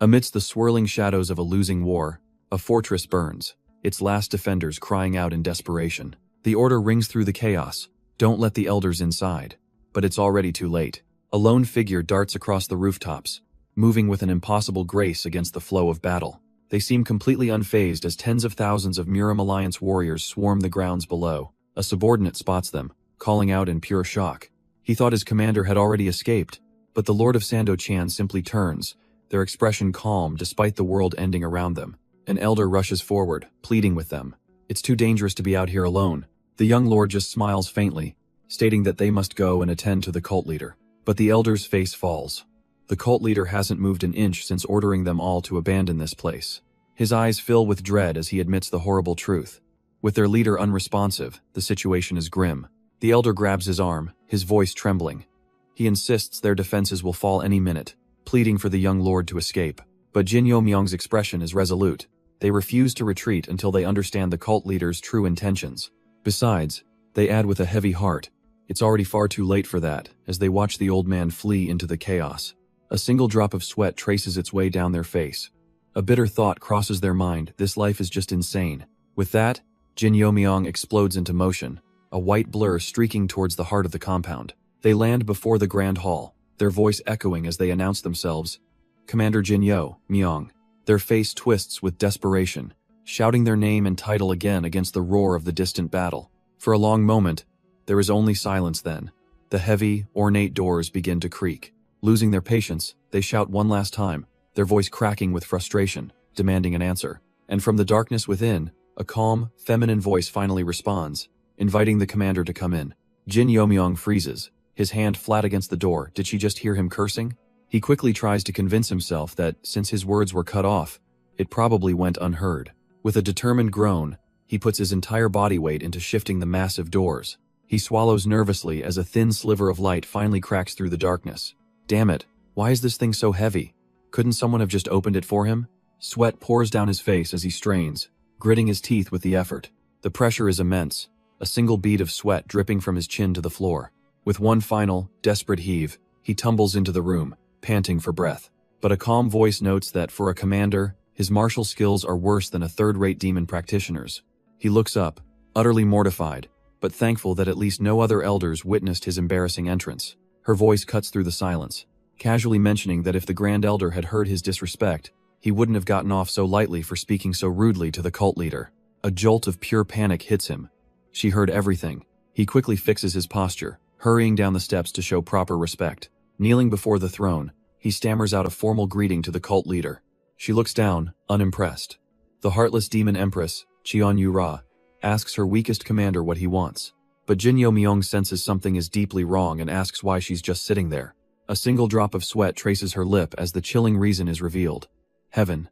Amidst the swirling shadows of a losing war, a fortress burns, its last defenders crying out in desperation. The order rings through the chaos. Don't let the elders inside. But it's already too late. A lone figure darts across the rooftops, moving with an impossible grace against the flow of battle. They seem completely unfazed as tens of thousands of Muram Alliance warriors swarm the grounds below. A subordinate spots them, calling out in pure shock. He thought his commander had already escaped, but the Lord of Sando-chan simply turns, their expression calm despite the world ending around them. An elder rushes forward, pleading with them. It's too dangerous to be out here alone. The young lord just smiles faintly, stating that they must go and attend to the cult leader. But the elder's face falls. The cult leader hasn't moved an inch since ordering them all to abandon this place. His eyes fill with dread as he admits the horrible truth. With their leader unresponsive, the situation is grim. The elder grabs his arm, his voice trembling. He insists their defenses will fall any minute, pleading for the young lord to escape. But Jin Yo-myung's expression is resolute. They refuse to retreat until they understand the cult leader's true intentions. Besides, they add with a heavy heart, it's already far too late for that, as they watch the old man flee into the chaos. A single drop of sweat traces its way down their face. A bitter thought crosses their mind, this life is just insane. With that, Jin Yo-myung explodes into motion, a white blur streaking towards the heart of the compound. They land before the Grand Hall, their voice echoing as they announce themselves, Commander Jin Yo-myung. Their face twists with desperation, shouting their name and title again against the roar of the distant battle. For a long moment, there is only silence then. The heavy, ornate doors begin to creak. Losing their patience, they shout one last time, their voice cracking with frustration, demanding an answer. And from the darkness within, a calm, feminine voice finally responds, inviting the commander to come in. Jin Yo-myung freezes, his hand flat against the door. Did she just hear him cursing? He quickly tries to convince himself that, since his words were cut off, it probably went unheard. With a determined groan, he puts his entire body weight into shifting the massive doors. He swallows nervously as a thin sliver of light finally cracks through the darkness. Damn it, why is this thing so heavy? Couldn't someone have just opened it for him? Sweat pours down his face as he strains, gritting his teeth with the effort. The pressure is immense, a single bead of sweat dripping from his chin to the floor. With one final, desperate heave, he tumbles into the room, panting for breath. But a calm voice notes that for a commander, his martial skills are worse than a third-rate demon practitioner's. He looks up, utterly mortified, but thankful that at least no other elders witnessed his embarrassing entrance. Her voice cuts through the silence, casually mentioning that if the Grand Elder had heard his disrespect, he wouldn't have gotten off so lightly for speaking so rudely to the cult leader. A jolt of pure panic hits him. She heard everything. He quickly fixes his posture, hurrying down the steps to show proper respect. Kneeling before the throne, he stammers out a formal greeting to the cult leader. She looks down, unimpressed. The heartless demon empress, Cheon Yu-ra, asks her weakest commander what he wants. But Jin Yo-myung senses something is deeply wrong and asks why she's just sitting there. A single drop of sweat traces her lip as the chilling reason is revealed. Heaven.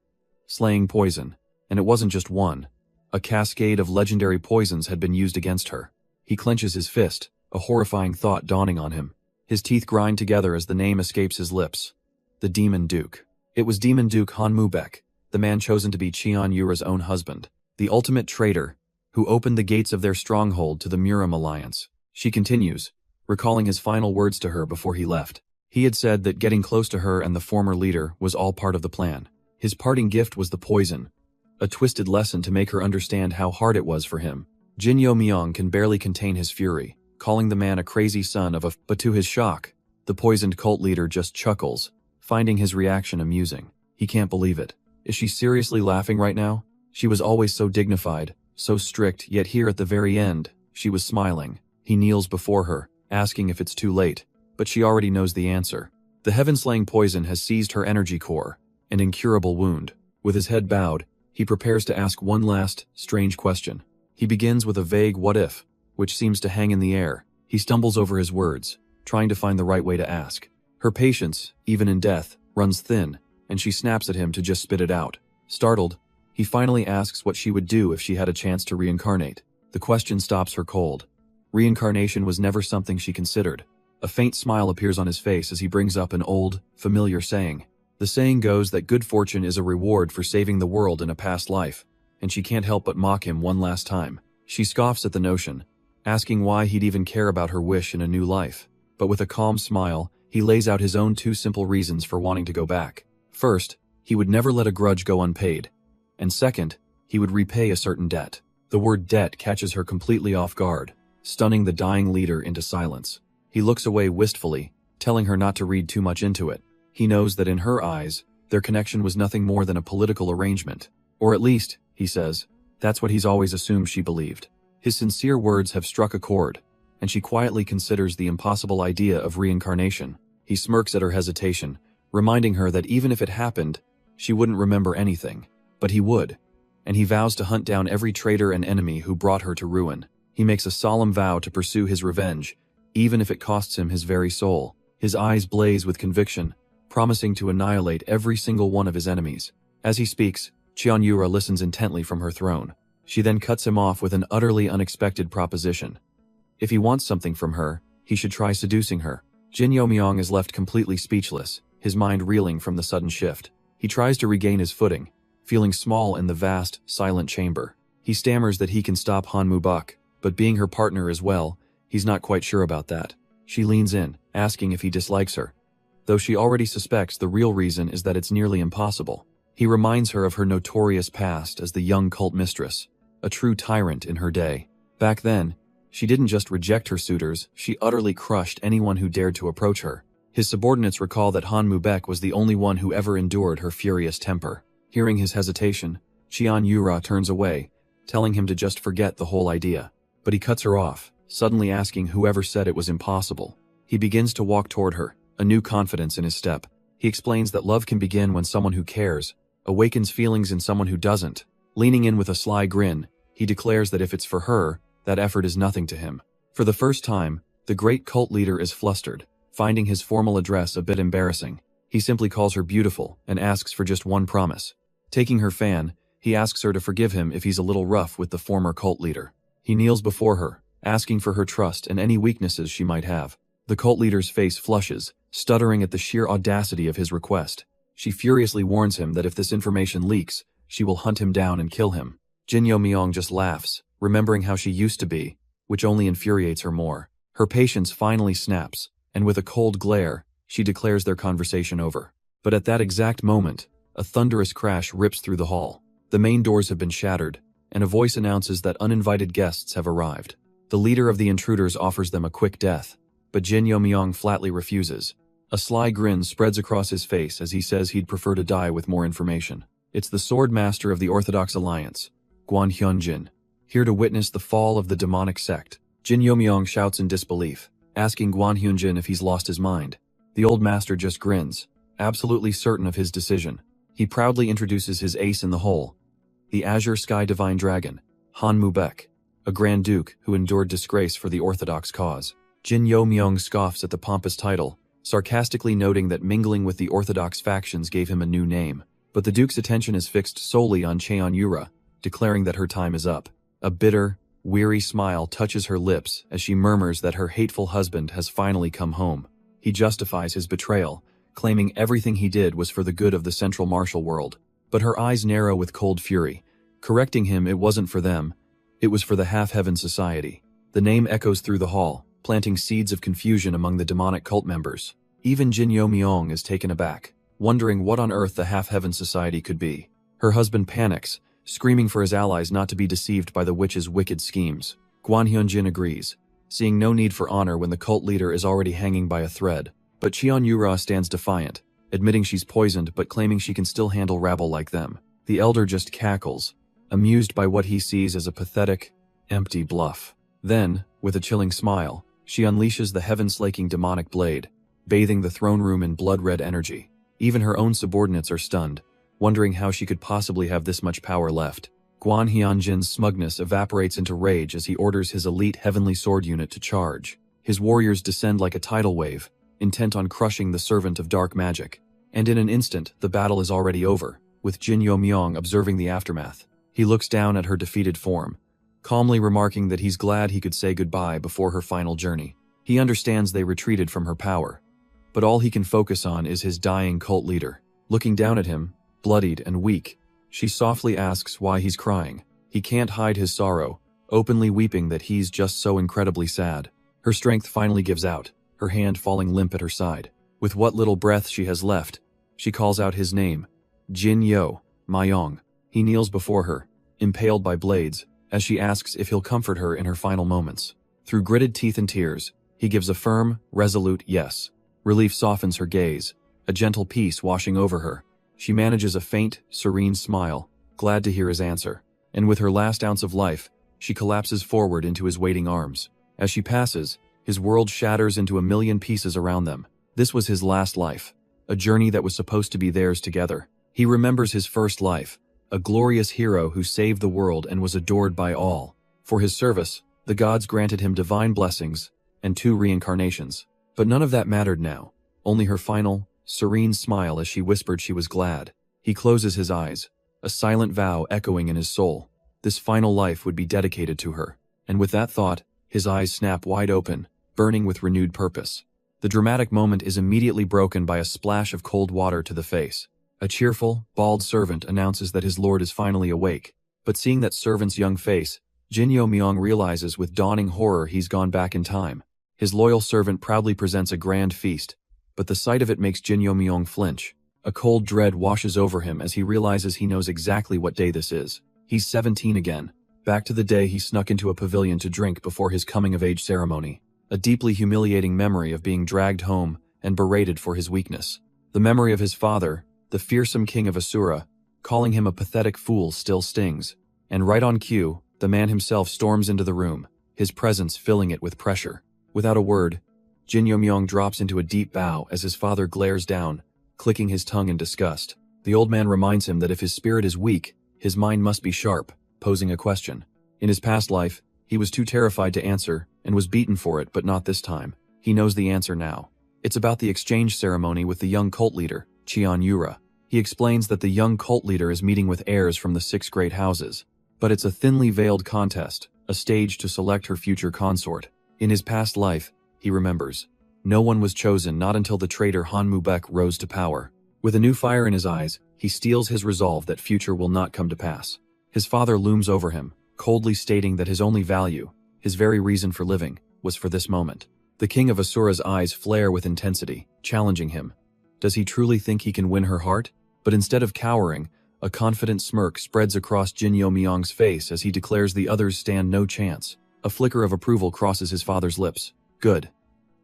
Slaying poison. And it wasn't just one. A cascade of legendary poisons had been used against her. He clenches his fist, a horrifying thought dawning on him. His teeth grind together as the name escapes his lips. The Demon Duke. It was Demon Duke Han Mu-baek, the man chosen to be Cheon Yu-ra's own husband. The ultimate traitor, who opened the gates of their stronghold to the Muram Alliance. She continues, recalling his final words to her before he left. He had said that getting close to her and the former leader was all part of the plan. His parting gift was the poison, a twisted lesson to make her understand how hard it was for him. Jin Yo-myung can barely contain his fury, calling the man a crazy son of a— but to his shock, the poisoned cult leader just chuckles, finding his reaction amusing. He can't believe it. Is she seriously laughing right now? She was always so dignified, so strict, yet here at the very end, she was smiling. He kneels before her, asking if it's too late, but she already knows the answer. The heaven-slaying poison has seized her energy core, an incurable wound. With his head bowed, he prepares to ask one last, strange question. He begins with a vague what if, which seems to hang in the air. He stumbles over his words, trying to find the right way to ask. Her patience, even in death, runs thin, and she snaps at him to just spit it out. Startled, he finally asks what she would do if she had a chance to reincarnate. The question stops her cold. Reincarnation was never something she considered. A faint smile appears on his face as he brings up an old, familiar saying. The saying goes that good fortune is a reward for saving the world in a past life, and she can't help but mock him one last time. She scoffs at the notion, asking why he'd even care about her wish in a new life. But with a calm smile, he lays out his own two simple reasons for wanting to go back. First, He would never let a grudge go unpaid. And second, he would repay a certain debt. The word debt catches her completely off guard, stunning the dying leader into silence. He looks away wistfully, telling her not to read too much into it. He knows that in her eyes, their connection was nothing more than a political arrangement. Or at least, he says, that's what he's always assumed she believed. His sincere words have struck a chord, and she quietly considers the impossible idea of reincarnation. He smirks at her hesitation, reminding her that even if it happened, she wouldn't remember anything. But he would, and he vows to hunt down every traitor and enemy who brought her to ruin. He makes a solemn vow to pursue his revenge, even if it costs him his very soul. His eyes blaze with conviction, promising to annihilate every single one of his enemies. As he speaks, Cheon-yura listens intently from her throne. She then cuts him off with an utterly unexpected proposition. If he wants something from her, he should try seducing her. Jin Yo-myung is left completely speechless, his mind reeling from the sudden shift. He tries to regain his footing, feeling small in the vast, silent chamber. He stammers that he can stop Han Mu-bak, but being her partner as well, he's not quite sure about that. She leans in, asking if he dislikes her, though she already suspects the real reason is that it's nearly impossible. He reminds her of her notorious past as the young cult mistress, a true tyrant in her day. Back then, she didn't just reject her suitors, she utterly crushed anyone who dared to approach her. His subordinates recall that Han Mu-bak was the only one who ever endured her furious temper. Hearing his hesitation, Cheon-yura turns away, telling him to just forget the whole idea. But he cuts her off, suddenly asking whoever said it was impossible. He begins to walk toward her, a new confidence in his step. He explains that love can begin when someone who cares awakens feelings in someone who doesn't. Leaning in with a sly grin, he declares that if it's for her, that effort is nothing to him. For the first time, the great cult leader is flustered, finding his formal address a bit embarrassing. He simply calls her beautiful and asks for just one promise. Taking her fan, he asks her to forgive him if he's a little rough with the former cult leader. He kneels before her, asking for her trust and any weaknesses she might have. The cult leader's face flushes, stuttering at the sheer audacity of his request. She furiously warns him that if this information leaks, she will hunt him down and kill him. Jin Yo-myung just laughs, remembering how she used to be, which only infuriates her more. Her patience finally snaps, and with a cold glare, she declares their conversation over. But at that exact moment, a thunderous crash rips through the hall. The main doors have been shattered, and a voice announces that uninvited guests have arrived. The leader of the intruders offers them a quick death, but Jin Yo-myung flatly refuses. A sly grin spreads across his face as he says he'd prefer to die with more information. It's the sword master of the Orthodox Alliance, Guan Hyunjin, here to witness the fall of the demonic sect. Jin Yo-myung shouts in disbelief, asking Guan Hyunjin if he's lost his mind. The old master just grins, absolutely certain of his decision. He proudly introduces his ace in the hole, the Azure Sky Divine Dragon, Han Mu-bak, a Grand Duke who endured disgrace for the Orthodox cause. Jin Yo-myung scoffs at the pompous title, sarcastically noting that mingling with the Orthodox factions gave him a new name. But the Duke's attention is fixed solely on Cheon-yura, declaring that her time is up. A bitter, weary smile touches her lips as she murmurs that her hateful husband has finally come home. He justifies his betrayal, claiming everything he did was for the good of the Central Martial World. But her eyes narrow with cold fury, correcting him it wasn't for them, it was for the Half-Heaven Society. The name echoes through the hall, planting seeds of confusion among the demonic cult members. Even Jin Yo-myung is taken aback, wondering what on earth the Half-Heaven Society could be. Her husband panics, screaming for his allies not to be deceived by the witch's wicked schemes. Guan Hyunjin agrees, seeing no need for honor when the cult leader is already hanging by a thread. But Cheon-yura stands defiant, admitting she's poisoned but claiming she can still handle rabble like them. The elder just cackles, amused by what he sees as a pathetic, empty bluff. Then, with a chilling smile, she unleashes the heaven-slaking demonic blade, bathing the throne room in blood-red energy. Even her own subordinates are stunned, wondering how she could possibly have this much power left. Guan Hyunjin's smugness evaporates into rage as he orders his elite heavenly sword unit to charge. His warriors descend like a tidal wave, intent on crushing the servant of dark magic. And in an instant, the battle is already over, with Jin Yo-myung observing the aftermath. He looks down at her defeated form, calmly remarking that he's glad he could say goodbye before her final journey. He understands they retreated from her power, but all he can focus on is his dying cult leader. Looking down at him, bloodied and weak, she softly asks why he's crying. He can't hide his sorrow, openly weeping that he's just so incredibly sad. Her strength finally gives out, her hand falling limp at her side. With what little breath she has left, she calls out his name, Jin Yo, Mayong. He kneels before her, impaled by blades, as she asks if he'll comfort her in her final moments. Through gritted teeth and tears, he gives a firm, resolute yes. Relief softens her gaze, a gentle peace washing over her. She manages a faint, serene smile, glad to hear his answer. And with her last ounce of life, she collapses forward into his waiting arms. As she passes, his world shatters into a million pieces around them. This was his last life, a journey that was supposed to be theirs together. He remembers his first life, a glorious hero who saved the world and was adored by all. For his service, the gods granted him divine blessings and 2 reincarnations. But none of that mattered now, only her final, serene smile as she whispered she was glad. He closes his eyes, a silent vow echoing in his soul. This final life would be dedicated to her. And with that thought, his eyes snap wide open, burning with renewed purpose. The dramatic moment is immediately broken by a splash of cold water to the face. A cheerful, bald servant announces that his lord is finally awake. But seeing that servant's young face, Jin Yo Myung realizes with dawning horror he's gone back in time. His loyal servant proudly presents a grand feast, but the sight of it makes Jin Yo Myung flinch. A cold dread washes over him as he realizes he knows exactly what day this is. He's 17 again, back to the day he snuck into a pavilion to drink before his coming-of-age ceremony. A deeply humiliating memory of being dragged home and berated for his weakness. The memory of his father, the fearsome king of Asura, calling him a pathetic fool still stings. And right on cue, the man himself storms into the room, his presence filling it with pressure. Without a word, Jin Yo Myung drops into a deep bow as his father glares down, clicking his tongue in disgust. The old man reminds him that if his spirit is weak, his mind must be sharp, posing a question. In his past life, he was too terrified to answer and was beaten for it, but not this time. He knows the answer now. It's about the exchange ceremony with the young cult leader, Cheon Yura. He explains that the young cult leader is meeting with heirs from the 6 great houses. But it's a thinly veiled contest, a stage to select her future consort. In his past life, he remembers, no one was chosen not until the traitor Han Mubek rose to power. With a new fire in his eyes, he steels his resolve that future will not come to pass. His father looms over him, coldly stating that his only value, his very reason for living, was for this moment. The king of Asura's eyes flare with intensity, challenging him. Does he truly think he can win her heart? But instead of cowering, a confident smirk spreads across Jin Yo Myung's face as he declares the others stand no chance. A flicker of approval crosses his father's lips. Good.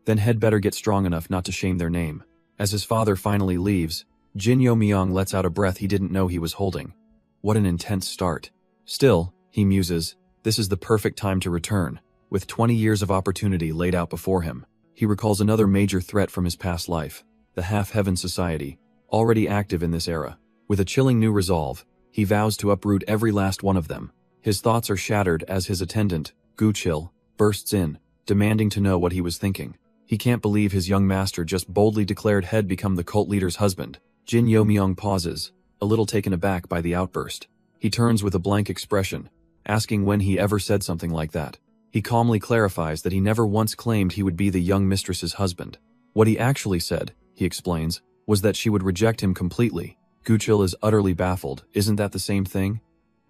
Then he'd better get strong enough not to shame their name. As his father finally leaves, Jin Yo Myung lets out a breath he didn't know he was holding. What an intense start. Still, he muses, this is the perfect time to return. With 20 years of opportunity laid out before him, he recalls another major threat from his past life, the Half-Heaven Society, already active in this era. With a chilling new resolve, he vows to uproot every last one of them. His thoughts are shattered as his attendant, Guchil, bursts in, demanding to know what he was thinking. He can't believe his young master just boldly declared he'd become the cult leader's husband. Jin Yo Myung pauses, a little taken aback by the outburst. He turns with a blank expression, asking when he ever said something like that. He calmly clarifies that he never once claimed he would be the young mistress's husband. What he actually said, he explains, was that she would reject him completely. Guchil is utterly baffled. Isn't that the same thing?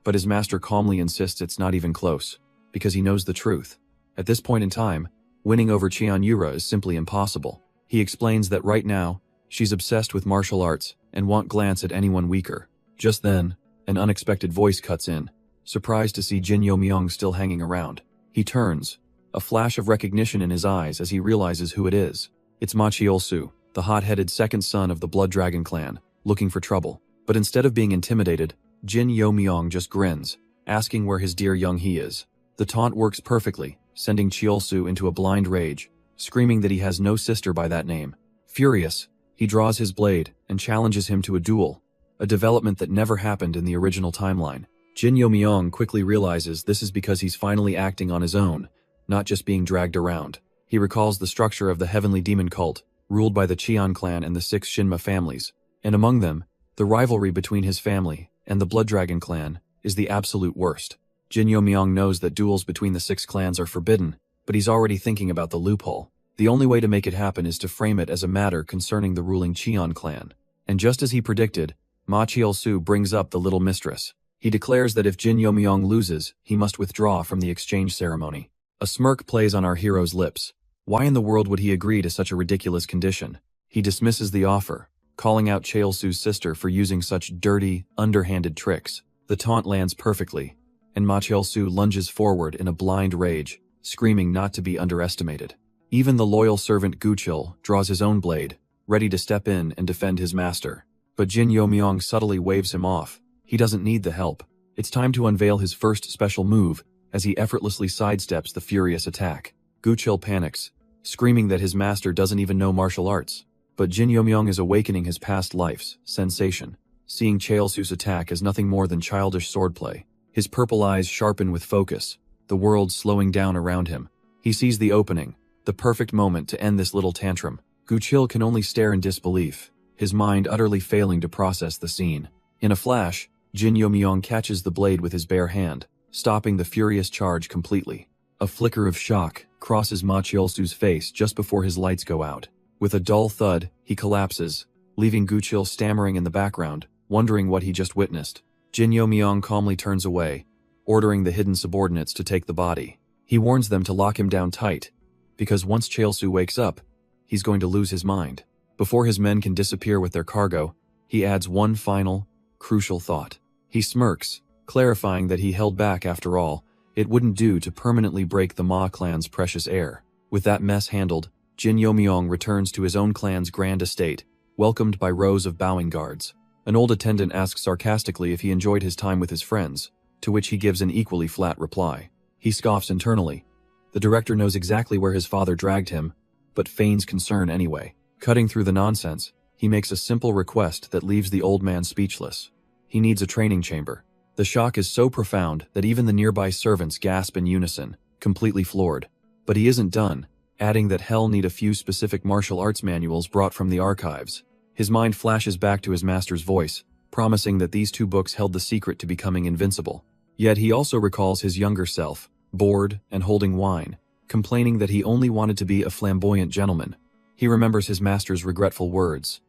But his master calmly insists it's not even close, because he knows the truth. At this point in time, winning over Cheon Yura is simply impossible. He explains that right now, she's obsessed with martial arts and won't glance at anyone weaker. Just then, an unexpected voice cuts in, surprised to see Jin Yo Myung still hanging around. He turns, a flash of recognition in his eyes as he realizes who it is. It's Ma Chiolsu, the hot-headed second son of the Blood Dragon clan, looking for trouble. But instead of being intimidated, Jin Yo Myung just grins, asking where his dear young he is. The taunt works perfectly, sending Chiolsu into a blind rage, screaming that he has no sister by that name. Furious, he draws his blade and challenges him to a duel, a development that never happened in the original timeline. Jin Yo Myung quickly realizes this is because he's finally acting on his own, not just being dragged around. He recalls the structure of the Heavenly Demon Cult, ruled by the Cheon clan and the 6 Shinma families, and among them, the rivalry between his family and the Blood Dragon clan is the absolute worst. Jin Yo Myung knows that duels between the 6 clans are forbidden, but he's already thinking about the loophole. The only way to make it happen is to frame it as a matter concerning the ruling Cheon clan. And just as he predicted, Ma Chiolsu brings up the little mistress. He declares that if Jin Yo Myung loses, he must withdraw from the exchange ceremony. A smirk plays on our hero's lips. Why in the world would he agree to such a ridiculous condition? He dismisses the offer, calling out Chaelsu's sister for using such dirty, underhanded tricks. The taunt lands perfectly, and Ma Chaelsu lunges forward in a blind rage, screaming not to be underestimated. Even the loyal servant Guchil draws his own blade, ready to step in and defend his master. But Jin Yomyong subtly waves him off. He doesn't need the help. It's time to unveil his first special move as he effortlessly sidesteps the furious attack. Guchil panics, screaming that his master doesn't even know martial arts. But Jin Yomyong is awakening his past life's sensation, seeing Chaelsu's attack as nothing more than childish swordplay. His purple eyes sharpen with focus, the world slowing down around him. He sees the opening, the perfect moment to end this little tantrum. Guchil can only stare in disbelief, his mind utterly failing to process the scene. In a flash, Jin Yomyong catches the blade with his bare hand, stopping the furious charge completely. A flicker of shock crosses Ma Chaelsu's face just before his lights go out. With a dull thud, he collapses, leaving Guchil stammering in the background, wondering what he just witnessed. Jin Yomyong calmly turns away, ordering the hidden subordinates to take the body. He warns them to lock him down tight, because once Chaelsu wakes up, he's going to lose his mind. Before his men can disappear with their cargo, he adds one final, crucial thought. He smirks, clarifying that he held back after all. It wouldn't do to permanently break the Ma clan's precious heir. With that mess handled, Jin Yomyong returns to his own clan's grand estate, welcomed by rows of bowing guards. An old attendant asks sarcastically if he enjoyed his time with his friends, to which he gives an equally flat reply. He scoffs internally. The director knows exactly where his father dragged him, but feigns concern anyway. Cutting through the nonsense, he makes a simple request that leaves the old man speechless. He needs a training chamber. The shock is so profound that even the nearby servants gasp in unison, completely floored. But he isn't done, adding that he'll need a few specific martial arts manuals brought from the archives. His mind flashes back to his master's voice, promising that these two books held the secret to becoming invincible. Yet he also recalls his younger self, bored and holding wine, complaining that he only wanted to be a flamboyant gentleman. He remembers his master's regretful words.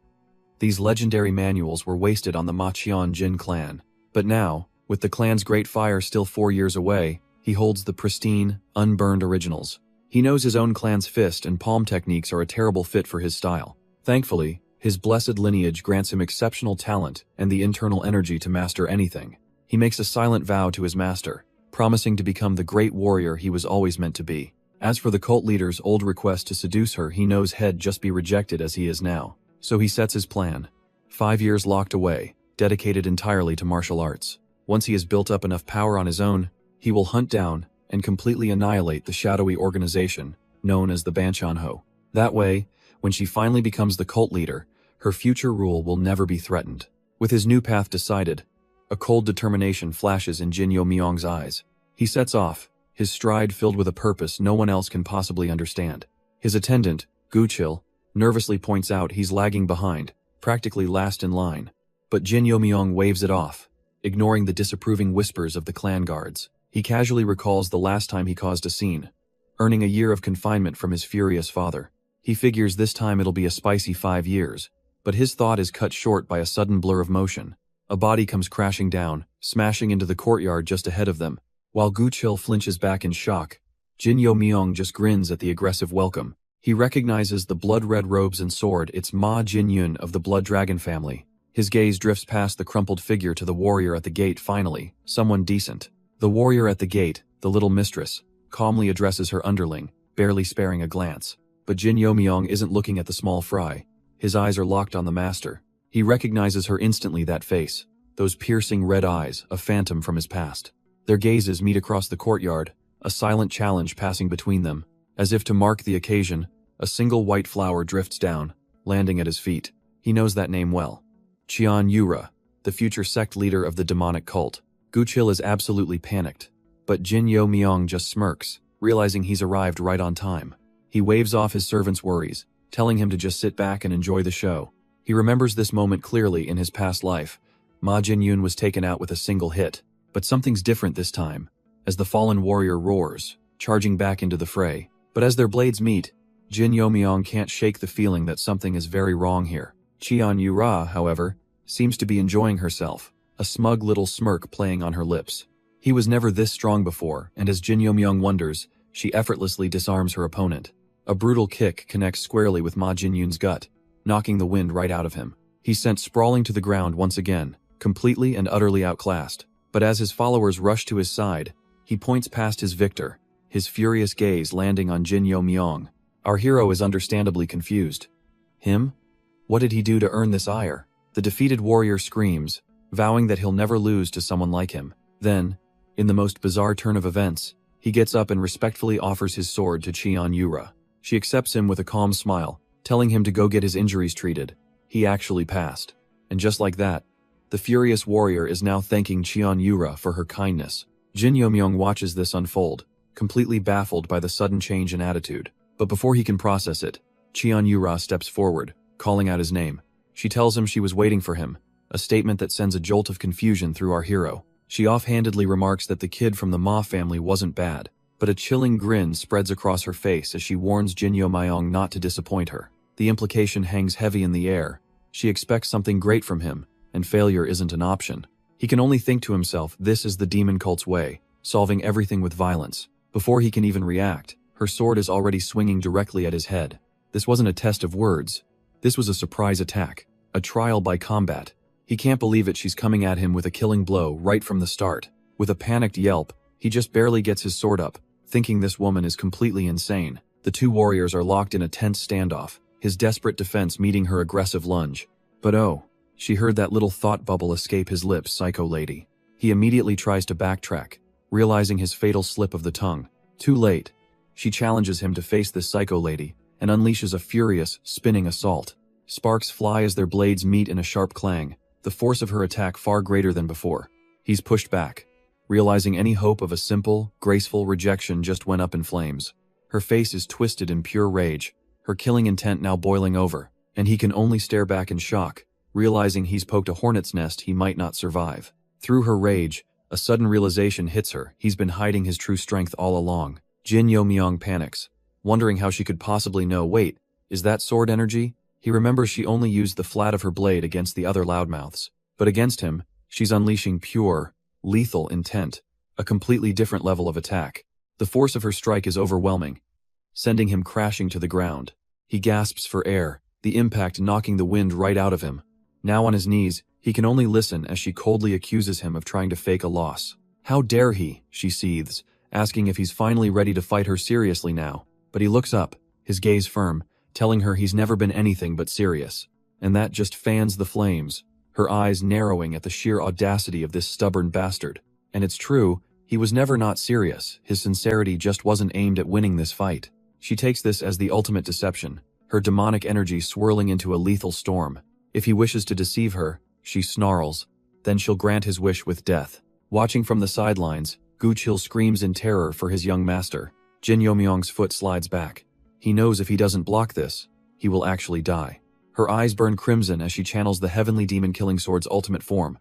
These legendary manuals were wasted on the Machian Jin clan. But now, with the clan's great fire still 4 years away, he holds the pristine, unburned originals. He knows his own clan's fist and palm techniques are a terrible fit for his style. Thankfully, his blessed lineage grants him exceptional talent and the internal energy to master anything. He makes a silent vow to his master, promising to become the great warrior he was always meant to be. As for the cult leader's old request to seduce her, he knows he'd just be rejected as he is now. So he sets his plan. 5 years locked away, dedicated entirely to martial arts. Once he has built up enough power on his own, he will hunt down and completely annihilate the shadowy organization known as the Banchanho. That way, when she finally becomes the cult leader, her future rule will never be threatened. With his new path decided, a cold determination flashes in Jin Yomyong's eyes. He sets off, his stride filled with a purpose no one else can possibly understand. His attendant, Guchil, nervously points out he's lagging behind, practically last in line. But Jin Yomyong waves it off, ignoring the disapproving whispers of the clan guards. He casually recalls the last time he caused a scene, earning a year of confinement from his furious father. He figures this time it'll be a spicy 5 years, but his thought is cut short by a sudden blur of motion. A body comes crashing down, smashing into the courtyard just ahead of them. While Guchil flinches back in shock, Jin Yomyong just grins at the aggressive welcome. He recognizes the blood-red robes and sword. It's Ma Jinyun of the Blood Dragon family. His gaze drifts past the crumpled figure to the warrior at the gate. Finally, someone decent. The warrior at the gate, the little mistress, calmly addresses her underling, barely sparing a glance. But Jin Yomyong isn't looking at the small fry. His eyes are locked on the master. He recognizes her instantly, that face, those piercing red eyes, a phantom from his past. Their gazes meet across the courtyard, a silent challenge passing between them. As if to mark the occasion, a single white flower drifts down, landing at his feet. He knows that name well. Qian Yura, the future sect leader of the demonic cult. Guchil is absolutely panicked, but Jin Yomyong just smirks, realizing he's arrived right on time. He waves off his servant's worries, telling him to just sit back and enjoy the show. He remembers this moment clearly in his past life. Ma Jinyun was taken out with a single hit, but something's different this time, as the fallen warrior roars, charging back into the fray. But as their blades meet, Jin Yomyong can't shake the feeling that something is very wrong here. Qian Yura, however, seems to be enjoying herself, a smug little smirk playing on her lips. He was never this strong before, and as Jin Yomyong wonders, she effortlessly disarms her opponent. A brutal kick connects squarely with Ma Jinyun's gut, knocking the wind right out of him. He's sent sprawling to the ground once again, completely and utterly outclassed. But as his followers rush to his side, he points past his victor, his furious gaze landing on Jin Yo Myung. Our hero is understandably confused. Him? What did he do to earn this ire? The defeated warrior screams, vowing that he'll never lose to someone like him. Then, in the most bizarre turn of events, he gets up and respectfully offers his sword to Cheon Yura. She accepts him with a calm smile, telling him to go get his injuries treated. He actually passed. And just like that, the furious warrior is now thanking Cheon Yura for her kindness. Jin Yo Myung watches this unfold, completely baffled by the sudden change in attitude. But before he can process it, Cheon Yura steps forward, calling out his name. She tells him she was waiting for him, a statement that sends a jolt of confusion through our hero. She offhandedly remarks that the kid from the Ma family wasn't bad, but a chilling grin spreads across her face as she warns Jin Yo Myung not to disappoint her. The implication hangs heavy in the air. She expects something great from him, and failure isn't an option. He can only think to himself, this is the demon cult's way, solving everything with violence. Before he can even react, her sword is already swinging directly at his head. This wasn't a test of words. This was a surprise attack, a trial by combat. He can't believe it, she's coming at him with a killing blow right from the start. With a panicked yelp, he just barely gets his sword up, thinking this woman is completely insane. The two warriors are locked in a tense standoff, his desperate defense meeting her aggressive lunge. But oh, she heard that little thought bubble escape his lips, psycho lady. He immediately tries to backtrack, realizing his fatal slip of the tongue. Too late. She challenges him to face this psycho lady, and unleashes a furious, spinning assault. Sparks fly as their blades meet in a sharp clang, the force of her attack far greater than before. He's pushed back, realizing any hope of a simple, graceful rejection just went up in flames. Her face is twisted in pure rage, her killing intent now boiling over, and he can only stare back in shock, realizing he's poked a hornet's nest he might not survive. Through her rage, a sudden realization hits her. He's been hiding his true strength all along. Jin Yo Myung panics, wondering how she could possibly know. Wait, is that sword energy? He remembers she only used the flat of her blade against the other loudmouths. But against him, she's unleashing pure, lethal intent, a completely different level of attack. The force of her strike is overwhelming, sending him crashing to the ground. He gasps for air, the impact knocking the wind right out of him. Now on his knees, he can only listen as she coldly accuses him of trying to fake a loss. How dare he, she seethes, asking if he's finally ready to fight her seriously now. But he looks up, his gaze firm, telling her he's never been anything but serious. And that just fans the flames, her eyes narrowing at the sheer audacity of this stubborn bastard. And it's true, he was never not serious, his sincerity just wasn't aimed at winning this fight. She takes this as the ultimate deception, her demonic energy swirling into a lethal storm. If he wishes to deceive her, she snarls, then she'll grant his wish with death. Watching from the sidelines, Guchil screams in terror for his young master. Jin Yo Myung's foot slides back. He knows if he doesn't block this, he will actually die. Her eyes burn crimson as she channels the heavenly demon killing sword's ultimate form,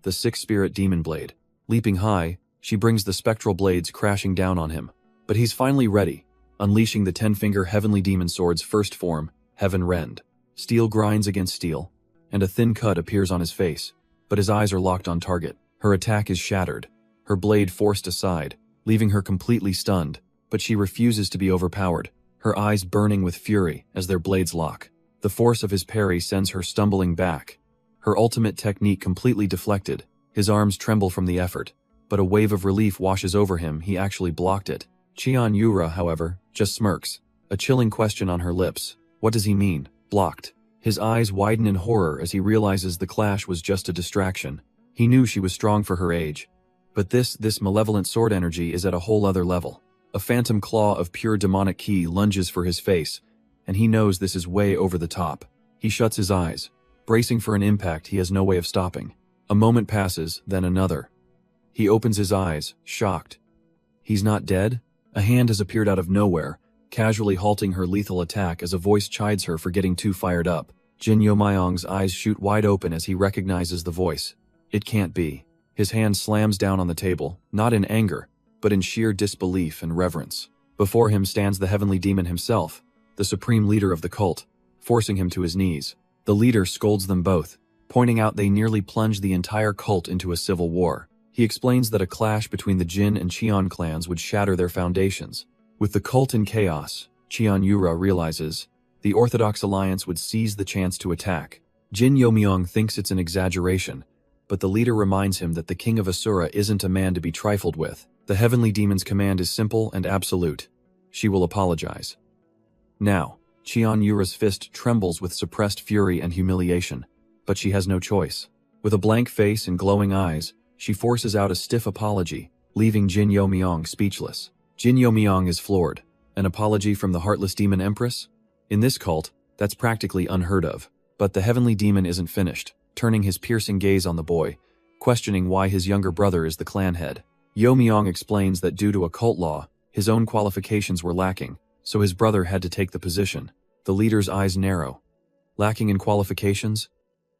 the six-spirit demon blade. Leaping high, she brings the spectral blades crashing down on him. But he's finally ready, unleashing the 10-finger heavenly demon sword's first form, Heaven Rend. Steel grinds against steel, and a thin cut appears on his face, but his eyes are locked on target. Her attack is shattered, her blade forced aside, leaving her completely stunned, but she refuses to be overpowered, her eyes burning with fury as their blades lock. The force of his parry sends her stumbling back, her ultimate technique completely deflected. His arms tremble from the effort, but a wave of relief washes over him. He actually blocked it. Cheon Yura, however, just smirks, a chilling question on her lips. What does he mean, blocked? His eyes widen in horror as he realizes the clash was just a distraction. He knew she was strong for her age, but this malevolent sword energy is at a whole other level. A phantom claw of pure demonic ki lunges for his face, and he knows this is way over the top. He shuts his eyes, bracing for an impact he has no way of stopping. A moment passes, then another. He opens his eyes, shocked. He's not dead? A hand has appeared out of nowhere, casually halting her lethal attack as a voice chides her for getting too fired up. Jin Yo Myung's eyes shoot wide open as he recognizes the voice. It can't be. His hand slams down on the table, not in anger, but in sheer disbelief and reverence. Before him stands the heavenly demon himself, the supreme leader of the cult, forcing him to his knees. The leader scolds them both, pointing out they nearly plunged the entire cult into a civil war. He explains that a clash between the Jin and Cheon clans would shatter their foundations. With the cult in chaos, Cheon Yura realizes the Orthodox Alliance would seize the chance to attack. Jin Yomyong thinks it's an exaggeration, but the leader reminds him that the king of Asura isn't a man to be trifled with. The heavenly demon's command is simple and absolute. She will apologize. Now, Cheon Yura's fist trembles with suppressed fury and humiliation, but she has no choice. With a blank face and glowing eyes, she forces out a stiff apology, leaving Jin Yomyong speechless. Jin Yomyong is floored. An apology from the heartless demon empress? In this cult, that's practically unheard of. But the heavenly demon isn't finished, turning his piercing gaze on the boy, questioning why his younger brother is the clan head. Yomyong explains that due to a cult law, his own qualifications were lacking, so his brother had to take the position. The leader's eyes narrow. Lacking in qualifications?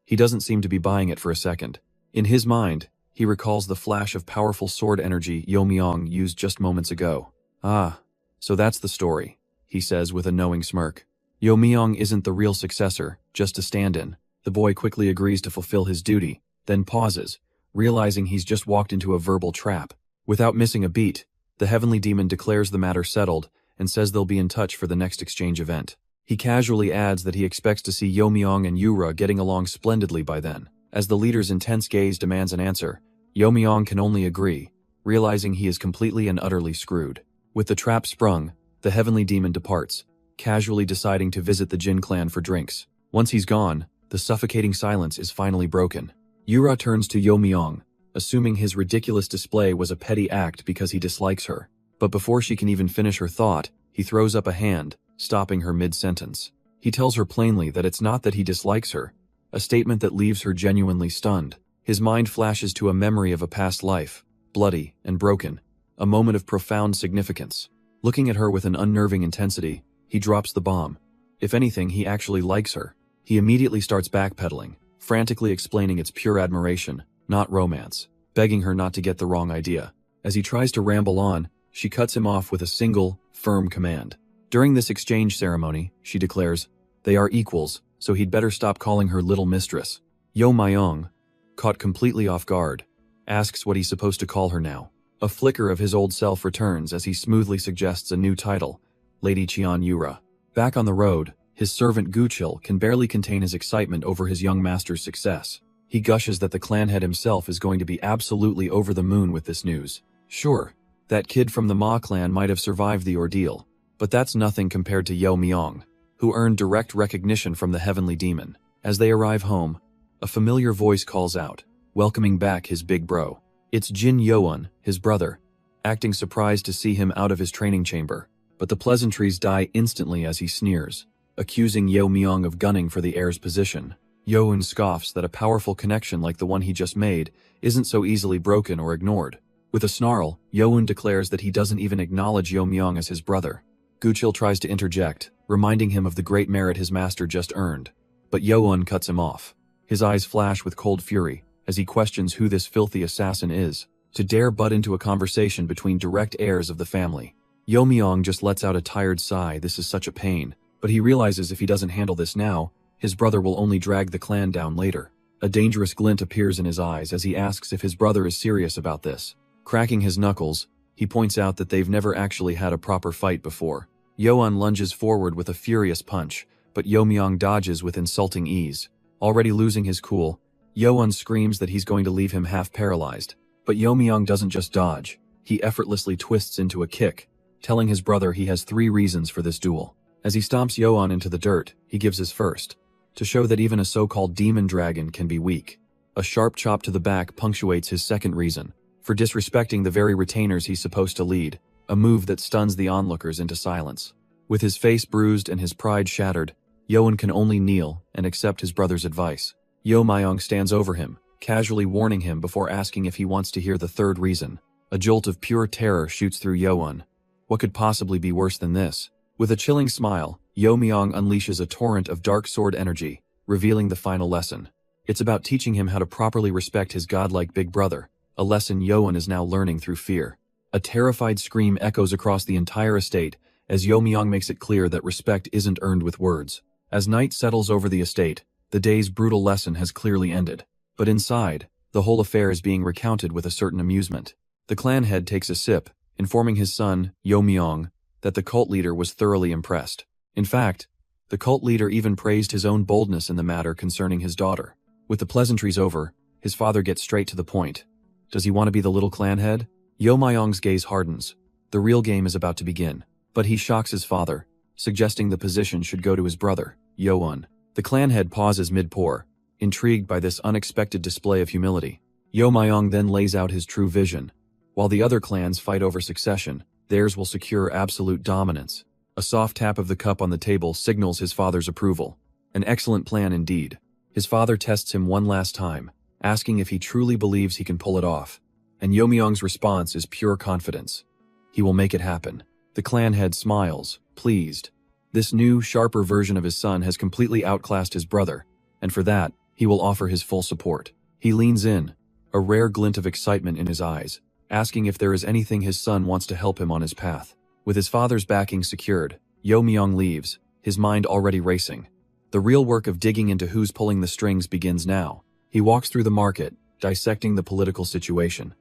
He doesn't seem to be buying it for a second. In his mind, he recalls the flash of powerful sword energy Yomyong used just moments ago. Ah, so that's the story, he says with a knowing smirk. Yomyong isn't the real successor, just a stand-in. The boy quickly agrees to fulfill his duty, then pauses, realizing he's just walked into a verbal trap. Without missing a beat, the heavenly demon declares the matter settled and says they'll be in touch for the next exchange event. He casually adds that he expects to see Yomyong and Yura getting along splendidly by then. As the leader's intense gaze demands an answer, Yomyong can only agree, realizing he is completely and utterly screwed. With the trap sprung, the heavenly demon departs, casually deciding to visit the Jin clan for drinks. Once he's gone, the suffocating silence is finally broken. Yura turns to Yomyong, assuming his ridiculous display was a petty act because he dislikes her. But before she can even finish her thought, he throws up a hand, stopping her mid-sentence. He tells her plainly that it's not that he dislikes her, a statement that leaves her genuinely stunned. His mind flashes to a memory of a past life, bloody and broken, a moment of profound significance. Looking at her with an unnerving intensity, he drops the bomb. If anything, he actually likes her. He immediately starts backpedaling, frantically explaining it's pure admiration, not romance, begging her not to get the wrong idea. As he tries to ramble on, she cuts him off with a single, firm command. During this exchange ceremony, she declares, they are equals, so he'd better stop calling her little mistress. Yomyong, caught completely off guard, asks what he's supposed to call her now. A flicker of his old self returns as he smoothly suggests a new title, Lady Cheon Yura. Back on the road, his servant Guchil can barely contain his excitement over his young master's success. He gushes that the clan head himself is going to be absolutely over the moon with this news. Sure, that kid from the Ma clan might have survived the ordeal, but that's nothing compared to Yomyong, who earned direct recognition from the heavenly demon. As they arrive home, a familiar voice calls out, welcoming back his big bro. It's Jin Yoon, his brother, acting surprised to see him out of his training chamber, but the pleasantries die instantly as he sneers, accusing Yomyong of gunning for the heir's position. Yoon scoffs that a powerful connection like the one he just made isn't so easily broken or ignored. With a snarl, Yoon declares that he doesn't even acknowledge Yomyong as his brother. Guchil tries to interject, reminding him of the great merit his master just earned, but Yoon cuts him off. His eyes flash with cold fury as he questions who this filthy assassin is, to dare butt into a conversation between direct heirs of the family. Yomyong just lets out a tired sigh. This is such a pain, but he realizes if he doesn't handle this now, his brother will only drag the clan down later. A dangerous glint appears in his eyes as he asks if his brother is serious about this. Cracking his knuckles, he points out that they've never actually had a proper fight before. Yoon lunges forward with a furious punch, but Yomyong dodges with insulting ease. Already losing his cool, Yoon screams that he's going to leave him half paralyzed. But Yomyong doesn't just dodge, he effortlessly twists into a kick, telling his brother he has 3 reasons for this duel. As he stomps Yoon into the dirt, he gives his first, to show that even a so-called demon dragon can be weak. A sharp chop to the back punctuates his second reason, for disrespecting the very retainers he's supposed to lead, a move that stuns the onlookers into silence. With his face bruised and his pride shattered, Yoon can only kneel and accept his brother's advice. Yomyong stands over him, casually warning him before asking if he wants to hear the third reason. A jolt of pure terror shoots through Yoon. What could possibly be worse than this? With a chilling smile, Yomyong unleashes a torrent of dark sword energy, revealing the final lesson. It's about teaching him how to properly respect his godlike big brother, a lesson Yoon is now learning through fear. A terrified scream echoes across the entire estate as Yomyong makes it clear that respect isn't earned with words. As night settles over the estate, the day's brutal lesson has clearly ended. But inside, the whole affair is being recounted with a certain amusement. The clan head takes a sip, informing his son, Yomyong, that the cult leader was thoroughly impressed. In fact, The cult leader even praised his own boldness in the matter concerning his daughter. With the pleasantries over, his father gets straight to the point. Does he want to be the little clan head? Yo Myong's gaze hardens. The real game is about to begin. But he shocks his father, suggesting the position should go to his brother, Yo-un. The clan head pauses mid-pour, intrigued by this unexpected display of humility. Yo Myong then lays out his true vision. While the other clans fight over succession, theirs will secure absolute dominance. A soft tap of the cup on the table signals his father's approval. An excellent plan indeed. His father tests him one last time, asking if he truly believes he can pull it off. And Yo Myong's response is pure confidence. He will make it happen. The clan head smiles, pleased. This new, sharper version of his son has completely outclassed his brother, and for that, he will offer his full support. He leans in, a rare glint of excitement in his eyes, asking if there is anything his son wants to help him on his path. With his father's backing secured, Yo Myong leaves, his mind already racing. The real work of digging into who's pulling the strings begins now. He walks through the market, dissecting the political situation.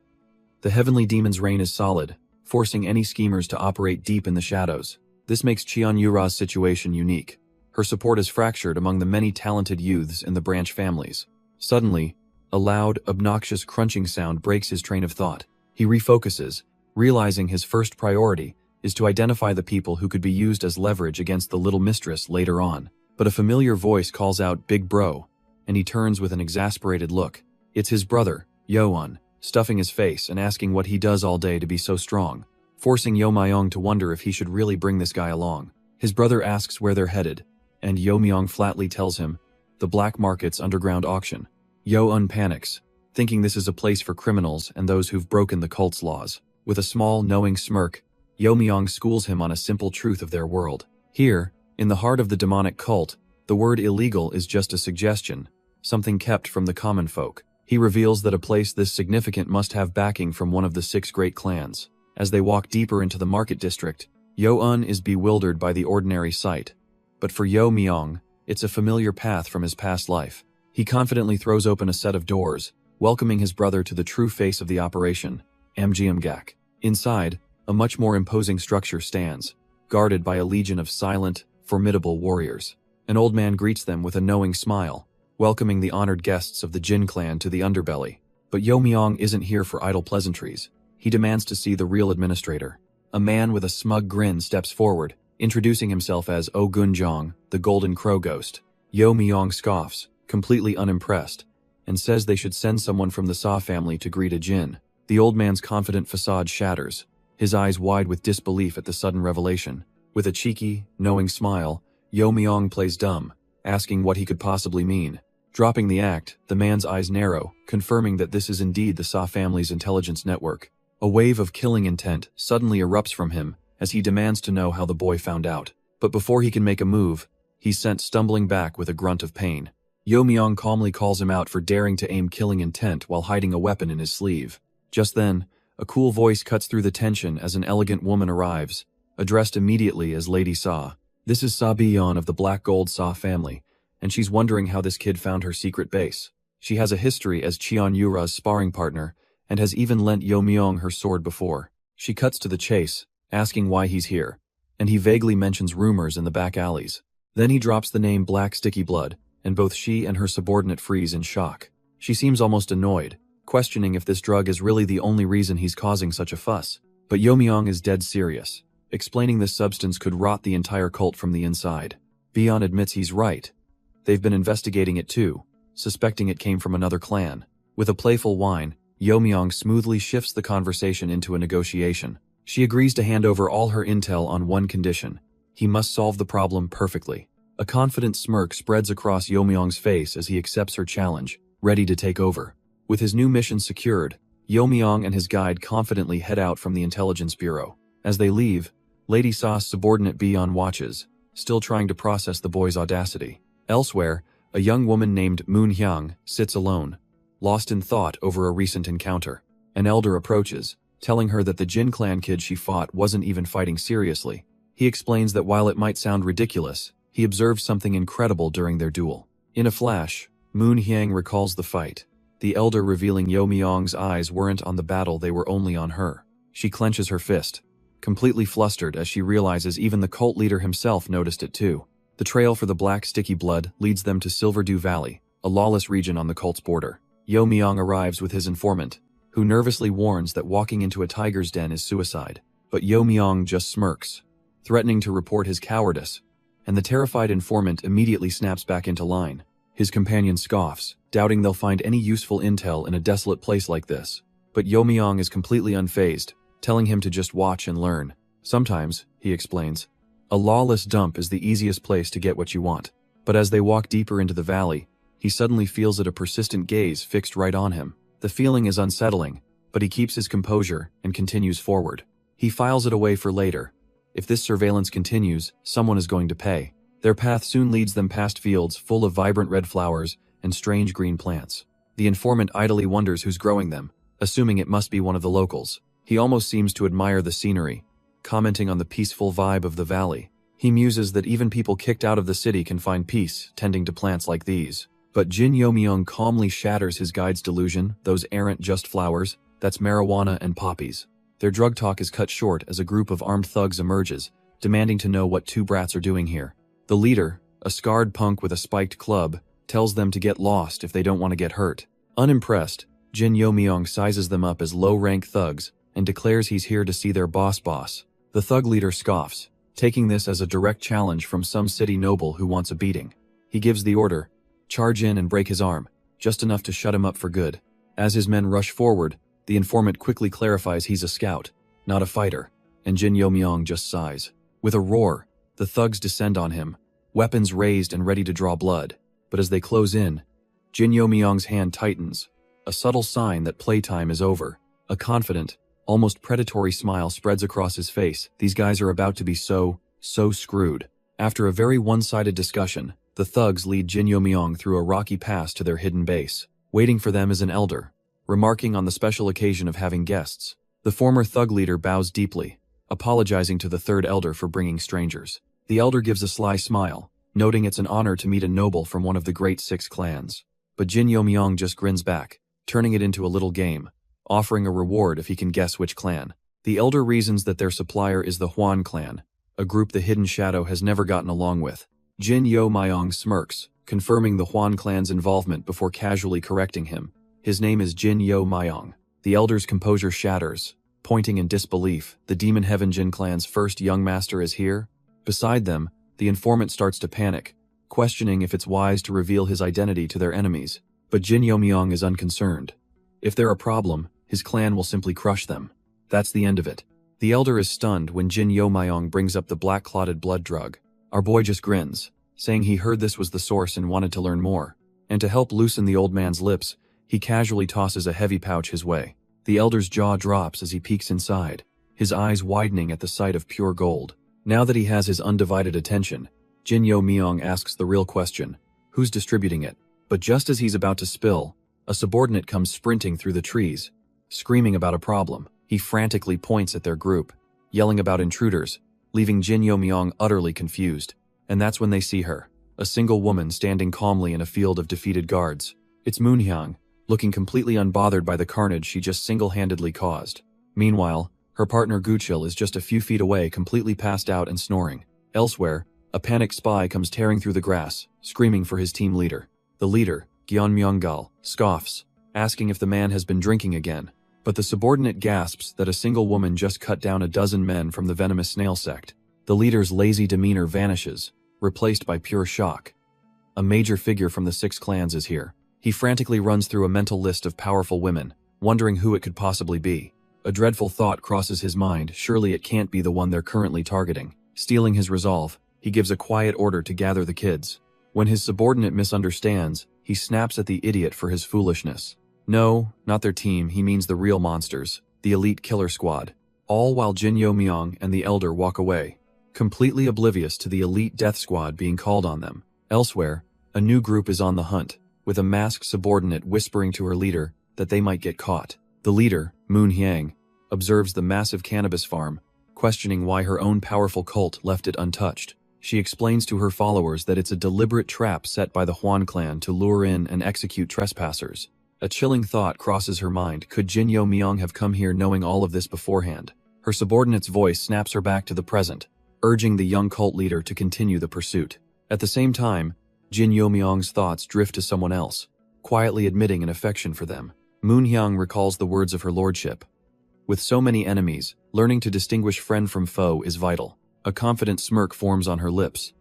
The heavenly demon's reign is solid, forcing any schemers to operate deep in the shadows. This makes Cheon Yura's situation unique. Her support is fractured among the many talented youths in the branch families. Suddenly, a loud, obnoxious crunching sound breaks his train of thought. He refocuses, realizing his first priority is to identify the people who could be used as leverage against the little mistress later on. But a familiar voice calls out, "Big bro," and he turns with an exasperated look. It's his brother, Yo-un, stuffing his face and asking what he does all day to be so strong, forcing Yo Myong to wonder if he should really bring this guy along. His brother asks where they're headed, and Yo Myong flatly tells him, the black market's underground auction. Yo-un panics, thinking this is a place for criminals and those who've broken the cult's laws. With a small, knowing smirk, Yo Myong schools him on a simple truth of their world. Here, in the heart of the demonic cult, the word illegal is just a suggestion, something kept from the common folk. He reveals that a place this significant must have backing from one of the 6 great clans. As they walk deeper into the market district, Yo-un is bewildered by the ordinary sight. But for Yo Myong, it's a familiar path from his past life. He confidently throws open a set of doors, welcoming his brother to the true face of the operation, MGMGAC. Inside, a much more imposing structure stands, guarded by a legion of silent, formidable warriors. An old man greets them with a knowing smile, welcoming the honored guests of the Jin clan to the underbelly. But Yo Myong isn't here for idle pleasantries. He demands to see the real administrator. A man with a smug grin steps forward, introducing himself as Oh Gunjong, the Golden Crow Ghost. Yo Myong scoffs, completely unimpressed, and says they should send someone from the Sa family to greet a Jin. The old man's confident facade shatters, his eyes wide with disbelief at the sudden revelation. With a cheeky, knowing smile, Yo Myong plays dumb, asking what he could possibly mean. Dropping the act, the man's eyes narrow, confirming that this is indeed the Sa family's intelligence network. A wave of killing intent suddenly erupts from him as he demands to know how the boy found out. But before he can make a move, he's sent stumbling back with a grunt of pain. Yo Myong calmly calls him out for daring to aim killing intent while hiding a weapon in his sleeve. Just then, a cool voice cuts through the tension as an elegant woman arrives, addressed immediately as Lady Sa. This is Sa Bion of the Black Gold Sa family, and she's wondering how this kid found her secret base. She has a history as Cheon Yura's sparring partner, and has even lent Yo Myong her sword before. She cuts to the chase, asking why he's here, and he vaguely mentions rumors in the back alleys. Then he drops the name Black Sticky Blood, and both she and her subordinate freeze in shock. She seems almost annoyed, questioning if this drug is really the only reason he's causing such a fuss. But Yo Myong is dead serious, explaining this substance could rot the entire cult from the inside. Bion admits he's right. They've been investigating it too, suspecting it came from another clan. With a playful whine, Yo Myong smoothly shifts the conversation into a negotiation. She agrees to hand over all her intel on one condition. He must solve the problem perfectly. A confident smirk spreads across Yo Myong's face as he accepts her challenge, ready to take over. With his new mission secured, Yo Myong and his guide confidently head out from the intelligence bureau. As they leave, Lady Sa's subordinate Bion watches, still trying to process the boy's audacity. Elsewhere, a young woman named Moon Hyang sits alone, lost in thought over a recent encounter. An elder approaches, telling her that the Jin clan kid she fought wasn't even fighting seriously. He explains that while it might sound ridiculous, he observed something incredible during their duel. In a flash, Moon Hyang recalls the fight, the elder revealing Yo Myong's eyes weren't on the battle, they were only on her. She clenches her fist, completely flustered as she realizes even the cult leader himself noticed it too. The trail for the black sticky blood leads them to Silverdew Valley, a lawless region on the cult's border. Yo Myung arrives with his informant, who nervously warns that walking into a tiger's den is suicide. But Yo Myung just smirks, threatening to report his cowardice, and the terrified informant immediately snaps back into line. His companion scoffs, doubting they'll find any useful intel in a desolate place like this. But Yo Myung is completely unfazed, telling him to just watch and learn. Sometimes, he explains, a lawless dump is the easiest place to get what you want. But as they walk deeper into the valley, he suddenly feels a persistent gaze fixed right on him. The feeling is unsettling, but he keeps his composure and continues forward. He files it away for later. If this surveillance continues, someone is going to pay. Their path soon leads them past fields full of vibrant red flowers and strange green plants. The informant idly wonders who's growing them, assuming it must be one of the locals. He almost seems to admire the scenery, commenting on the peaceful vibe of the valley. He muses that even people kicked out of the city can find peace tending to plants like these. But Jin Yo Myung calmly shatters his guide's delusion. Those aren't just flowers, that's marijuana and poppies. Their drug talk is cut short as a group of armed thugs emerges, demanding to know what two brats are doing here. The leader, a scarred punk with a spiked club, tells them to get lost if they don't want to get hurt. Unimpressed, Jin Yo Myung sizes them up as low-rank thugs and declares he's here to see their boss. The thug leader scoffs, taking this as a direct challenge from some city noble who wants a beating. He gives the order, charge in and break his arm, just enough to shut him up for good. As his men rush forward, the informant quickly clarifies he's a scout, not a fighter, and Jin Yo Myung just sighs. With a roar, the thugs descend on him, weapons raised and ready to draw blood. But as they close in, Jin Yo Myung's hand tightens, a subtle sign that playtime is over. A confident, almost predatory smile spreads across his face. These guys are about to be so screwed. After a very one-sided discussion, the thugs lead Jin Yo Myung through a rocky pass to their hidden base. Waiting for them is an elder, remarking on the special occasion of having guests. The former thug leader bows deeply, apologizing to the third elder for bringing strangers. The elder gives a sly smile, noting it's an honor to meet a noble from one of the great 6 clans. But Jin Yo Myung just grins back, turning it into a little game, offering a reward if he can guess which clan. The elder reasons that their supplier is the Hwan clan, a group the Hidden Shadow has never gotten along with. Jin Yo Myung smirks, confirming the Hwan clan's involvement before casually correcting him. His name is Jin Yo Myung. The elder's composure shatters, pointing in disbelief. The Demon Heaven Jin clan's first young master is here? Beside them, the informant starts to panic, questioning if it's wise to reveal his identity to their enemies. But Jin Yo Myung is unconcerned. If they're a problem, his clan will simply crush them. That's the end of it. The elder is stunned when Jin Yo Myung brings up the black clotted blood drug. Our boy just grins, saying he heard this was the source and wanted to learn more. And to help loosen the old man's lips, he casually tosses a heavy pouch his way. The elder's jaw drops as he peeks inside, his eyes widening at the sight of pure gold. Now that he has his undivided attention, Jin Yo Myung asks the real question, who's distributing it? But just as he's about to spill, a subordinate comes sprinting through the trees, screaming about a problem. He frantically points at their group, yelling about intruders, leaving Jin Yo Myung utterly confused. And that's when they see her, a single woman standing calmly in a field of defeated guards. It's Moonhyang, looking completely unbothered by the carnage she just single-handedly caused. Meanwhile, her partner Guchil is just a few feet away, completely passed out and snoring. Elsewhere, a panicked spy comes tearing through the grass, screaming for his team leader. The leader, Gyeon Myunggal, scoffs, asking if the man has been drinking again. But the subordinate gasps that a single woman just cut down a dozen men from the venomous snail sect. The leader's lazy demeanor vanishes, replaced by pure shock. A major figure from the 6 clans is here. He frantically runs through a mental list of powerful women, wondering who it could possibly be. A dreadful thought crosses his mind. Surely it can't be the one they're currently targeting. Stealing his resolve, he gives a quiet order to gather the kids. When his subordinate misunderstands, he snaps at the idiot for his foolishness. No, not their team, he means the real monsters, the elite killer squad. All while Jin Yo Myung and the elder walk away, completely oblivious to the elite death squad being called on them. Elsewhere, a new group is on the hunt, with a masked subordinate whispering to her leader that they might get caught. The leader, Moon Hyang, observes the massive cannabis farm, questioning why her own powerful cult left it untouched. She explains to her followers that it's a deliberate trap set by the Hwan clan to lure in and execute trespassers. A chilling thought crosses her mind. Could Jin Yo Myung have come here knowing all of this beforehand? Her subordinate's voice snaps her back to the present, urging the young cult leader to continue the pursuit. At the same time, Jin Yomyong's thoughts drift to someone else, quietly admitting an affection for them. Moonhyang recalls the words of her lordship. With so many enemies, learning to distinguish friend from foe is vital. A confident smirk forms on her lips.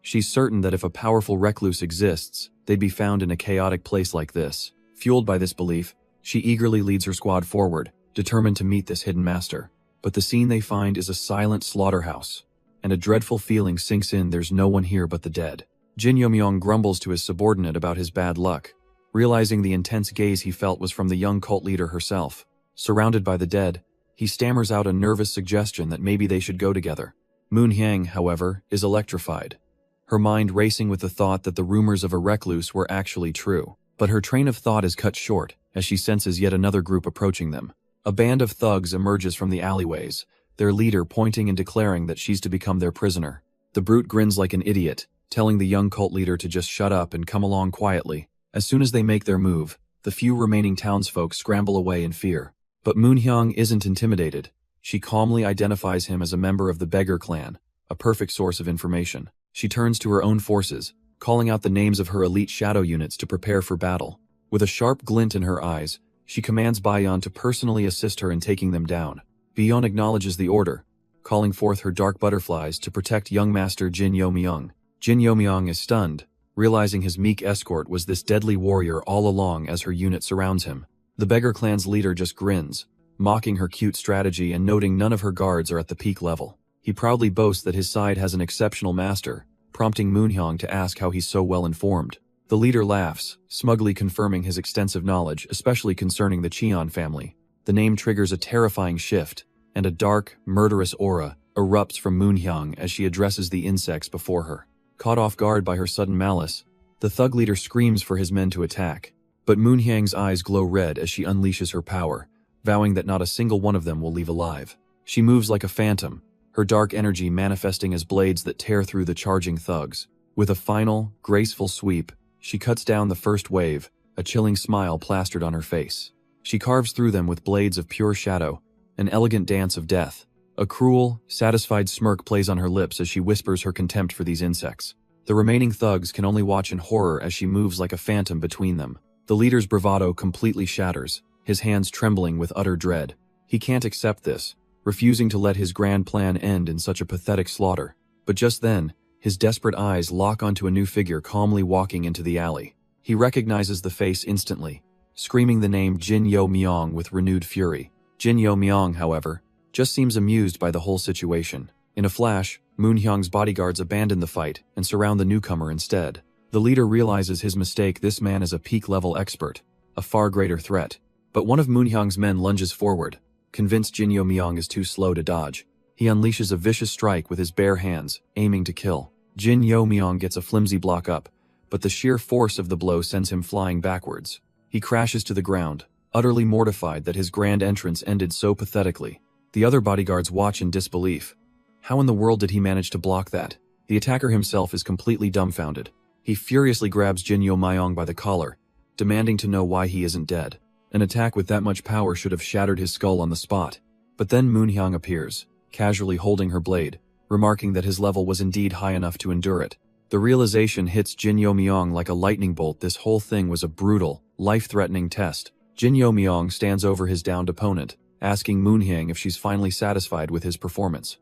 She's certain that if a powerful recluse exists, they'd be found in a chaotic place like this. Fueled by this belief, she eagerly leads her squad forward, determined to meet this hidden master. But the scene they find is a silent slaughterhouse, and a dreadful feeling sinks in. There's no one here but the dead. Jin Yomyong grumbles to his subordinate about his bad luck, realizing the intense gaze he felt was from the young cult leader herself. Surrounded by the dead, he stammers out a nervous suggestion that maybe they should go together. Moonhyang, however, is electrified, her mind racing with the thought that the rumors of a recluse were actually true. But her train of thought is cut short as she senses yet another group approaching them. A band of thugs emerges from the alleyways, their leader pointing and declaring that she's to become their prisoner. The brute grins like an idiot, telling the young cult leader to just shut up and come along quietly. As soon as they make their move, the few remaining townsfolk scramble away in fear. But Moonhyang isn't intimidated. She calmly identifies him as a member of the Beggar clan, a perfect source of information. She turns to her own forces, calling out the names of her elite shadow units to prepare for battle. With a sharp glint in her eyes, she commands Bayon to personally assist her in taking them down. Bayon acknowledges the order, calling forth her dark butterflies to protect young master Jin Yomyong. Jin Yomyong is stunned, realizing his meek escort was this deadly warrior all along as her unit surrounds him. The Beggar clan's leader just grins, mocking her cute strategy and noting none of her guards are at the peak level. He proudly boasts that his side has an exceptional master, prompting Moonhyang to ask how he's so well informed. The leader laughs, smugly confirming his extensive knowledge, especially concerning the Cheon family. The name triggers a terrifying shift, and a dark, murderous aura erupts from Moonhyang as she addresses the insects before her. Caught off guard by her sudden malice, the thug leader screams for his men to attack. But Moonhyang's eyes glow red as she unleashes her power, vowing that not a single one of them will leave alive. She moves like a phantom, her dark energy manifesting as blades that tear through the charging thugs. With a final, graceful sweep, she cuts down the first wave, a chilling smile plastered on her face. She carves through them with blades of pure shadow, an elegant dance of death. A cruel, satisfied smirk plays on her lips as she whispers her contempt for these insects. The remaining thugs can only watch in horror as she moves like a phantom between them. The leader's bravado completely shatters, his hands trembling with utter dread. He can't accept this, refusing to let his grand plan end in such a pathetic slaughter. But just then, his desperate eyes lock onto a new figure calmly walking into the alley. He recognizes the face instantly, screaming the name Jin Yomyong with renewed fury. Jin Yomyong, however, just seems amused by the whole situation. In a flash, Moonhyang's bodyguards abandon the fight and surround the newcomer instead. The leader realizes his mistake. This man is a peak-level expert, a far greater threat. But one of Moonhyang's men lunges forward, convinced Jin Yomyong is too slow to dodge. He unleashes a vicious strike with his bare hands, aiming to kill. Jin Yomyong gets a flimsy block up, but the sheer force of the blow sends him flying backwards. He crashes to the ground, utterly mortified that his grand entrance ended so pathetically. The other bodyguards watch in disbelief. How in the world did he manage to block that? The attacker himself is completely dumbfounded. He furiously grabs Jin Yomyong by the collar, demanding to know why he isn't dead. An attack with that much power should have shattered his skull on the spot. But then Moonhyang appears, casually holding her blade, remarking that his level was indeed high enough to endure it. The realization hits Jin Yomyong like a lightning bolt. This whole thing was a brutal, life-threatening test. Jin Yomyong stands over his downed opponent, asking Moonhyang if she's finally satisfied with his performance.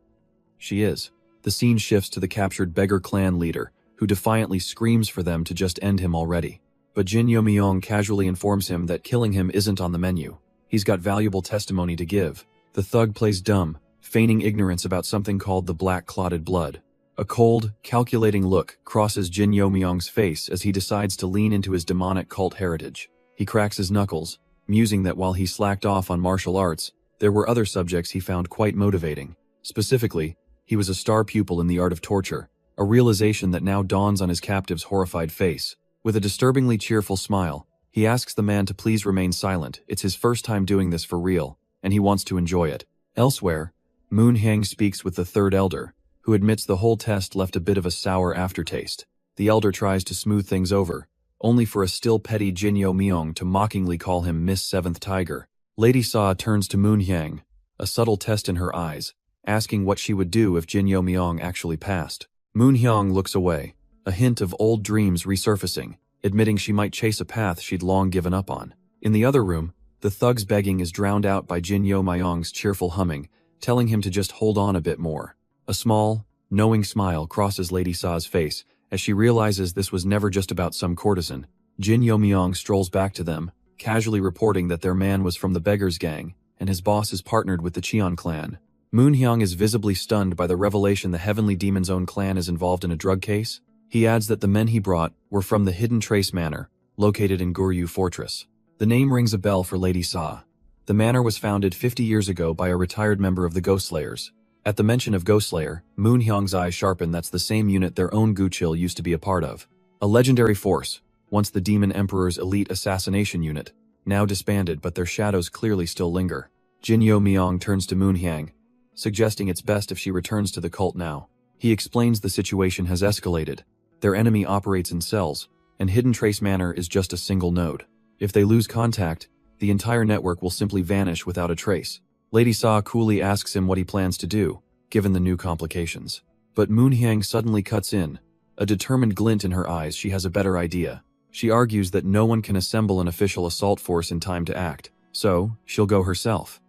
She is. The scene shifts to the captured Beggar clan leader, who defiantly screams for them to just end him already. But Jin Yomyong casually informs him that killing him isn't on the menu. He's got valuable testimony to give. The thug plays dumb, feigning ignorance about something called the black clotted blood. A cold, calculating look crosses Jin Yomyong's face as he decides to lean into his demonic cult heritage. He cracks his knuckles, musing that while he slacked off on martial arts, there were other subjects he found quite motivating. Specifically, he was a star pupil in the art of torture, a realization that now dawns on his captive's horrified face. With a disturbingly cheerful smile, he asks the man to please remain silent. It's his first time doing this for real, and he wants to enjoy it. Elsewhere, Moonhyang speaks with the third elder, who admits the whole test left a bit of a sour aftertaste. The elder tries to smooth things over, only for a still petty Jin Yomyong to mockingly call him Miss Seventh Tiger. Lady Sa turns to Moonhyang, a subtle test in her eyes, asking what she would do if Jin Yomyong actually passed. Moonhyang looks away, a hint of old dreams resurfacing, admitting she might chase a path she'd long given up on. In the other room, the thug's begging is drowned out by Jin Yo Myong's cheerful humming, telling him to just hold on a bit more. A small, knowing smile crosses Lady Sa's face as she realizes this was never just about some courtesan. Jin Yo Myong strolls back to them, casually reporting that their man was from the Beggars Gang, and his boss is partnered with the Cheon clan. Moon Hyung is visibly stunned by the revelation the Heavenly Demon's own clan is involved in a drug case. He adds that the men he brought were from the Hidden Trace Manor, located in Goryeo Fortress. The name rings a bell for Lady Sa. The manor was founded 50 years ago by a retired member of the Ghost Slayers. At the mention of Ghost Slayer, Moon Hyung's eyes sharpen. That's the same unit their own Guchil used to be a part of. A legendary force, once the Demon Emperor's elite assassination unit, now disbanded but their shadows clearly still linger. Jin Yo Myong turns to Moon Hyang, suggesting it's best if she returns to the cult now. He explains the situation has escalated. Their enemy operates in cells, and Hidden Trace Manor is just a single node. If they lose contact, the entire network will simply vanish without a trace. Lady Sa coolly asks him what he plans to do, given the new complications. But Moon Hyang suddenly cuts in, a determined glint in her eyes. She has a better idea. She argues that no one can assemble an official assault force in time to act, so she'll go herself.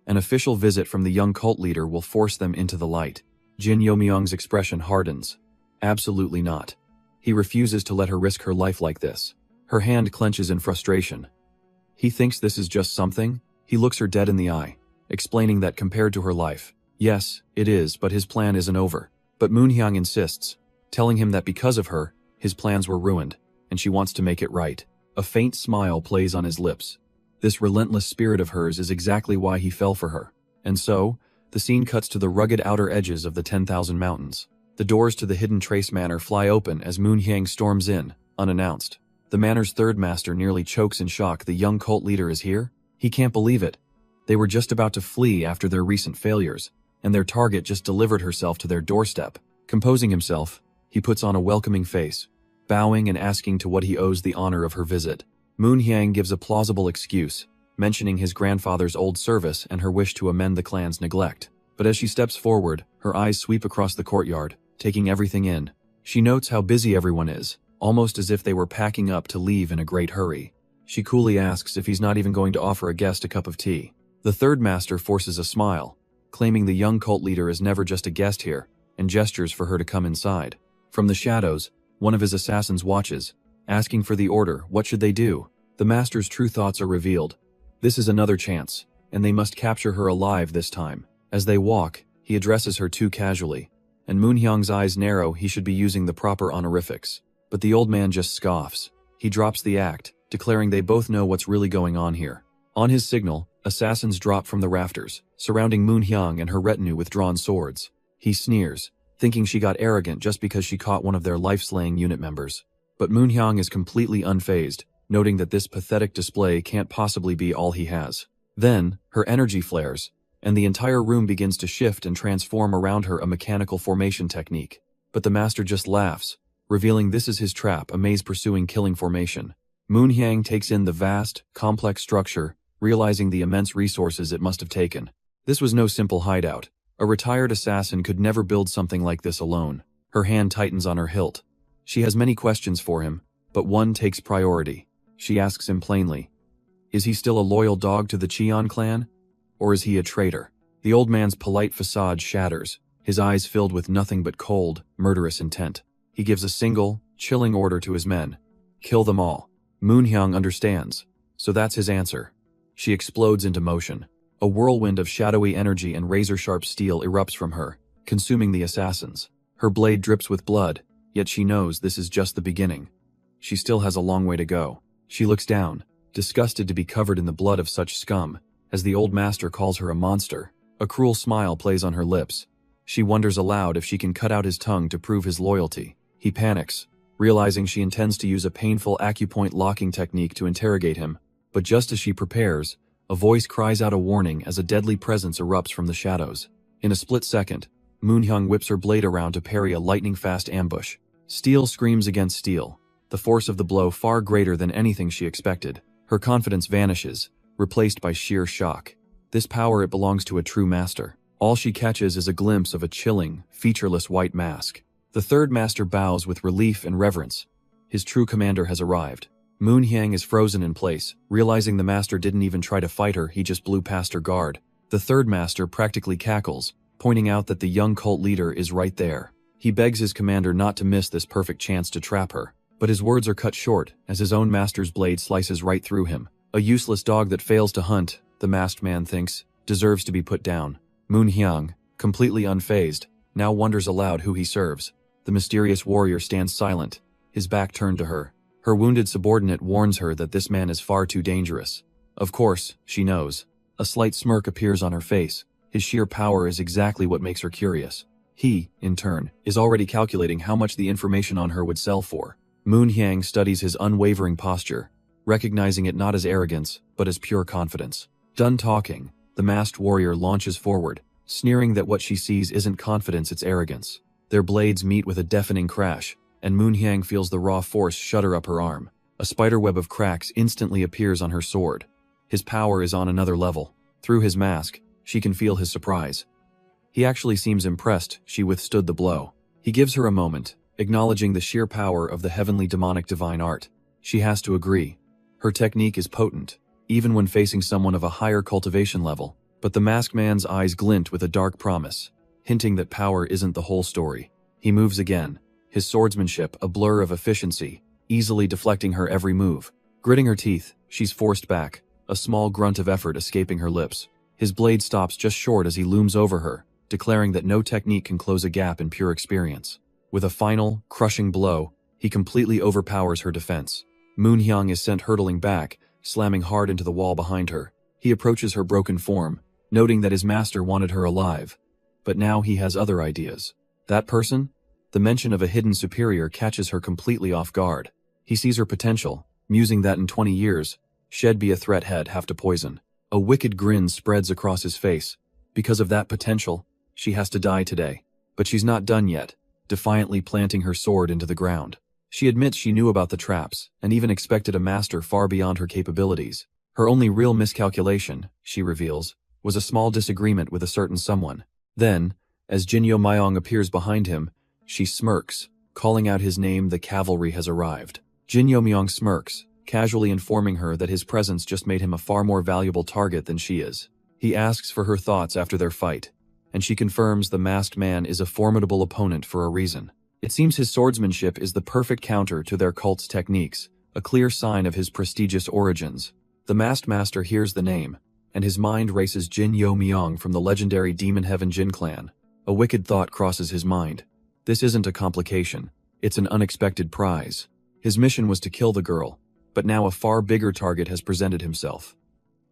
An official visit from the young cult leader will force them into the light. Jin Yo Myong's expression hardens. Absolutely not. He refuses to let her risk her life like this. Her hand clenches in frustration. He thinks this is just something. He looks her dead in the eye, explaining that compared to her life, yes, it is, but his plan isn't over. But Moon Hyang insists, telling him that because of her, his plans were ruined, and she wants to make it right. A faint smile plays on his lips. This relentless spirit of hers is exactly why he fell for her. And so, the scene cuts to the rugged outer edges of the 10,000 mountains. The doors to the Hidden Trace Manor fly open as Moon Hyang storms in, unannounced. The manor's third master nearly chokes in shock. The young cult leader is here? He can't believe it. They were just about to flee after their recent failures, and their target just delivered herself to their doorstep. Composing himself, he puts on a welcoming face, bowing and asking to what he owes the honor of her visit. Moon Hyang gives a plausible excuse, mentioning his grandfather's old service and her wish to amend the clan's neglect. But as she steps forward, her eyes sweep across the courtyard, taking everything in. She notes how busy everyone is, almost as if they were packing up to leave in a great hurry. She coolly asks if he's not even going to offer a guest a cup of tea. The third master forces a smile, claiming the young cult leader is never just a guest here, and gestures for her to come inside. From the shadows, one of his assassins watches, asking for the order. What should they do? The master's true thoughts are revealed. This is another chance, and they must capture her alive this time. As they walk, he addresses her too casually, and Moon Hyang's eyes narrow. He should be using the proper honorifics. But the old man just scoffs. He drops the act, declaring they both know what's really going on here. On his signal, assassins drop from the rafters, surrounding Moon Hyang and her retinue with drawn swords. He sneers, thinking she got arrogant just because she caught one of their life-slaying unit members. But Moon Hyang is completely unfazed, noting that this pathetic display can't possibly be all he has. Then, her energy flares, and the entire room begins to shift and transform around her, a mechanical formation technique. But the master just laughs, revealing this is his trap, a maze-pursuing killing formation. Moon Hyang takes in the vast, complex structure, realizing the immense resources it must have taken. This was no simple hideout. A retired assassin could never build something like this alone. Her hand tightens on her hilt. She has many questions for him, but one takes priority. She asks him plainly, is he still a loyal dog to the Cheon clan? Or is he a traitor? The old man's polite facade shatters, his eyes filled with nothing but cold, murderous intent. He gives a single, chilling order to his men. Kill them all. Moon Hyang understands, so that's his answer. She explodes into motion. A whirlwind of shadowy energy and razor-sharp steel erupts from her, consuming the assassins. Her blade drips with blood, yet she knows this is just the beginning. She still has a long way to go. She looks down, disgusted to be covered in the blood of such scum, as the old master calls her a monster. A cruel smile plays on her lips. She wonders aloud if she can cut out his tongue to prove his loyalty. He panics, realizing she intends to use a painful acupoint locking technique to interrogate him. But just as she prepares, a voice cries out a warning as a deadly presence erupts from the shadows. In a split second, Moon Hyang whips her blade around to parry a lightning-fast ambush. Steel screams against steel, the force of the blow far greater than anything she expected. Her confidence vanishes, replaced by sheer shock. This power, it belongs to a true master. All she catches is a glimpse of a chilling, featureless white mask. The third master bows with relief and reverence. His true commander has arrived. Moon Hyang is frozen in place, realizing the master didn't even try to fight her, he just blew past her guard. The third master practically cackles, pointing out that the young cult leader is right there. He begs his commander not to miss this perfect chance to trap her, but his words are cut short as his own master's blade slices right through him. A useless dog that fails to hunt, the masked man thinks, deserves to be put down. Moon Hyang, completely unfazed, now wonders aloud who he serves. The mysterious warrior stands silent, his back turned to her. Her wounded subordinate warns her that this man is far too dangerous. Of course, she knows. A slight smirk appears on her face. His sheer power is exactly what makes her curious. He, in turn, is already calculating how much the information on her would sell for. Moon Hyang studies his unwavering posture, recognizing it not as arrogance, but as pure confidence. Done talking, the masked warrior launches forward, sneering that what she sees isn't confidence, it's arrogance. Their blades meet with a deafening crash, and Moon Hyang feels the raw force shudder up her arm. A spiderweb of cracks instantly appears on her sword. His power is on another level. Through his mask, she can feel his surprise. He actually seems impressed she withstood the blow. He gives her a moment, acknowledging the sheer power of the heavenly demonic divine art. She has to agree. Her technique is potent, even when facing someone of a higher cultivation level. But the masked man's eyes glint with a dark promise, hinting that power isn't the whole story. He moves again, his swordsmanship a blur of efficiency, easily deflecting her every move. Gritting her teeth, she's forced back, a small grunt of effort escaping her lips. His blade stops just short as he looms over her, declaring that no technique can close a gap in pure experience. With a final, crushing blow, he completely overpowers her defense. Moon Hyang is sent hurtling back, slamming hard into the wall behind her. He approaches her broken form, noting that his master wanted her alive. But now he has other ideas. That person? The mention of a hidden superior catches her completely off guard. He sees her potential, musing that in 20 years, she'd be a threat he'd have to poison. A wicked grin spreads across his face. Because of that potential, she has to die today. But she's not done yet, defiantly planting her sword into the ground. She admits she knew about the traps, and even expected a master far beyond her capabilities. Her only real miscalculation, she reveals, was a small disagreement with a certain someone. Then, as Jinyo Myong appears behind him, she smirks, calling out his name. The cavalry has arrived. Jinyo Myong smirks, casually informing her that his presence just made him a far more valuable target than she is. He asks for her thoughts after their fight, and she confirms the masked man is a formidable opponent for a reason. It seems his swordsmanship is the perfect counter to their cult's techniques, a clear sign of his prestigious origins. The masked master hears the name, and his mind races Jin Yo Myong from the legendary Demon Heaven Jin clan. A wicked thought crosses his mind. This isn't a complication, it's an unexpected prize. His mission was to kill the girl, but now a far bigger target has presented himself.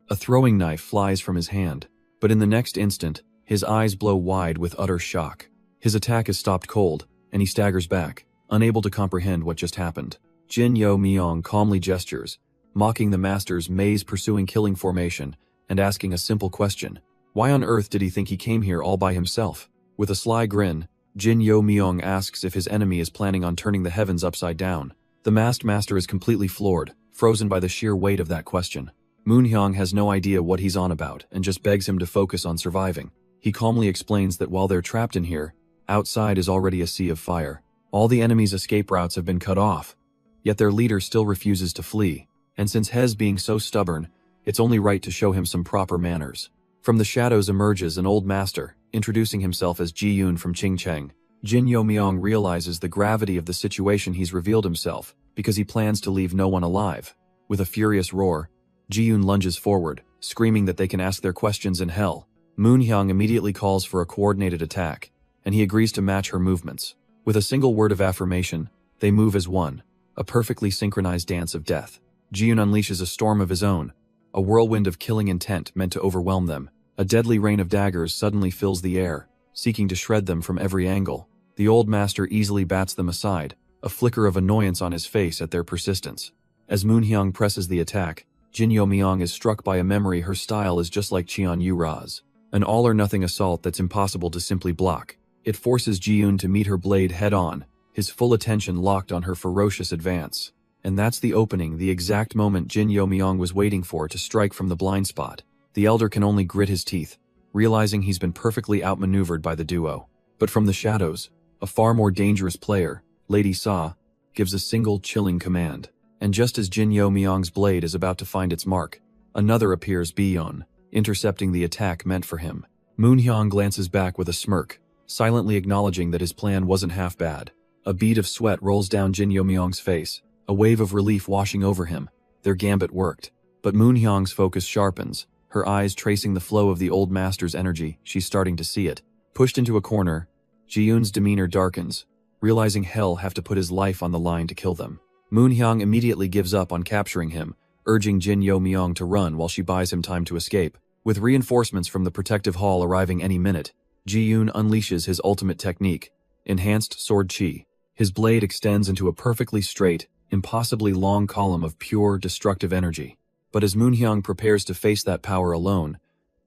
A throwing knife flies from his hand, but in the next instant, his eyes blow wide with utter shock. His attack is stopped cold, and he staggers back, unable to comprehend what just happened. Jin Yo Myong calmly gestures, mocking the master's maze-pursuing killing formation, and asking a simple question. Why on earth did he think he came here all by himself? With a sly grin, Jin Yo Myong asks if his enemy is planning on turning the heavens upside down. The masked master is completely floored, frozen by the sheer weight of that question. Moon Hyang has no idea what he's on about and just begs him to focus on surviving. He calmly explains that while they're trapped in here, outside is already a sea of fire. All the enemy's escape routes have been cut off, yet their leader still refuses to flee. And since Hez being so stubborn, it's only right to show him some proper manners. From the shadows emerges an old master, introducing himself as Ji Yun from Qingcheng. Jin Yo Myong realizes the gravity of the situation. He's revealed himself, because he plans to leave no one alive. With a furious roar, Ji Yun lunges forward, screaming that they can ask their questions in hell. Moon Hyang immediately calls for a coordinated attack, and he agrees to match her movements. With a single word of affirmation, they move as one, a perfectly synchronized dance of death. Ji Yun unleashes a storm of his own, a whirlwind of killing intent meant to overwhelm them. A deadly rain of daggers suddenly fills the air, seeking to shred them from every angle. The old master easily bats them aside, a flicker of annoyance on his face at their persistence. As Moon Hyang presses the attack, Jin Yo Myong is struck by a memory. Her style is just like Qian Yura's, an all-or-nothing assault that's impossible to simply block. It forces Ji Yun to meet her blade head-on, his full attention locked on her ferocious advance. And that's the opening, the exact moment Jin Yo Myong was waiting for to strike from the blind spot. The elder can only grit his teeth, realizing he's been perfectly outmaneuvered by the duo. But from the shadows, A far more dangerous player, Lady Sa, gives a single chilling command. And just as Jin Yo Myong's blade is about to find its mark, another appears beyond, intercepting the attack meant for him. Moon Hyang glances back with a smirk, silently acknowledging that his plan wasn't half bad. A bead of sweat rolls down Jin Yo Myong's face, a wave of relief washing over him. Their gambit worked. But Moon Hyang's focus sharpens, her eyes tracing the flow of the old master's energy. She's starting to see it. Pushed into a corner, Ji-yoon's demeanor darkens, realizing he'll have to put his life on the line to kill them. Moon Hyang immediately gives up on capturing him, urging Jin Yo Myong to run while she buys him time to escape. With reinforcements from the protective hall arriving any minute, Ji-yoon unleashes his ultimate technique, Enhanced Sword Chi. His blade extends into a perfectly straight, impossibly long column of pure, destructive energy. But as Moon Hyang prepares to face that power alone,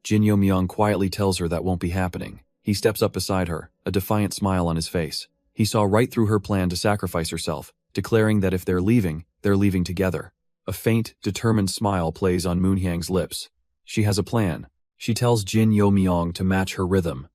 Jin Yo Myong quietly tells her that won't be happening. He steps up beside her, a defiant smile on his face. He saw right through her plan to sacrifice herself, declaring that if they're leaving together. A faint, determined smile plays on Moon Hyang's lips. She has a plan. She tells Jin Yo Myong to match her rhythm.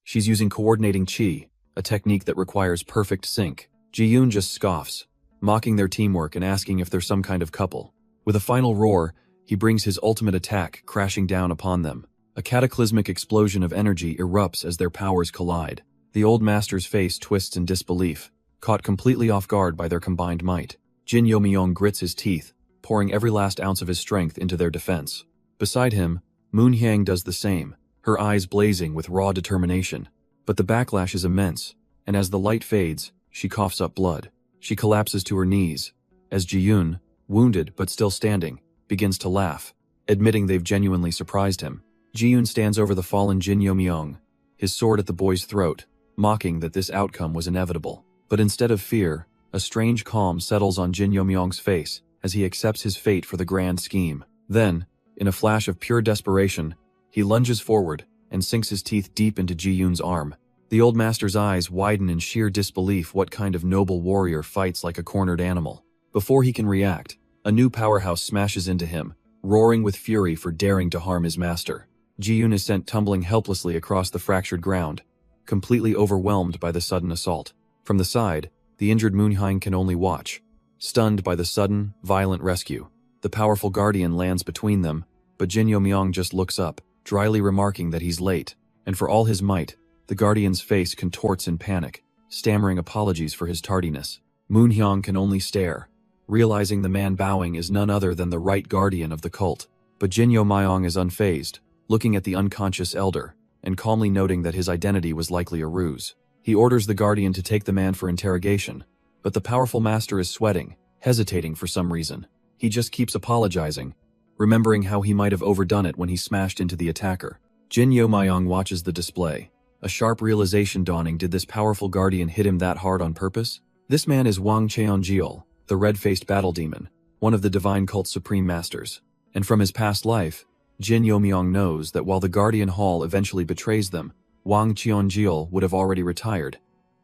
She's using coordinating chi, a technique that requires perfect sync. Ji-yoon just scoffs, mocking their teamwork and asking if they're some kind of couple. With a final roar, he brings his ultimate attack crashing down upon them. A cataclysmic explosion of energy erupts as their powers collide. The old master's face twists in disbelief, caught completely off guard by their combined might. Jin Yo Myong grits his teeth, pouring every last ounce of his strength into their defense. Beside him, Moon Hyang does the same, her eyes blazing with raw determination. But the backlash is immense, and as the light fades, she coughs up blood. She collapses to her knees, as Ji-yoon, wounded but still standing, begins to laugh, admitting they've genuinely surprised him. Ji-yoon stands over the fallen Jin Yo Myong, his sword at the boy's throat, mocking that this outcome was inevitable. But instead of fear, a strange calm settles on Jin Yo Myong's face as he accepts his fate for the grand scheme. Then, in a flash of pure desperation, he lunges forward and sinks his teeth deep into Ji-yoon's arm. The old master's eyes widen in sheer disbelief. What kind of noble warrior fights like a cornered animal? Before he can react, a new powerhouse smashes into him, roaring with fury for daring to harm his master. Ji-yoon is sent tumbling helplessly across the fractured ground, completely overwhelmed by the sudden assault. From the side, the injured Moon Hyang can only watch, stunned by the sudden, violent rescue. The powerful guardian lands between them, but Jin Yo Myong just looks up, dryly remarking that he's late, and for all his might, the guardian's face contorts in panic, stammering apologies for his tardiness. Moon Hyang can only stare, realizing the man bowing is none other than the right guardian of the cult. But Jin Yo Myong is unfazed, looking at the unconscious elder, and calmly noting that his identity was likely a ruse. He orders the guardian to take the man for interrogation, but the powerful master is sweating, hesitating for some reason. He just keeps apologizing, remembering how he might have overdone it when he smashed into the attacker. Jin Yo Myong watches the display, a sharp realization dawning. Did this powerful guardian hit him that hard on purpose? This man is Wang Cheonjeol, the red-faced battle demon, one of the divine cult's supreme masters. And from his past life, Jin Yo Myong knows that while the Guardian Hall eventually betrays them, Wang Cheonjeol would have already retired.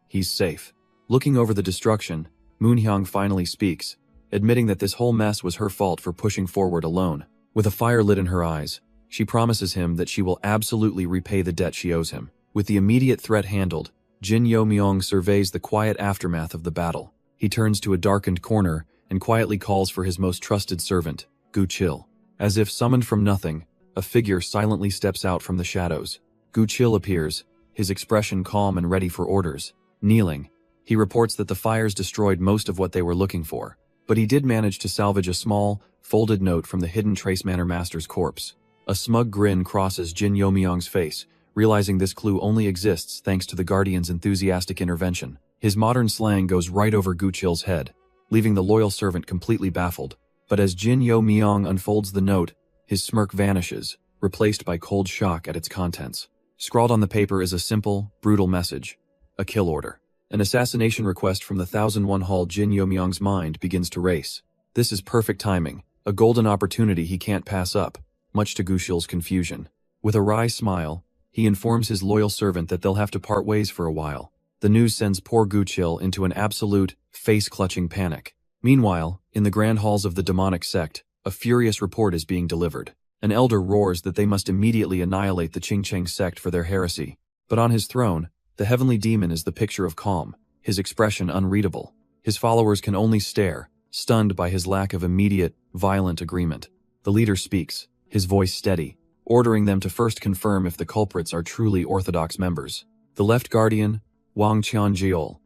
He's safe. Looking over the destruction, Moon Hyang finally speaks, admitting that this whole mess was her fault for pushing forward alone. With a fire lit in her eyes, she promises him that she will absolutely repay the debt she owes him. With the immediate threat handled, Jin Yo Myong surveys the quiet aftermath of the battle. He turns to a darkened corner and quietly calls for his most trusted servant, Gu Chil. As if summoned from nothing, a figure silently steps out from the shadows. Gu Chil appears, his expression calm and ready for orders. Kneeling, he reports that the fires destroyed most of what they were looking for, but he did manage to salvage a small, folded note from the hidden Trace Manor Master's corpse. A smug grin crosses Jin Yo Myong's face, realizing this clue only exists thanks to the Guardian's enthusiastic intervention. His modern slang goes right over Gu Chil's head, leaving the loyal servant completely baffled. But as Jin Yo Myong unfolds the note, his smirk vanishes, replaced by cold shock at its contents. Scrawled on the paper is a simple, brutal message. A kill order. An assassination request from the 1001 Hall. Jin Yo Myong's mind begins to race. This is perfect timing, a golden opportunity he can't pass up, much to Gu Chil's confusion. With a wry smile, he informs his loyal servant that they'll have to part ways for a while. The news sends poor Gu Chil into an absolute, face-clutching panic. Meanwhile, in the grand halls of the demonic sect, a furious report is being delivered. An elder roars that they must immediately annihilate the Qingcheng sect for their heresy. But on his throne, The heavenly demon is the picture of calm, his expression unreadable. His followers can only stare, stunned by his lack of immediate, violent agreement. The leader speaks, his voice steady, ordering them to first confirm if the culprits are truly orthodox members. The left guardian, Wang Qianjiol,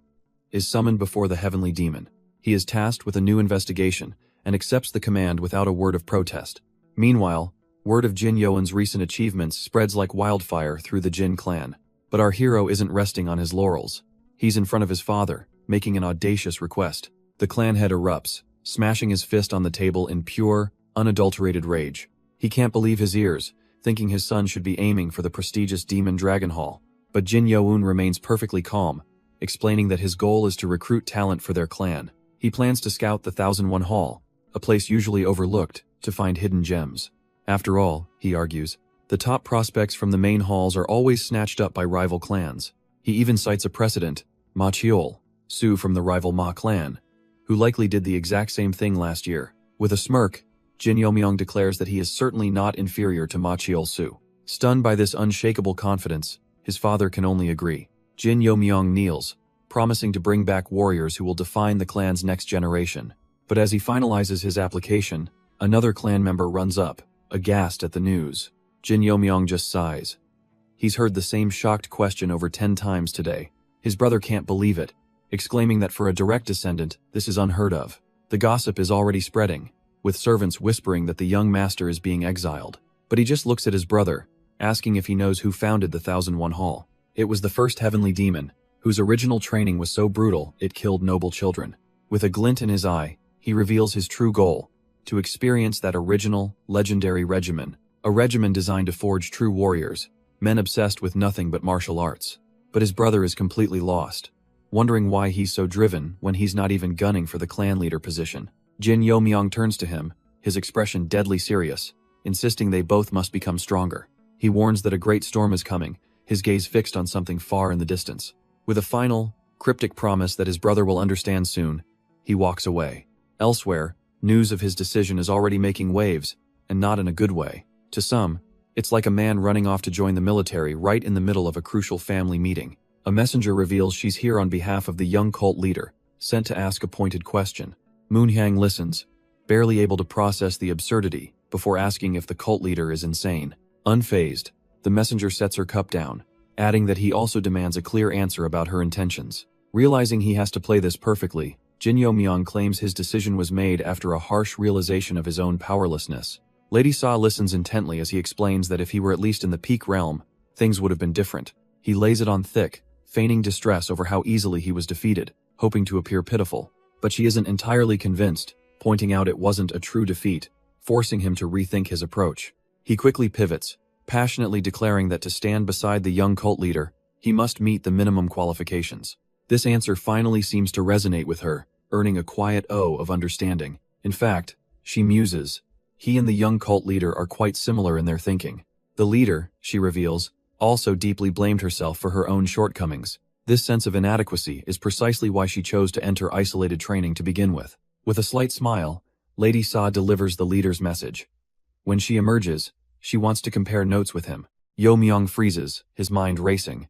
is summoned before the heavenly demon. He is tasked with a new investigation and accepts the command without a word of protest. Meanwhile, word of Jin Yoan's recent achievements spreads like wildfire through the Jin clan. But our hero isn't resting on his laurels. He's in front of his father, making an audacious request. The clan head erupts, smashing his fist on the table in pure, unadulterated rage. He can't believe his ears, thinking his son should be aiming for the prestigious Demon Dragon Hall. But Jin Youn remains perfectly calm, explaining that his goal is to recruit talent for their clan. He plans to scout the 1001 Hall, a place usually overlooked, to find hidden gems. After all, he argues, the top prospects from the main halls are always snatched up by rival clans. He even cites a precedent, Ma Chiol, Su from the rival Ma clan, who likely did the exact same thing last year. With a smirk, Jin Yomyong declares that he is certainly not inferior to Ma Chiol Su. Stunned by this unshakable confidence, his father can only agree. Jin Yomyong kneels, promising to bring back warriors who will define the clan's next generation. But as he finalizes his application, another clan member runs up, aghast at the news. Jin Yomyong just sighs. He's heard the same shocked question over 10 times today. His brother can't believe it, exclaiming that for a direct descendant, this is unheard of. The gossip is already spreading, with servants whispering that the young master is being exiled. But he just looks at his brother, asking if he knows who founded the 1001 Hall. It was the first heavenly demon, whose original training was so brutal it killed noble children. With a glint in his eye, he reveals his true goal, to experience that original, legendary regimen, a regimen designed to forge true warriors, men obsessed with nothing but martial arts. But his brother is completely lost, wondering why he's so driven when he's not even gunning for the clan leader position. Jin Yomyong turns to him, his expression deadly serious, insisting they both must become stronger. He warns that a great storm is coming, his gaze fixed on something far in the distance. With a final, cryptic promise that his brother will understand soon, he walks away. Elsewhere, news of his decision is already making waves, and not in a good way. To some, it's like a man running off to join the military right in the middle of a crucial family meeting. A messenger reveals she's here on behalf of the young cult leader, sent to ask a pointed question. Moonhyang listens, barely able to process the absurdity, before asking if the cult leader is insane. Unfazed, the messenger sets her cup down, adding that he also demands a clear answer about her intentions. Realizing he has to play this perfectly, Jin Yomyong claims his decision was made after a harsh realization of his own powerlessness. Lady Sa listens intently as he explains that if he were at least in the peak realm, things would have been different. He lays it on thick, feigning distress over how easily he was defeated, hoping to appear pitiful. But she isn't entirely convinced, pointing out it wasn't a true defeat, forcing him to rethink his approach. He quickly pivots, passionately declaring that to stand beside the young cult leader, he must meet the minimum qualifications. This answer finally seems to resonate with her, earning a quiet O of understanding. In fact, she muses. He and the young cult leader are quite similar in their thinking. The leader, she reveals, also deeply blamed herself for her own shortcomings. This sense of inadequacy is precisely why she chose to enter isolated training to begin with. With a slight smile, Lady Sa delivers the leader's message. When she emerges, she wants to compare notes with him. Yomyong freezes, his mind racing.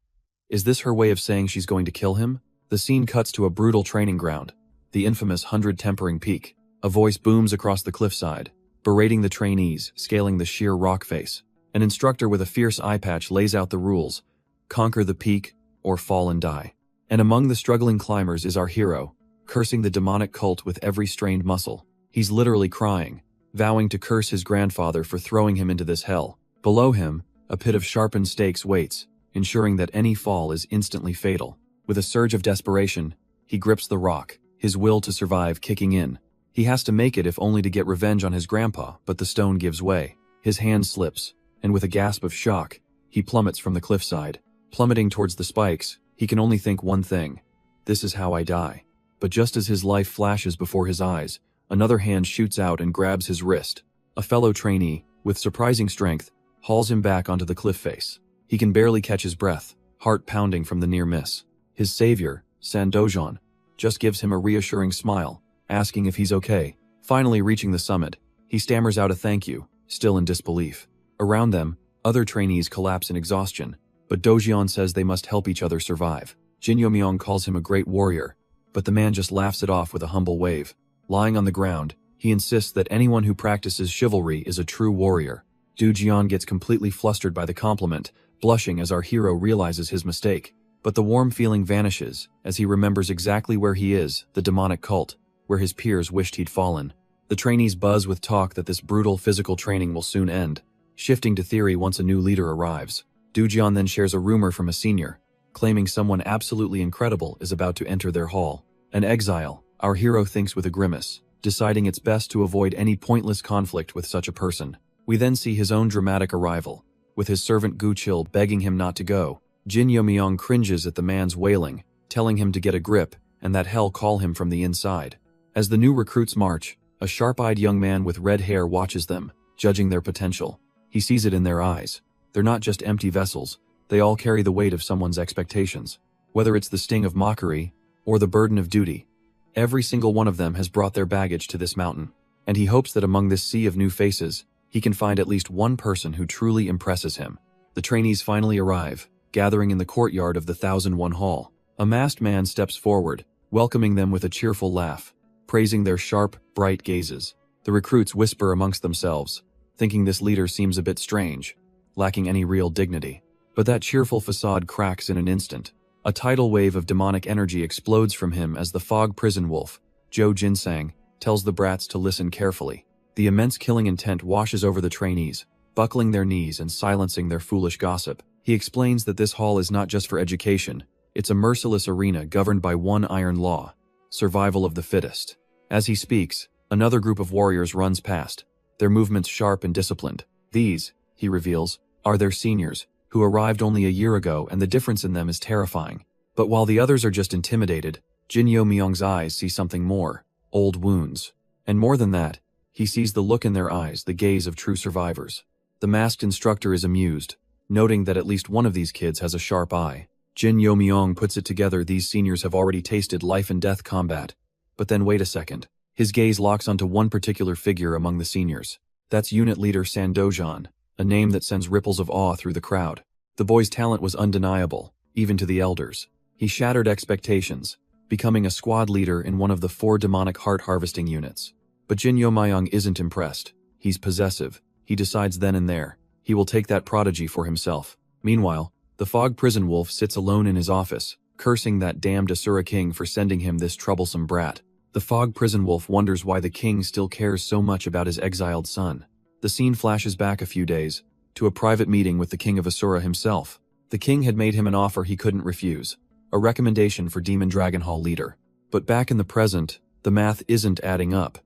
Is this her way of saying she's going to kill him? The scene cuts to a brutal training ground, the infamous 100 Tempering Peak. A voice booms across the cliffside, berating the trainees scaling the sheer rock face. An instructor with a fierce eye patch lays out the rules: conquer the peak or fall and die. And among the struggling climbers is our hero, cursing the demonic cult with every strained muscle. He's literally crying, vowing to curse his grandfather for throwing him into this hell. Below him, a pit of sharpened stakes waits, ensuring that any fall is instantly fatal. With a surge of desperation, he grips the rock, his will to survive kicking in. He has to make it if only to get revenge on his grandpa, but the stone gives way. His hand slips, and with a gasp of shock, he plummets from the cliffside. Plummeting towards the spikes, he can only think one thing: this is how I die. But just as his life flashes before his eyes, another hand shoots out and grabs his wrist. A fellow trainee, with surprising strength, hauls him back onto the cliff face. He can barely catch his breath, heart pounding from the near miss. His savior, Sandojan, just gives him a reassuring smile, asking if he's okay. Finally reaching the summit, he stammers out a thank you, still in disbelief. Around them, other trainees collapse in exhaustion, but Dojian says they must help each other survive. Jin Yomyong calls him a great warrior, but the man just laughs it off with a humble wave. Lying on the ground, he insists that anyone who practices chivalry is a true warrior. Du Jian gets completely flustered by the compliment, blushing as our hero realizes his mistake. But the warm feeling vanishes as he remembers exactly where he is, the demonic cult, where his peers wished he'd fallen. The trainees buzz with talk that this brutal physical training will soon end, shifting to theory once a new leader arrives. Du Jian then shares a rumor from a senior, claiming someone absolutely incredible is about to enter their hall. An exile, our hero thinks with a grimace, deciding it's best to avoid any pointless conflict with such a person. We then see his own dramatic arrival, with his servant Guchil begging him not to go. Jin Yomyong cringes at the man's wailing, telling him to get a grip and that hell call him from the inside. As the new recruits march, a sharp-eyed young man with red hair watches them, judging their potential. He sees it in their eyes. They're not just empty vessels, they all carry the weight of someone's expectations. Whether it's the sting of mockery or the burden of duty, every single one of them has brought their baggage to this mountain, and he hopes that among this sea of new faces, he can find at least one person who truly impresses him. The trainees finally arrive, gathering in the courtyard of the 1001 Hall. A masked man steps forward, welcoming them with a cheerful laugh, praising their sharp, bright gazes. The recruits whisper amongst themselves, thinking this leader seems a bit strange, lacking any real dignity. But that cheerful facade cracks in an instant. A tidal wave of demonic energy explodes from him as the fog prison wolf, Zhou Jinsang, tells the brats to listen carefully. The immense killing intent washes over the trainees, buckling their knees and silencing their foolish gossip. He explains that this hall is not just for education, it's a merciless arena governed by one iron law: survival of the fittest. As he speaks, another group of warriors runs past, their movements sharp and disciplined. These, he reveals, are their seniors, who arrived only a year ago, and the difference in them is terrifying. But while the others are just intimidated, Jin Yomyong's eyes see something more: old wounds. And more than that, he sees the look in their eyes, the gaze of true survivors. The masked instructor is amused, noting that at least one of these kids has a sharp eye. Jin Yomyong puts it together: these seniors have already tasted life and death combat. But then wait a second. His gaze locks onto one particular figure among the seniors. That's unit leader Sandojan, a name that sends ripples of awe through the crowd. The boy's talent was undeniable, even to the elders. He shattered expectations, becoming a squad leader in one of the 4 demonic heart harvesting units. But Jin Yomyong isn't impressed. He's possessive. He decides then and there, he will take that prodigy for himself. Meanwhile, the fog prison wolf sits alone in his office, cursing that damned Asura king for sending him this troublesome brat. The fog prison wolf wonders why the king still cares so much about his exiled son. The scene flashes back a few days, to a private meeting with the king of Asura himself. The king had made him an offer he couldn't refuse, a recommendation for Demon Dragon Hall leader. But back in the present, the math isn't adding up.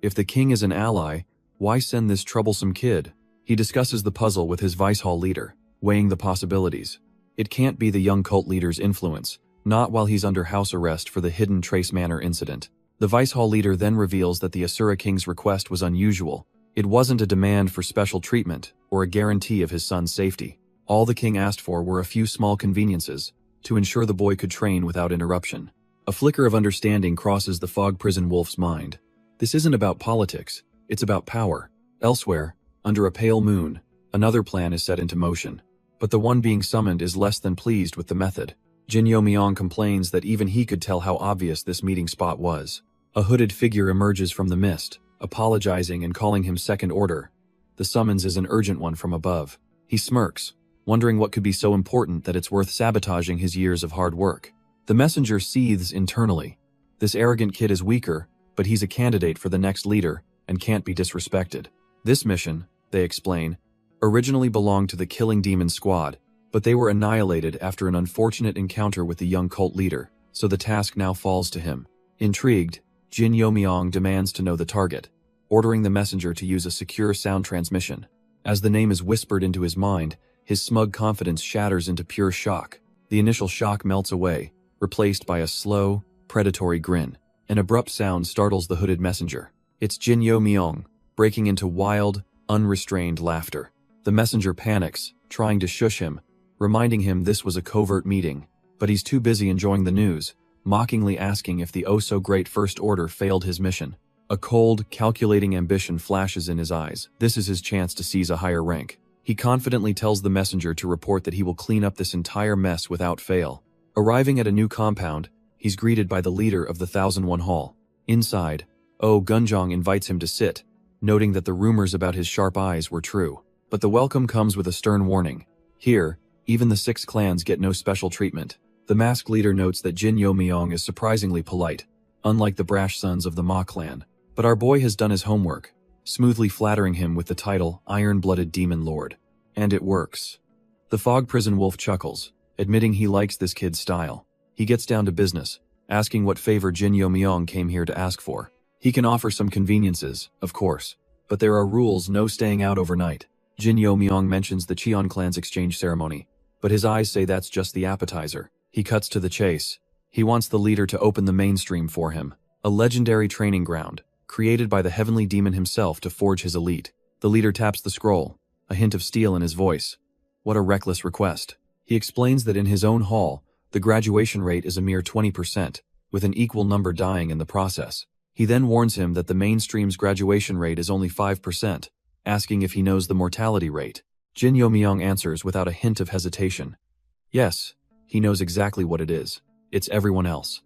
If the king is an ally, why send this troublesome kid? He discusses the puzzle with his vice hall leader, weighing the possibilities. It can't be the young cult leader's influence, not while he's under house arrest for the hidden Trace Manor incident. The vice hall leader then reveals that the Asura king's request was unusual. It wasn't a demand for special treatment or a guarantee of his son's safety. All the king asked for were a few small conveniences to ensure the boy could train without interruption. A flicker of understanding crosses the fog prison wolf's mind. This isn't about politics, it's about power. Elsewhere, under a pale moon, another plan is set into motion. But the one being summoned is less than pleased with the method. Jin Yomyong complains that even he could tell how obvious this meeting spot was. A hooded figure emerges from the mist, apologizing and calling him second order. The summons is an urgent one from above. He smirks, wondering what could be so important that it's worth sabotaging his years of hard work. The messenger seethes internally. This arrogant kid is weaker, but he's a candidate for the next leader and can't be disrespected. This mission, they explain, originally belonged to the Killing Demon Squad, but they were annihilated after an unfortunate encounter with the young cult leader, so the task now falls to him. Intrigued, Jin Yomyong demands to know the target, ordering the messenger to use a secure sound transmission. As the name is whispered into his mind, his smug confidence shatters into pure shock. The initial shock melts away, replaced by a slow, predatory grin. An abrupt sound startles the hooded messenger. It's Jin Yomyong, breaking into wild, unrestrained laughter. The messenger panics, trying to shush him, reminding him this was a covert meeting, but he's too busy enjoying the news, mockingly asking if the oh-so-great First Order failed his mission. A cold, calculating ambition flashes in his eyes. This is his chance to seize a higher rank. He confidently tells the messenger to report that he will clean up this entire mess without fail. Arriving at a new compound, he's greeted by the leader of the 1001 Hall. Inside, Gunjong invites him to sit, noting that the rumors about his sharp eyes were true. But the welcome comes with a stern warning. Here, even the 6 clans get no special treatment. The masked leader notes that Jin Yo Myong is surprisingly polite, unlike the brash sons of the Ma clan. But our boy has done his homework, smoothly flattering him with the title Iron-Blooded Demon Lord. And it works. The Fog Prison Wolf chuckles, admitting he likes this kid's style. He gets down to business, asking what favor Jin Yo Myong came here to ask for. He can offer some conveniences, of course, but there are rules: no staying out overnight. Jin Yo Myong mentions the Cheon clan's exchange ceremony, but his eyes say that's just the appetizer. He cuts to the chase. He wants the leader to open the mainstream for him, a legendary training ground, created by the heavenly demon himself to forge his elite. The leader taps the scroll, a hint of steel in his voice. What a reckless request. He explains that in his own hall, the graduation rate is a mere 20%, with an equal number dying in the process. He then warns him that the mainstream's graduation rate is only 5%, asking if he knows the mortality rate. Jin Yo Myong answers without a hint of hesitation. Yes, he knows exactly what it is. It's everyone else.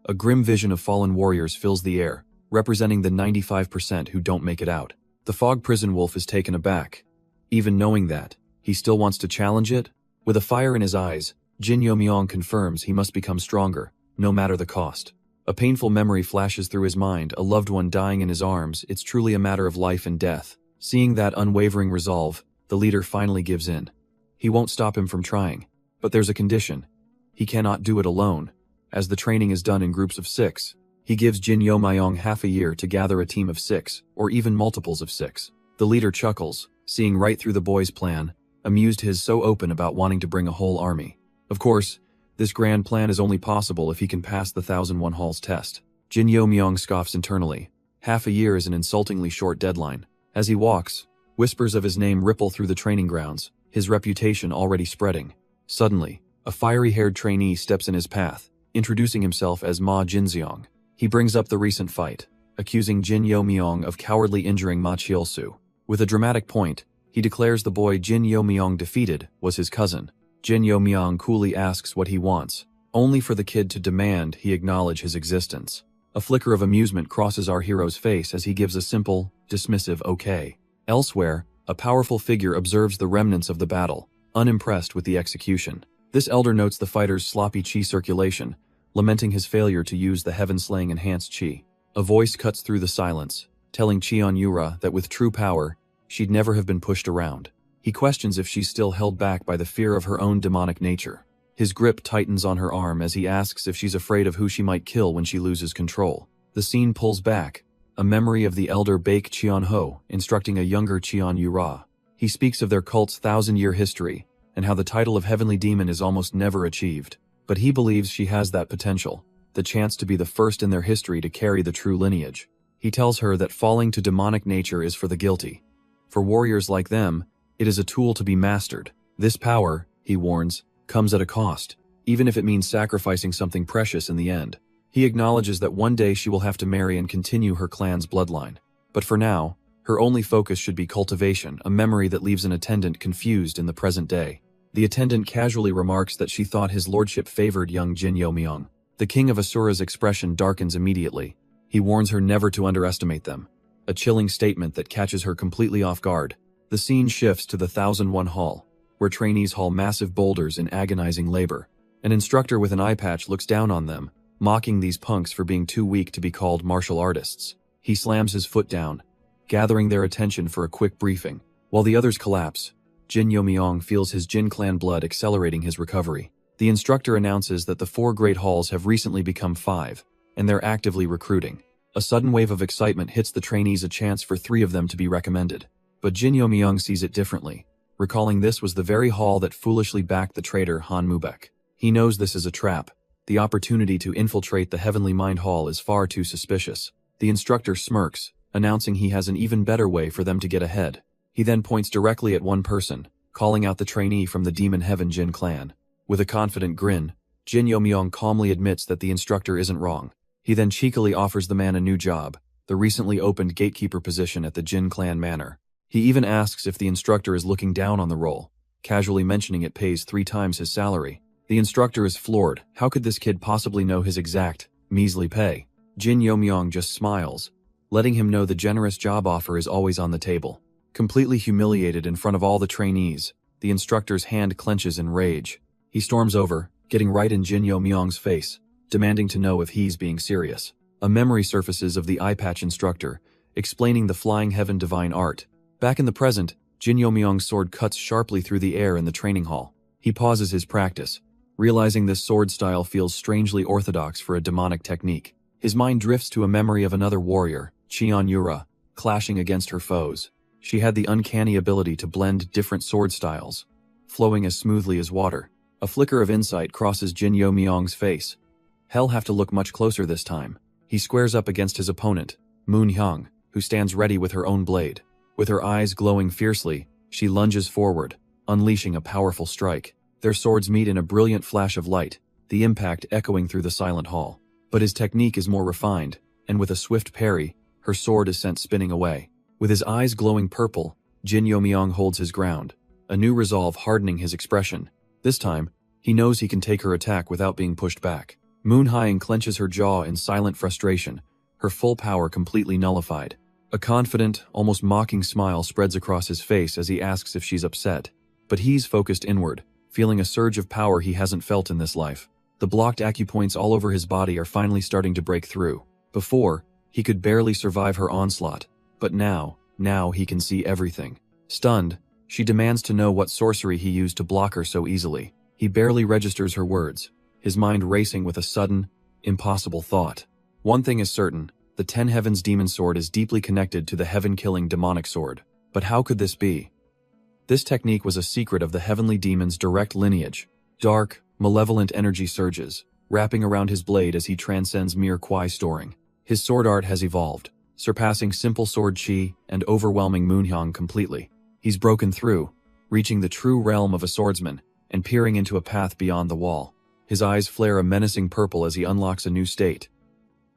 A grim vision of fallen warriors fills the air, representing the 95% who don't make it out. The Fog Prison Wolf is taken aback. Even knowing that, he still wants to challenge it? With a fire in his eyes, Jin Yo Myong confirms he must become stronger, no matter the cost. A painful memory flashes through his mind, a loved one dying in his arms. It's truly a matter of life and death. Seeing that unwavering resolve, the leader finally gives in. He won't stop him from trying. But there's a condition. He cannot do it alone, as the training is done in groups of 6. He gives Jin Yo Myong half a year to gather a team of 6, or even multiples of 6. The leader chuckles, seeing right through the boy's plan, amused his so open about wanting to bring a whole army. Of course, this grand plan is only possible if he can pass the 1001 Hall's test. Jin Yo Myong scoffs internally. Half a year is an insultingly short deadline. As he walks, whispers of his name ripple through the training grounds, his reputation already spreading. Suddenly, a fiery-haired trainee steps in his path, introducing himself as Ma Jinxiong. He brings up the recent fight, accusing Jin Yo Myong of cowardly injuring Ma Chiolsu. With a dramatic point, he declares the boy Jin Yo Myong defeated was his cousin. Jin Yo Myong coolly asks what he wants, only for the kid to demand he acknowledge his existence. A flicker of amusement crosses our hero's face as he gives a simple, dismissive okay. Elsewhere, a powerful figure observes the remnants of the battle, unimpressed with the execution. This elder notes the fighter's sloppy chi circulation, lamenting his failure to use the heaven-slaying enhanced chi. A voice cuts through the silence, telling Cheon Yura that with true power, she'd never have been pushed around. He questions if she's still held back by the fear of her own demonic nature. His grip tightens on her arm as he asks if she's afraid of who she might kill when she loses control. The scene pulls back, a memory of the elder Baek Cheon Ho instructing a younger Cheon Yura. He speaks of their cult's 1,000-year history, and how the title of Heavenly Demon is almost never achieved. But he believes she has that potential, the chance to be the first in their history to carry the true lineage. He tells her that falling to demonic nature is for the guilty. For warriors like them, it is a tool to be mastered. This power, he warns, comes at a cost, even if it means sacrificing something precious in the end. He acknowledges that one day she will have to marry and continue her clan's bloodline. But for now, her only focus should be cultivation, a memory that leaves an attendant confused in the present day. The attendant casually remarks that she thought his lordship favored young Jin Yo Myong. The king of Asura's expression darkens immediately. He warns her never to underestimate them, a chilling statement that catches her completely off guard. The scene shifts to the 1001 Hall, where trainees haul massive boulders in agonizing labor. An instructor with an eye patch looks down on them, mocking these punks for being too weak to be called martial artists. He slams his foot down, gathering their attention for a quick briefing. While the others collapse, Jin Yo Myong feels his Jin clan blood accelerating his recovery. The instructor announces that the 4 great halls have recently become 5, and they're actively recruiting. A sudden wave of excitement hits the trainees, a chance for 3 of them to be recommended. But Jin Yo Myong sees it differently, recalling this was the very hall that foolishly backed the traitor Han Mubek. He knows this is a trap. The opportunity to infiltrate the Heavenly Mind Hall is far too suspicious. The instructor smirks, announcing he has an even better way for them to get ahead. He then points directly at one person, calling out the trainee from the Demon Heaven Jin clan. With a confident grin, Jin Yo Myong calmly admits that the instructor isn't wrong. He then cheekily offers the man a new job, the recently opened gatekeeper position at the Jin clan manor. He even asks if the instructor is looking down on the role, casually mentioning it pays 3 times his salary. The instructor is floored. How could this kid possibly know his exact, measly pay? Jin Yomyong just smiles, letting him know the generous job offer is always on the table. Completely humiliated in front of all the trainees, the instructor's hand clenches in rage. He storms over, getting right in Jin Yomyong's face, demanding to know if he's being serious. A memory surfaces of the eye patch instructor, explaining the flying heaven divine art. Back in the present, Jin Yomyong's sword cuts sharply through the air in the training hall. He pauses his practice, realizing this sword style feels strangely orthodox for a demonic technique. His mind drifts to a memory of another warrior, Cheon Yura, clashing against her foes. She had the uncanny ability to blend different sword styles, flowing as smoothly as water. A flicker of insight crosses Jin Yomyong's face. He'll have to look much closer this time. He squares up against his opponent, Moon Hyung, who stands ready with her own blade. With her eyes glowing fiercely, she lunges forward, unleashing a powerful strike. Their swords meet in a brilliant flash of light, the impact echoing through the silent hall. But his technique is more refined, and with a swift parry, her sword is sent spinning away. With his eyes glowing purple, Jin Yomyong holds his ground, a new resolve hardening his expression. This time, he knows he can take her attack without being pushed back. Moon Hyung clenches her jaw in silent frustration, her full power completely nullified. A confident, almost mocking smile spreads across his face as he asks if she's upset. But he's focused inward, feeling a surge of power he hasn't felt in this life. The blocked acupoints all over his body are finally starting to break through. Before, he could barely survive her onslaught. But now he can see everything. Stunned, she demands to know what sorcery he used to block her so easily. He barely registers her words, his mind racing with a sudden, impossible thought. One thing is certain, the 10 Heavens demon sword is deeply connected to the heaven-killing demonic sword. But how could this be? This technique was a secret of the heavenly demon's direct lineage. Dark, malevolent energy surges, wrapping around his blade as he transcends mere Kwai storing. His sword art has evolved, surpassing simple sword chi and overwhelming Moon Hyung completely. He's broken through, reaching the true realm of a swordsman, and peering into a path beyond the wall. His eyes flare a menacing purple as he unlocks a new state.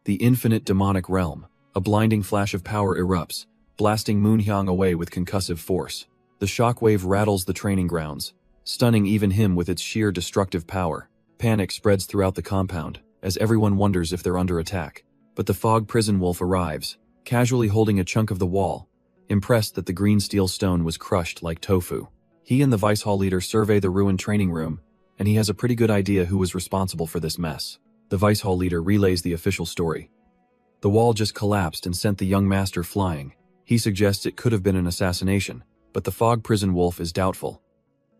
The infinite demonic realm. A blinding flash of power erupts, blasting Moon Hyung away with concussive force. The shockwave rattles the training grounds, stunning even him with its sheer destructive power. Panic spreads throughout the compound, as everyone wonders if they're under attack. But the fog prison wolf arrives, casually holding a chunk of the wall, impressed that the green steel stone was crushed like tofu. He and the vice hall leader survey the ruined training room, and he has a pretty good idea who was responsible for this mess. The vice hall leader relays the official story. The wall just collapsed and sent the young master flying. He suggests it could have been an assassination, but the fog prison wolf is doubtful.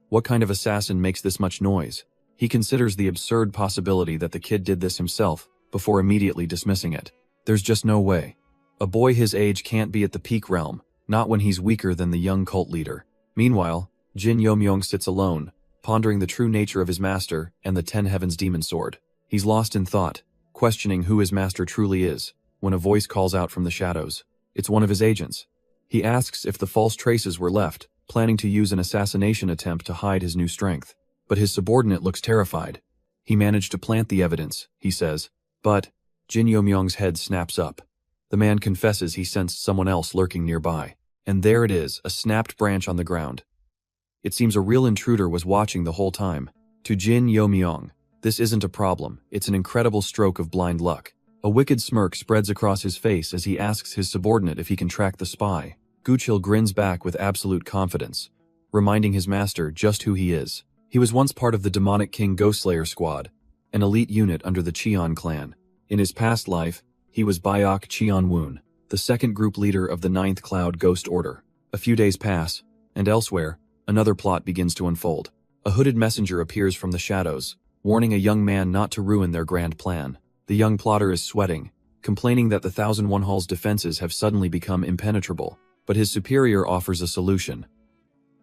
What kind of assassin makes this much noise? He considers the absurd possibility that the kid did this himself, before immediately dismissing it. There's just no way. A boy his age can't be at the peak realm, not when he's weaker than the young cult leader. Meanwhile, Jin Yomyong sits alone, pondering the true nature of his master and the 10 Heavens demon sword. He's lost in thought, questioning who his master truly is, when a voice calls out from the shadows. It's one of his agents. He asks if the false traces were left, planning to use an assassination attempt to hide his new strength. But his subordinate looks terrified. He managed to plant the evidence, he says. But Jin Yomyong's head snaps up. The man confesses he sensed someone else lurking nearby. And there it is, a snapped branch on the ground. It seems a real intruder was watching the whole time. To Jin Yomyong, this isn't a problem, it's an incredible stroke of blind luck. A wicked smirk spreads across his face as he asks his subordinate if he can track the spy. Guchil grins back with absolute confidence, reminding his master just who he is. He was once part of the demonic king Ghostslayer squad, an elite unit under the Cheon clan. In his past life, he was Byok Cheon-woon, the second group leader of the 9th Cloud Ghost Order. A few days pass, and elsewhere, another plot begins to unfold. A hooded messenger appears from the shadows, warning a young man not to ruin their grand plan. The young plotter is sweating, complaining that the 1001 Hall's defenses have suddenly become impenetrable. But his superior offers a solution.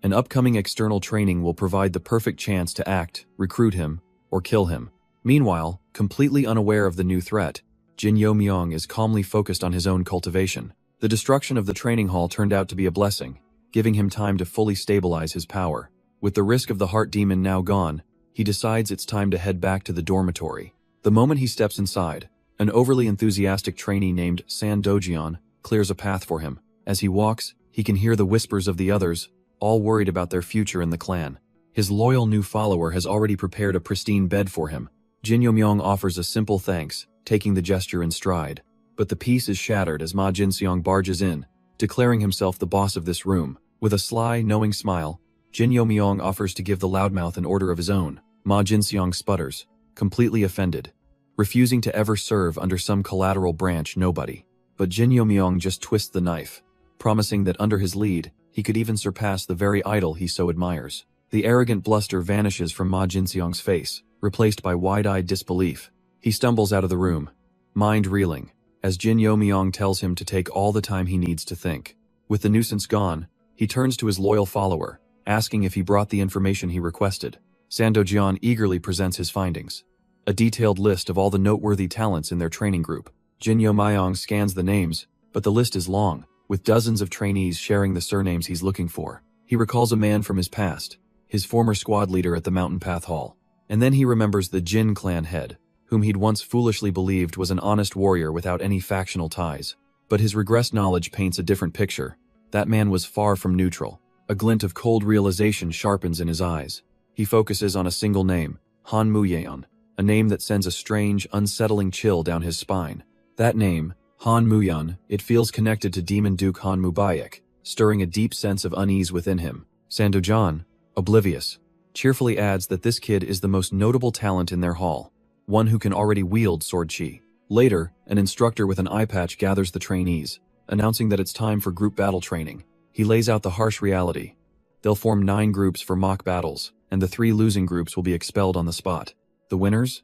An upcoming external training will provide the perfect chance to act, recruit him, or kill him. Meanwhile, completely unaware of the new threat, Jin Yomyong is calmly focused on his own cultivation. The destruction of the training hall turned out to be a blessing, giving him time to fully stabilize his power. With the risk of the heart demon now gone, he decides it's time to head back to the dormitory. The moment he steps inside, an overly enthusiastic trainee named San Dojion clears a path for him. As he walks, He can hear the whispers of the others, all worried about their future in the clan. His loyal new follower has already prepared a pristine bed for him. Jin Yomyong offers a simple thanks, taking the gesture in stride. But the peace is shattered as Ma Jinseong barges in, declaring himself the boss of this room. With a sly, knowing smile, Jin Yomyong offers to give the loudmouth an order of his own. Ma Jinseong sputters, completely offended, refusing to ever serve under some collateral branch nobody. But Jin Yomyong just twists the knife, promising that under his lead, he could even surpass the very idol he so admires. The arrogant bluster vanishes from Ma Jinseong's face, replaced by wide-eyed disbelief. He stumbles out of the room, mind reeling, as Jin Yomyong tells him to take all the time he needs to think. With the nuisance gone, he turns to his loyal follower, asking if he brought the information he requested. Sandojian eagerly presents his findings. A detailed list of all the noteworthy talents in their training group. Jin Yomyong scans the names, but the list is long, with dozens of trainees sharing the surnames he's looking for. He recalls a man from his past, his former squad leader at the Mountain Path Hall. And then he remembers the Jin clan head, whom he'd once foolishly believed was an honest warrior without any factional ties. But his regressed knowledge paints a different picture. That man was far from neutral. A glint of cold realization sharpens in his eyes. He focuses on a single name, Han Muyeon, a name that sends a strange, unsettling chill down his spine. That name, Han Muyeon, it feels connected to Demon Duke Han Mubayek, stirring a deep sense of unease within him. Sandojan, oblivious, cheerfully adds that this kid is the most notable talent in their hall, one who can already wield sword chi. Later, an instructor with an eye patch gathers the trainees, announcing that it's time for group battle training. He lays out the harsh reality. They'll form 9 groups for mock battles, and the 3 losing groups will be expelled on the spot. The winners?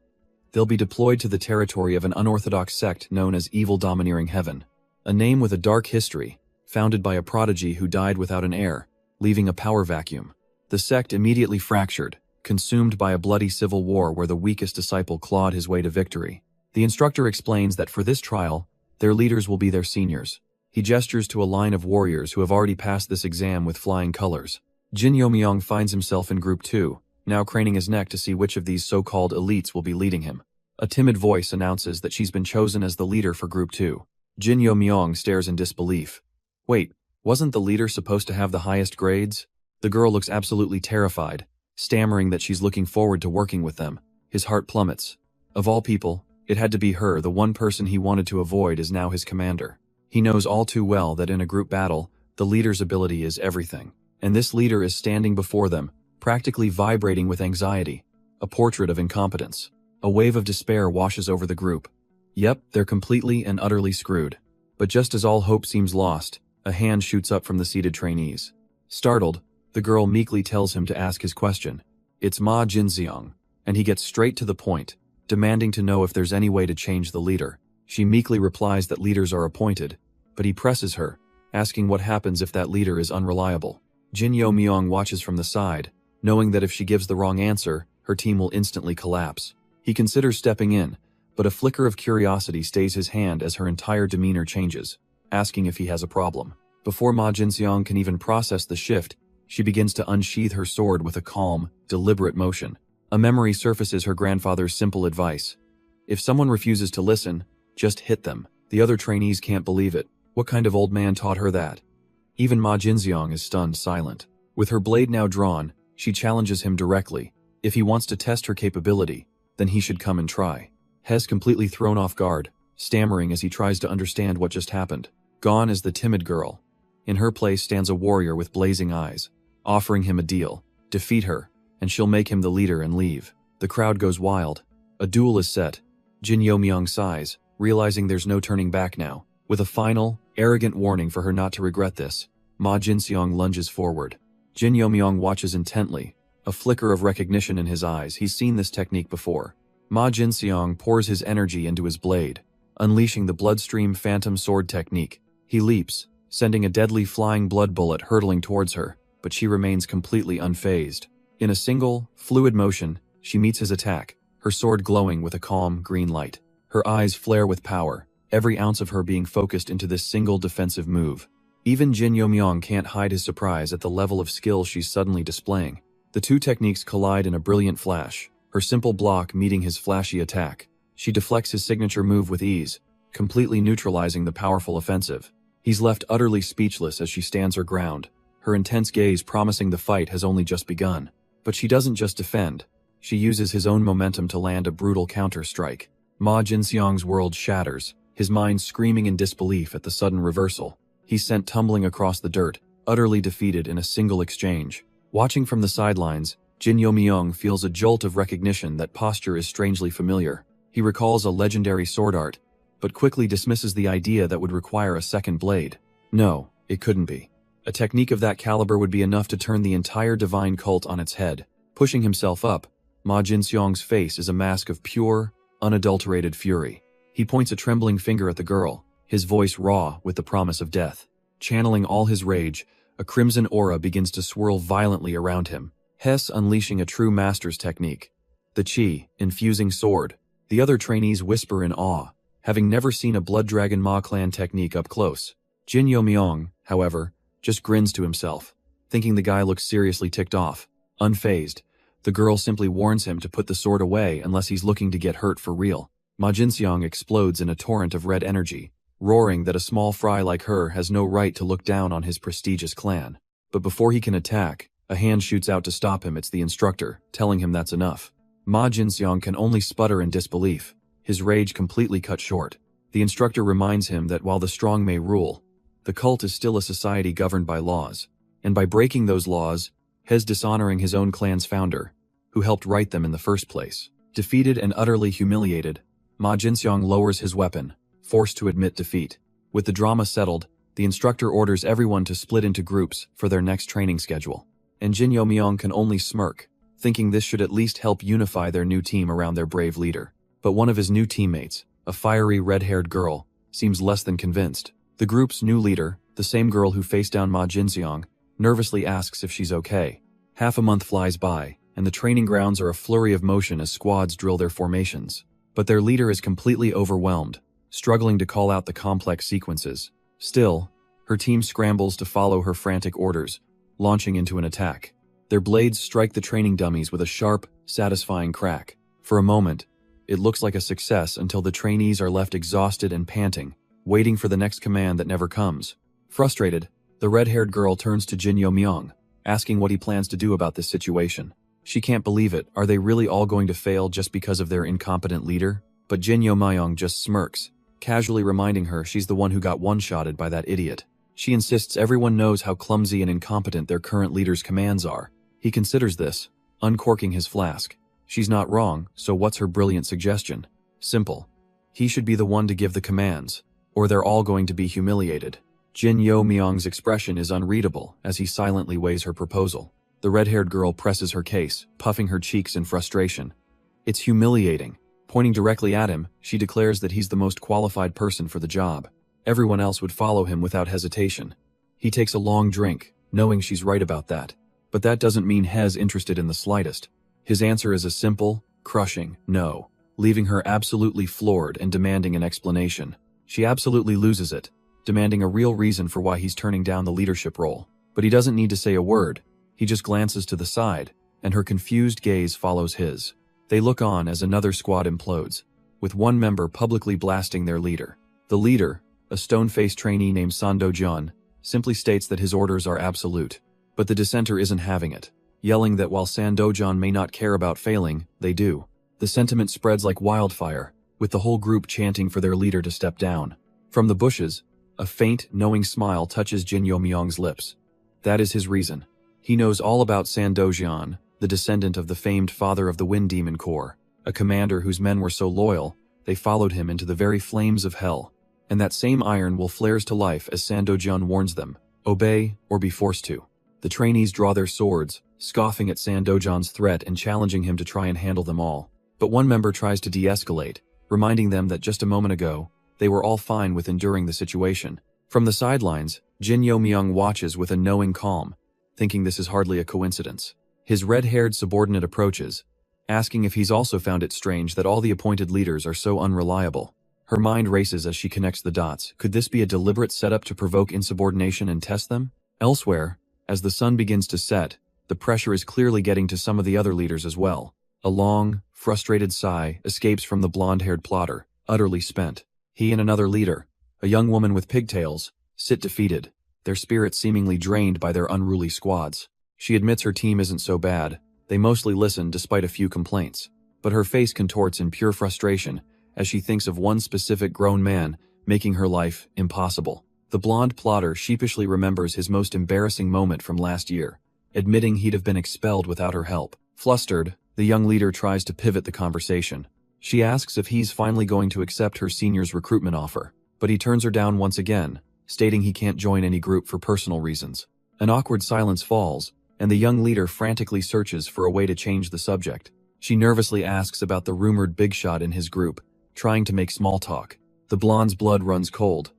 They'll be deployed to the territory of an unorthodox sect known as Evil Domineering Heaven, a name with a dark history, founded by a prodigy who died without an heir, leaving a power vacuum. The sect immediately fractured, consumed by a bloody civil war where the weakest disciple clawed his way to victory. The instructor explains that for this trial, their leaders will be their seniors. He gestures to a line of warriors who have already passed this exam with flying colors. Jin Yomyong finds himself in Group 2, now craning his neck to see which of these so-called elites will be leading him. A timid voice announces that she's been chosen as the leader for Group 2. Jin Yomyong stares in disbelief. Wait, wasn't the leader supposed to have the highest grades? The girl looks absolutely terrified, stammering that she's looking forward to working with them. His heart plummets. Of all people, it had to be her. The one person he wanted to avoid is now his commander. He knows all too well that in a group battle, the leader's ability is everything. And this leader is standing before them, practically vibrating with anxiety. A portrait of incompetence. A wave of despair washes over the group. Yep, they're completely and utterly screwed. But just as all hope seems lost, a hand shoots up from the seated trainees. Startled, the girl meekly tells him to ask his question. It's Ma Jinseong, and he gets straight to the point, demanding to know if there's any way to change the leader. She meekly replies that leaders are appointed, but he presses her, asking what happens if that leader is unreliable. Jin Yomyong watches from the side, knowing that if she gives the wrong answer, her team will instantly collapse. He considers stepping in, but a flicker of curiosity stays his hand as her entire demeanor changes, asking if he has a problem. Before Ma Jinseong can even process the shift, she begins to unsheath her sword with a calm, deliberate motion. A memory surfaces her grandfather's simple advice. If someone refuses to listen, just hit them. The other trainees can't believe it. What kind of old man taught her that? Even Ma Jinseong is stunned silent. With her blade now drawn, she challenges him directly. If he wants to test her capability, then he should come and try. He's completely thrown off guard, stammering as he tries to understand what just happened. Gone is the timid girl. In her place stands a warrior with blazing eyes, offering him a deal. Defeat her, and she'll make him the leader and leave. The crowd goes wild. A duel is set. Jin Yomyong sighs, realizing there's no turning back now. With a final, arrogant warning for her not to regret this, Ma Jinseong lunges forward. Jin Yomyong watches intently, a flicker of recognition in his eyes. He's seen this technique before. Ma Jinseong pours his energy into his blade, unleashing the bloodstream phantom sword technique. He leaps, sending a deadly flying blood bullet hurtling towards her, but she remains completely unfazed. In a single, fluid motion, she meets his attack, her sword glowing with a calm, green light. Her eyes flare with power, every ounce of her being focused into this single defensive move. Even Jin Yomyong can't hide his surprise at the level of skill she's suddenly displaying. The two techniques collide in a brilliant flash, her simple block meeting his flashy attack. She deflects his signature move with ease, completely neutralizing the powerful offensive. He's left utterly speechless as she stands her ground, her intense gaze promising the fight has only just begun. But she doesn't just defend. She uses his own momentum to land a brutal counter-strike. Ma Jinseong's world shatters, his mind screaming in disbelief at the sudden reversal. He's sent tumbling across the dirt, utterly defeated in a single exchange. Watching from the sidelines, Jin Yo-myung feels a jolt of recognition that posture is strangely familiar. He recalls a legendary sword art, but quickly dismisses the idea that would require a second blade. No, it couldn't be. A technique of that caliber would be enough to turn the entire divine cult on its head. Pushing himself up, Ma Jinseong's face is a mask of pure, unadulterated fury. He points a trembling finger at the girl, his voice raw with the promise of death. Channeling all his rage, a crimson aura begins to swirl violently around him. Hess unleashing a true master's technique. The Chi, infusing sword. The other trainees whisper in awe, having never seen a Blood Dragon Ma clan technique up close. Jin Yo-myung, however, just grins to himself, thinking the guy looks seriously ticked off. Unfazed, the girl simply warns him to put the sword away unless he's looking to get hurt for real. Ma Jinseong explodes in a torrent of red energy, roaring that a small fry like her has no right to look down on his prestigious clan. But before he can attack, a hand shoots out to stop him. It's the instructor, telling him that's enough. Ma Jinseong can only sputter in disbelief, his rage completely cut short. The instructor reminds him that while the strong may rule, the cult is still a society governed by laws, and by breaking those laws, Hes dishonoring his own clan's founder, who helped write them in the first place. Defeated and utterly humiliated, Ma Jinseong lowers his weapon, forced to admit defeat. With the drama settled, the instructor orders everyone to split into groups for their next training schedule. And Jin Yo-myung can only smirk, thinking this should at least help unify their new team around their brave leader. But one of his new teammates, a fiery red-haired girl, seems less than convinced. The group's new leader, the same girl who faced down Ma Jinseong, nervously asks if she's okay. Half a month flies by, and the training grounds are a flurry of motion as squads drill their formations. But their leader is completely overwhelmed, struggling to call out the complex sequences. Still, her team scrambles to follow her frantic orders, launching into an attack. Their blades strike the training dummies with a sharp, satisfying crack. For a moment, it looks like a success until the trainees are left exhausted and panting, waiting for the next command that never comes. Frustrated, the red-haired girl turns to Jin Yo-myung, asking what he plans to do about this situation. She can't believe it. Are they really all going to fail just because of their incompetent leader? But Jin Yo-myung just smirks, casually reminding her she's the one who got one-shotted by that idiot. She insists everyone knows how clumsy and incompetent their current leader's commands are. He considers this, uncorking his flask. She's not wrong, so what's her brilliant suggestion? Simple. He should be the one to give the commands, or they're all going to be humiliated. Jin Yo-myung's expression is unreadable as he silently weighs her proposal. The red-haired girl presses her case, puffing her cheeks in frustration. It's humiliating. Pointing directly at him, she declares that he's the most qualified person for the job. Everyone else would follow him without hesitation. He takes a long drink, knowing she's right about that. But that doesn't mean Hes interested in the slightest. His answer is a simple, crushing no, leaving her absolutely floored and demanding an explanation. She absolutely loses it, demanding a real reason for why he's turning down the leadership role. But he doesn't need to say a word. He just glances to the side, and her confused gaze follows his. They look on as another squad implodes, with one member publicly blasting their leader. The leader, a stone-faced trainee named San Do-jeon, simply states that his orders are absolute. But the dissenter isn't having it, yelling that while San Do-jeon may not care about failing, they do. The sentiment spreads like wildfire, with the whole group chanting for their leader to step down. From the bushes, a faint, knowing smile touches Jin Yo-myung's lips. That is his reason. He knows all about San Do-jeon, the descendant of the famed father of the Wind Demon Corps, a commander whose men were so loyal, they followed him into the very flames of hell. And that same iron will flares to life as San Do-jeon warns them, obey or be forced to. The trainees draw their swords, scoffing at San Do-jeon's threat and challenging him to try and handle them all. But one member tries to de-escalate, reminding them that just a moment ago, they were all fine with enduring the situation. From the sidelines, Jin Yo-myung watches with a knowing calm, thinking this is hardly a coincidence. His red-haired subordinate approaches, asking if he's also found it strange that all the appointed leaders are so unreliable. Her mind races as she connects the dots. Could this be a deliberate setup to provoke insubordination and test them? Elsewhere, as the sun begins to set, the pressure is clearly getting to some of the other leaders as well. A long, frustrated sigh escapes from the blonde-haired plotter, utterly spent. He and another leader, a young woman with pigtails, sit defeated, their spirits seemingly drained by their unruly squads. She admits her team isn't so bad, they mostly listen despite a few complaints. But her face contorts in pure frustration as she thinks of one specific grown man making her life impossible. The blonde plotter sheepishly remembers his most embarrassing moment from last year, admitting he'd have been expelled without her help. Flustered, the young leader tries to pivot the conversation. She asks if he's finally going to accept her senior's recruitment offer, but he turns her down once again, stating he can't join any group for personal reasons. An awkward silence falls, and the young leader frantically searches for a way to change the subject. She nervously asks about the rumored big shot in his group, trying to make small talk. The blonde's blood runs cold.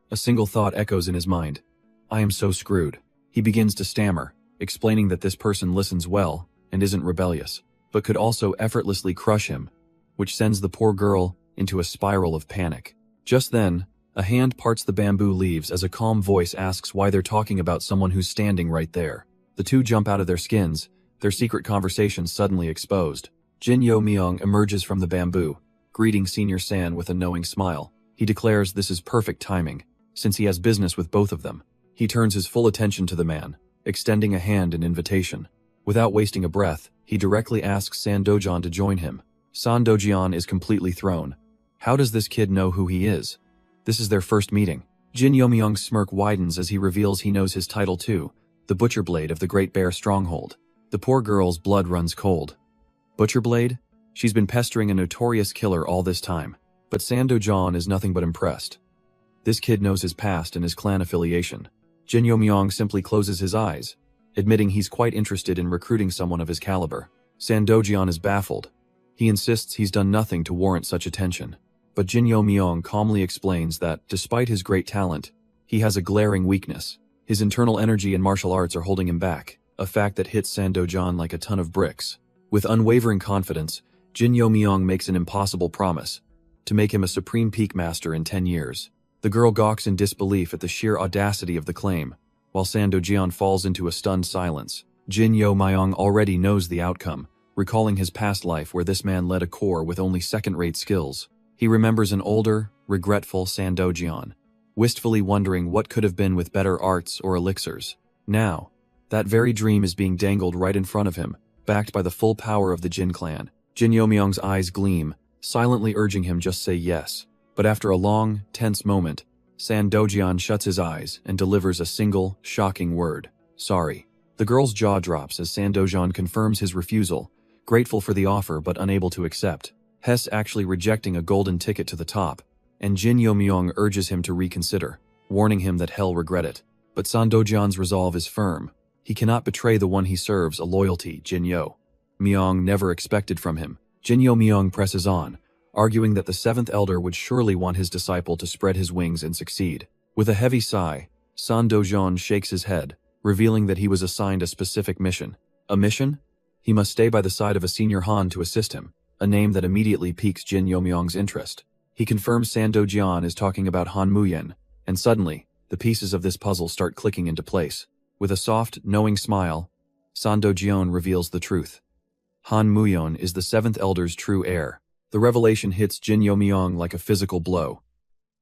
A single thought echoes in his mind. I am so screwed. He begins to stammer, explaining that this person listens well and isn't rebellious, but could also effortlessly crush him, which sends the poor girl into a spiral of panic. Just then, a hand parts the bamboo leaves as a calm voice asks why they're talking about someone who's standing right there. The two jump out of their skins, their secret conversation suddenly exposed. Jin Yo Myung emerges from the bamboo, greeting Senior San with a knowing smile. He declares this is perfect timing, since he has business with both of them. He turns his full attention to the man, extending a hand in invitation. Without wasting a breath, he directly asks San Dojian to join him. San Dojian is completely thrown. How does this kid know who he is? This is their first meeting. Jin Yo Myung's smirk widens as he reveals he knows his title too, the Butcher Blade of the Great Bear Stronghold. The poor girl's blood runs cold. Butcher Blade? She's been pestering a notorious killer all this time. But San Dojian is nothing but impressed. This kid knows his past and his clan affiliation. Jin Yo Myung simply closes his eyes, admitting he's quite interested in recruiting someone of his caliber. San Dojian is baffled. He insists he's done nothing to warrant such attention. But Jin Yo Myung calmly explains that, despite his great talent, he has a glaring weakness. His internal energy and martial arts are holding him back, a fact that hits San Dojian like a ton of bricks. With unwavering confidence, Jin Yo Myung makes an impossible promise, to make him a supreme peak master in 10 years. The girl gawks in disbelief at the sheer audacity of the claim, while San Dojian falls into a stunned silence. Jin Yo Myung already knows the outcome, recalling his past life where this man led a corps with only second-rate skills. He remembers an older, regretful San Dojian, wistfully wondering what could have been with better arts or elixirs. Now, that very dream is being dangled right in front of him, backed by the full power of the Jin clan. Jin Yo Myung's eyes gleam, silently urging him just say yes. But after a long, tense moment, San Dojian shuts his eyes and delivers a single, shocking word. Sorry. The girl's jaw drops as San Dojian confirms his refusal, grateful for the offer but unable to accept. Hess actually rejecting a golden ticket to the top, and Jin Yo Myung urges him to reconsider, warning him that he'll regret it. But San Dojian's resolve is firm. He cannot betray the one he serves, a loyalty Jin Yo Myung never expected from him. Jin Yo Myung presses on, arguing that the seventh elder would surely want his disciple to spread his wings and succeed. With a heavy sigh, San Dojian shakes his head, revealing that he was assigned a specific mission. A mission? He must stay by the side of a senior Han to assist him, a name that immediately piques Jin Yo Myung's interest. He confirms San Dojian is talking about Han Muyen, and suddenly, the pieces of this puzzle start clicking into place. With a soft, knowing smile, San Dojian reveals the truth. Han Muyen is the seventh elder's true heir. The revelation hits Jin Yo Myung like a physical blow.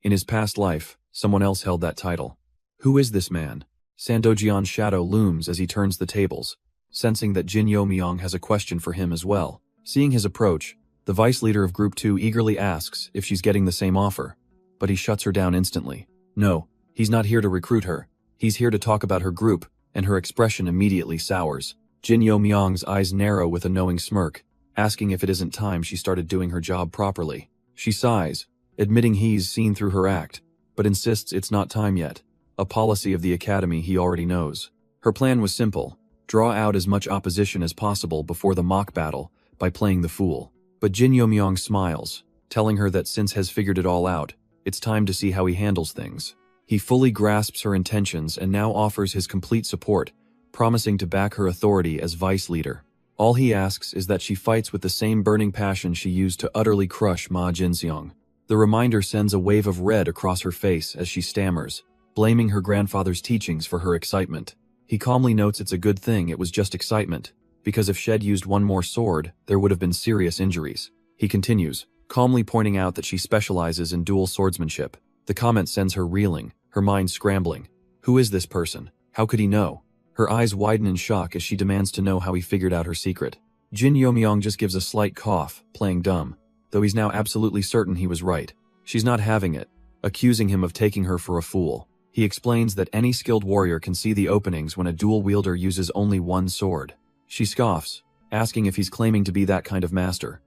In his past life, someone else held that title. Who is this man? San Dojian's shadow looms as he turns the tables, sensing that Jin Yo Myung has a question for him as well. Seeing his approach, the vice leader of Group 2 eagerly asks if she's getting the same offer, but he shuts her down instantly. No, he's not here to recruit her. He's here to talk about her group, and her expression immediately sours. Jin Yo Myung's eyes narrow with a knowing smirk, asking if it isn't time she started doing her job properly. She sighs, admitting he's seen through her act, but insists it's not time yet, a policy of the academy he already knows. Her plan was simple: draw out as much opposition as possible before the mock battle by playing the fool. But Jin Yo Myung smiles, telling her that since has figured it all out, it's time to see how he handles things. He fully grasps her intentions and now offers his complete support, promising to back her authority as vice leader. All he asks is that she fights with the same burning passion she used to utterly crush Ma Jinseong. The reminder sends a wave of red across her face as she stammers, blaming her grandfather's teachings for her excitement. He calmly notes it's a good thing it was just excitement, because if Shed used one more sword, there would have been serious injuries. He continues, calmly pointing out that she specializes in dual swordsmanship. The comment sends her reeling, her mind scrambling. Who is this person? How could he know? Her eyes widen in shock as she demands to know how he figured out her secret. Jin Yomyong just gives a slight cough, playing dumb, though he's now absolutely certain he was right. She's not having it, accusing him of taking her for a fool. He explains that any skilled warrior can see the openings when a dual wielder uses only one sword. She scoffs, asking if he's claiming to be that kind of master.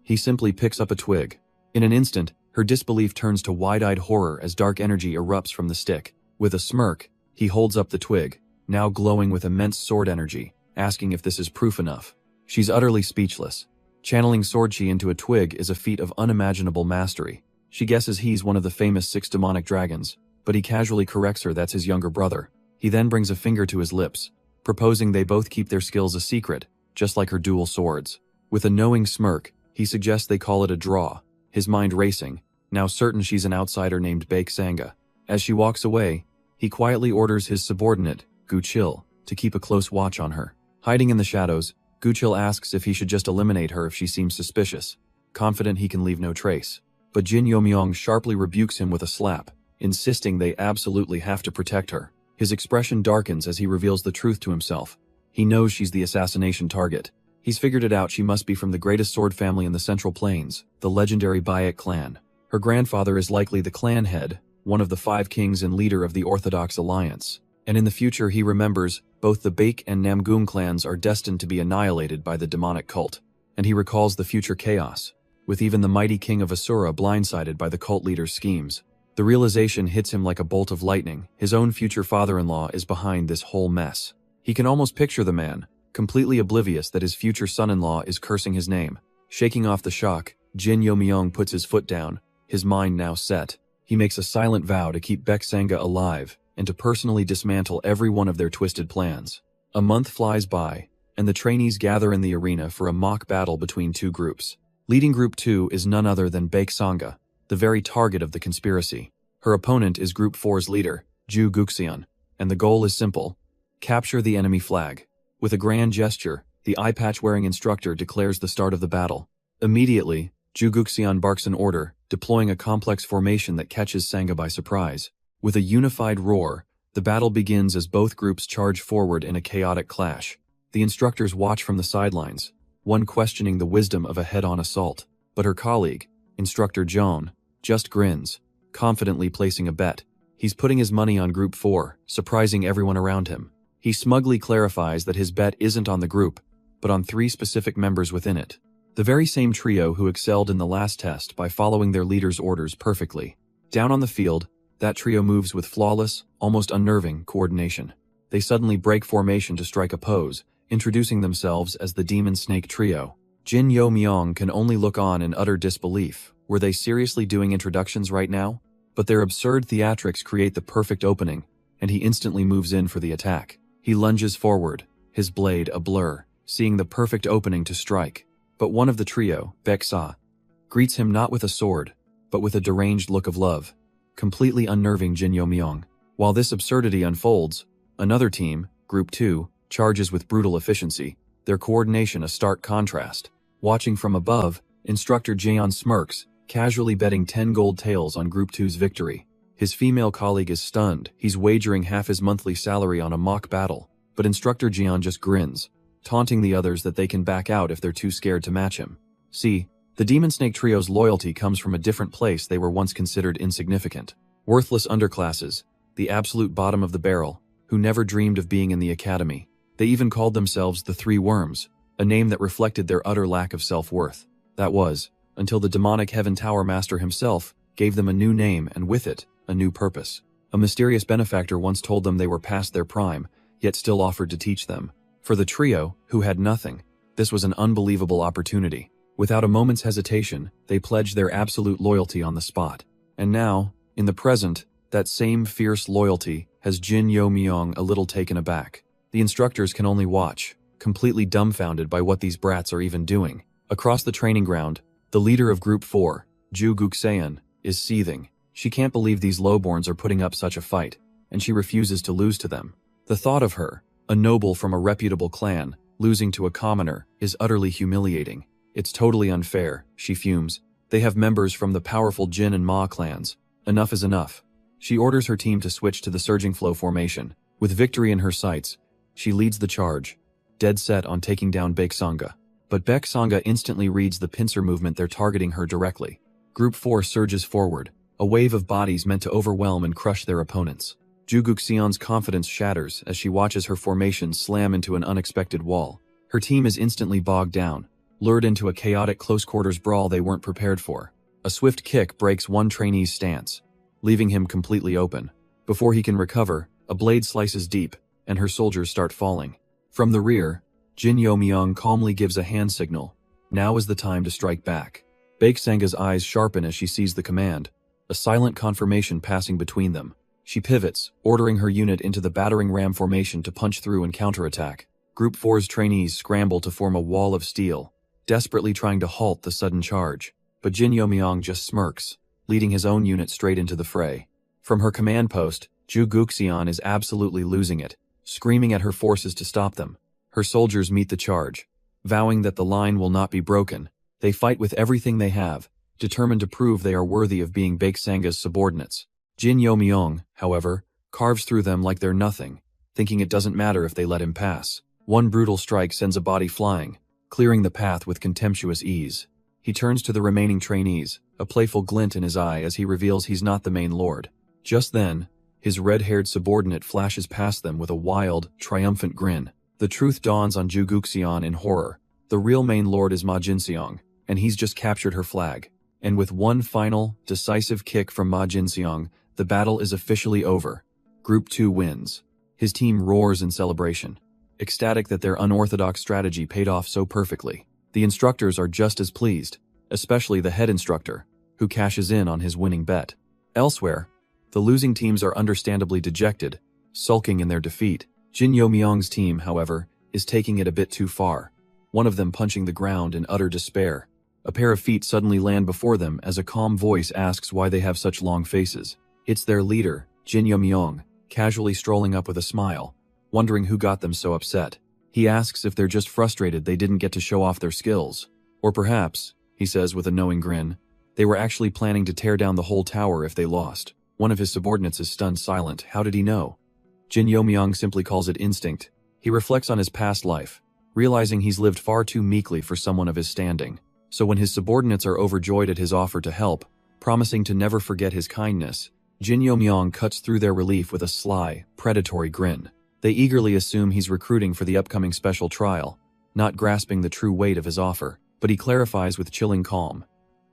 He simply picks up a twig. In an instant, her disbelief turns to wide-eyed horror as dark energy erupts from the stick. With a smirk, he holds up the twig, now glowing with immense sword energy, asking if this is proof enough. She's utterly speechless. Channeling sword chi into a twig is a feat of unimaginable mastery. She guesses he's one of the famous 6 demonic dragons, but he casually corrects her that's his younger brother. He then brings a finger to his lips, proposing they both keep their skills a secret, just like her dual swords. With a knowing smirk, he suggests they call it a draw, his mind racing, now certain she's an outsider named Baek Sanga. As she walks away, he quietly orders his subordinate, Gu Chil, to keep a close watch on her. Hiding in the shadows, Gu Chil asks if he should just eliminate her if she seems suspicious, confident he can leave no trace. But Jin Yomyong sharply rebukes him with a slap, insisting they absolutely have to protect her. His expression darkens as he reveals the truth to himself. He knows she's the assassination target. He's figured it out. She must be from the greatest sword family in the Central Plains, the legendary Baek clan. Her grandfather is likely the clan head, one of the 5 kings and leader of the Orthodox Alliance. And in the future he remembers, both the Baek and Namgung clans are destined to be annihilated by the demonic cult. And he recalls the future chaos, with even the mighty king of Asura blindsided by the cult leader's schemes. The realization hits him like a bolt of lightning. His own future father-in-law is behind this whole mess. He can almost picture the man, completely oblivious that his future son-in-law is cursing his name. Shaking off the shock, Jin Yomyong puts his foot down, his mind now set. He makes a silent vow to keep Baek Sanga alive and to personally dismantle every one of their twisted plans. A month flies by, and the trainees gather in the arena for a mock battle between 2 groups. Leading Group 2 is none other than Baek Sanga, the very target of the conspiracy. Her opponent is Group 4's leader, Ju Guxian, and the goal is simple: capture the enemy flag. With a grand gesture, the eye-patch-wearing instructor declares the start of the battle. Immediately, Ju Guxian barks an order, deploying a complex formation that catches Sanga by surprise. With a unified roar, the battle begins as both groups charge forward in a chaotic clash. The instructors watch from the sidelines, one questioning the wisdom of a head-on assault. But her colleague, Instructor Joan, just grins, confidently placing a bet. He's putting his money on Group 4, surprising everyone around him. He smugly clarifies that his bet isn't on the group, but on 3 specific members within it. The very same trio who excelled in the last test by following their leader's orders perfectly. Down on the field, that trio moves with flawless, almost unnerving coordination. They suddenly break formation to strike a pose, introducing themselves as the Demon Snake Trio. Jin Yomyong can only look on in utter disbelief. Were they seriously doing introductions right now? But their absurd theatrics create the perfect opening, and he instantly moves in for the attack. He lunges forward, his blade a blur, seeing the perfect opening to strike. But one of the trio, Baek Sa, greets him not with a sword, but with a deranged look of love, completely unnerving Jin Yomyong. While this absurdity unfolds, another team, Group 2, charges with brutal efficiency, their coordination a stark contrast. Watching from above, Instructor Jaeon smirks, casually betting 10 gold taels on Group 2's victory. His female colleague is stunned. He's wagering half his monthly salary on a mock battle, but Instructor Jaeon just grins, taunting the others that they can back out if they're too scared to match him. See, the Demon Snake Trio's loyalty comes from a different place. They were once considered insignificant, worthless underclasses, the absolute bottom of the barrel, who never dreamed of being in the academy. They even called themselves the 3 Worms, a name that reflected their utter lack of self-worth. That was, until the demonic Heaven Tower Master himself gave them a new name and with it, a new purpose. A mysterious benefactor once told them they were past their prime, yet still offered to teach them. For the trio, who had nothing, this was an unbelievable opportunity. Without a moment's hesitation, they pledged their absolute loyalty on the spot. And now, in the present, that same fierce loyalty has Jin Yomyong a little taken aback. The instructors can only watch, completely dumbfounded by what these brats are even doing. Across the training ground, the leader of Group 4, Ju Guxian, is seething. She can't believe these lowborns are putting up such a fight, and she refuses to lose to them. The thought of her, a noble from a reputable clan, losing to a commoner, is utterly humiliating. It's totally unfair, she fumes. They have members from the powerful Jin and Ma clans. Enough is enough. She orders her team to switch to the surging flow formation. With victory in her sights, she leads the charge, dead set on taking down Baeksanga. But Baeksanga instantly reads the pincer movement they're targeting her directly. Group 4 surges forward, a wave of bodies meant to overwhelm and crush their opponents. Juguxion's confidence shatters as she watches her formation slam into an unexpected wall. Her team is instantly bogged down, lured into a chaotic close-quarters brawl they weren't prepared for. A swift kick breaks one trainee's stance, leaving him completely open. Before he can recover, a blade slices deep, and her soldiers start falling. From the rear, Jin Yo-myung calmly gives a hand signal. Now is the time to strike back. Baeksanga's eyes sharpen as she sees the command, a silent confirmation passing between them. She pivots, ordering her unit into the battering ram formation to punch through and counterattack. Group 4's trainees scramble to form a wall of steel, desperately trying to halt the sudden charge. But Jin Yo-myung just smirks, leading his own unit straight into the fray. From her command post, Ju Guxion is absolutely losing it, screaming at her forces to stop them. Her soldiers meet the charge, vowing that the line will not be broken. They fight with everything they have, determined to prove they are worthy of being Baeksanga's subordinates. Jin Yo-myung, however, carves through them like they're nothing, thinking it doesn't matter if they let him pass. One brutal strike sends a body flying, clearing the path with contemptuous ease. He turns to the remaining trainees, a playful glint in his eye as he reveals he's not the main lord. Just then, his red-haired subordinate flashes past them with a wild, triumphant grin. The truth dawns on Ju Guxion in horror. The real main lord is Ma Jinseong, and he's just captured her flag. And with one final, decisive kick from Ma Jinseong, the battle is officially over. Group 2 wins. His team roars in celebration, ecstatic that their unorthodox strategy paid off so perfectly. The instructors are just as pleased, especially the head instructor, who cashes in on his winning bet. Elsewhere, the losing teams are understandably dejected, sulking in their defeat. Jin Yo-myung's team, however, is taking it a bit too far, one of them punching the ground in utter despair. A pair of feet suddenly land before them as a calm voice asks why they have such long faces. It's their leader, Jin Yo-myung, casually strolling up with a smile, wondering who got them so upset. He asks if they're just frustrated they didn't get to show off their skills. Or perhaps, he says with a knowing grin, they were actually planning to tear down the whole tower if they lost. One of his subordinates is stunned silent. How did he know? Jin Yo-myung simply calls it instinct. He reflects on his past life, realizing he's lived far too meekly for someone of his standing. So when his subordinates are overjoyed at his offer to help, promising to never forget his kindness, Jin Yo-myung cuts through their relief with a sly, predatory grin. They eagerly assume he's recruiting for the upcoming special trial, not grasping the true weight of his offer. But he clarifies with chilling calm.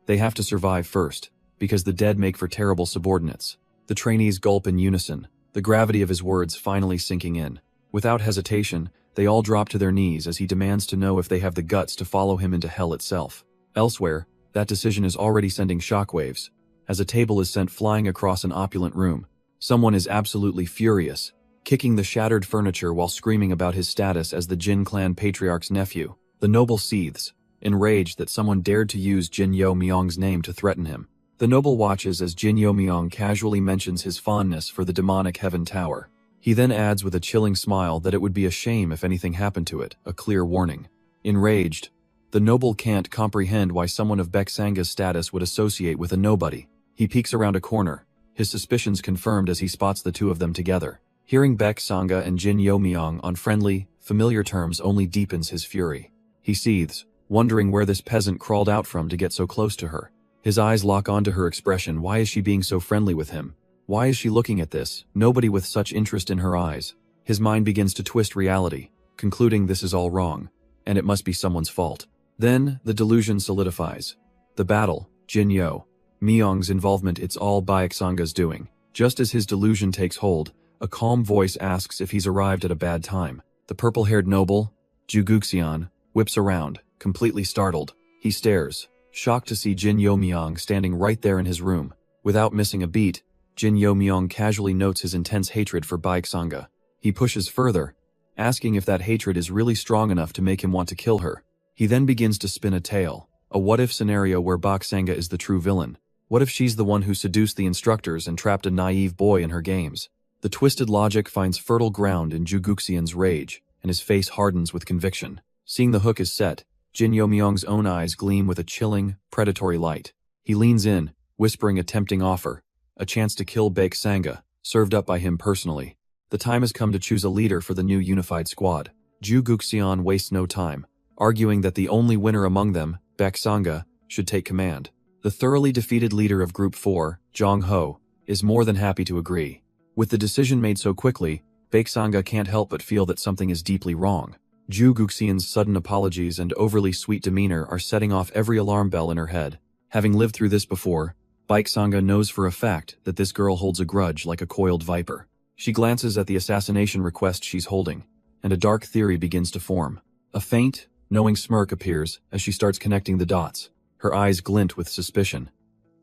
They have to survive first, because the dead make for terrible subordinates. The trainees gulp in unison, the gravity of his words finally sinking in. Without hesitation, they all drop to their knees as he demands to know if they have the guts to follow him into hell itself. Elsewhere, that decision is already sending shockwaves, as a table is sent flying across an opulent room. Someone is absolutely furious, kicking the shattered furniture while screaming about his status as the Jin clan patriarch's nephew. The noble seethes, enraged that someone dared to use Jin Yo-myung's name to threaten him. The noble watches as Jin Yo-myung casually mentions his fondness for the demonic Heaven Tower. He then adds with a chilling smile that it would be a shame if anything happened to it, a clear warning. Enraged, the noble can't comprehend why someone of Baeksanga's status would associate with a nobody. He peeks around a corner, his suspicions confirmed as he spots the two of them together. Hearing Baeksanga and Jin Yo-myung on friendly, familiar terms only deepens his fury. He seethes, wondering where this peasant crawled out from to get so close to her. His eyes lock onto her expression. Why is she being so friendly with him? Why is she looking at this? Nobody with such interest in her eyes. His mind begins to twist reality, concluding this is all wrong, and it must be someone's fault. Then, the delusion solidifies. The battle, Jin Yo-myung's involvement, it's all Baeksanga's doing. Just as his delusion takes hold, a calm voice asks if he's arrived at a bad time. The purple-haired noble, Ju Guxion, whips around, completely startled. He stares, shocked to see Jin Yo-myung standing right there in his room. Without missing a beat, Jin Yo-myung casually notes his intense hatred for Baeksanga. He pushes further, asking if that hatred is really strong enough to make him want to kill her. He then begins to spin a tale, a what-if scenario where Baeksanga is the true villain. What if she's the one who seduced the instructors and trapped a naive boy in her games? The twisted logic finds fertile ground in Ju Guxion's rage, and his face hardens with conviction. Seeing the hook is set, Jin Yo-myung's own eyes gleam with a chilling, predatory light. He leans in, whispering a tempting offer. a chance to kill Baek Sanga, served up by him personally. The time has come to choose a leader for the new unified squad. Ju Guxian wastes no time, arguing that the only winner among them, Baek Sanga, should take command. The thoroughly defeated leader of Group 4, Jong Ho, is more than happy to agree. With the decision made so quickly, Baek Sanga can't help but feel that something is deeply wrong. Ju Guxian's sudden apologies and overly sweet demeanor are setting off every alarm bell in her head. Having lived through this before, Baek Sanga knows for a fact that this girl holds a grudge like a coiled viper. She glances at the assassination request she's holding, and a dark theory begins to form. A faint, knowing smirk appears as she starts connecting the dots. Her eyes glint with suspicion.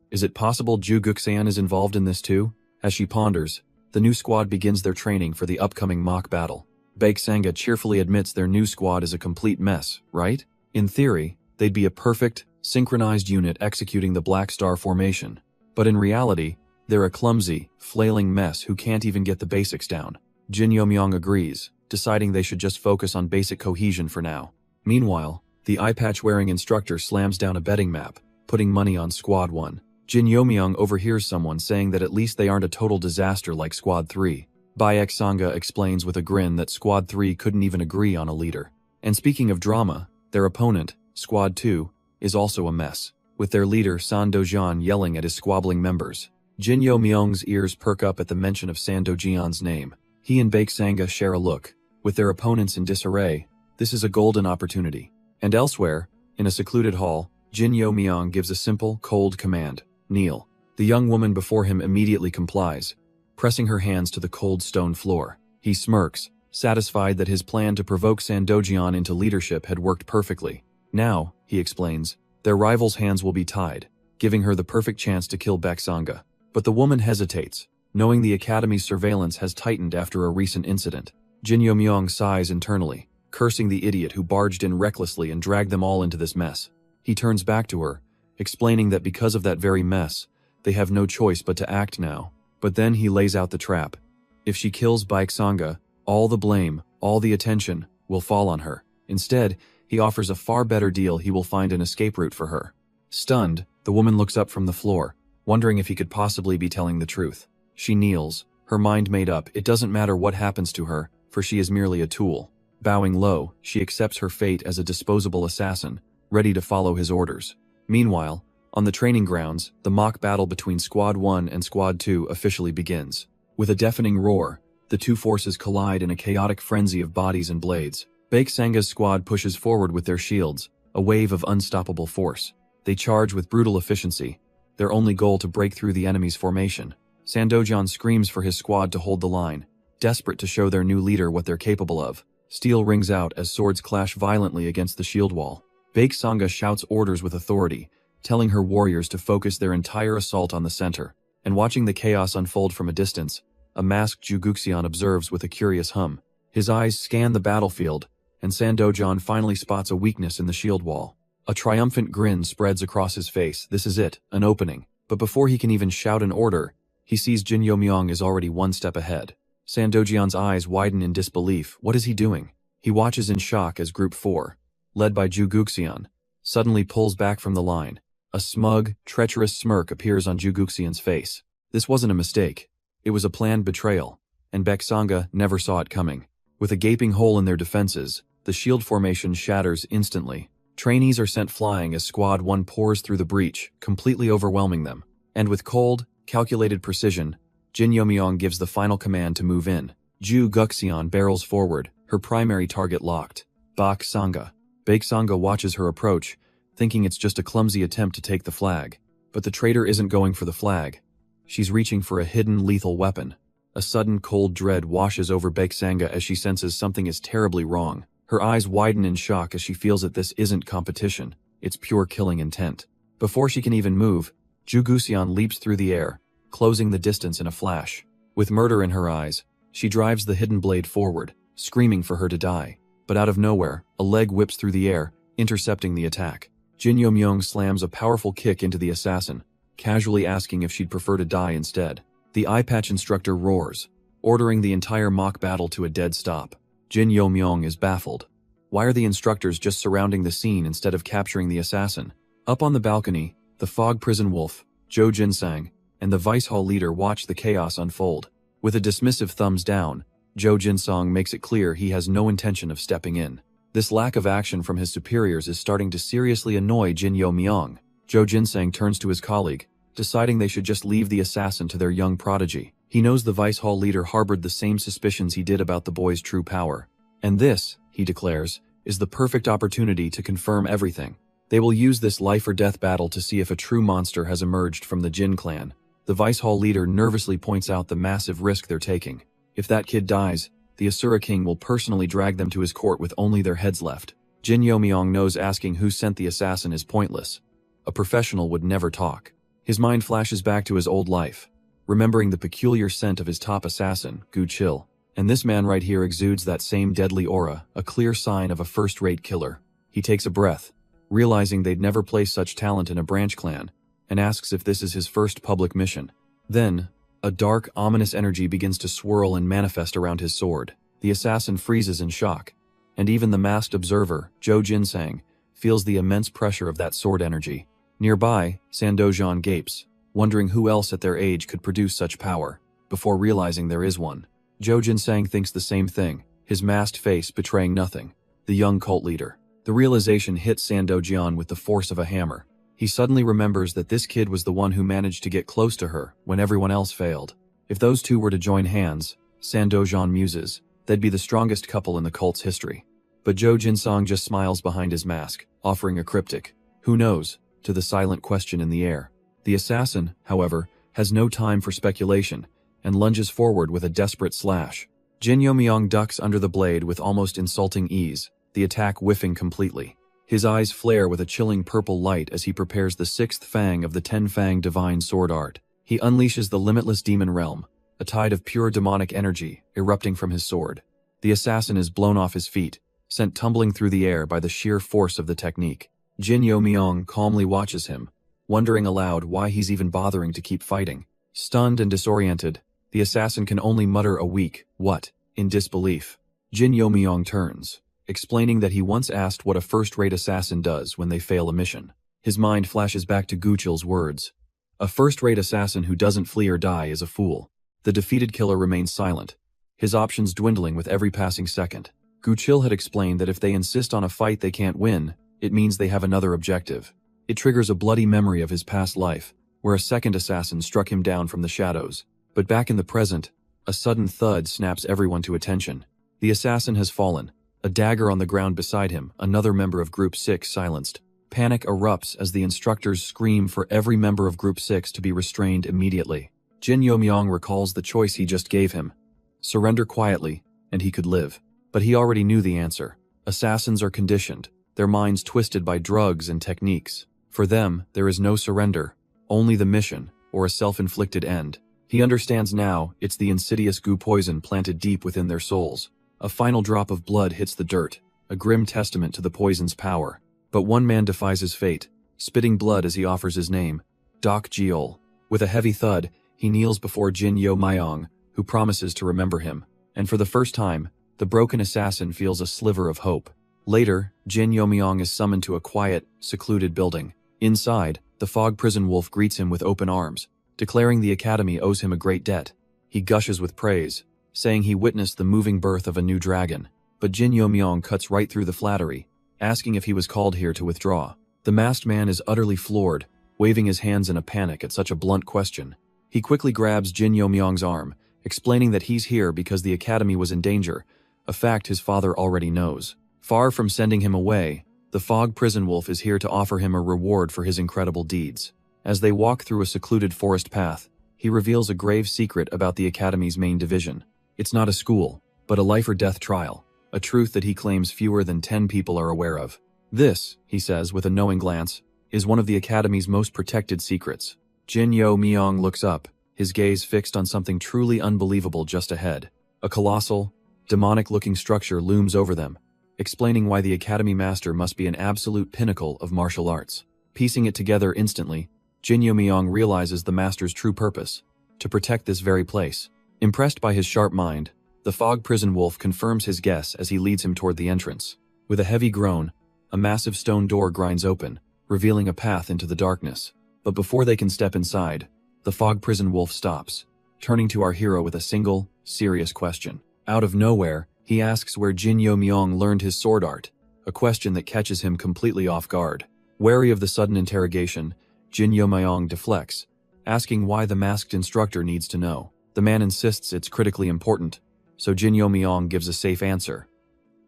Is it possible Ju Guxian is involved in this too? As she ponders, the new squad begins their training for the upcoming mock battle. Baek Sanga cheerfully admits their new squad is a complete mess, right? In theory, they'd be a perfect, synchronized unit executing the Black Star formation. But in reality, they're a clumsy, flailing mess who can't even get the basics down. Jin Yomyong agrees, deciding they should just focus on basic cohesion for now. Meanwhile, the eye-patch-wearing instructor slams down a betting map, putting money on Squad 1. Jin Yomyong overhears someone saying that at least they aren't a total disaster like Squad 3. Baek Sanga explains with a grin that Squad 3 couldn't even agree on a leader. And speaking of drama, their opponent, Squad 2, is also a mess, with their leader San Dojian yelling at his squabbling members. Jin Yomyong's ears perk up at the mention of San Dojian's name. He and Baek Sanga share a look. With their opponents in disarray, this is a golden opportunity. And elsewhere, in a secluded hall, Jin Yomyong gives a simple, cold command: kneel. The young woman before him immediately complies, pressing her hands to the cold stone floor. He smirks, satisfied that his plan to provoke San Dojian into leadership had worked perfectly. Now, he explains, their rival's hands will be tied, giving her the perfect chance to kill Baek Sanga. But the woman hesitates, knowing the academy's surveillance has tightened after a recent incident. Jin Yomyong sighs internally, cursing the idiot who barged in recklessly and dragged them all into this mess. He turns back to her, explaining that because of that very mess, they have no choice but to act now. But then he lays out the trap. If she kills Baek Sanga, all the blame, all the attention, will fall on her. Instead, he offers a far better deal: he will find an escape route for her. Stunned, the woman looks up from the floor, wondering if he could possibly be telling the truth. She kneels, her mind made up. It doesn't matter what happens to her, for she is merely a tool. Bowing low, she accepts her fate as a disposable assassin, ready to follow his orders. Meanwhile, on the training grounds, the mock battle between Squad 1 and Squad 2 officially begins. With a deafening roar, the two forces collide in a chaotic frenzy of bodies and blades. Baek Sanga's squad pushes forward with their shields, a wave of unstoppable force. They charge with brutal efficiency, their only goal to break through the enemy's formation. San Dojian screams for his squad to hold the line, desperate to show their new leader what they're capable of. Steel rings out as swords clash violently against the shield wall. Baek Sanga shouts orders with authority, telling her warriors to focus their entire assault on the center. And watching the chaos unfold from a distance, a masked Ju Guxian observes with a curious hum. His eyes scan the battlefield, and San Dojian finally spots a weakness in the shield wall. A triumphant grin spreads across his face. This is it, an opening. But before he can even shout an order, he sees Jin Yomyong is already one step ahead. San Dojian's eyes widen in disbelief. What is he doing? He watches in shock as Group 4, led by Ju Guxian, suddenly pulls back from the line. A smug, treacherous smirk appears on Ju Guxian's face. This wasn't a mistake. It was a planned betrayal, and Baek Sanga never saw it coming. With a gaping hole in their defenses, the shield formation shatters instantly. Trainees are sent flying as Squad 1 pours through the breach, completely overwhelming them. And with cold, calculated precision, Jin Yomyong gives the final command to move in. Ju Guxian barrels forward, her primary target locked. Baek Sanga. Baek Sanga watches her approach, thinking it's just a clumsy attempt to take the flag. But the traitor isn't going for the flag. She's reaching for a hidden lethal weapon. A sudden cold dread washes over Baek Sanga as she senses something is terribly wrong. Her eyes widen in shock as she feels that this isn't competition, it's pure killing intent. Before she can even move, Ju Guxian leaps through the air, closing the distance in a flash. With murder in her eyes, she drives the hidden blade forward, screaming for her to die. But out of nowhere, a leg whips through the air, intercepting the attack. Jin Yomyong slams a powerful kick into the assassin, casually asking if she'd prefer to die instead. The eye patch instructor roars, ordering the entire mock battle to a dead stop. Jin Yomyong is baffled. Why are the instructors just surrounding the scene instead of capturing the assassin? Up on the balcony, the fog prison wolf, Zhou Jinsang, and the Vice Hall leader watched the chaos unfold. With a dismissive thumbs down, Jo Jinsong makes it clear he has no intention of stepping in. This lack of action from his superiors is starting to seriously annoy Jin Yo Myung. Jo Jinsang turns to his colleague, deciding they should just leave the assassin to their young prodigy. He knows the Vice Hall leader harbored the same suspicions he did about the boy's true power. And this, he declares, is the perfect opportunity to confirm everything. They will use this life-or-death battle to see if a true monster has emerged from the Jin clan. The Vice Hall leader nervously points out the massive risk they're taking. If that kid dies, the Asura king will personally drag them to his court with only their heads left. Jin Yo Myung knows asking who sent the assassin is pointless. A professional would never talk. His mind flashes back to his old life, remembering the peculiar scent of his top assassin, Gu Chil. And this man right here exudes that same deadly aura, a clear sign of a first-rate killer. He takes a breath, realizing they'd never place such talent in a branch clan, and asks if this is his first public mission. Then, a dark, ominous energy begins to swirl and manifest around his sword. The assassin freezes in shock, and even the masked observer, Jo Jinsang, feels the immense pressure of that sword energy. Nearby, Sandojan gapes, wondering who else at their age could produce such power, before realizing there is one. Jo Jinsang thinks the same thing, his masked face betraying nothing. The young cult leader. The realization hits Sandojan with the force of a hammer. He suddenly remembers that this kid was the one who managed to get close to her when everyone else failed. If those two were to join hands, Sandojan muses, they'd be the strongest couple in the cult's history. But Jo Jinsang just smiles behind his mask, offering a cryptic, "Who knows?" to the silent question in the air. The assassin, however, has no time for speculation, and lunges forward with a desperate slash. Jin Yo Myung ducks under the blade with almost insulting ease, the attack whiffing completely. His eyes flare with a chilling purple light as he prepares the sixth fang of the 10-fang divine sword art. He unleashes the limitless demon realm, a tide of pure demonic energy erupting from his sword. The assassin is blown off his feet, sent tumbling through the air by the sheer force of the technique. Jin Yo Myung calmly watches him, wondering aloud why he's even bothering to keep fighting. Stunned and disoriented, the assassin can only mutter a weak, "What?" in disbelief. Jin Yo Myung turns, explaining that he once asked what a first-rate assassin does when they fail a mission. His mind flashes back to Guchil's words. A first-rate assassin who doesn't flee or die is a fool. The defeated killer remains silent, his options dwindling with every passing second. Guchil had explained that if they insist on a fight they can't win, it means they have another objective. It triggers a bloody memory of his past life, where a second assassin struck him down from the shadows. But back in the present, a sudden thud snaps everyone to attention. The assassin has fallen, a dagger on the ground beside him, another member of Group 6 silenced. Panic erupts as the instructors scream for every member of Group 6 to be restrained immediately. Jin Yo Myung recalls the choice he just gave him. Surrender quietly, and he could live. But he already knew the answer. Assassins are conditioned, their minds twisted by drugs and techniques. For them, there is no surrender, only the mission, or a self-inflicted end. He understands now it's the insidious goo poison planted deep within their souls. A final drop of blood hits the dirt, a grim testament to the poison's power. But one man defies his fate, spitting blood as he offers his name, Doc Geol. With a heavy thud, he kneels before Jin Yo Myung, who promises to remember him. And for the first time, the broken assassin feels a sliver of hope. Later, Jin Yo Myung is summoned to a quiet, secluded building. Inside, the fog prison wolf greets him with open arms, declaring the academy owes him a great debt. He gushes with praise, saying he witnessed the moving birth of a new dragon. But Jin Yo Myung cuts right through the flattery, asking if he was called here to withdraw. The masked man is utterly floored, waving his hands in a panic at such a blunt question. He quickly grabs Jin Yo Myung's arm, explaining that he's here because the academy was in danger, a fact his father already knows. Far from sending him away, the fog prison wolf is here to offer him a reward for his incredible deeds. As they walk through a secluded forest path, he reveals a grave secret about the academy's main division. It's not a school, but a life-or-death trial, a truth that he claims fewer than 10 people are aware of. This, he says with a knowing glance, is one of the academy's most protected secrets. Jin Yo Myung looks up, his gaze fixed on something truly unbelievable just ahead. A colossal, demonic-looking structure looms over them, explaining why the academy master must be an absolute pinnacle of martial arts. Piecing it together instantly, Jin Yo Myung realizes the master's true purpose, to protect this very place. Impressed by his sharp mind, the fog prison wolf confirms his guess as he leads him toward the entrance. With a heavy groan, a massive stone door grinds open, revealing a path into the darkness. But before they can step inside, The fog prison wolf stops, turning to our hero with a single, serious question. Out of nowhere, he asks where Jin Yo Myung learned his sword art, a question that catches him completely off guard. Wary of the sudden interrogation, Jin Yo Myung deflects, asking why the masked instructor needs to know. The man insists it's critically important, so Jin Yo Myung gives a safe answer.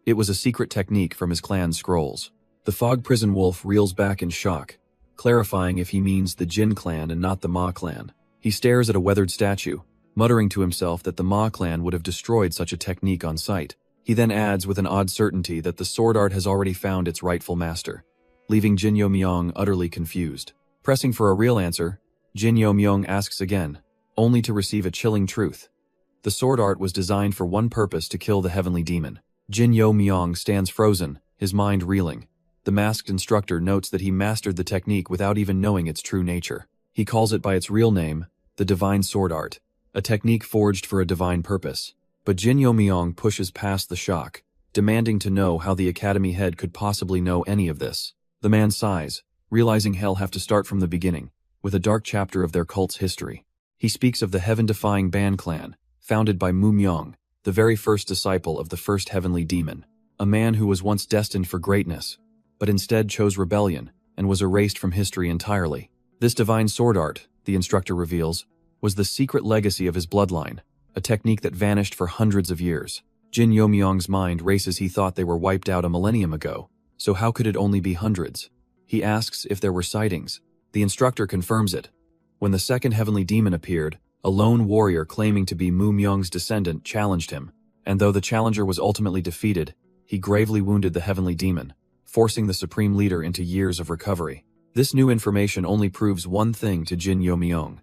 It was a secret technique from his clan's scrolls. The fog prison wolf reels back in shock, clarifying if he means the Jin clan and not the Ma clan. He stares at a weathered statue, muttering to himself that the Ma clan would have destroyed such a technique on sight. He then adds with an odd certainty that the sword art has already found its rightful master, leaving Jin Yo Myung utterly confused. Pressing for a real answer, Jin Yo Myung asks again, only to receive a chilling truth. The sword art was designed for one purpose: to kill the heavenly demon. Jin Yo Myung stands frozen, his mind reeling. The masked instructor notes that he mastered the technique without even knowing its true nature. He calls it by its real name, the divine sword art, a technique forged for a divine purpose. But Jin Yo Myung pushes past the shock, demanding to know how the academy head could possibly know any of this. The man sighs, realizing he'll have to start from the beginning, with a dark chapter of their cult's history. He speaks of the heaven-defying Ban clan, founded by Mu Myung, the very first disciple of the first heavenly demon, a man who was once destined for greatness, but instead chose rebellion and was erased from history entirely. This divine sword art, the instructor reveals, was the secret legacy of his bloodline, a technique that vanished for hundreds of years. Jin Yo Myung's mind races. He thought they were wiped out a millennium ago, so how could it only be hundreds? He asks if there were sightings. The instructor confirms it. When the second heavenly demon appeared, a lone warrior claiming to be Mu Myung's descendant challenged him, and though the challenger was ultimately defeated, he gravely wounded the heavenly demon, forcing the supreme leader into years of recovery. This new information only proves one thing to Jin Yo Myung.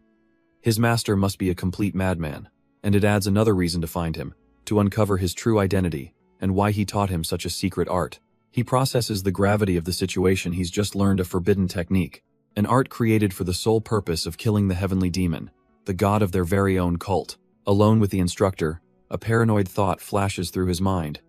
His master must be a complete madman, and it adds another reason to find him, to uncover his true identity and why he taught him such a secret art. He processes the gravity of the situation. He's just learned a forbidden technique, an art created for the sole purpose of killing the heavenly demon, the god of their very own cult. Alone with the instructor, a paranoid thought flashes through his mind.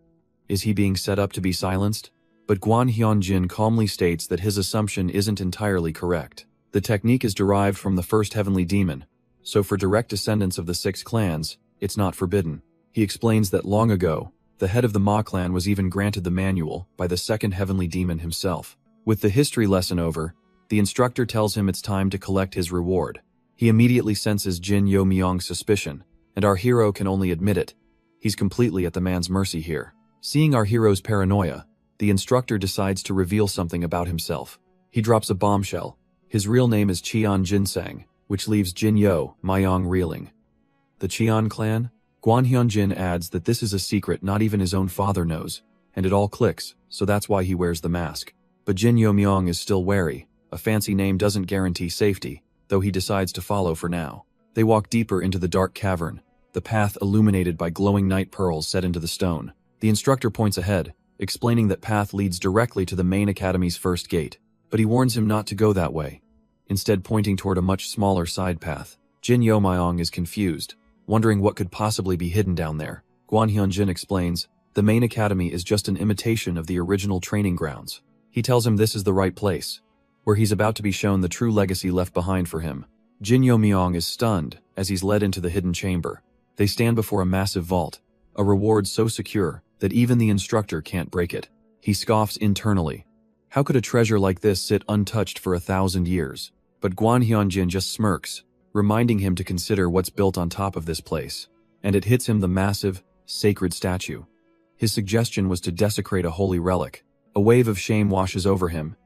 Is he being set up to be silenced? But Guan Hyunjin calmly states that his assumption isn't entirely correct. The technique is derived from the first heavenly demon, so for direct descendants of the 6 clans, it's not forbidden. He explains that long ago, the head of the Ma clan was even granted the manual by the second heavenly demon himself. With the history lesson over, the instructor tells him it's time to collect his reward. He immediately senses Jin Yo Myung's suspicion, and our hero can only admit it. He's completely at the man's mercy here. Seeing our hero's paranoia, the instructor decides to reveal something about himself. He drops a bombshell. His real name is Cheon Jinsang, which leaves Jin Yo Myung reeling. The Cheon clan? Guan Hyunjin adds that this is a secret not even his own father knows, and it all clicks, so that's why he wears the mask. But Jin Yo Myung is still wary. A fancy name doesn't guarantee safety, though he decides to follow for now. They walk deeper into the dark cavern, the path illuminated by glowing night pearls set into the stone. The instructor points ahead, explaining that path leads directly to the main academy's first gate, but he warns him not to go that way, instead pointing toward a much smaller side path. Jin Yo Myung is confused, wondering what could possibly be hidden down there. Guan Hyunjin explains, the main academy is just an imitation of the original training grounds. He tells him this is the right place, where he's about to be shown the true legacy left behind for him. Jin Yo Myung is stunned as he's led into the hidden chamber. They stand before a massive vault, a reward so secure that even the instructor can't break it. He scoffs internally. How could a treasure like this sit untouched for 1,000 years? But Guan Hyunjin just smirks, reminding him to consider what's built on top of this place. And it hits him: the massive, sacred statue. His suggestion was to desecrate a holy relic. A wave of shame washes over him.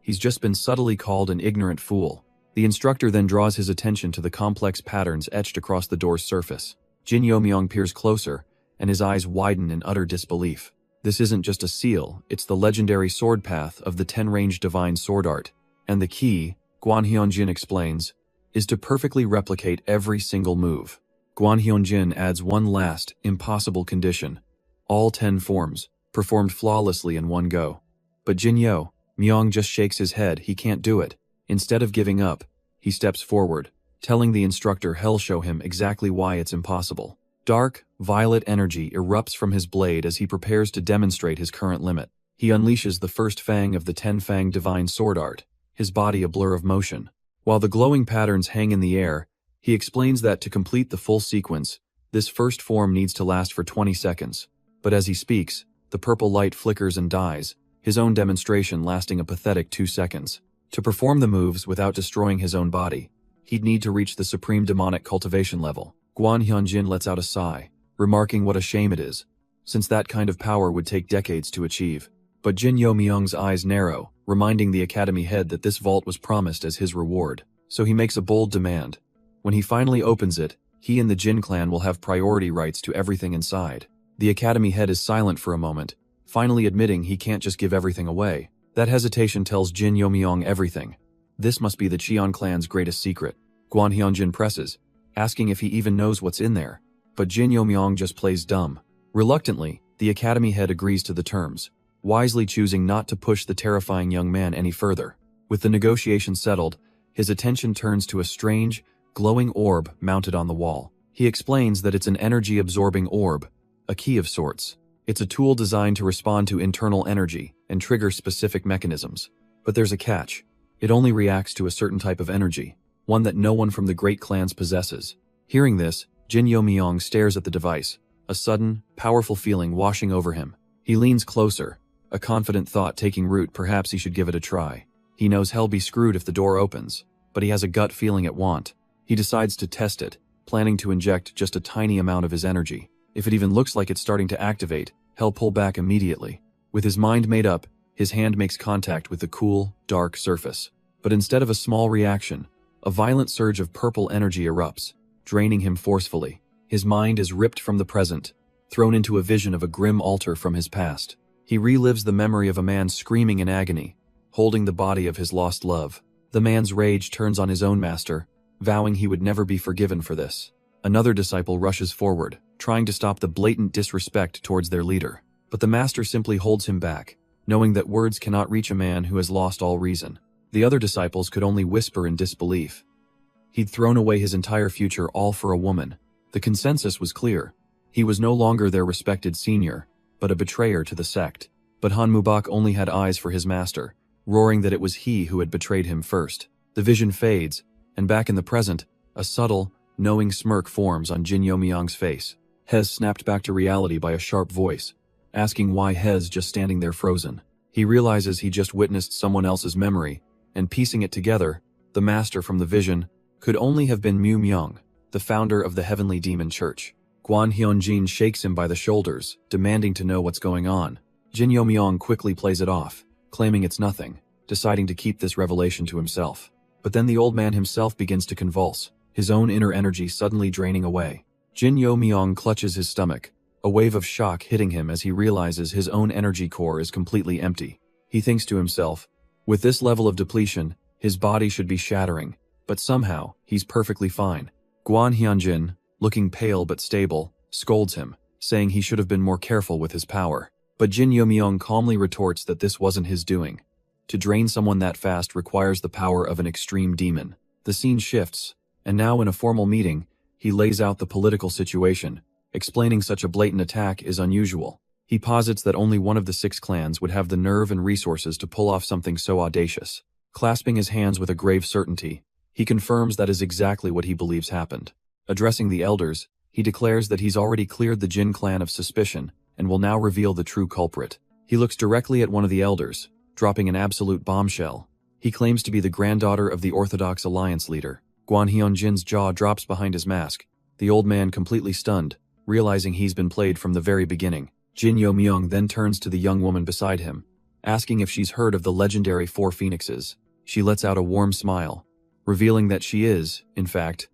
He's just been subtly called an ignorant fool. The instructor then draws his attention to the complex patterns etched across the door's surface. Jin Yo Myung peers closer, and his eyes widen in utter disbelief. This isn't just a seal, it's the legendary sword path of the 10-range divine sword art. And the key, Guan Hyunjin explains, is to perfectly replicate every single move. Guan Hyunjin adds one last, impossible condition. All 10 forms, performed flawlessly in one go. But Jin Yo Myung just shakes his head. He can't do it. Instead of giving up, he steps forward, telling the instructor he'll show him exactly why it's impossible. Dark, violet energy erupts from his blade as he prepares to demonstrate his current limit. He unleashes the first fang of the 10-fang divine sword art, his body a blur of motion. While the glowing patterns hang in the air, He explains that to complete the full sequence, this first form needs to last for 20 seconds. But as he speaks, the purple light flickers and dies, his own demonstration lasting a pathetic 2 seconds. To perform the moves without destroying his own body, he'd need to reach the supreme demonic cultivation level. Guan Hyunjin lets out a sigh, remarking what a shame it is, since that kind of power would take decades to achieve. But Jin Yo Myung's eyes narrow, reminding the academy head that this vault was promised as his reward. So he makes a bold demand. When he finally opens it, he and the Jin clan will have priority rights to everything inside. The academy head is silent for a moment, finally admitting he can't just give everything away. That hesitation tells Jin Yo Myung everything. This must be the Cheon clan's greatest secret. Guan Hyunjin presses, asking if he even knows what's in there. But Jin Yo Myung just plays dumb. Reluctantly, the academy head agrees to the terms, wisely choosing not to push the terrifying young man any further. With the negotiation settled, his attention turns to a strange, glowing orb mounted on the wall. He explains that it's an energy-absorbing orb, a key of sorts. It's a tool designed to respond to internal energy and trigger specific mechanisms. But there's a catch. It only reacts to a certain type of energy, one that no one from the great clans possesses. Hearing this, Jin Yo Myung stares at the device, a sudden, powerful feeling washing over him. He leans closer, a confident thought taking root. Perhaps he should give it a try. He knows he'll be screwed if the door opens, but he has a gut feeling it won't. He decides to test it, planning to inject just a tiny amount of his energy. If it even looks like it's starting to activate, he'll pull back immediately. With his mind made up, his hand makes contact with the cool, dark surface. But instead of a small reaction, a violent surge of purple energy erupts, draining him forcefully. His mind is ripped from the present, thrown into a vision of a grim altar from his past. He relives the memory of a man screaming in agony, holding the body of his lost love. The man's rage turns on his own master, vowing he would never be forgiven for this. Another disciple rushes forward, trying to stop the blatant disrespect towards their leader. But the master simply holds him back, knowing that words cannot reach a man who has lost all reason. The other disciples could only whisper in disbelief. He'd thrown away his entire future all for a woman. The consensus was clear. He was no longer their respected senior, but a betrayer to the sect. But Han Mubok only had eyes for his master, roaring that it was he who had betrayed him first. The vision fades, and back in the present, a subtle, knowing smirk forms on Jin Yo Myung's face. Hez snapped back to reality by a sharp voice, asking why Hez just standing there frozen. He realizes he just witnessed someone else's memory, and piecing it together, the master from the vision could only have been Mu Myung, the founder of the Heavenly Demon Church. Guan Hyunjin shakes him by the shoulders, demanding to know what's going on. Jin Yo Myung quickly plays it off, claiming it's nothing, deciding to keep this revelation to himself. But then the old man himself begins to convulse, his own inner energy suddenly draining away. Jin Yo Myung clutches his stomach, a wave of shock hitting him as he realizes his own energy core is completely empty. He thinks to himself, with this level of depletion, his body should be shattering, but somehow, he's perfectly fine. Guan Hyunjin, looking pale but stable, scolds him, saying he should have been more careful with his power. But Jin Yo Myung calmly retorts that this wasn't his doing. To drain someone that fast requires the power of an extreme demon. The scene shifts, and now in a formal meeting, he lays out the political situation, explaining such a blatant attack is unusual. He posits that only one of the 6 clans would have the nerve and resources to pull off something so audacious. Clasping his hands with a grave certainty, he confirms that is exactly what he believes happened. Addressing the elders, he declares that he's already cleared the Jin clan of suspicion and will now reveal the true culprit. He looks directly at one of the elders, dropping an absolute bombshell. He claims to be the granddaughter of the Orthodox Alliance leader. Guan Hyunjin's jaw drops behind his mask, the old man completely stunned, realizing he's been played from the very beginning. Jin Yo Myung then turns to the young woman beside him, asking if she's heard of the legendary 4 phoenixes. She lets out a warm smile, revealing that she is, in fact,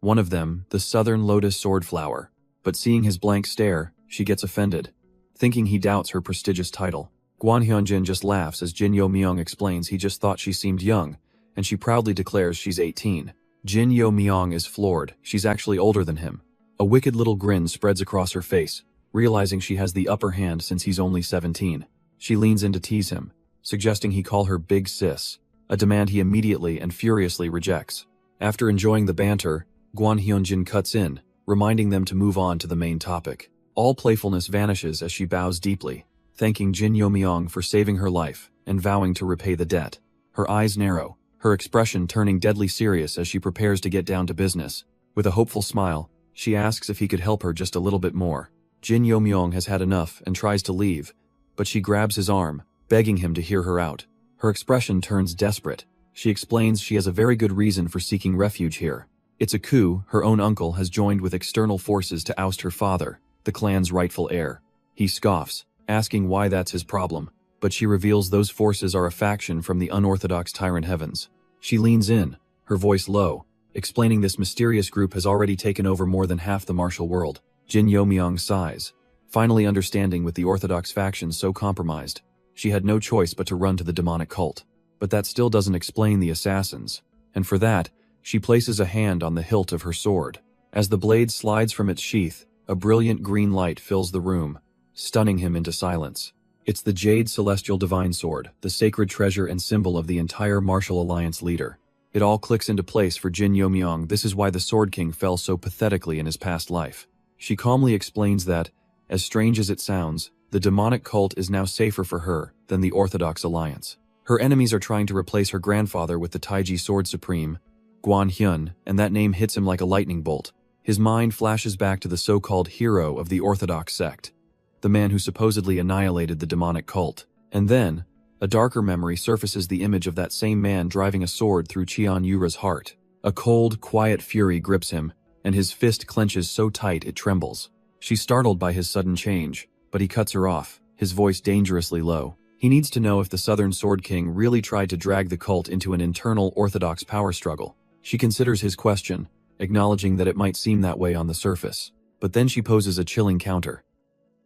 one of them, the Southern Lotus Swordflower. But seeing his blank stare, she gets offended, thinking he doubts her prestigious title. Guan Hyunjin just laughs as Jin Yo Myung explains he just thought she seemed young, and she proudly declares she's 18. Jin Yo Myung is floored. She's actually older than him. A wicked little grin spreads across her face, realizing she has the upper hand since he's only 17. She leans in to tease him, suggesting he call her Big Sis, a demand he immediately and furiously rejects. After enjoying the banter, Guan Hyunjin cuts in, reminding them to move on to the main topic. All playfulness vanishes as she bows deeply, thanking Jin Yo Myung for saving her life and vowing to repay the debt. Her eyes narrow, her expression turning deadly serious as she prepares to get down to business. With a hopeful smile, she asks if he could help her just a little bit more. Jin Yo-myung has had enough and tries to leave, but she grabs his arm, begging him to hear her out. Her expression turns desperate. She explains she has a very good reason for seeking refuge here. It's a coup. Her own uncle has joined with external forces to oust her father, the clan's rightful heir. He scoffs, asking why that's his problem, but she reveals those forces are a faction from the unorthodox tyrant heavens. She leans in, her voice low, explaining this mysterious group has already taken over more than half the martial world. Jin Yo-myung sighs, finally understanding with the orthodox faction so compromised. She had no choice but to run to the demonic cult. But that still doesn't explain the assassins, and for that, she places a hand on the hilt of her sword. As the blade slides from its sheath, a brilliant green light fills the room, stunning him into silence. It's the Jade Celestial Divine Sword, the sacred treasure and symbol of the entire Martial Alliance leader. It all clicks into place for Jin Yo-myung. This is why the Sword King fell so pathetically in his past life. She calmly explains that, as strange as it sounds, the demonic cult is now safer for her than the Orthodox Alliance. Her enemies are trying to replace her grandfather with the Taiji Sword Supreme, Guan Hyun, and that name hits him like a lightning bolt. His mind flashes back to the so-called hero of the Orthodox sect, the man who supposedly annihilated the demonic cult. And then, a darker memory surfaces, the image of that same man driving a sword through Cheon Yura's heart. A cold, quiet fury grips him, and his fist clenches so tight it trembles. She's startled by his sudden change, but he cuts her off, his voice dangerously low. He needs to know if the Southern Sword King really tried to drag the cult into an internal orthodox power struggle. She considers his question, acknowledging that it might seem that way on the surface. But then she poses a chilling counter.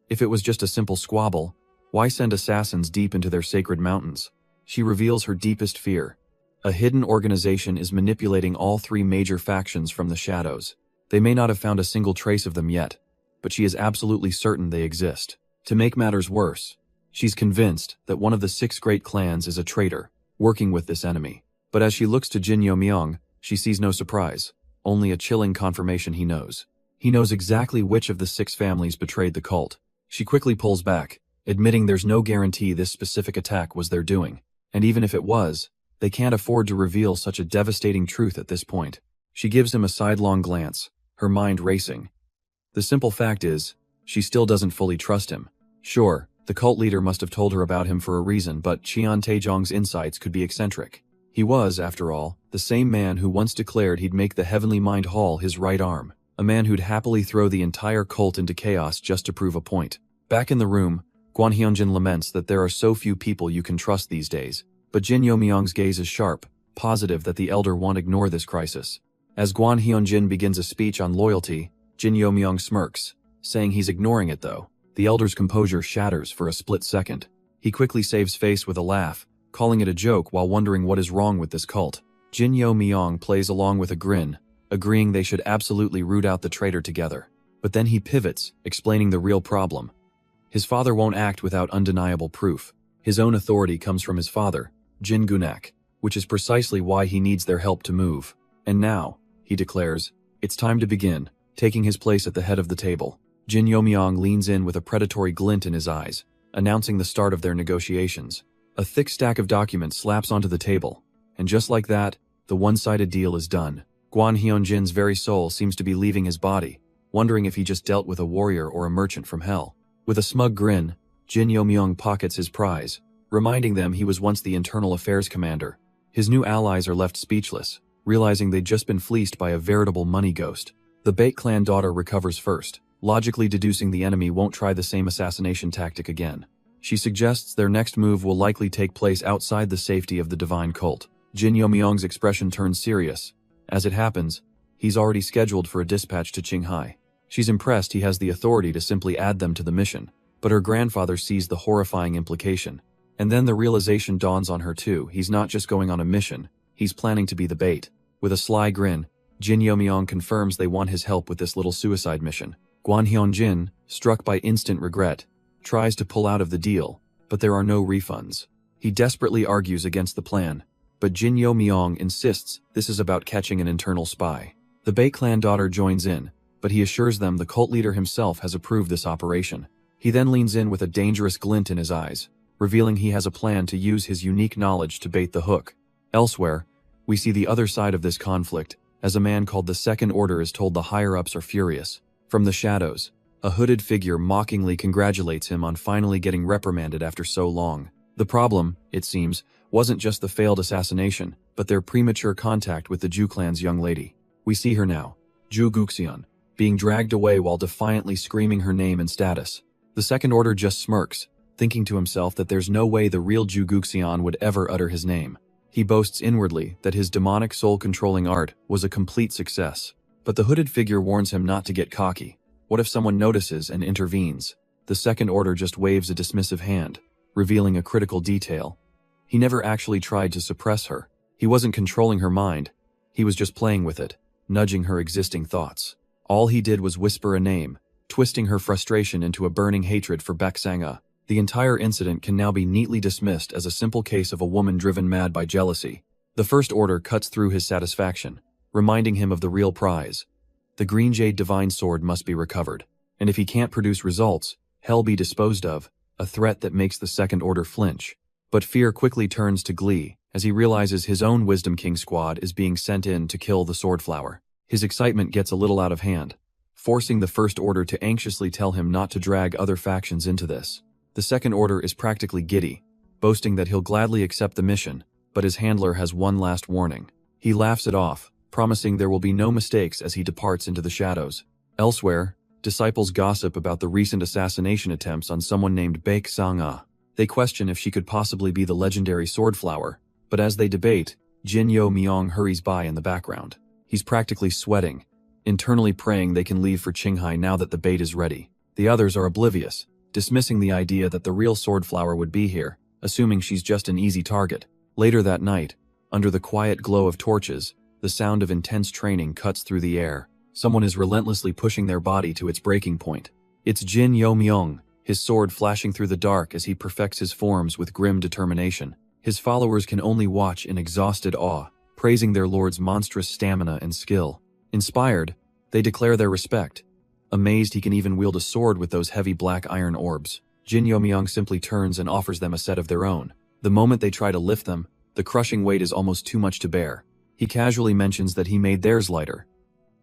If it was just a simple squabble, why send assassins deep into their sacred mountains? She reveals her deepest fear. A hidden organization is manipulating all three major factions from the shadows. They may not have found a single trace of them yet, but she is absolutely certain they exist. To make matters worse, she's convinced that one of the 6 great clans is a traitor, working with this enemy. But as she looks to Jin Yo-myung, she sees no surprise, only a chilling confirmation he knows. He knows exactly which of the 6 families betrayed the cult. She quickly pulls back, admitting there's no guarantee this specific attack was their doing. And even if it was, they can't afford to reveal such a devastating truth at this point. She gives him a sidelong glance, her mind racing. The simple fact is, she still doesn't fully trust him. Sure, the cult leader must have told her about him for a reason, but Cheon Taejong's insights could be eccentric. He was, after all, the same man who once declared he'd make the Heavenly Mind Hall his right arm, a man who'd happily throw the entire cult into chaos just to prove a point. Back in the room, Guan Hyunjin laments that there are so few people you can trust these days, but Jin Yo-myung's gaze is sharp, positive that the elder won't ignore this crisis. As Guan Hyunjin begins a speech on loyalty, Jin Yo-myung smirks, saying he's ignoring it though. The elder's composure shatters for a split second. He quickly saves face with a laugh, calling it a joke while wondering what is wrong with this cult. Jin Yo-myung plays along with a grin, agreeing they should absolutely root out the traitor together. But then he pivots, explaining the real problem. His father won't act without undeniable proof. His own authority comes from his father, Jin Gunak, which is precisely why he needs their help to move. And now, he declares, it's time to begin. Taking his place at the head of the table, Jin Yo-myung leans in with a predatory glint in his eyes, announcing the start of their negotiations. A thick stack of documents slaps onto the table, and just like that, the one-sided deal is done. Guan Hyunjin's very soul seems to be leaving his body, wondering if he just dealt with a warrior or a merchant from hell. With a smug grin, Jin Yo-myung pockets his prize, reminding them he was once the internal affairs commander. His new allies are left speechless, realizing they'd just been fleeced by a veritable money ghost. The Bait clan daughter recovers first, logically deducing the enemy won't try the same assassination tactic again. She suggests their next move will likely take place outside the safety of the divine cult. Jin Yo-myung's expression turns serious. As it happens, he's already scheduled for a dispatch to Qinghai. She's impressed he has the authority to simply add them to the mission, but her grandfather sees the horrifying implication. And then the realization dawns on her too. He's not just going on a mission, he's planning to be the bait. With a sly grin, Jin Yo-myung confirms they want his help with this little suicide mission. Guan Hyunjin, struck by instant regret, tries to pull out of the deal, but there are no refunds. He desperately argues against the plan, but Jin Yo-myung insists this is about catching an internal spy. The Bait clan daughter joins in, but he assures them the cult leader himself has approved this operation. He then leans in with a dangerous glint in his eyes, revealing he has a plan to use his unique knowledge to bait the hook. Elsewhere, We see the other side of this conflict, as a man called the Second Order is told the higher-ups are furious. From the shadows, a hooded figure mockingly congratulates him on finally getting reprimanded after so long. The problem, it seems, wasn't just the failed assassination, but their premature contact with the Ju clan's young lady. We see her now, Ju Guxian, being dragged away while defiantly screaming her name and status. The Second Order just smirks, thinking to himself that there's no way the real Ju Guxian would ever utter his name. He boasts inwardly that his demonic soul-controlling art was a complete success. But the hooded figure warns him not to get cocky. What if someone notices and intervenes? The Second Order just waves a dismissive hand, revealing a critical detail. He never actually tried to suppress her. He wasn't controlling her mind. He was just playing with it, nudging her existing thoughts. All he did was whisper a name, twisting her frustration into a burning hatred for Baksanga. The entire incident can now be neatly dismissed as a simple case of a woman driven mad by jealousy. The First Order cuts through his satisfaction, reminding him of the real prize. The Green Jade Divine Sword must be recovered, and if he can't produce results, hell be disposed of, a threat that makes the Second Order flinch. But fear quickly turns to glee as he realizes his own Wisdom King squad is being sent in to kill the Swordflower. His excitement gets a little out of hand, forcing the First Order to anxiously tell him not to drag other factions into this. The Second Order is practically giddy, boasting that he'll gladly accept the mission, but his handler has one last warning. He laughs it off, promising there will be no mistakes as he departs into the shadows. Elsewhere, disciples gossip about the recent assassination attempts on someone named Baksanga. They question if she could possibly be the legendary Swordflower, but as they debate, Jin Yo Myong hurries by in the background. He's practically sweating, internally praying they can leave for Qinghai now that the bait is ready. The others are oblivious, dismissing the idea that the real Swordflower would be here, assuming she's just an easy target. Later that night, under the quiet glow of torches, the sound of intense training cuts through the air. Someone is relentlessly pushing their body to its breaking point. It's Jin Yo Myong, his sword flashing through the dark as he perfects his forms with grim determination. His followers can only watch in exhausted awe, praising their lord's monstrous stamina and skill. Inspired, they declare their respect. Amazed he can even wield a sword with those heavy black iron orbs, Jin Yo Myong simply turns and offers them a set of their own. The moment they try to lift them, the crushing weight is almost too much to bear. He casually mentions that he made theirs lighter,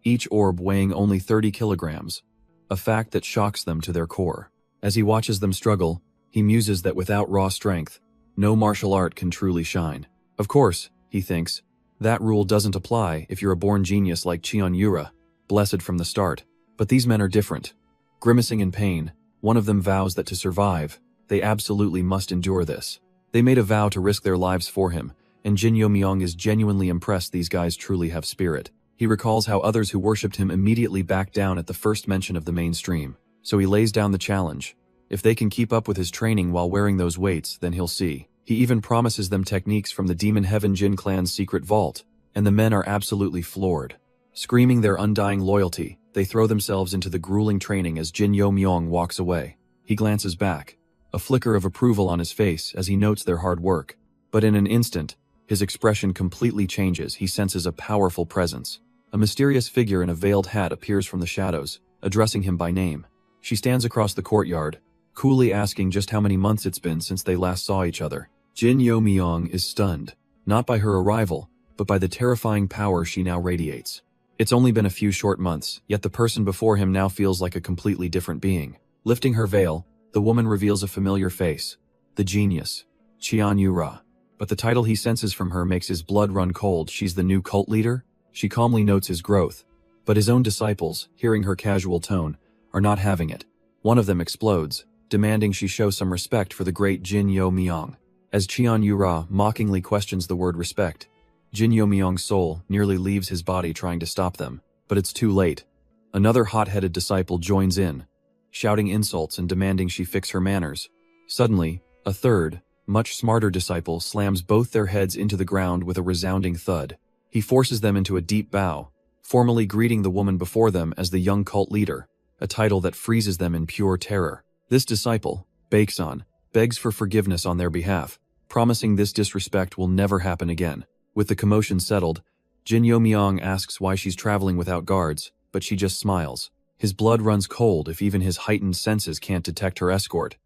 each orb weighing only 30 kilograms, a fact that shocks them to their core. As he watches them struggle, he muses that without raw strength, no martial art can truly shine. Of course, he thinks, that rule doesn't apply if you're a born genius like Cheon Yura, blessed from the start. But these men are different. Grimacing in pain, one of them vows that to survive, they absolutely must endure this. They made a vow to risk their lives for him, and Jin Yo Myong is genuinely impressed these guys truly have spirit. He recalls how others who worshipped him immediately backed down at the first mention of the mainstream, so he lays down the challenge. If they can keep up with his training while wearing those weights, then he'll see. He even promises them techniques from the Demon Heaven Jin clan's secret vault, and the men are absolutely floored. Screaming their undying loyalty, they throw themselves into the grueling training as Jin Yo Myong walks away. He glances back, a flicker of approval on his face as he notes their hard work. But in an instant, his expression completely changes. He senses a powerful presence. A mysterious figure in a veiled hat appears from the shadows, addressing him by name. She stands across the courtyard, coolly asking just how many months it's been since they last saw each other. Jin Yo Myong is stunned, not by her arrival, but by the terrifying power she now radiates. It's only been a few short months, yet the person before him now feels like a completely different being. Lifting her veil, the woman reveals a familiar face, the genius, Cheon Yura. But the title he senses from her makes his blood run cold. She's the new cult leader? She calmly notes his growth. But his own disciples, hearing her casual tone, are not having it. One of them explodes, demanding she show some respect for the great Jin Yo Myong. As Cheon Yura mockingly questions the word respect, Jin Yo Myong's soul nearly leaves his body trying to stop them, but it's too late. Another hot-headed disciple joins in, shouting insults and demanding she fix her manners. Suddenly, a third, much smarter disciple slams both their heads into the ground with a resounding thud. He forces them into a deep bow, formally greeting the woman before them as the young cult leader, a title that freezes them in pure terror. This disciple, Baeksan, begs for forgiveness on their behalf, promising this disrespect will never happen again. With the commotion settled, Jin Yo Myong asks why she's traveling without guards, but she just smiles. His blood runs cold if even his heightened senses can't detect her escort.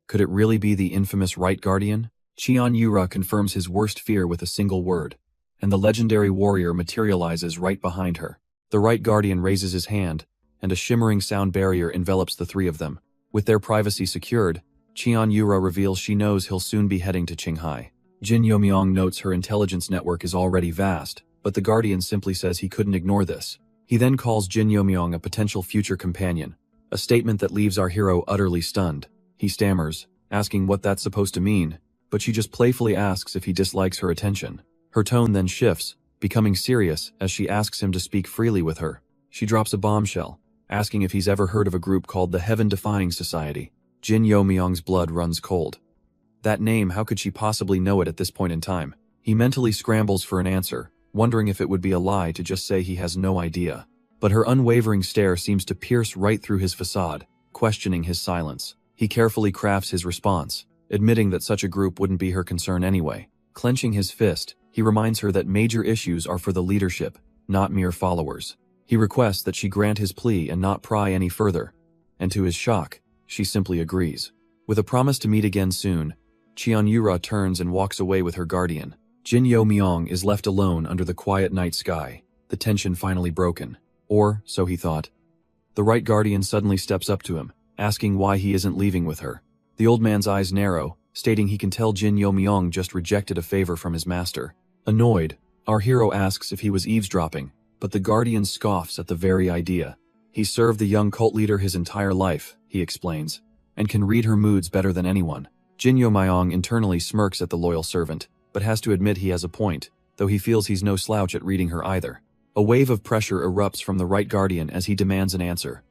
Could it really be the infamous Right Guardian? Cheon Yura confirms his worst fear with a single word. and the legendary warrior materializes right behind her. The right guardian raises his hand, and a shimmering sound barrier envelops the three of them. With their privacy secured, Qian Yura reveals she knows he'll soon be heading to Qinghai. Jin Yomyong notes her intelligence network is already vast, but the guardian simply says he couldn't ignore this. He then calls Jin Yomyong a potential future companion, a statement that leaves our hero utterly stunned. He stammers, asking what that's supposed to mean, but she just playfully asks if he dislikes her attention. Her tone then shifts, becoming serious as she asks him to speak freely with her. She drops a bombshell, asking if he's ever heard of a group called the Heaven-Defying Society. Jin Yomyong's blood runs cold. That name, how could she possibly know it at this point in time? He mentally scrambles for an answer, wondering if it would be a lie to just say he has no idea. But her unwavering stare seems to pierce right through his facade, questioning his silence. He carefully crafts his response, admitting that such a group wouldn't be her concern anyway. Clenching his fist, he reminds her that major issues are for the leadership, not mere followers. He requests that she grant his plea and not pry any further, and to his shock, she simply agrees. With a promise to meet again soon, Qian Yura turns and walks away with her guardian. Jin Yomyong is left alone under the quiet night sky, the tension finally broken. Or, so he thought. The right guardian suddenly steps up to him, asking why he isn't leaving with her. The old man's eyes narrow, stating he can tell Jin Yomyong just rejected a favor from his master. Annoyed, our hero asks if he was eavesdropping, but the guardian scoffs at the very idea. He served the young cult leader his entire life, he explains, and can read her moods better than anyone. Jin Yomyong internally smirks at the loyal servant, but has to admit he has a point, though he feels he's no slouch at reading her either. A wave of pressure erupts from the right guardian as he demands an answer.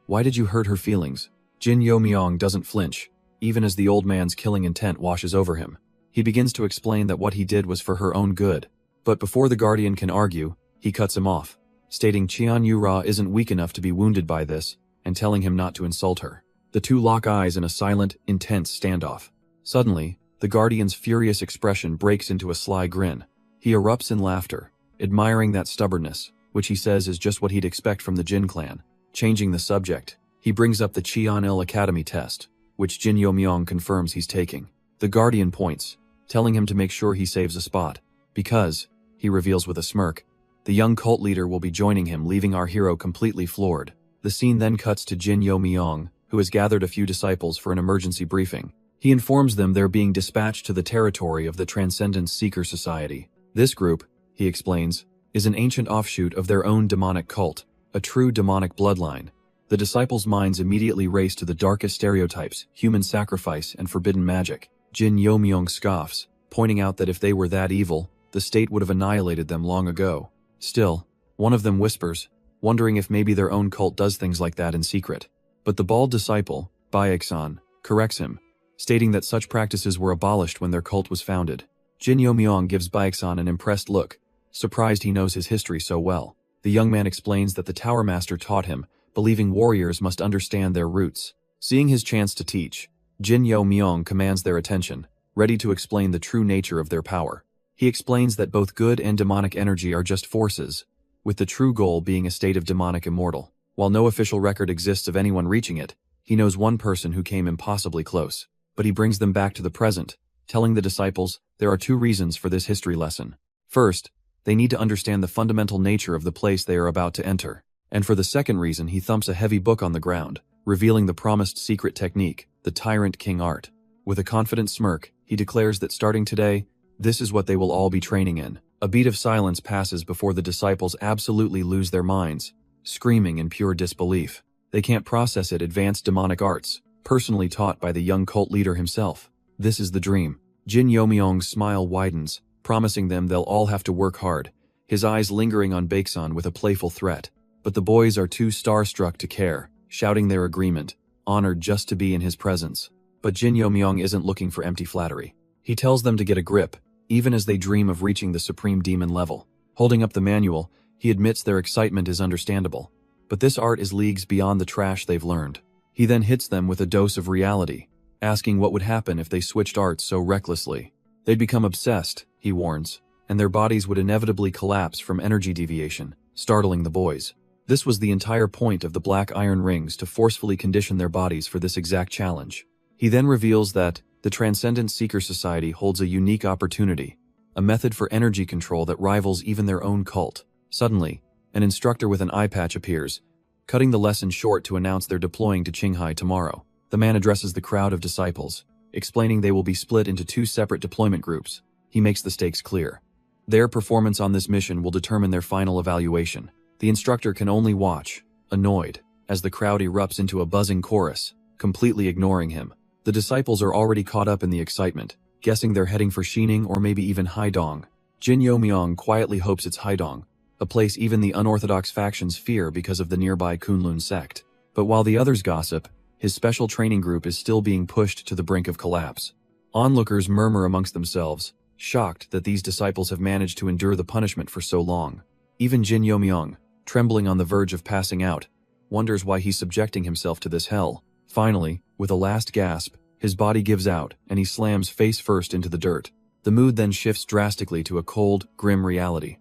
Why did you hurt her feelings? Jin Yomyong doesn't flinch, even as the old man's killing intent washes over him. He begins to explain that what he did was for her own good, but before the guardian can argue, he cuts him off, stating Qian Yura isn't weak enough to be wounded by this, and telling him not to insult her. The two lock eyes in a silent, intense standoff. Suddenly, the guardian's furious expression breaks into a sly grin. He erupts in laughter, admiring that stubbornness, which he says is just what he'd expect from the Jin clan. Changing the subject, he brings up the Qianil Academy test, which Jin Yomyong confirms he's taking. The guardian points, telling him to make sure he saves a spot, because, he reveals with a smirk, the young cult leader will be joining him, leaving our hero completely floored. The scene then cuts to Jin Yomyong, who has gathered a few disciples for an emergency briefing. He informs them they're being dispatched to the territory of the Transcendence Seeker Society. This group, he explains, is an ancient offshoot of their own demonic cult, a true demonic bloodline. The disciples' minds immediately race to the darkest stereotypes, human sacrifice, and forbidden magic. Jin Yomyong scoffs, pointing out that if they were that evil, the state would have annihilated them long ago. Still, one of them whispers, wondering if maybe their own cult does things like that in secret. But the bald disciple, Baeksan, corrects him, stating that such practices were abolished when their cult was founded. Jin Yomyong gives Baeksan an impressed look, surprised he knows his history so well. The young man explains that the Tower Master taught him, believing warriors must understand their roots. Seeing his chance to teach, Jin Yomyong commands their attention, ready to explain the true nature of their power. He explains that both good and demonic energy are just forces, with the true goal being a state of demonic immortal. While no official record exists of anyone reaching it, he knows one person who came impossibly close. But he brings them back to the present, telling the disciples there are two reasons for this history lesson. First, they need to understand the fundamental nature of the place they are about to enter. And for the second reason, he thumps a heavy book on the ground, revealing the promised secret technique, the Tyrant King Art. With a confident smirk, he declares that starting today, this is what they will all be training in. A beat of silence passes before the disciples absolutely lose their minds, screaming in pure disbelief. They can't process it. Advanced demonic arts, personally taught by the young cult leader himself. This is the dream. Jin Yomyong's smile widens, promising them they'll all have to work hard, his eyes lingering on Baeksan with a playful threat. But the boys are too starstruck to care, shouting their agreement, honored just to be in his presence. But Jin Yomyong isn't looking for empty flattery. He tells them to get a grip, even as they dream of reaching the supreme demon level. Holding up the manual, he admits their excitement is understandable. But this art is leagues beyond the trash they've learned. He then hits them with a dose of reality, asking what would happen if they switched arts so recklessly. They'd become obsessed, he warns, and their bodies would inevitably collapse from energy deviation, startling the boys. This was the entire point of the black iron rings, to forcefully condition their bodies for this exact challenge. He then reveals that the Transcendent Seeker Society holds a unique opportunity, a method for energy control that rivals even their own cult. Suddenly, an instructor with an eye patch appears, cutting the lesson short to announce they're deploying to Qinghai tomorrow. The man addresses the crowd of disciples, explaining they will be split into 2 separate deployment groups. He makes the stakes clear. Their performance on this mission will determine their final evaluation. The instructor can only watch, annoyed, as the crowd erupts into a buzzing chorus, completely ignoring him. The disciples are already caught up in the excitement, guessing they're heading for Xining or maybe even Haidong. Jin Youmyong quietly hopes it's Haidong, a place even the unorthodox factions fear because of the nearby Kunlun sect. But while the others gossip, his special training group is still being pushed to the brink of collapse. Onlookers murmur amongst themselves, shocked that these disciples have managed to endure the punishment for so long. Even Jin Youmyong, trembling on the verge of passing out, wonders why he's subjecting himself to this hell. Finally, with a last gasp, his body gives out and he slams face first into the dirt. The mood then shifts drastically to a cold, grim reality.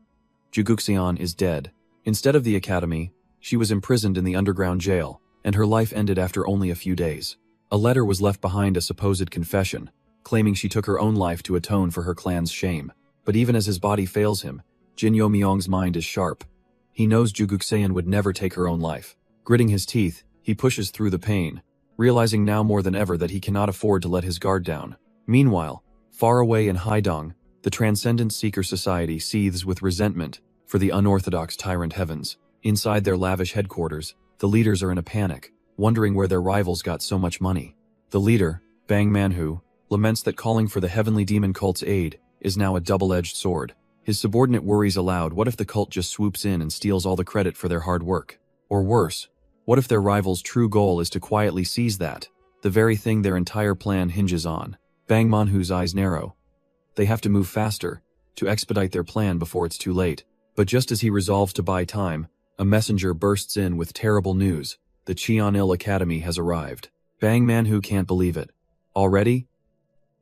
Juguxian is dead. Instead of the academy, she was imprisoned in the underground jail, and her life ended after only a few days. A letter was left behind, a supposed confession, claiming she took her own life to atone for her clan's shame. But even as his body fails him, Jin Youmyong's mind is sharp. He knows Juguxian would never take her own life. Gritting his teeth, he pushes through the pain, realizing now more than ever that he cannot afford to let his guard down. Meanwhile, far away in Haidong, the Transcendent Seeker Society seethes with resentment for the unorthodox tyrant heavens. Inside their lavish headquarters, the leaders are in a panic, wondering where their rivals got so much money. The leader, Bang Manhu, laments that calling for the heavenly demon cult's aid is now a double-edged sword. His subordinate worries aloud, what if the cult just swoops in and steals all the credit for their hard work? Or worse, what if their rival's true goal is to quietly seize that, the very thing their entire plan hinges on? Bang Manhu's eyes narrow. They have to move faster, to expedite their plan before it's too late. But just as he resolves to buy time, a messenger bursts in with terrible news. The Qianil Academy has arrived. Bang Manhu can't believe it. Already?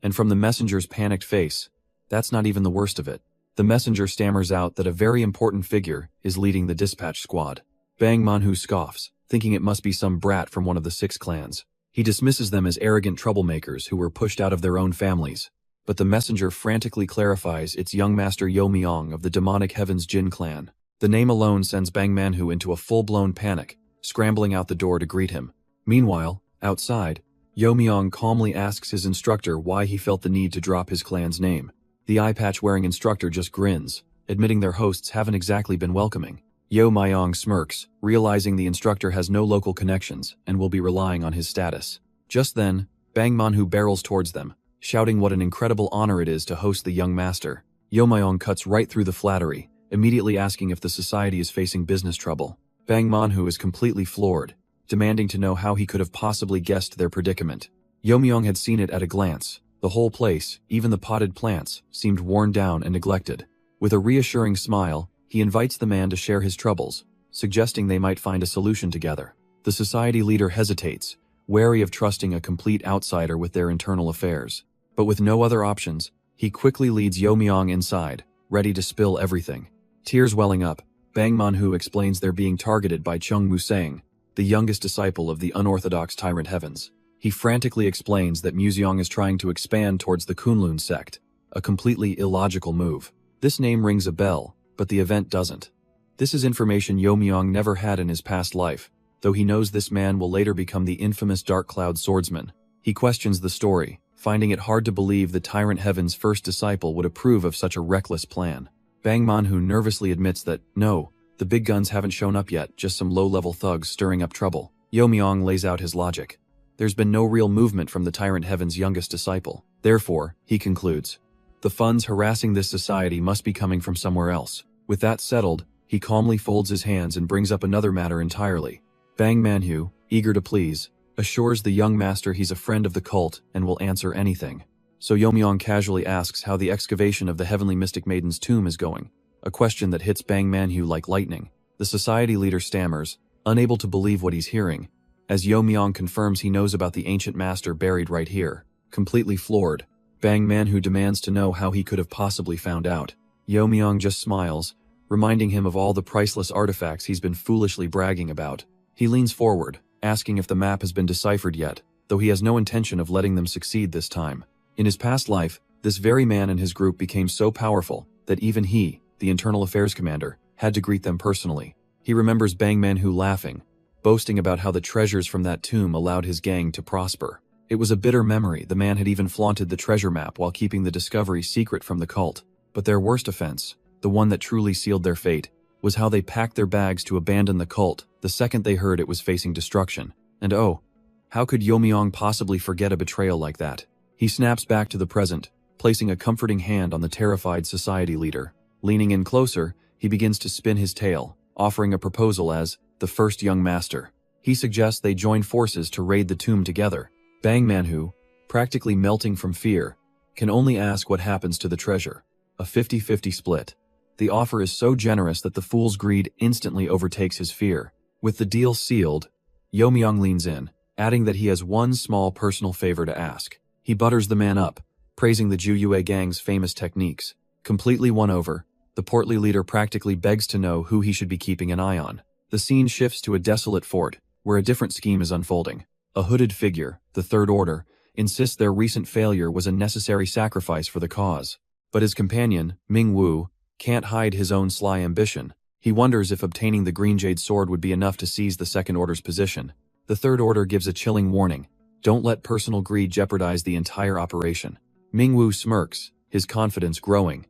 And from the messenger's panicked face, that's not even the worst of it. The messenger stammers out that a very important figure is leading the dispatch squad. Bang Manhu scoffs, thinking it must be some brat from one of the 6 clans. He dismisses them as arrogant troublemakers who were pushed out of their own families. But the messenger frantically clarifies it's young master Youmyong of the demonic heavens Jin clan. The name alone sends Bang Manhu into a full-blown panic, scrambling out the door to greet him. Meanwhile, outside, Youmyong calmly asks his instructor why he felt the need to drop his clan's name. The eye-patch-wearing instructor just grins, admitting their hosts haven't exactly been welcoming. Youmyong smirks, realizing the instructor has no local connections and will be relying on his status. Just then, Bang Manhu barrels towards them, shouting what an incredible honor it is to host the young master. Youmyong cuts right through the flattery, immediately asking if the society is facing business trouble. Bang Manhu is completely floored, demanding to know how he could have possibly guessed their predicament. Youmyong had seen it at a glance. The whole place, even the potted plants, seemed worn down and neglected. With a reassuring smile, he invites the man to share his troubles, suggesting they might find a solution together. The society leader hesitates, wary of trusting a complete outsider with their internal affairs. But with no other options, he quickly leads Youmyong inside, ready to spill everything. Tears welling up, Bang Manhu explains they're being targeted by Chung Musang, the youngest disciple of the unorthodox tyrant heavens. He frantically explains that Museong is trying to expand towards the Kunlun sect, a completely illogical move. This name rings a bell, but the event doesn't. This is information Youmyong never had in his past life, though he knows this man will later become the infamous Dark Cloud swordsman. He questions the story, finding it hard to believe the Tyrant Heaven's first disciple would approve of such a reckless plan. Bang Manhu nervously admits that, no, the big guns haven't shown up yet, just some low-level thugs stirring up trouble. Youmyong lays out his logic. There's been no real movement from the Tyrant Heaven's youngest disciple. Therefore, he concludes, the funds harassing this society must be coming from somewhere else. With that settled, he calmly folds his hands and brings up another matter entirely. Bang Manhu, eager to please, assures the young master he's a friend of the cult and will answer anything. So Youmyong casually asks how the excavation of the Heavenly Mystic Maiden's tomb is going, a question that hits Bang Manhu like lightning. The society leader stammers, unable to believe what he's hearing, as Youmyong confirms he knows about the ancient master buried right here. Completely floored, Bang Manhu demands to know how he could have possibly found out. Youmyong just smiles, reminding him of all the priceless artifacts he's been foolishly bragging about. He leans forward, asking if the map has been deciphered yet, though he has no intention of letting them succeed this time. In his past life, This very man and his group became so powerful that even he, the internal affairs commander, had to greet them personally. He remembers Bang Manhwa laughing, boasting about how the treasures from that tomb allowed his gang to prosper. It was a bitter memory. The man had even flaunted the treasure map while keeping the discovery secret from the cult. But their worst offense, the one that truly sealed their fate, was how they packed their bags to abandon the cult the second they heard it was facing destruction. And oh, how could Yomiong possibly forget a betrayal like that? He snaps back to the present, placing a comforting hand on the terrified society leader. Leaning in closer, he begins to spin his tale, offering a proposal as the first young master. He suggests they join forces to raid the tomb together. Bang Manhwa, practically melting from fear, can only ask what happens to the treasure. A 50-50 split. The offer is so generous that the fool's greed instantly overtakes his fear. With the deal sealed, Yomiong leans in, adding that he has one small personal favor to ask. He butters the man up, praising the Juyue gang's famous techniques. Completely won over, the portly leader practically begs to know who he should be keeping an eye on. The scene shifts to a desolate fort, where a different scheme is unfolding. A hooded figure, the Third Order, insists their recent failure was a necessary sacrifice for the cause. But his companion, Ming Wu, can't hide his own sly ambition. He wonders if obtaining the Green Jade sword would be enough to seize the Second Order's position. The Third Order gives a chilling warning. Don't let personal greed jeopardize the entire operation. Ming Wu smirks, his confidence growing.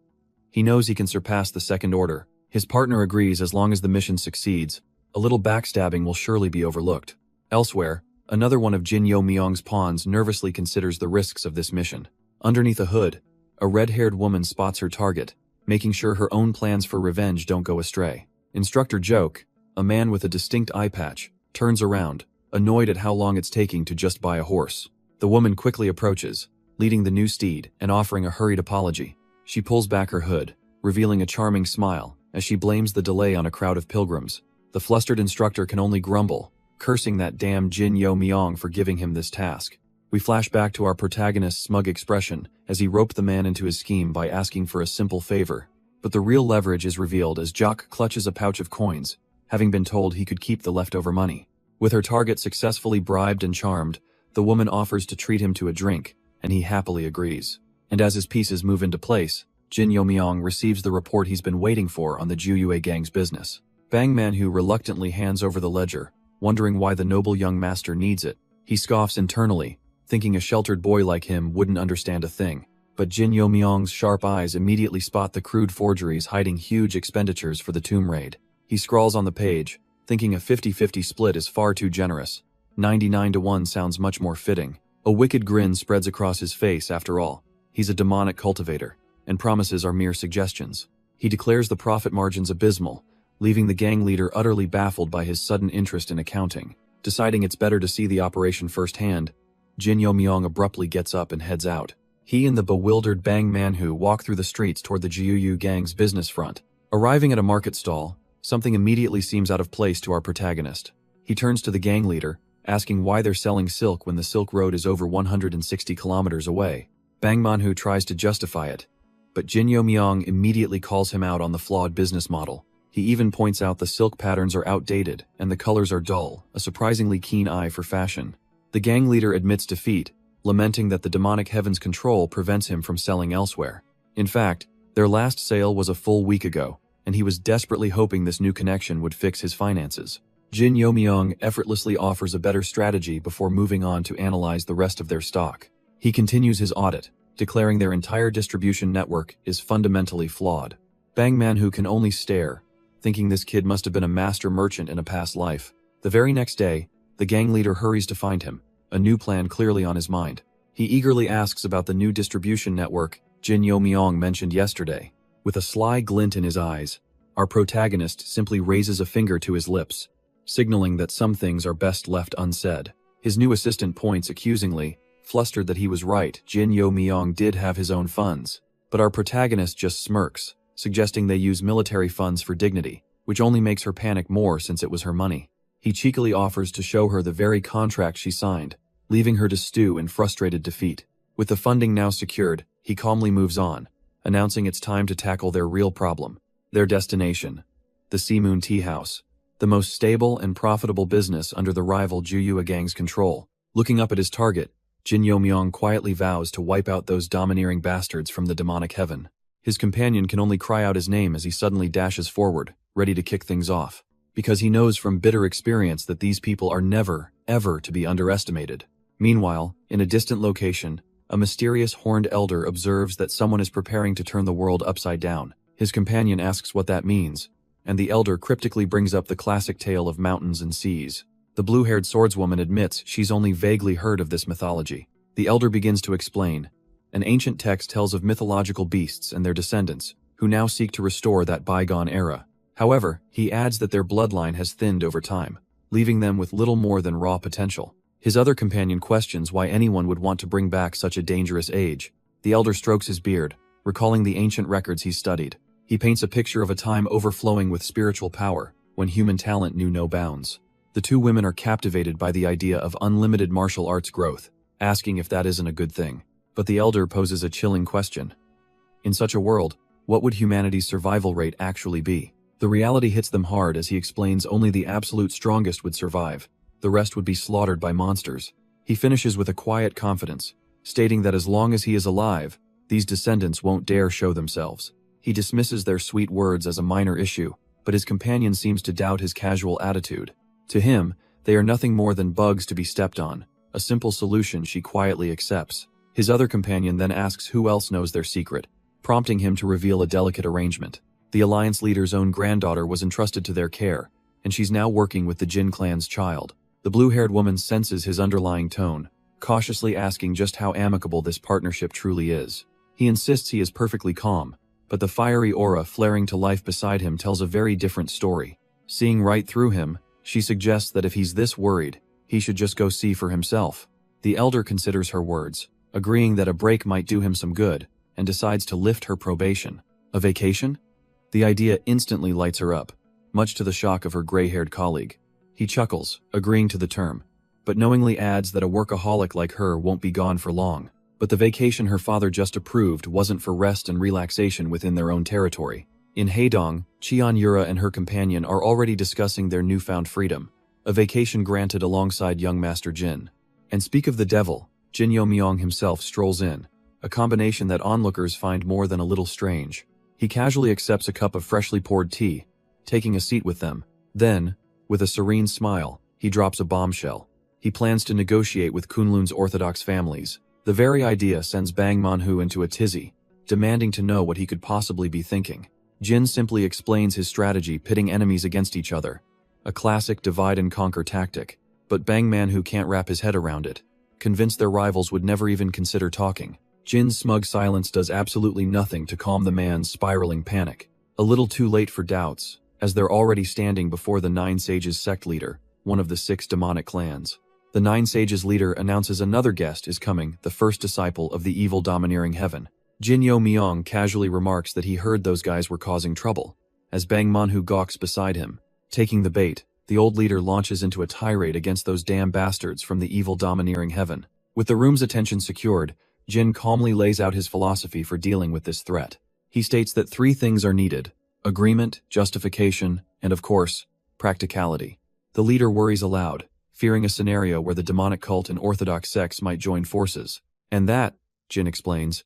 He knows he can surpass the Second Order. His partner agrees as long as the mission succeeds. A little backstabbing will surely be overlooked. Elsewhere, another one of Jin Yomiong's pawns nervously considers the risks of this mission. Underneath a hood, a red-haired woman spots her target, making sure her own plans for revenge don't go astray. Instructor Joke, a man with a distinct eye patch, turns around, annoyed at how long it's taking to just buy a horse. The woman quickly approaches, leading the new steed and offering a hurried apology. She pulls back her hood, revealing a charming smile, as she blames the delay on a crowd of pilgrims. The flustered instructor can only grumble, cursing that damn Jin Yomiong for giving him this task. We flash back to our protagonist's smug expression as he roped the man into his scheme by asking for a simple favor. But the real leverage is revealed as Jock clutches a pouch of coins, having been told he could keep the leftover money. With her target successfully bribed and charmed, the woman offers to treat him to a drink, and he happily agrees. And as his pieces move into place, Jin Yomiong receives the report he's been waiting for on the Juyue gang's business. Bang Manhwa reluctantly hands over the ledger, wondering why the noble young master needs it. He scoffs internally, thinking a sheltered boy like him wouldn't understand a thing. But Jin Yomiong's sharp eyes immediately spot the crude forgeries hiding huge expenditures for the tomb raid. He scrawls on the page, thinking a 50-50 split is far too generous. 99-1 sounds much more fitting. A wicked grin spreads across his face after all. He's a demonic cultivator, and promises are mere suggestions. He declares the profit margins abysmal, leaving the gang leader utterly baffled by his sudden interest in accounting. Deciding it's better to see the operation firsthand, Jin Yomiong abruptly gets up and heads out. He and the bewildered Bang Manhwa walk through the streets toward the Juyue gang's business front. Arriving at a market stall, something immediately seems out of place to our protagonist. He turns to the gang leader, asking why they're selling silk when the Silk Road is over 160 kilometers away. Bang Manhwa tries to justify it, but Jin Yomiong immediately calls him out on the flawed business model. He even points out the silk patterns are outdated and the colors are dull, a surprisingly keen eye for fashion. The gang leader admits defeat, lamenting that the demonic heaven's control prevents him from selling elsewhere. In fact, their last sale was a full week ago, and he was desperately hoping this new connection would fix his finances. Jin Yomiong effortlessly offers a better strategy before moving on to analyze the rest of their stock. He continues his audit, declaring their entire distribution network is fundamentally flawed. Bang Manhwa can only stare, thinking this kid must have been a master merchant in a past life. The very next day, the gang leader hurries to find him, a new plan clearly on his mind. He eagerly asks about the new distribution network Jin Yomiong mentioned yesterday. With a sly glint in his eyes, our protagonist simply raises a finger to his lips, signaling that some things are best left unsaid. His new assistant points accusingly, flustered that he was right. Jin Yomiong did have his own funds, but our protagonist just smirks, suggesting they use military funds for dignity, which only makes her panic more since it was her money. He cheekily offers to show her the very contract she signed, leaving her to stew in frustrated defeat. With the funding now secured, he calmly moves on, announcing it's time to tackle their real problem. Their destination, the Sea Moon Tea House, the most stable and profitable business under the rival Juyue gang's control. Looking up at his target, Jin Yomyong quietly vows to wipe out those domineering bastards from the demonic heaven. His companion can only cry out his name as he suddenly dashes forward, ready to kick things off, because he knows from bitter experience that these people are never, ever to be underestimated. Meanwhile, in a distant location, a mysterious horned elder observes that someone is preparing to turn the world upside down. His companion asks what that means, and the elder cryptically brings up the classic tale of mountains and seas. The blue-haired swordswoman admits she's only vaguely heard of this mythology. The elder begins to explain. An ancient text tells of mythological beasts and their descendants, who now seek to restore that bygone era. However, he adds that their bloodline has thinned over time, leaving them with little more than raw potential. His other companion questions why anyone would want to bring back such a dangerous age. The elder strokes his beard, recalling the ancient records he's studied. He paints a picture of a time overflowing with spiritual power, when human talent knew no bounds. The two women are captivated by the idea of unlimited martial arts growth, asking if that isn't a good thing. But the elder poses a chilling question. In such a world, what would humanity's survival rate actually be? The reality hits them hard as he explains only the absolute strongest would survive. The rest would be slaughtered by monsters. He finishes with a quiet confidence, stating that as long as he is alive, these descendants won't dare show themselves. He dismisses their sweet words as a minor issue, but his companion seems to doubt his casual attitude. To him, they are nothing more than bugs to be stepped on, a simple solution she quietly accepts. His other companion then asks who else knows their secret, prompting him to reveal a delicate arrangement. The Alliance leader's own granddaughter was entrusted to their care, and she's now working with the Jin clan's child. The blue-haired woman senses his underlying tone, cautiously asking just how amicable this partnership truly is. He insists he is perfectly calm, but the fiery aura flaring to life beside him tells a very different story. Seeing right through him, she suggests that if he's this worried, he should just go see for himself. The elder considers her words, agreeing that a break might do him some good, and decides to lift her probation. A vacation? The idea instantly lights her up, much to the shock of her gray-haired colleague. He chuckles, agreeing to the term, but knowingly adds that a workaholic like her won't be gone for long. But the vacation her father just approved wasn't for rest and relaxation within their own territory. In Haedong, Cheon Yura and her companion are already discussing their newfound freedom, a vacation granted alongside young Master Jin. And speak of the devil, Jin Yomyong himself strolls in, a combination that onlookers find more than a little strange. He casually accepts a cup of freshly poured tea, taking a seat with them. Then, with a serene smile, he drops a bombshell. He plans to negotiate with Kunlun's orthodox families. The very idea sends Bang Manhu into a tizzy, demanding to know what he could possibly be thinking. Jin simply explains his strategy, pitting enemies against each other, a classic divide-and-conquer tactic, but Bang Manhu can't wrap his head around it. Convinced their rivals would never even consider talking, Jin's smug silence does absolutely nothing to calm the man's spiraling panic. A little too late for doubts, as they're already standing before the Nine Sages sect leader, one of the 6 demonic clans. The Nine Sages leader announces another guest is coming, the first disciple of the evil domineering heaven. Jin Yomyong casually remarks that he heard those guys were causing trouble, as Bang Manhu gawks beside him. Taking the bait, the old leader launches into a tirade against those damn bastards from the evil domineering heaven. With the room's attention secured, Jin calmly lays out his philosophy for dealing with this threat. He states that 3 things are needed: agreement, justification, and of course, practicality. The leader worries aloud, fearing a scenario where the demonic cult and orthodox sects might join forces. And that, Jin explains,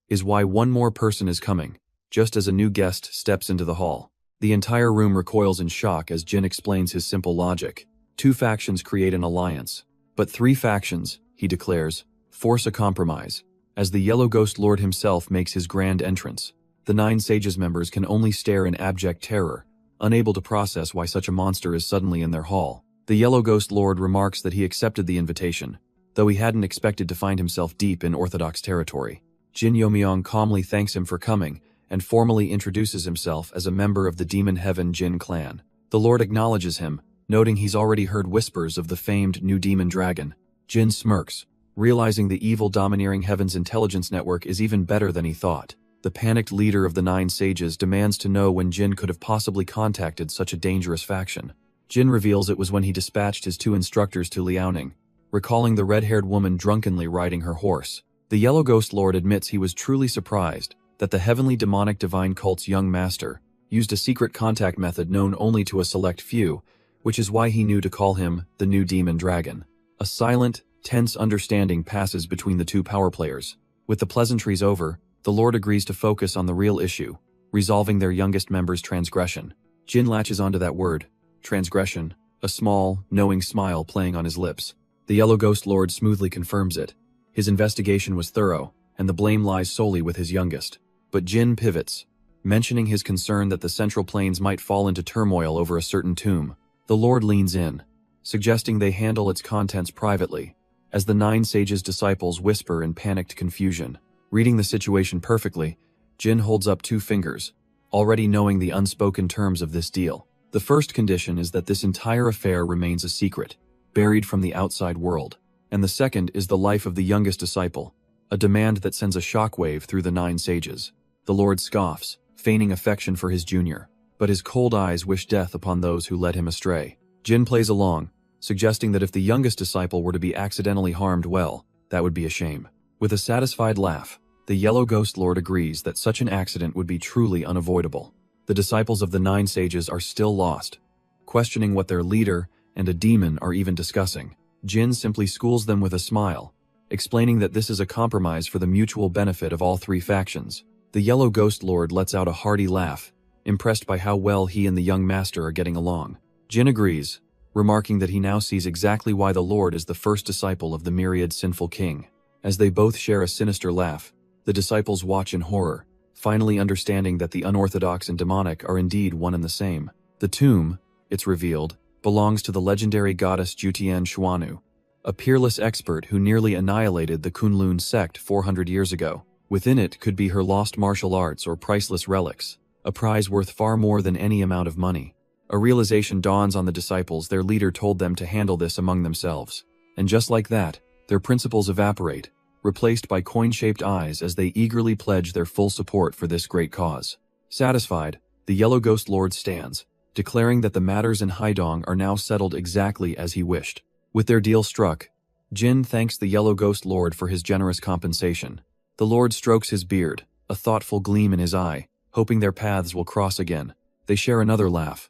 is why one more person is coming, just as a new guest steps into the hall. The entire room recoils in shock as Jin explains his simple logic. 2 factions create an alliance, but 3 factions, he declares, force a compromise. As the Yellow Ghost Lord himself makes his grand entrance, the 9 Sages members can only stare in abject terror, unable to process why such a monster is suddenly in their hall. The Yellow Ghost Lord remarks that he accepted the invitation, though he hadn't expected to find himself deep in orthodox territory. Jin Yomyong calmly thanks him for coming, and formally introduces himself as a member of the Demon Heaven Jin clan. The Lord acknowledges him, noting he's already heard whispers of the famed new demon dragon. Jin smirks, realizing the evil domineering heaven's intelligence network is even better than he thought. The panicked leader of the 9 Sages demands to know when Jin could have possibly contacted such a dangerous faction. Jin reveals it was when he dispatched his 2 instructors to Liaoning, recalling the red-haired woman drunkenly riding her horse. The Yellow Ghost Lord admits he was truly surprised that the heavenly demonic divine cult's young master used a secret contact method known only to a select few, which is why he knew to call him the new demon dragon. A silent, Tense understanding passes between the two power players. With the pleasantries over, the Lord agrees to focus on the real issue, resolving their youngest member's transgression. Jin latches onto that word, transgression, a small, knowing smile playing on his lips. The Yellow Ghost Lord smoothly confirms it. His investigation was thorough, and the blame lies solely with his youngest. But Jin pivots, mentioning his concern that the Central Plains might fall into turmoil over a certain tomb. The Lord leans in, suggesting they handle its contents privately, as the 9 sages' disciples whisper in panicked confusion. Reading the situation perfectly, Jin holds up 2 fingers, already knowing the unspoken terms of this deal. The first condition is that this entire affair remains a secret, buried from the outside world. And the second is the life of the youngest disciple, a demand that sends a shockwave through the 9 sages. The Lord scoffs, feigning affection for his junior, but his cold eyes wish death upon those who led him astray. Jin plays along, suggesting that if the youngest disciple were to be accidentally harmed, well, that would be a shame. With a satisfied laugh, the Yellow Ghost Lord agrees that such an accident would be truly unavoidable. The disciples of the 9 sages are still lost, questioning what their leader and a demon are even discussing. Jin simply schools them with a smile, explaining that this is a compromise for the mutual benefit of all 3 factions. The Yellow Ghost Lord lets out a hearty laugh, impressed by how well he and the young master are getting along. Jin agrees, remarking that he now sees exactly why the Lord is the first disciple of the myriad sinful king. As they both share a sinister laugh, the disciples watch in horror, finally understanding that the unorthodox and demonic are indeed one and the same. The tomb, it's revealed, belongs to the legendary goddess Jutian Xuanu, a peerless expert who nearly annihilated the Kunlun sect 400 years ago. Within it could be her lost martial arts or priceless relics, a prize worth far more than any amount of money. A realization dawns on the disciples. Their leader told them to handle this among themselves. And just like that, their principles evaporate, replaced by coin-shaped eyes as they eagerly pledge their full support for this great cause. Satisfied, the Yellow Ghost Lord stands, declaring that the matters in Haidong are now settled exactly as he wished. With their deal struck, Jin thanks the Yellow Ghost Lord for his generous compensation. The Lord strokes his beard, a thoughtful gleam in his eye, hoping their paths will cross again. They share another laugh,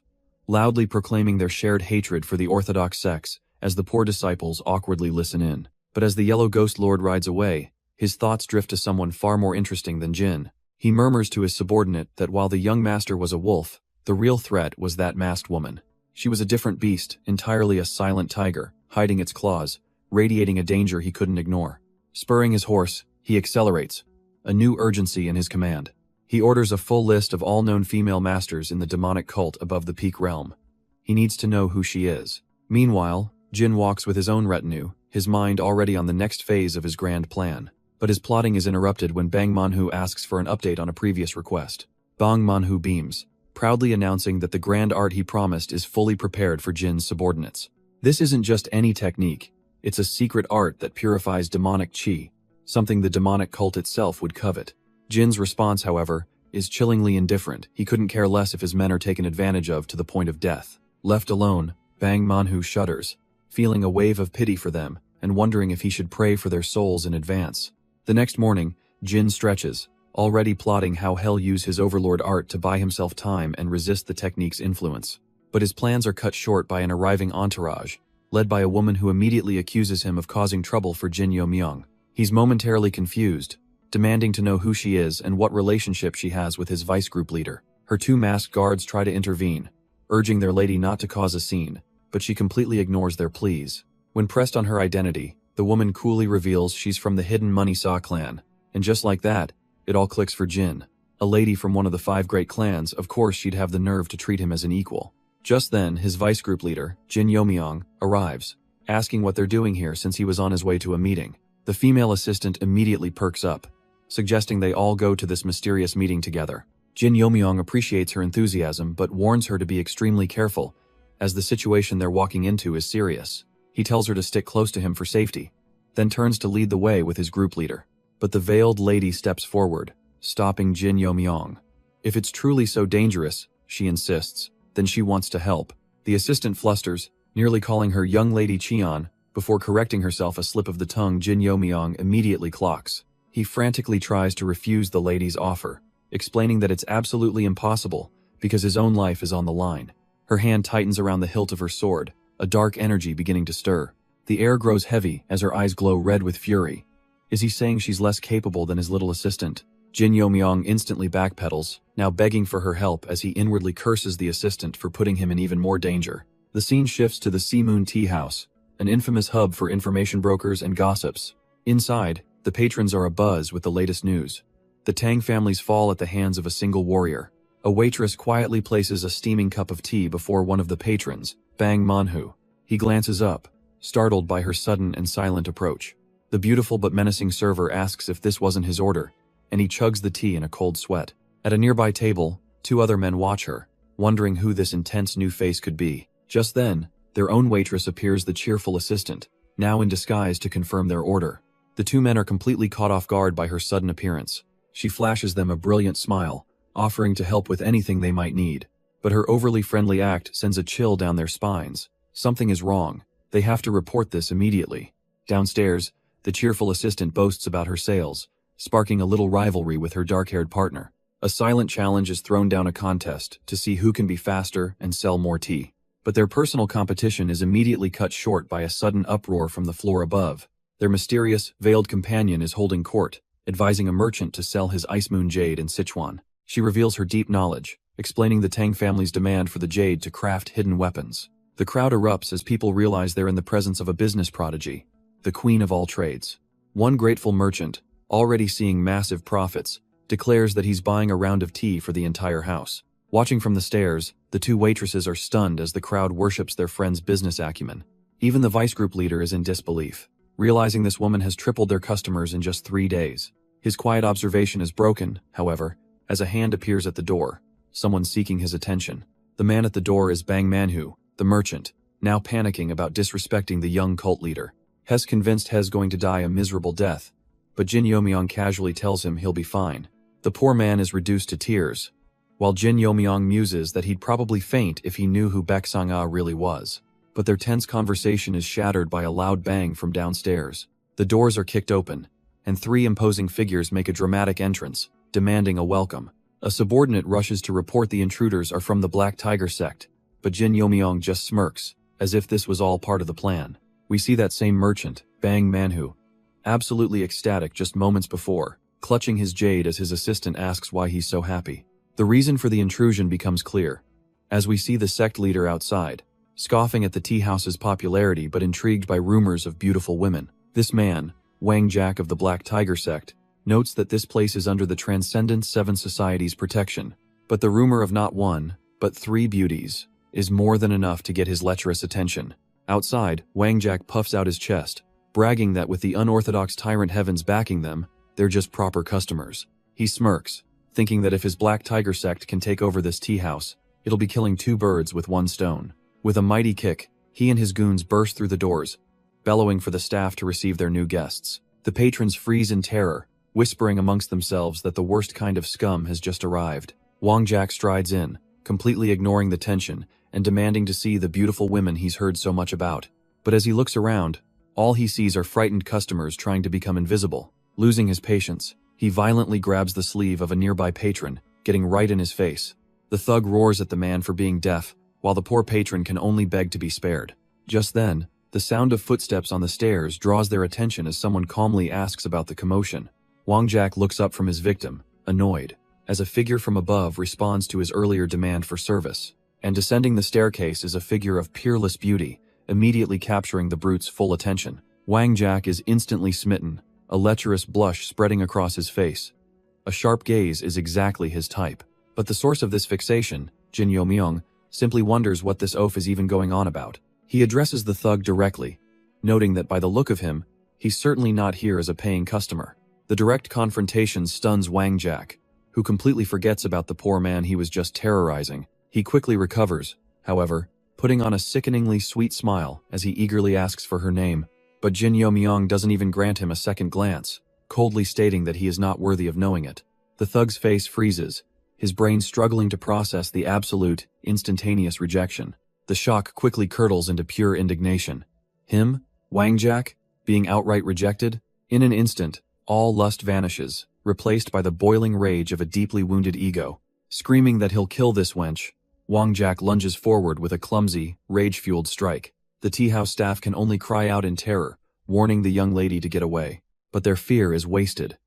loudly proclaiming their shared hatred for the Orthodox sects as the poor disciples awkwardly listen in. But as the Yellow Ghost Lord rides away, his thoughts drift to someone far more interesting than Jin. He murmurs to his subordinate that while the young master was a wolf, the real threat was that masked woman. She was a different beast, entirely a silent tiger, hiding its claws, radiating a danger he couldn't ignore. Spurring his horse, he accelerates, a new urgency in his command. He orders a full list of all known female masters in the demonic cult above the peak realm. He needs to know who she is. Meanwhile, Jin walks with his own retinue, his mind already on the next phase of his grand plan. But his plotting is interrupted when Bang Manhu asks for an update on a previous request. Bang Manhu beams, proudly announcing that the grand art he promised is fully prepared for Jin's subordinates. This isn't just any technique, it's a secret art that purifies demonic chi, something the demonic cult itself would covet. Jin's response, however, is chillingly indifferent. He couldn't care less if his men are taken advantage of to the point of death. Left alone, Bang Manhu shudders, feeling a wave of pity for them and wondering if he should pray for their souls in advance. The next morning, Jin stretches, already plotting how he'll use his overlord art to buy himself time and resist the technique's influence. But his plans are cut short by an arriving entourage, led by a woman who immediately accuses him of causing trouble for Jin Yomyong. He's momentarily confused, demanding to know who she is and what relationship she has with his vice group leader. Her 2 masked guards try to intervene, urging their lady not to cause a scene, but she completely ignores their pleas. When pressed on her identity, the woman coolly reveals she's from the hidden Money Saw clan, and just like that, it all clicks for Jin. A lady from one of the 5 great clans, of course she'd have the nerve to treat him as an equal. Just then, his vice group leader, Jin Yomyong, arrives, asking what they're doing here since he was on his way to a meeting. The female assistant immediately perks up, suggesting they all go to this mysterious meeting together. Jin Yomyong appreciates her enthusiasm but warns her to be extremely careful, as the situation they're walking into is serious. He tells her to stick close to him for safety, then turns to lead the way with his group leader. But the veiled lady steps forward, stopping Jin Yomyong. If it's truly so dangerous, she insists, then she wants to help. The assistant flusters, nearly calling her young lady Cheon, before correcting herself a slip of the tongue Jin Yomyong immediately clocks. He frantically tries to refuse the lady's offer, explaining that it's absolutely impossible because his own life is on the line. Her hand tightens around the hilt of her sword, a dark energy beginning to stir. The air grows heavy as her eyes glow red with fury. Is he saying she's less capable than his little assistant? Jin Yomyong instantly backpedals, now begging for her help as he inwardly curses the assistant for putting him in even more danger. The scene shifts to the Sea Moon Tea House, an infamous hub for information brokers and gossips. Inside, the patrons are abuzz with the latest news. The Tang family's fall at the hands of a single warrior. A waitress quietly places a steaming cup of tea before one of the patrons, Bang Manhu. He glances up, startled by her sudden and silent approach. The beautiful but menacing server asks if this wasn't his order, and he chugs the tea in a cold sweat. At a nearby table, 2 other men watch her, wondering who this intense new face could be. Just then, their own waitress appears, the cheerful assistant, now in disguise to confirm their order. The 2 men are completely caught off guard by her sudden appearance. She flashes them a brilliant smile, offering to help with anything they might need. But her overly friendly act sends a chill down their spines. Something is wrong. They have to report this immediately. Downstairs, the cheerful assistant boasts about her sales, sparking a little rivalry with her dark-haired partner. A silent challenge is thrown down, a contest to see who can be faster and sell more tea. But their personal competition is immediately cut short by a sudden uproar from the floor above. Their mysterious, veiled companion is holding court, advising a merchant to sell his Ice Moon Jade in Sichuan. She reveals her deep knowledge, explaining the Tang family's demand for the jade to craft hidden weapons. The crowd erupts as people realize they're in the presence of a business prodigy, the queen of all trades. One grateful merchant, already seeing massive profits, declares that he's buying a round of tea for the entire house. Watching from the stairs, the 2 waitresses are stunned as the crowd worships their friend's business acumen. Even the vice group leader is in disbelief, realizing this woman has tripled their customers in just 3 days. His quiet observation is broken, however, as a hand appears at the door, someone seeking his attention. The man at the door is Bang Manhu, the merchant, now panicking about disrespecting the young cult leader. He's convinced He's going to die a miserable death, but Jin Yomyong casually tells him he'll be fine. The poor man is reduced to tears, while Jin Yomyong muses that he'd probably faint if he knew who Baek Sang-ah really was. But their tense conversation is shattered by a loud bang from downstairs. The doors are kicked open, and 3 imposing figures make a dramatic entrance, demanding a welcome. A subordinate rushes to report the intruders are from the Black Tiger sect, but Jin Yomyong just smirks, as if this was all part of the plan. We see that same merchant, Bang Manhu, absolutely ecstatic just moments before, clutching his jade as his assistant asks why he's so happy. The reason for the intrusion becomes clear, as we see the sect leader outside, scoffing at the tea house's popularity but intrigued by rumors of beautiful women. This man, Wang Jack of the Black Tiger sect, notes that this place is under the Transcendent 7 Society's protection, but the rumor of not 1, but 3 beauties is more than enough to get his lecherous attention. Outside, Wang Jack puffs out his chest, bragging that with the unorthodox tyrant heavens backing them, they're just proper customers. He smirks, thinking that if his Black Tiger sect can take over this tea house, it'll be killing 2 birds with 1 stone. With a mighty kick, he and his goons burst through the doors, bellowing for the staff to receive their new guests. The patrons freeze in terror, whispering amongst themselves that the worst kind of scum has just arrived. Wang Jack strides in, completely ignoring the tension and demanding to see the beautiful women he's heard so much about. But as he looks around, all he sees are frightened customers trying to become invisible. Losing his patience, he violently grabs the sleeve of a nearby patron, getting right in his face. The thug roars at the man for being deaf, while the poor patron can only beg to be spared. Just then, the sound of footsteps on the stairs draws their attention as someone calmly asks about the commotion. Wang Jack looks up from his victim, annoyed, as a figure from above responds to his earlier demand for service. And descending the staircase is a figure of peerless beauty, immediately capturing the brute's full attention. Wang Jack is instantly smitten, a lecherous blush spreading across his face. A sharp gaze is exactly his type. But the source of this fixation, Jin Yomyong, simply wonders what this oaf is even going on about. He addresses the thug directly, noting that by the look of him, he's certainly not here as a paying customer. The direct confrontation stuns Wang Jack, who completely forgets about the poor man he was just terrorizing. He quickly recovers, however, putting on a sickeningly sweet smile as he eagerly asks for her name. But Jin Yomyong doesn't even grant him a second glance, coldly stating that he is not worthy of knowing it. The thug's face freezes, his brain struggling to process the absolute, instantaneous rejection. The shock quickly curdles into pure indignation. Him, Wang Jack, being outright rejected? In an instant, all lust vanishes, replaced by the boiling rage of a deeply wounded ego. Screaming that he'll kill this wench, Wang Jack lunges forward with a clumsy, rage-fueled strike. The tea house staff can only cry out in terror, warning the young lady to get away. But their fear is wasted.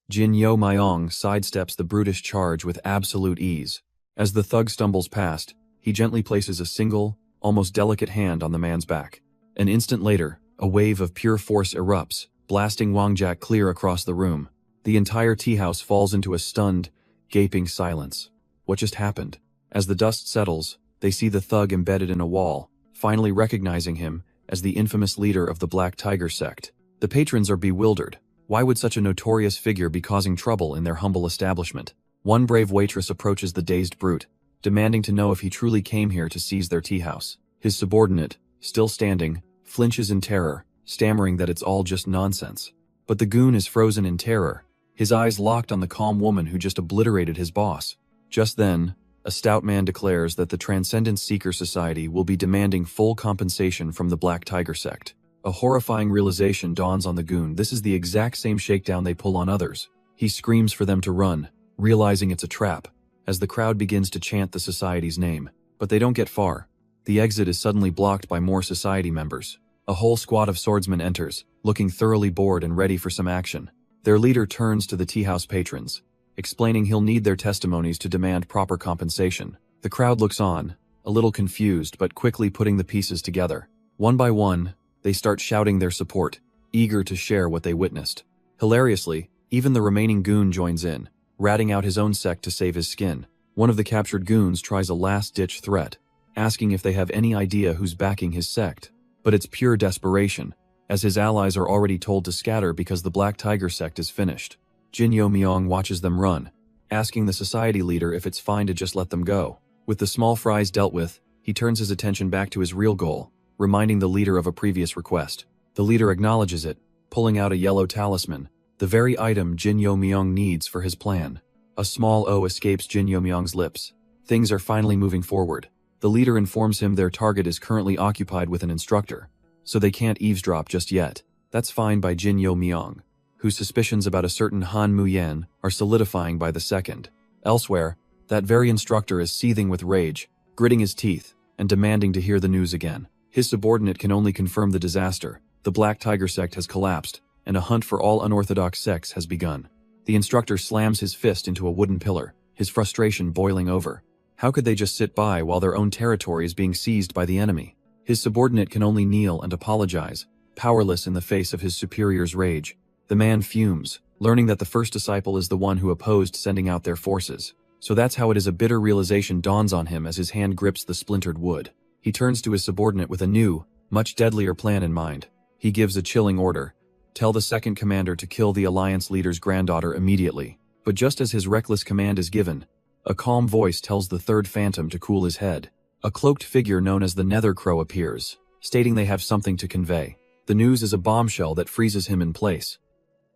Jin Yo Myong sidesteps the brutish charge with absolute ease. As the thug stumbles past, he gently places a single, almost delicate hand on the man's back. An instant later, a wave of pure force erupts, blasting Wang Jack clear across the room. The entire tea house falls into a stunned, gaping silence. What just happened? As the dust settles, they see the thug embedded in a wall, finally recognizing him as the infamous leader of the Black Tiger sect. The patrons are bewildered. Why would such a notorious figure be causing trouble in their humble establishment? One brave waitress approaches the dazed brute, demanding to know if he truly came here to seize their tea house. His subordinate, still standing, flinches in terror, stammering that it's all just nonsense. But the goon is frozen in terror, his eyes locked on the calm woman who just obliterated his boss. Just then, a stout man declares that the Transcendence Seeker Society will be demanding full compensation from the Black Tiger sect. A horrifying realization dawns on the goon. This is the exact same shakedown they pull on others. He screams for them to run, realizing it's a trap, as the crowd begins to chant the society's name. But they don't get far. The exit is suddenly blocked by more society members. A whole squad of swordsmen enters, looking thoroughly bored and ready for some action. Their leader turns to the tea house patrons, explaining he'll need their testimonies to demand proper compensation. The crowd looks on, a little confused but quickly putting the pieces together. One by one, they start shouting their support, eager to share what they witnessed. Hilariously, even the remaining goon joins in, ratting out his own sect to save his skin. One of the captured goons tries a last-ditch threat, asking if they have any idea who's backing his sect. But it's pure desperation, as his allies are already told to scatter because the Black Tiger sect is finished. Jin Yo Myong watches them run, asking the society leader if it's fine to just let them go. With the small fries dealt with, he turns his attention back to his real goal, reminding the leader of a previous request. The leader acknowledges it, pulling out a yellow talisman, the very item Jin Yo Myong needs for his plan. A small O escapes Jin Yo Myong's lips. Things are finally moving forward. The leader informs him their target is currently occupied with an instructor, so they can't eavesdrop just yet. That's fine by Jin Yo Myong, whose suspicions about a certain Han Muyan are solidifying by the second. Elsewhere, that very instructor is seething with rage, gritting his teeth, and demanding to hear the news again. His subordinate can only confirm the disaster. The Black Tiger sect has collapsed, and a hunt for all unorthodox sects has begun. The instructor slams his fist into a wooden pillar, his frustration boiling over. How could they just sit by while their own territory is being seized by the enemy? His subordinate can only kneel and apologize, powerless in the face of his superior's rage. The man fumes, learning that the first disciple is the one who opposed sending out their forces. So that's how it is. A bitter realization dawns on him as his hand grips the splintered wood. He turns to his subordinate with a new, much deadlier plan in mind. He gives a chilling order. Tell the second commander to kill the Alliance leader's granddaughter immediately. But just as his reckless command is given, a calm voice tells the third phantom to cool his head. A cloaked figure known as the Nether Crow appears, stating they have something to convey. The news is a bombshell that freezes him in place.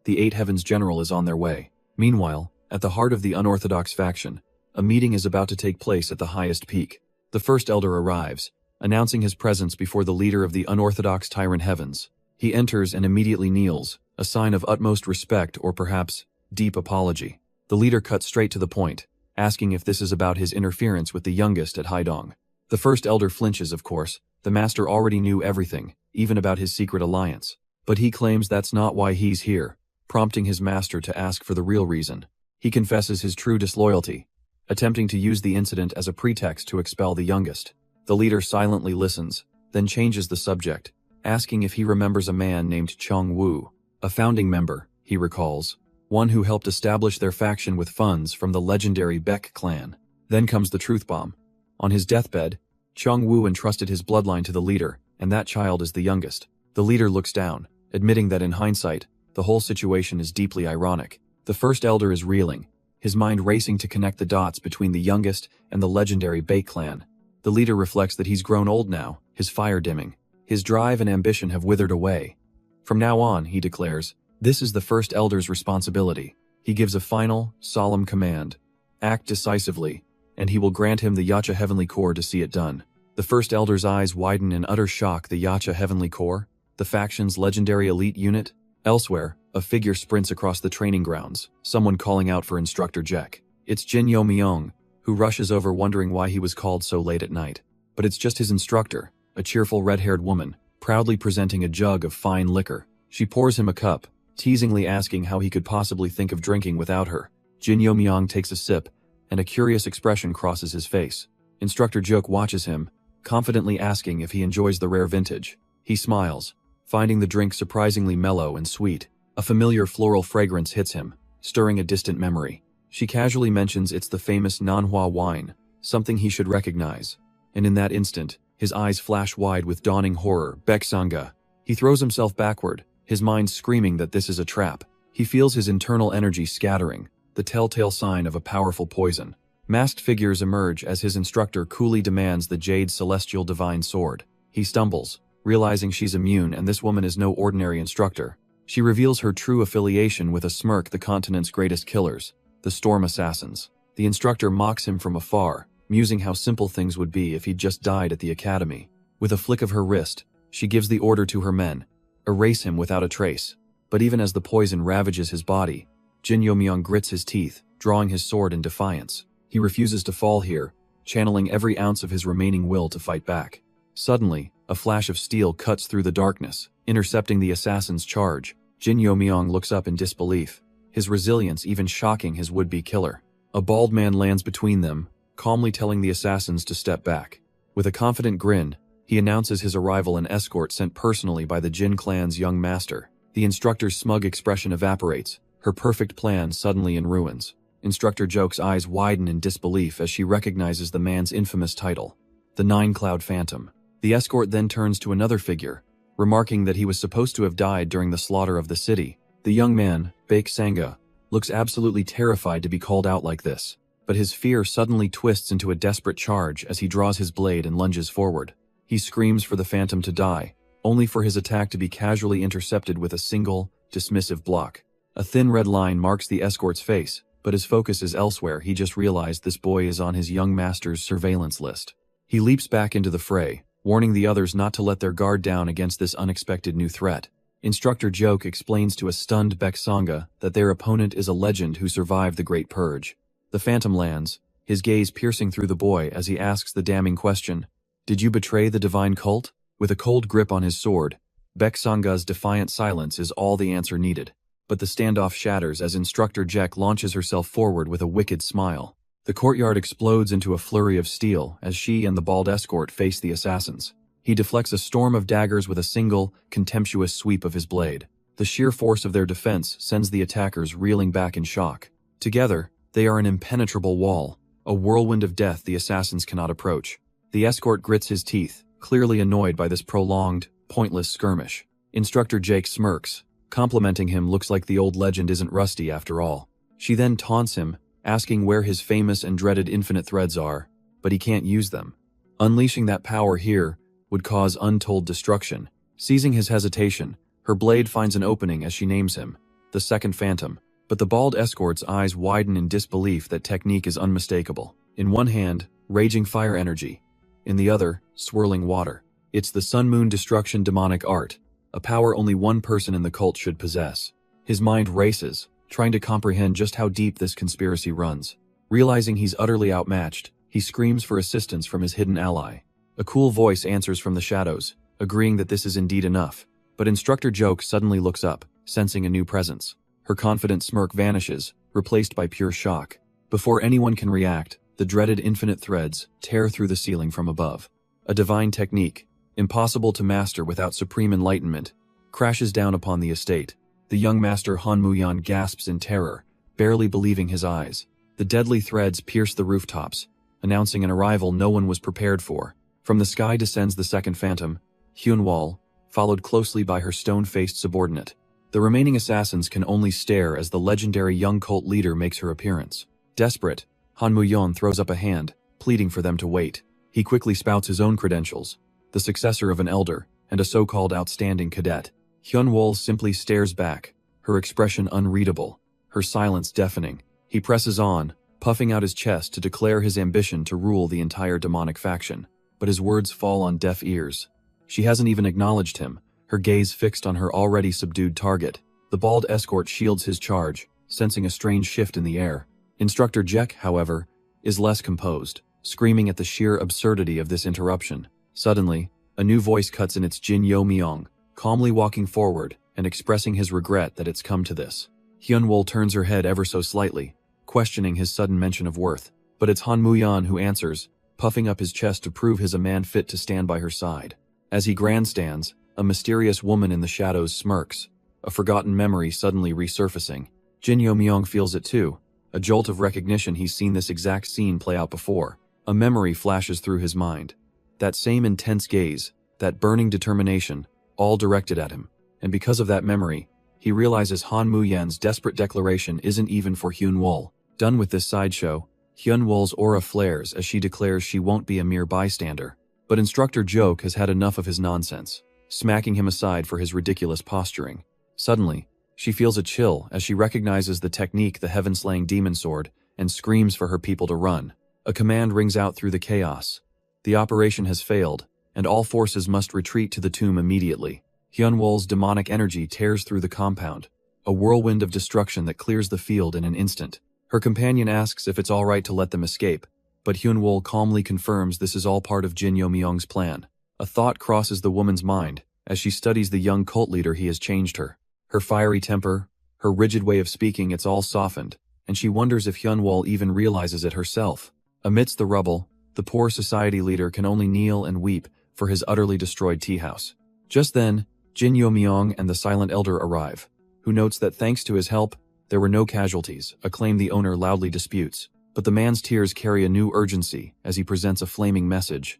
The Eight Heavens General is on their way. Meanwhile, at the heart of the unorthodox faction, a meeting is about to take place at the highest peak. The first elder arrives, announcing his presence before the leader of the unorthodox tyrant heavens. He enters and immediately kneels, a sign of utmost respect or perhaps deep apology. The leader cuts straight to the point, asking if this is about his interference with the youngest at Haidong. The first elder flinches, of course. The master already knew everything, even about his secret alliance. But he claims that's not why he's here, prompting his master to ask for the real reason. He confesses his true disloyalty, attempting to use the incident as a pretext to expel the youngest. The leader silently listens, then changes the subject, asking if he remembers a man named Chong Wu, a founding member, he recalls, one who helped establish their faction with funds from the legendary Beck clan. Then comes the truth bomb. On his deathbed, Chong Wu entrusted his bloodline to the leader, and that child is the youngest. The leader looks down, admitting that in hindsight, the whole situation is deeply ironic. The first elder is reeling, his mind racing to connect the dots between the youngest and the legendary Beck clan. The leader reflects that he's grown old now, his fire dimming. His drive and ambition have withered away. From now on, he declares, this is the first elder's responsibility. He gives a final, solemn command. Act decisively, and he will grant him the Yacha Heavenly Core to see it done. The first elder's eyes widen in utter shock. The Yacha Heavenly Core? The faction's legendary elite unit? Elsewhere, a figure sprints across the training grounds, someone calling out for Instructor Jack. It's Jin Yo Myong, who rushes over wondering why he was called so late at night. But it's just his instructor, a cheerful red-haired woman, proudly presenting a jug of fine liquor. She pours him a cup, teasingly asking how he could possibly think of drinking without her. Jin Yo-myung takes a sip, and a curious expression crosses his face. Instructor Joke watches him, confidently asking if he enjoys the rare vintage. He smiles, finding the drink surprisingly mellow and sweet. A familiar floral fragrance hits him, stirring a distant memory. She casually mentions it's the famous Manhwa wine, something he should recognize. And in that instant, his eyes flash wide with dawning horror. Baeksanga. He throws himself backward, his mind screaming that this is a trap. He feels his internal energy scattering, the telltale sign of a powerful poison. Masked figures emerge as his instructor coolly demands the Jade Celestial Divine Sword. He stumbles, realizing she's immune and this woman is no ordinary instructor. She reveals her true affiliation with a smirk, the continent's greatest killers, the Storm Assassins. The instructor mocks him from afar, musing how simple things would be if he'd just died at the academy. With a flick of her wrist, she gives the order to her men, erase him without a trace. But even as the poison ravages his body, Jin Yo-myung grits his teeth, drawing his sword in defiance. He refuses to fall here, channeling every ounce of his remaining will to fight back. Suddenly, a flash of steel cuts through the darkness, intercepting the assassin's charge. Jin Yo-myung looks up in disbelief, his resilience even shocking his would-be killer. A bald man lands between them, calmly telling the assassins to step back. With a confident grin, he announces his arrival, an escort sent personally by the Jin clan's young master. The instructor's smug expression evaporates, her perfect plan suddenly in ruins. Instructor Joke's eyes widen in disbelief as she recognizes the man's infamous title, the Nine-Cloud Phantom. The escort then turns to another figure, remarking that he was supposed to have died during the slaughter of the city. The young man, Baeksanga, looks absolutely terrified to be called out like this, but his fear suddenly twists into a desperate charge as he draws his blade and lunges forward. He screams for the phantom to die, only for his attack to be casually intercepted with a single, dismissive block. A thin red line marks the escort's face, but his focus is elsewhere. He just realized this boy is on his young master's surveillance list. He leaps back into the fray, warning the others not to let their guard down against this unexpected new threat. Instructor Joke explains to a stunned Baeksanga that their opponent is a legend who survived the Great Purge. The phantom lands, his gaze piercing through the boy as he asks the damning question, "Did you betray the divine cult?" With a cold grip on his sword, Baeksanga's defiant silence is all the answer needed. But the standoff shatters as Instructor Jack launches herself forward with a wicked smile. The courtyard explodes into a flurry of steel as she and the bald escort face the assassins. He deflects a storm of daggers with a single, contemptuous sweep of his blade. The sheer force of their defense sends the attackers reeling back in shock. Together, they are an impenetrable wall, a whirlwind of death the assassins cannot approach. The escort grits his teeth, clearly annoyed by this prolonged, pointless skirmish. Instructor Jake smirks, complimenting him. Looks like the old legend isn't rusty after all. She then taunts him, asking where his famous and dreaded infinite threads are, but he can't use them. Unleashing that power here would cause untold destruction. Seizing his hesitation, her blade finds an opening as she names him, the second phantom. But the bald escort's eyes widen in disbelief. That technique is unmistakable. In one hand, raging fire energy. In the other, swirling water. It's the sun-moon destruction demonic art, a power only one person in the cult should possess. His mind races, trying to comprehend just how deep this conspiracy runs. Realizing he's utterly outmatched, he screams for assistance from his hidden ally. A cool voice answers from the shadows, agreeing that this is indeed enough. But Instructor Joke suddenly looks up, sensing a new presence. Her confident smirk vanishes, replaced by pure shock. Before anyone can react, the dreaded infinite threads tear through the ceiling from above. A divine technique, impossible to master without supreme enlightenment, crashes down upon the estate. The young master Han Muyan gasps in terror, barely believing his eyes. The deadly threads pierce the rooftops, announcing an arrival no one was prepared for. From the sky descends the second phantom, Hyunwol, followed closely by her stone-faced subordinate. The remaining assassins can only stare as the legendary young cult leader makes her appearance. Desperate, Han Muyon throws up a hand, pleading for them to wait. He quickly spouts his own credentials, the successor of an elder, and a so-called outstanding cadet. Hyunwol simply stares back, her expression unreadable, her silence deafening. He presses on, puffing out his chest to declare his ambition to rule the entire demonic faction. But his words fall on deaf ears. She hasn't even acknowledged him, her gaze fixed on her already subdued target. The bald escort shields his charge, sensing a strange shift in the air. Instructor Jack, however, is less composed, screaming at the sheer absurdity of this interruption. Suddenly, A new voice cuts in. It's Jin Yo Myung, calmly walking forward and expressing his regret that it's come to this. Hyunwol turns her head ever so slightly, questioning his sudden mention of worth. But it's Han Muyan who answers, puffing up his chest to prove he's a man fit to stand by her side. As he grandstands, a mysterious woman in the shadows smirks, a forgotten memory suddenly resurfacing. Jin Yo Myung feels it too, a jolt of recognition. He's seen this exact scene play out before. A memory flashes through his mind. That same intense gaze, that burning determination, all directed at him. And because of that memory, he realizes Han Muyan's desperate declaration isn't even for Hyunwol. Done with this sideshow, Hyunwol's aura flares as she declares she won't be a mere bystander. But Instructor Joke has had enough of his nonsense, smacking him aside for his ridiculous posturing. Suddenly, she feels a chill as she recognizes the technique, the heaven-slaying demon sword, and screams for her people to run. A command rings out through the chaos. The operation has failed, and all forces must retreat to the tomb immediately. Hyunwol's demonic energy tears through the compound, a whirlwind of destruction that clears the field in an instant. Her companion asks if it's all right to let them escape, but Hyunwol calmly confirms this is all part of Jin Yo Myung's plan. A thought crosses the woman's mind as she studies the young cult leader. He has changed her. Her fiery temper, her rigid way of speaking, it's all softened, and she wonders if Hyunwol even realizes it herself. Amidst the rubble, the poor society leader can only kneel and weep for his utterly destroyed tea house. Just then, Jin Yo Myung and the Silent Elder arrive, who notes that thanks to his help, there were no casualties, a claim the owner loudly disputes. But the man's tears carry a new urgency as he presents a flaming message.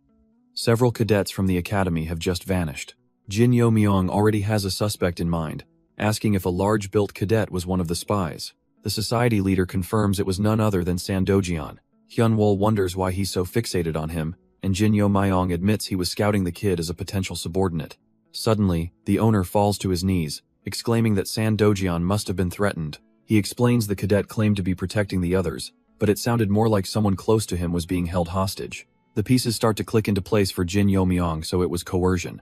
Several cadets from the academy have just vanished. Jin Yo Myung already has a suspect in mind, asking if a large-built cadet was one of the spies. The society leader confirms it was none other than Sandojian. Hyunwol wonders why he's so fixated on him, and Jin Yo Myung admits he was scouting the kid as a potential subordinate. Suddenly, the owner falls to his knees, exclaiming that Sandojian must have been threatened. He explains the cadet claimed to be protecting the others, but it sounded more like someone close to him was being held hostage. The pieces start to click into place for Jin Yo Myung, so it was coercion.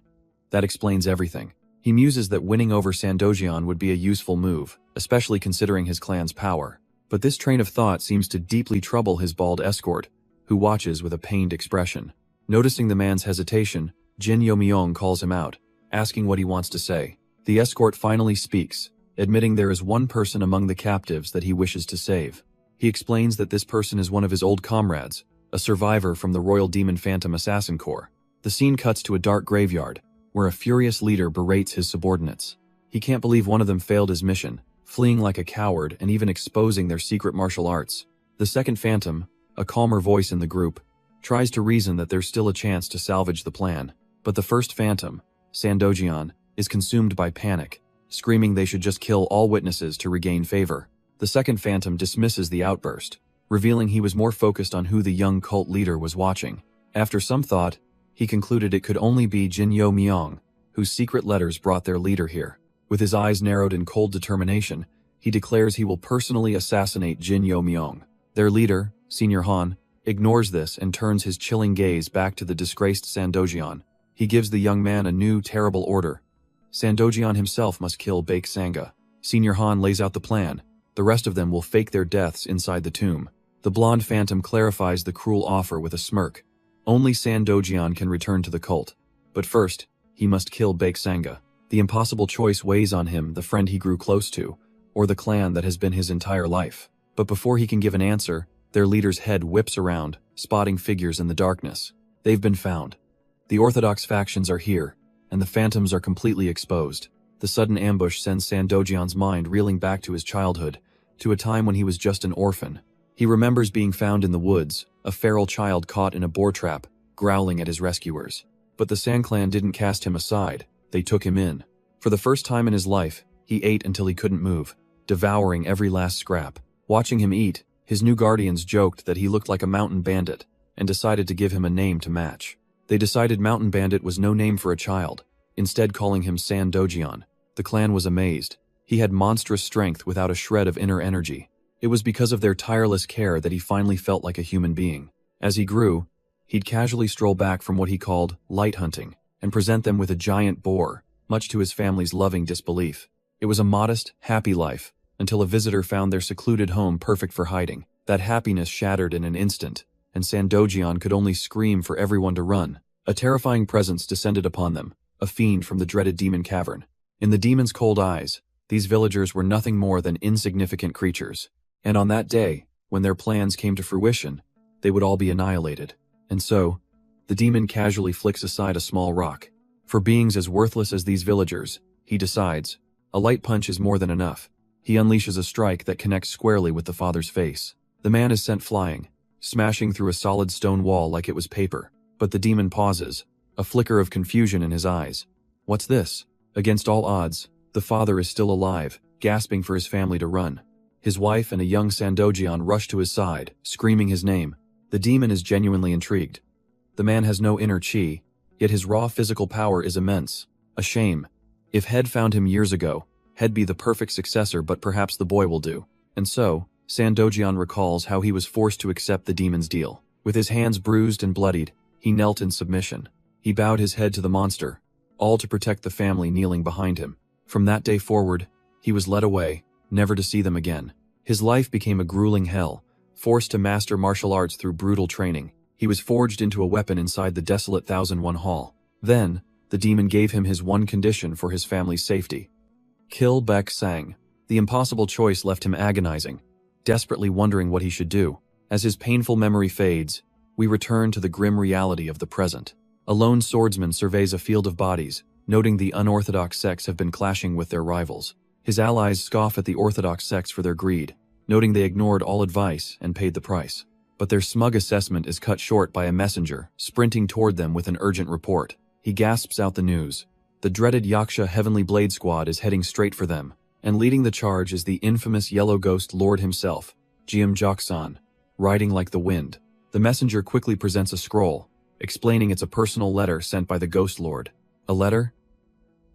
That explains everything. He muses that winning over Sandojian would be a useful move, especially considering his clan's power. But this train of thought seems to deeply trouble his bald escort, who watches with a pained expression. Noticing the man's hesitation, Jin Yo Myung calls him out, asking what he wants to say. The escort finally speaks, admitting there is one person among the captives that he wishes to save. He explains that this person is one of his old comrades, a survivor from the Royal Demon Phantom Assassin Corps. The scene cuts to a dark graveyard, where a furious leader berates his subordinates. He can't believe one of them failed his mission, fleeing like a coward and even exposing their secret martial arts. The second Phantom, a calmer voice in the group, tries to reason that there's still a chance to salvage the plan. But the first Phantom, Sandojian, is consumed by panic, screaming they should just kill all witnesses to regain favor. The second Phantom dismisses the outburst, revealing he was more focused on who the young cult leader was watching. After some thought, he concluded it could only be Jin Yo Myung, whose secret letters brought their leader here. With his eyes narrowed in cold determination, he declares he will personally assassinate Jin Yo Myung. Their leader, Senior Han, ignores this and turns his chilling gaze back to the disgraced Sandojian. He gives the young man a new, terrible order. Sandojian himself must kill Baek Sanga. Senior Han lays out the plan. The rest of them will fake their deaths inside the tomb. The blonde Phantom clarifies the cruel offer with a smirk. Only Sandojian can return to the cult. But first, he must kill Baek Sanga. The impossible choice weighs on him, the friend he grew close to, or the clan that has been his entire life. But before he can give an answer, their leader's head whips around, spotting figures in the darkness. They've been found. The orthodox factions are here, and the Phantoms are completely exposed. The sudden ambush sends Sandojian's mind reeling back to his childhood, to a time when he was just an orphan. He remembers being found in the woods, a feral child caught in a boar trap, growling at his rescuers. But the San clan didn't cast him aside, they took him in. For the first time in his life, he ate until he couldn't move, devouring every last scrap. Watching him eat, his new guardians joked that he looked like a mountain bandit, and decided to give him a name to match. They decided Mountain Bandit was no name for a child, instead calling him Sandojian. The clan was amazed. He had monstrous strength without a shred of inner energy. It was because of their tireless care that he finally felt like a human being. As he grew, he'd casually stroll back from what he called light hunting, and present them with a giant boar, much to his family's loving disbelief. It was a modest, happy life, until a visitor found their secluded home perfect for hiding. That happiness shattered in an instant, and Sandojian could only scream for everyone to run. A terrifying presence descended upon them, a fiend from the dreaded demon cavern. In the demon's cold eyes, these villagers were nothing more than insignificant creatures. And on that day, when their plans came to fruition, they would all be annihilated. And so, the demon casually flicks aside a small rock. For beings as worthless as these villagers, he decides, a light punch is more than enough. He unleashes a strike that connects squarely with the father's face. The man is sent flying, smashing through a solid stone wall like it was paper. But the demon pauses, a flicker of confusion in his eyes. What's this? Against all odds, the father is still alive, gasping for his family to run. His wife and a young Sandojian rush to his side, screaming his name. The demon is genuinely intrigued. The man has no inner chi, yet his raw physical power is immense. A shame. If Head found him years ago, Head be the perfect successor, but perhaps the boy will do. And so, Sandojian recalls how he was forced to accept the demon's deal. With his hands bruised and bloodied, he knelt in submission. He bowed his head to the monster, all to protect the family kneeling behind him. From that day forward, he was led away, never to see them again. His life became a grueling hell, forced to master martial arts through brutal training. He was forged into a weapon inside the desolate 1001 Hall. Then, the demon gave him his one condition for his family's safety. Kill Baek Sang. The impossible choice left him agonizing, desperately wondering what he should do. As his painful memory fades, we return to the grim reality of the present. A lone swordsman surveys a field of bodies, noting the unorthodox sects have been clashing with their rivals. His allies scoff at the orthodox sects for their greed, noting they ignored all advice and paid the price. But their smug assessment is cut short by a messenger, sprinting toward them with an urgent report. He gasps out the news. The dreaded Yaksha Heavenly Blade Squad is heading straight for them, and leading the charge is the infamous Yellow Ghost Lord himself, Joksan, riding like the wind. The messenger quickly presents a scroll, explaining it's a personal letter sent by the Ghost Lord. A letter?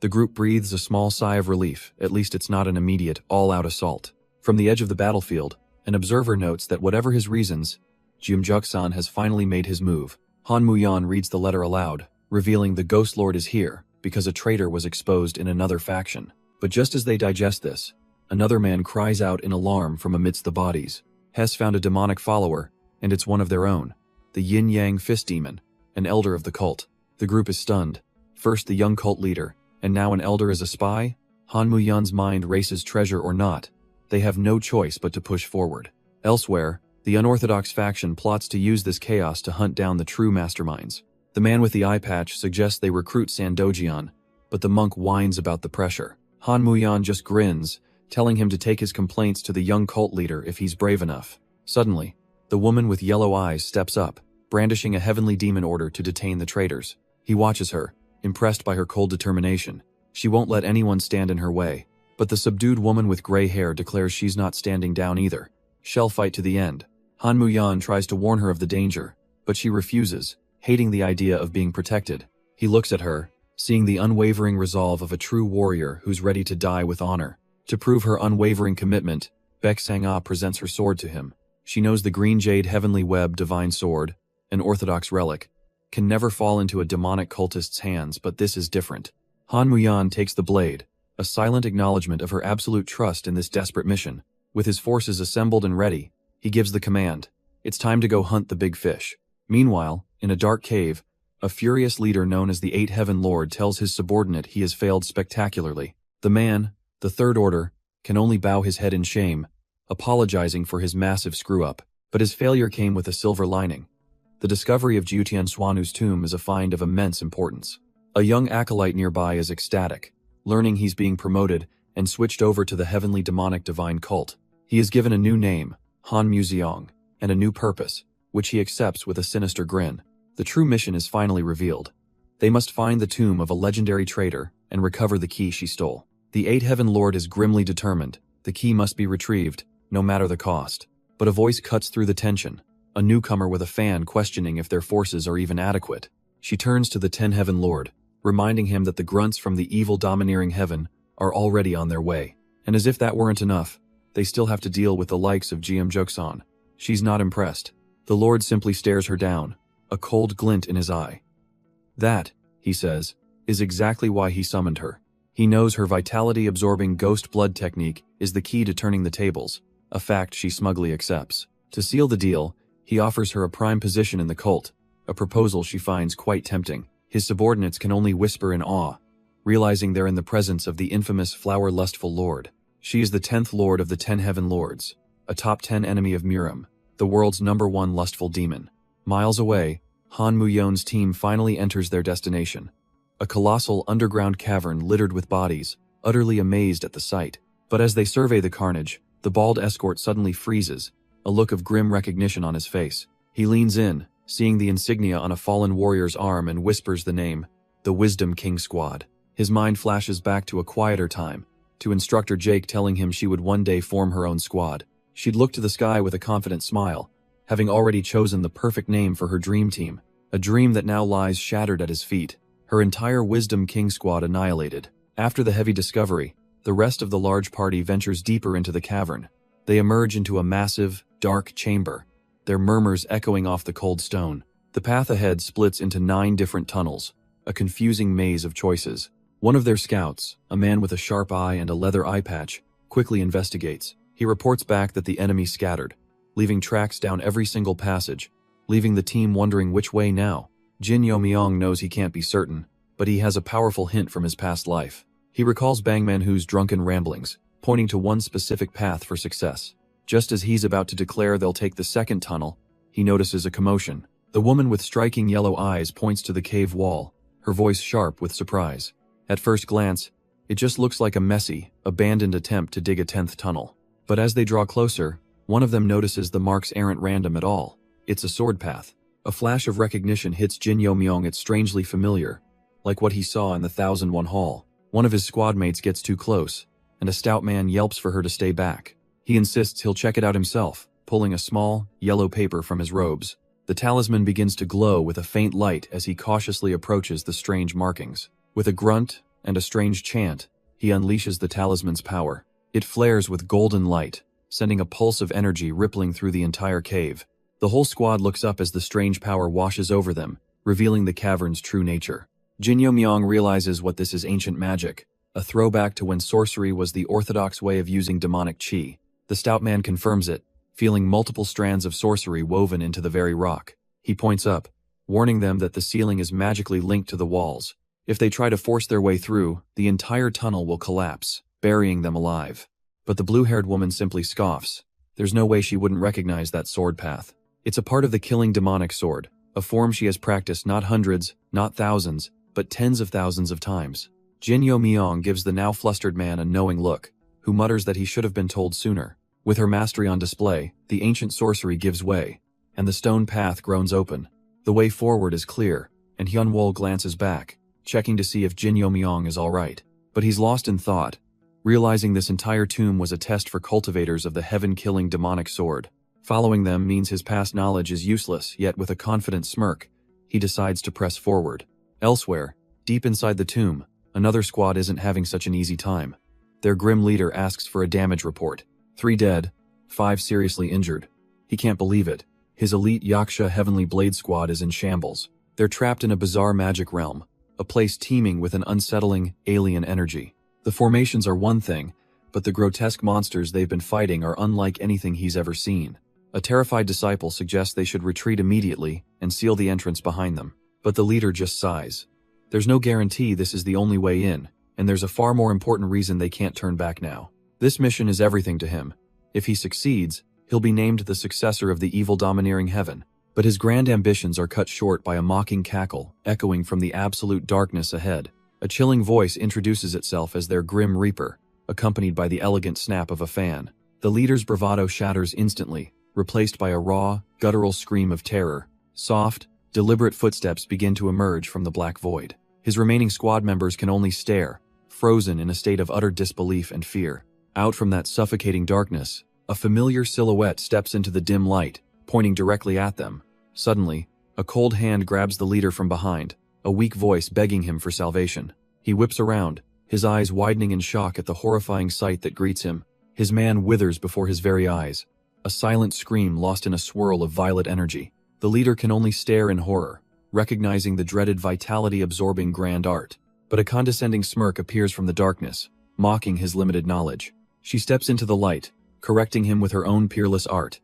The group breathes a small sigh of relief, at least it's not an immediate, all-out assault. From the edge of the battlefield, an observer notes that whatever his reasons, Joksan has finally made his move. Han Muyan reads the letter aloud, revealing the Ghost Lord is here, because a traitor was exposed in another faction. But just as they digest this, another man cries out in alarm from amidst the bodies. Hess found a demonic follower, and it's one of their own, the Yin-Yang Fist Demon, an elder of the cult. The group is stunned. First the young cult leader, and now an elder as a spy? Han Muyan's mind races treasure or not. They have no choice but to push forward. Elsewhere, the unorthodox faction plots to use this chaos to hunt down the true masterminds. The man with the eye patch suggests they recruit Sandojian, but the monk whines about the pressure. Han Muyan just grins, telling him to take his complaints to the young cult leader if he's brave enough. Suddenly, the woman with yellow eyes steps up, brandishing a heavenly demon order to detain the traitors. He watches her, impressed by her cold determination. She won't let anyone stand in her way. But the subdued woman with gray hair declares she's not standing down either. She'll fight to the end. Han Muyan tries to warn her of the danger, but she refuses, hating the idea of being protected. He looks at her, seeing the unwavering resolve of a true warrior who's ready to die with honor. To prove her unwavering commitment, Baek Sang-ah presents her sword to him. She knows the green jade heavenly web divine sword, an orthodox relic, can never fall into a demonic cultist's hands, but this is different. Han Muyan takes the blade, a silent acknowledgement of her absolute trust in this desperate mission. With his forces assembled and ready, he gives the command. It's time to go hunt the big fish. Meanwhile, in a dark cave, a furious leader known as the Eight Heaven Lord tells his subordinate he has failed spectacularly. The man, the Third Order, can only bow his head in shame, apologizing for his massive screw-up. But his failure came with a silver lining. The discovery of Jiutian Swanu's tomb is a find of immense importance. A young acolyte nearby is ecstatic, learning he's being promoted and switched over to the heavenly demonic divine cult. He is given a new name, Han Muzeong, and a new purpose, which he accepts with a sinister grin. The true mission is finally revealed. They must find the tomb of a legendary traitor and recover the key she stole. The Eight Heaven Lord is grimly determined. The key must be retrieved, no matter the cost. But a voice cuts through the tension, a newcomer with a fan questioning if their forces are even adequate. She turns to the Ten Heaven Lord, reminding him that the grunts from the evil domineering heaven are already on their way. And as if that weren't enough, they still have to deal with the likes of Joksan. She's not impressed. The Lord simply stares her down, a cold glint in his eye. That, he says, is exactly why he summoned her. He knows her vitality-absorbing ghost blood technique is the key to turning the tables, a fact she smugly accepts. To seal the deal, he offers her a prime position in the cult, a proposal she finds quite tempting. His subordinates can only whisper in awe, realizing they're in the presence of the infamous flower-lustful lord. She is the 10th lord of the 10 heaven lords, a top 10 enemy of Miram, the world's #1 lustful demon. Miles away, Han Muyon's team finally enters their destination, a colossal underground cavern littered with bodies, utterly amazed at the sight. But as they survey the carnage, the bald escort suddenly freezes, a look of grim recognition on his face. He leans in, seeing the insignia on a fallen warrior's arm, and whispers the name, the Wisdom King Squad. His mind flashes back to a quieter time, to instructor Jake telling him she would one day form her own squad. She'd look to the sky with a confident smile, having already chosen the perfect name for her dream team, a dream that now lies shattered at his feet, her entire Wisdom King Squad annihilated. After the heavy discovery, the rest of the large party ventures deeper into the cavern. They emerge into a massive, dark chamber, their murmurs echoing off the cold stone. The path ahead splits into 9 different tunnels, a confusing maze of choices. One of their scouts, a man with a sharp eye and a leather eye patch, quickly investigates. He reports back that the enemy scattered, leaving tracks down every single passage, leaving the team wondering which way now. Jin Yo-myung knows he can't be certain, but he has a powerful hint from his past life. He recalls Bang Man-hoo's drunken ramblings, pointing to one specific path for success. Just as he's about to declare they'll take the second tunnel, he notices a commotion. The woman with striking yellow eyes points to the cave wall, her voice sharp with surprise. At first glance, it just looks like a messy, abandoned attempt to dig a 10th tunnel. But as they draw closer, one of them notices the marks aren't random at all. It's a sword path. A flash of recognition hits Jin Yo-myung. It's strangely familiar, like what he saw in the 1001 Hall. One of his squad mates gets too close, and a stout man yelps for her to stay back. He insists he'll check it out himself, pulling a small, yellow paper from his robes. The talisman begins to glow with a faint light as he cautiously approaches the strange markings. With a grunt and a strange chant, he unleashes the talisman's power. It flares with golden light, sending a pulse of energy rippling through the entire cave. The whole squad looks up as the strange power washes over them, revealing the cavern's true nature. Jin Yo-myung realizes what this is: ancient magic, a throwback to when sorcery was the orthodox way of using demonic chi. The stout man confirms it, feeling multiple strands of sorcery woven into the very rock. He points up, warning them that the ceiling is magically linked to the walls. If they try to force their way through, the entire tunnel will collapse, burying them alive. But the blue-haired woman simply scoffs. There's no way she wouldn't recognize that sword path. It's a part of the killing demonic sword, a form she has practiced not hundreds, not thousands, but tens of thousands of times. Jin Yo-myung gives the now flustered man a knowing look, who mutters that he should have been told sooner. With her mastery on display, the ancient sorcery gives way, and the stone path groans open. The way forward is clear, and Hyun-wol glances back, checking to see if Jin Yo-myung is alright. But he's lost in thought, realizing this entire tomb was a test for cultivators of the heaven-killing demonic sword. Following them means his past knowledge is useless, yet with a confident smirk, he decides to press forward. Elsewhere, deep inside the tomb, another squad isn't having such an easy time. Their grim leader asks for a damage report. 3 dead, 5 seriously injured. He can't believe it. His elite Yaksha Heavenly Blade squad is in shambles. They're trapped in a bizarre magic realm, a place teeming with an unsettling, alien energy. The formations are one thing, but the grotesque monsters they've been fighting are unlike anything he's ever seen. A terrified disciple suggests they should retreat immediately and seal the entrance behind them. But the leader just sighs. There's no guarantee this is the only way in, and there's a far more important reason they can't turn back now. This mission is everything to him. If he succeeds, he'll be named the successor of the evil domineering heaven. But his grand ambitions are cut short by a mocking cackle echoing from the absolute darkness ahead. A chilling voice introduces itself as their grim reaper, accompanied by the elegant snap of a fan. The leader's bravado shatters instantly, replaced by a raw, guttural scream of terror. Soft, deliberate footsteps begin to emerge from the black void. His remaining squad members can only stare, frozen in a state of utter disbelief and fear. Out from that suffocating darkness, a familiar silhouette steps into the dim light, pointing directly at them. Suddenly, a cold hand grabs the leader from behind, a weak voice begging him for salvation. He whips around, his eyes widening in shock at the horrifying sight that greets him. His man withers before his very eyes, a silent scream lost in a swirl of violet energy. The leader can only stare in horror, recognizing the dreaded vitality-absorbing grand art. But a condescending smirk appears from the darkness, mocking his limited knowledge. She steps into the light, correcting him with her own peerless art.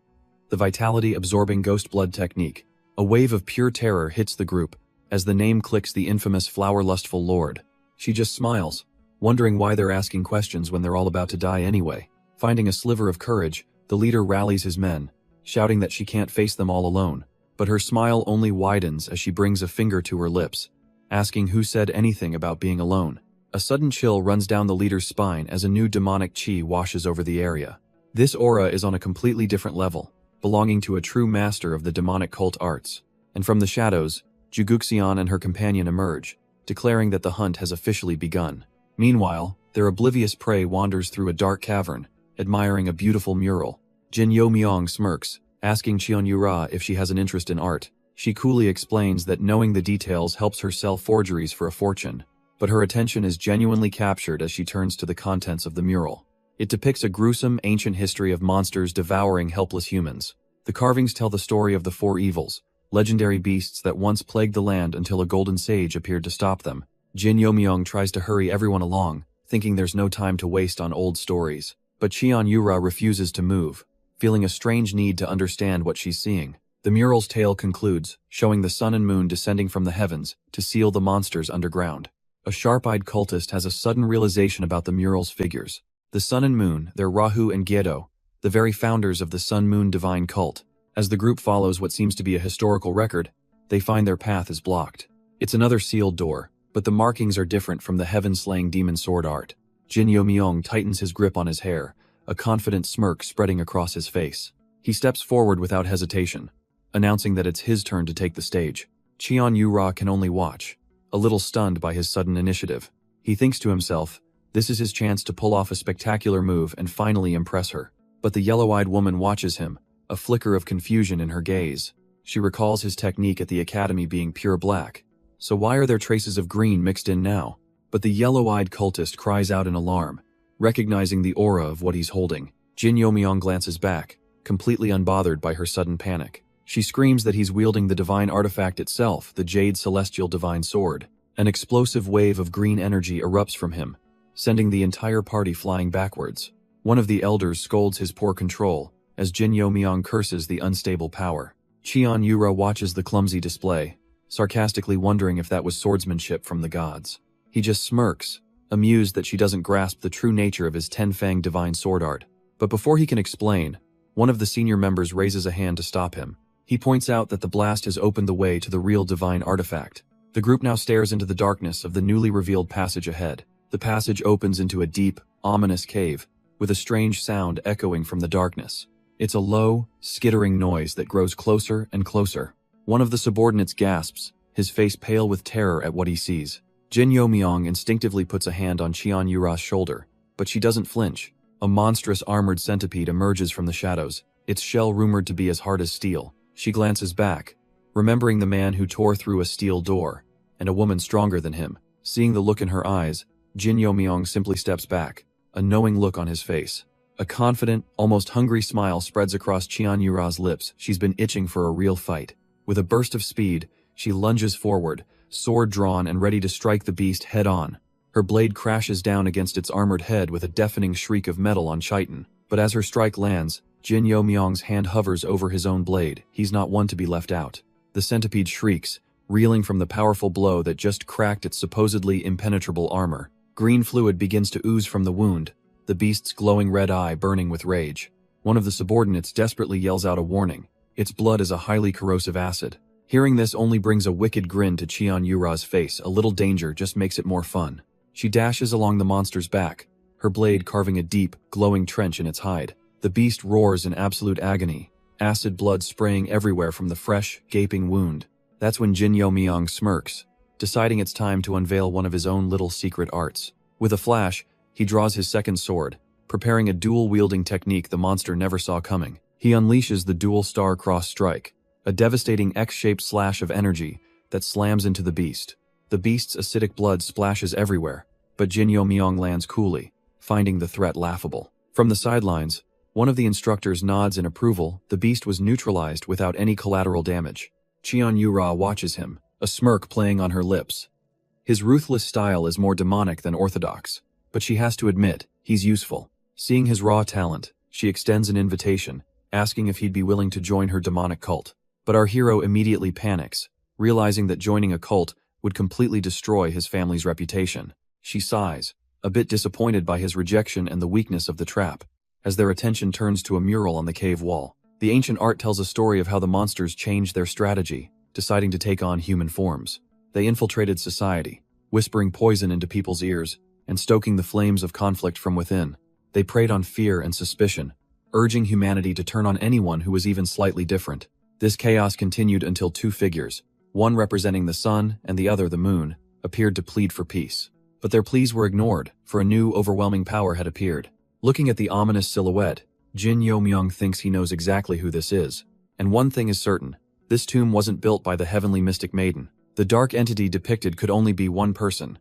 The vitality-absorbing ghost blood technique. A wave of pure terror hits the group as the name clicks the infamous flower-lustful lord. She just smiles, wondering why they're asking questions when they're all about to die anyway. Finding a sliver of courage, the leader rallies his men, shouting that she can't face them all alone. But her smile only widens as she brings a finger to her lips, asking who said anything about being alone. A sudden chill runs down the leader's spine as a new demonic chi washes over the area. This aura is on a completely different level, belonging to a true master of the demonic cult arts. And from the shadows, Juguxian and her companion emerge, declaring that the hunt has officially begun. Meanwhile, their oblivious prey wanders through a dark cavern, admiring a beautiful mural. Jin Yo Myong smirks, asking Cheon Yura if she has an interest in art. She coolly explains that knowing the details helps her sell forgeries for a fortune, but her attention is genuinely captured as she turns to the contents of the mural. It depicts a gruesome, ancient history of monsters devouring helpless humans. The carvings tell the story of the four evils, legendary beasts that once plagued the land until a golden sage appeared to stop them. Jin Yo Myong tries to hurry everyone along, thinking there's no time to waste on old stories. But Cheon Yura refuses to move, feeling a strange need to understand what she's seeing. The mural's tale concludes, showing the sun and moon descending from the heavens to seal the monsters underground. A sharp-eyed cultist has a sudden realization about the mural's figures. The sun and moon, they're Rahu and Gyedo, the very founders of the sun-moon divine cult. As the group follows what seems to be a historical record, they find their path is blocked. It's another sealed door, but the markings are different from the heaven-slaying demon sword art. Jin Yo Myong tightens his grip on his hair, a confident smirk spreading across his face. He steps forward without hesitation, announcing that it's his turn to take the stage. Cheon Yura can only watch, a little stunned by his sudden initiative. He thinks to himself, this is his chance to pull off a spectacular move and finally impress her. But the yellow-eyed woman watches him, a flicker of confusion in her gaze. She recalls his technique at the academy being pure black. So why are there traces of green mixed in now? But the yellow-eyed cultist cries out in alarm, recognizing the aura of what he's holding. Jin Yo Myong glances back, completely unbothered by her sudden panic. She screams that he's wielding the divine artifact itself, the Jade Celestial Divine Sword. An explosive wave of green energy erupts from him, sending the entire party flying backwards. One of the elders scolds his poor control, as Jin Yo Myong curses the unstable power. Cheon Yura watches the clumsy display, sarcastically wondering if that was swordsmanship from the gods. He just smirks, amused that she doesn't grasp the true nature of his ten-fanged divine sword art. But before he can explain, one of the senior members raises a hand to stop him. He points out that the blast has opened the way to the real divine artifact. The group now stares into the darkness of the newly revealed passage ahead. The passage opens into a deep, ominous cave, with a strange sound echoing from the darkness. It's a low, skittering noise that grows closer and closer. One of the subordinates gasps, his face pale with terror at what he sees. Jin Yo Myong instinctively puts a hand on Cheon Yura's shoulder, but she doesn't flinch. A monstrous armored centipede emerges from the shadows, its shell rumored to be as hard as steel. She glances back, remembering the man who tore through a steel door, and a woman stronger than him. Seeing the look in her eyes, Jin Yo Myong simply steps back, a knowing look on his face. A confident, almost hungry smile spreads across Cheon Yura's lips. She's been itching for a real fight. With a burst of speed, she lunges forward, sword drawn and ready to strike the beast head-on. Her blade crashes down against its armored head with a deafening shriek of metal on chitin. But as her strike lands, Jin Yo Myong's hand hovers over his own blade. He's not one to be left out. The centipede shrieks, reeling from the powerful blow that just cracked its supposedly impenetrable armor. Green fluid begins to ooze from the wound, the beast's glowing red eye burning with rage. One of the subordinates desperately yells out a warning. Its blood is a highly corrosive acid. Hearing this only brings a wicked grin to Cheon Yura's face. A little danger just makes it more fun. She dashes along the monster's back, her blade carving a deep, glowing trench in its hide. The beast roars in absolute agony, acid blood spraying everywhere from the fresh, gaping wound. That's when Jin Yo Myong smirks, deciding it's time to unveil one of his own little secret arts. With a flash, he draws his second sword, preparing a dual-wielding technique the monster never saw coming. He unleashes the dual star-cross strike, a devastating X-shaped slash of energy that slams into the beast. The beast's acidic blood splashes everywhere, but Jin Yo Myong lands coolly, finding the threat laughable. From the sidelines, one of the instructors nods in approval. The beast was neutralized without any collateral damage. Cheon Yura watches him, a smirk playing on her lips. His ruthless style is more demonic than orthodox, but she has to admit, he's useful. Seeing his raw talent, she extends an invitation, asking if he'd be willing to join her demonic cult. But our hero immediately panics, realizing that joining a cult would completely destroy his family's reputation. She sighs, a bit disappointed by his rejection and the weakness of the trap, as their attention turns to a mural on the cave wall. The ancient art tells a story of how the monsters changed their strategy, deciding to take on human forms. They infiltrated society, whispering poison into people's ears, and stoking the flames of conflict from within. They preyed on fear and suspicion, urging humanity to turn on anyone who was even slightly different. This chaos continued until two figures, one representing the sun and the other the moon, appeared to plead for peace. But their pleas were ignored, for a new overwhelming power had appeared. Looking at the ominous silhouette, Jin Yo-myung thinks he knows exactly who this is. And one thing is certain, this tomb wasn't built by the heavenly mystic maiden. The dark entity depicted could only be one person,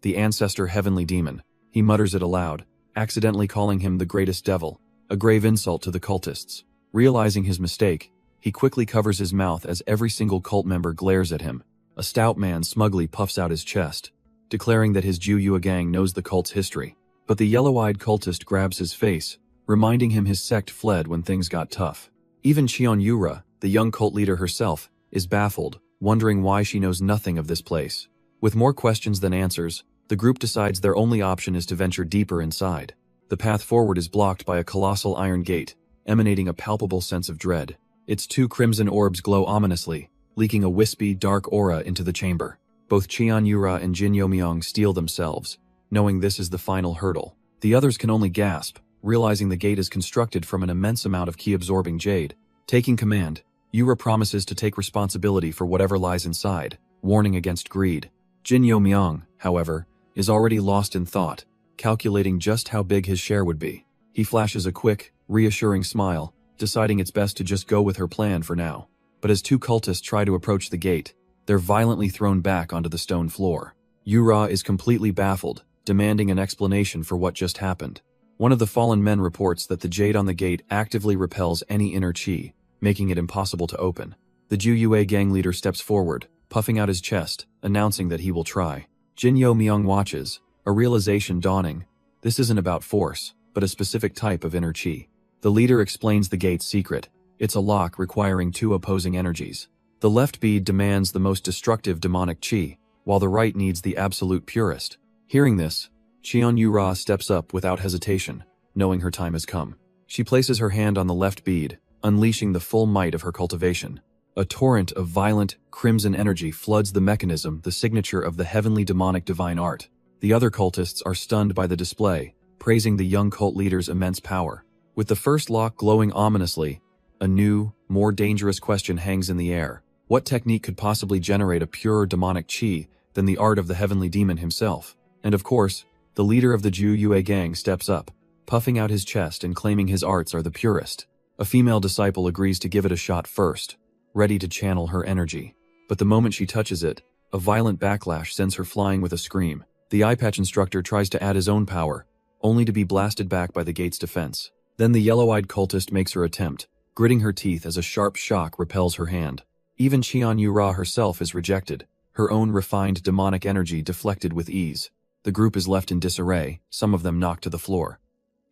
the ancestor heavenly demon. He mutters it aloud, accidentally calling him the greatest devil, a grave insult to the cultists. Realizing his mistake, he quickly covers his mouth as every single cult member glares at him. A stout man smugly puffs out his chest, declaring that his Ju-Yua gang knows the cult's history. But the yellow-eyed cultist grabs his face, reminding him his sect fled when things got tough. Even Cheon Yura, the young cult leader herself, is baffled, wondering why she knows nothing of this place. With more questions than answers, the group decides their only option is to venture deeper inside. The path forward is blocked by a colossal iron gate, emanating a palpable sense of dread. Its two crimson orbs glow ominously, leaking a wispy, dark aura into the chamber. Both Cheon Yura and Jin Yo-myung steel themselves, knowing this is the final hurdle. The others can only gasp, realizing the gate is constructed from an immense amount of ki-absorbing jade. Taking command, Yura promises to take responsibility for whatever lies inside, warning against greed. Jin Yo-myung, however, is already lost in thought, calculating just how big his share would be. He flashes a quick, reassuring smile, deciding it's best to just go with her plan for now. But as two cultists try to approach the gate, they're violently thrown back onto the stone floor. Yura is completely baffled, demanding an explanation for what just happened. One of the fallen men reports that the jade on the gate actively repels any inner chi, making it impossible to open. The Ju-Yua gang leader steps forward, puffing out his chest, announcing that he will try. Jin Yo-myung watches, a realization dawning. This isn't about force, but a specific type of inner chi. The leader explains the gate's secret. It's a lock requiring two opposing energies. The left bead demands the most destructive demonic chi, while the right needs the absolute purest. Hearing this, Cheon Yura steps up without hesitation, knowing her time has come. She places her hand on the left bead, unleashing the full might of her cultivation. A torrent of violent, crimson energy floods the mechanism, the signature of the heavenly demonic divine art. The other cultists are stunned by the display, praising the young cult leader's immense power. With the first lock glowing ominously, a new, more dangerous question hangs in the air. What technique could possibly generate a purer demonic chi than the art of the heavenly demon himself? And of course, the leader of the Ju-Yua gang steps up, puffing out his chest and claiming his arts are the purest. A female disciple agrees to give it a shot first, ready to channel her energy. But the moment she touches it, a violent backlash sends her flying with a scream. The eye patch instructor tries to add his own power, only to be blasted back by the gate's defense. Then the yellow-eyed cultist makes her attempt, gritting her teeth as a sharp shock repels her hand. Even Cheon Yura herself is rejected, her own refined demonic energy deflected with ease. The group is left in disarray, some of them knocked to the floor.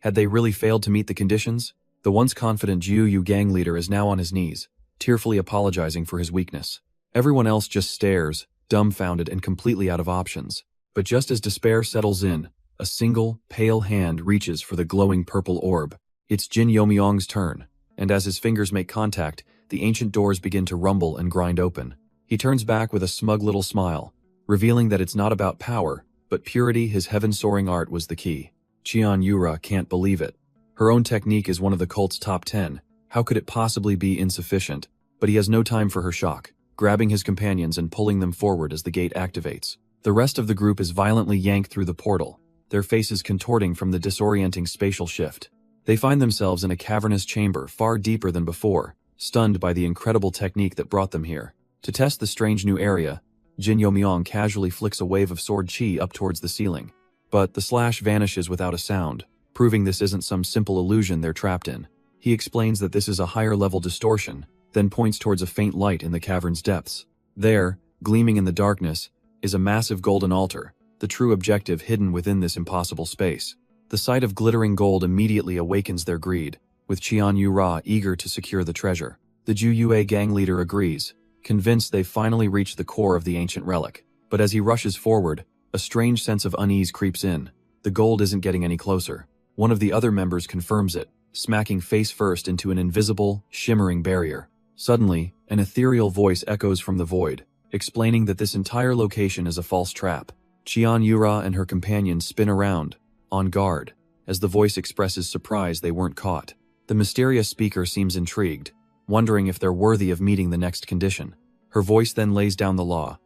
Had they really failed to meet the conditions? The once confident Ju-Yu gang leader is now on his knees, tearfully apologizing for his weakness. Everyone else just stares, dumbfounded and completely out of options. But just as despair settles in, a single, pale hand reaches for the glowing purple orb. It's Jin Yo-myung's turn, and as his fingers make contact, the ancient doors begin to rumble and grind open. He turns back with a smug little smile, revealing that it's not about power, but purity. His heaven-soaring art was the key. Cheon Yura can't believe it. Her own technique is one of the cult's top 10. How could it possibly be insufficient? But he has no time for her shock, grabbing his companions and pulling them forward as the gate activates. The rest of the group is violently yanked through the portal, their faces contorting from the disorienting spatial shift. They find themselves in a cavernous chamber far deeper than before, stunned by the incredible technique that brought them here. To test the strange new area, Jin Yo-myung casually flicks a wave of sword chi up towards the ceiling. But the slash vanishes without a sound, proving this isn't some simple illusion they're trapped in. He explains that this is a higher-level distortion, then points towards a faint light in the cavern's depths. There, gleaming in the darkness, is a massive golden altar, the true objective hidden within this impossible space. The sight of glittering gold immediately awakens their greed, with Cheon Yura eager to secure the treasure. The Ju gang leader agrees, convinced they've finally reached the core of the ancient relic. But as he rushes forward, a strange sense of unease creeps in. The gold isn't getting any closer. One of the other members confirms it, smacking face first into an invisible, shimmering barrier. Suddenly, an ethereal voice echoes from the void, explaining that this entire location is a false trap. Qian Yura and her companions spin around, on guard, as the voice expresses surprise they weren't caught. The mysterious speaker seems intrigued, wondering if they're worthy of meeting the next condition. Her voice then lays down the law.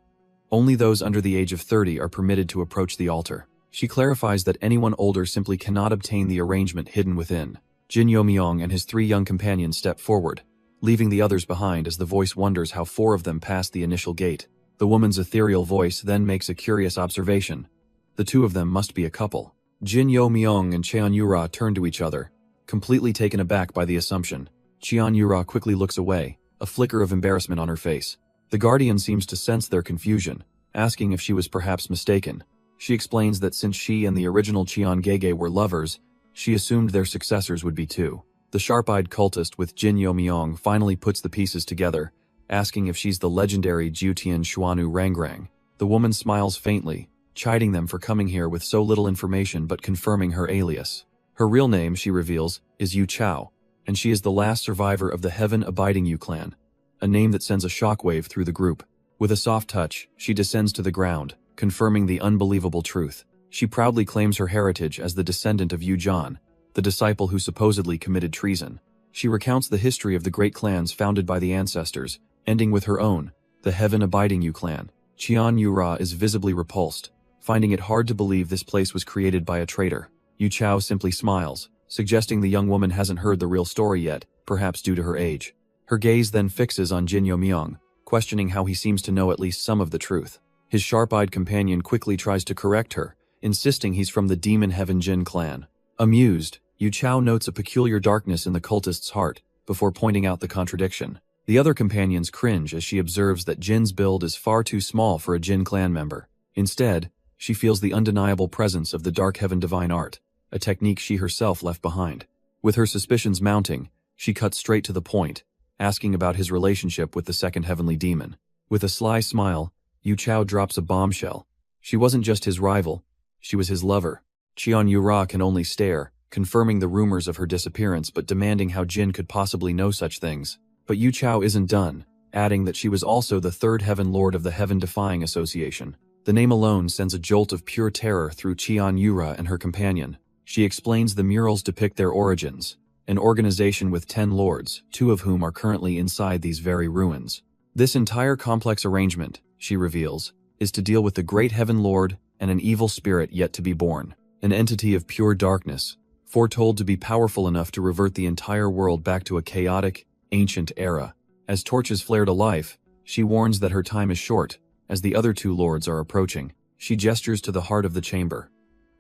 Only those under the age of 30 are permitted to approach the altar. She clarifies that anyone older simply cannot obtain the arrangement hidden within. Jin Yomyong and his 3 young companions step forward, leaving the others behind as the voice wonders how 4 of them passed the initial gate. The woman's ethereal voice then makes a curious observation. The 2 of them must be a couple. Jin Yomyong and Cheon Yura turn to each other, completely taken aback by the assumption. Cheon Yura quickly looks away, a flicker of embarrassment on her face. The Guardian seems to sense their confusion, asking if she was perhaps mistaken. She explains that since she and the original Cheon Gege were lovers, she assumed their successors would be too. The sharp-eyed cultist with Jin Yomyong finally puts the pieces together, asking if she's the legendary Jutian Xuanu Rangrang. The woman smiles faintly, chiding them for coming here with so little information but confirming her alias. Her real name, she reveals, is Yu Chao, and she is the last survivor of the Heaven-abiding Yu clan, a name that sends a shockwave through the group. With a soft touch, she descends to the ground, confirming the unbelievable truth. She proudly claims her heritage as the descendant of Yu Zhan, the disciple who supposedly committed treason. She recounts the history of the great clans founded by the ancestors, ending with her own, the Heaven-abiding Yu clan. Qian Yura is visibly repulsed, finding it hard to believe this place was created by a traitor. Yu Chao simply smiles, suggesting the young woman hasn't heard the real story yet, perhaps due to her age. Her gaze then fixes on Jin Yomyong, questioning how he seems to know at least some of the truth. His sharp-eyed companion quickly tries to correct her, insisting he's from the Demon Heaven Jin clan. Amused, Yu Chao notes a peculiar darkness in the cultist's heart, before pointing out the contradiction. The other companions cringe as she observes that Jin's build is far too small for a Jin clan member. Instead, she feels the undeniable presence of the Dark Heaven Divine Art, a technique she herself left behind. With her suspicions mounting, she cuts straight to the point, asking about his relationship with the second heavenly demon. With a sly smile, Yu Chao drops a bombshell. She wasn't just his rival, she was his lover. Cheon Yura can only stare, confirming the rumors of her disappearance but demanding how Jin could possibly know such things. But Yu Chao isn't done, adding that she was also the third heaven lord of the Heaven-defying Association. The name alone sends a jolt of pure terror through Cheon Yura and her companion. She explains the murals depict their origins, an organization with 10 lords, 2 of whom are currently inside these very ruins. This entire complex arrangement, she reveals, is to deal with the great heaven lord and an evil spirit yet to be born, an entity of pure darkness, foretold to be powerful enough to revert the entire world back to a chaotic, ancient era. As torches flare to life, she warns that her time is short, as the other 2 lords are approaching. She gestures to the heart of the chamber.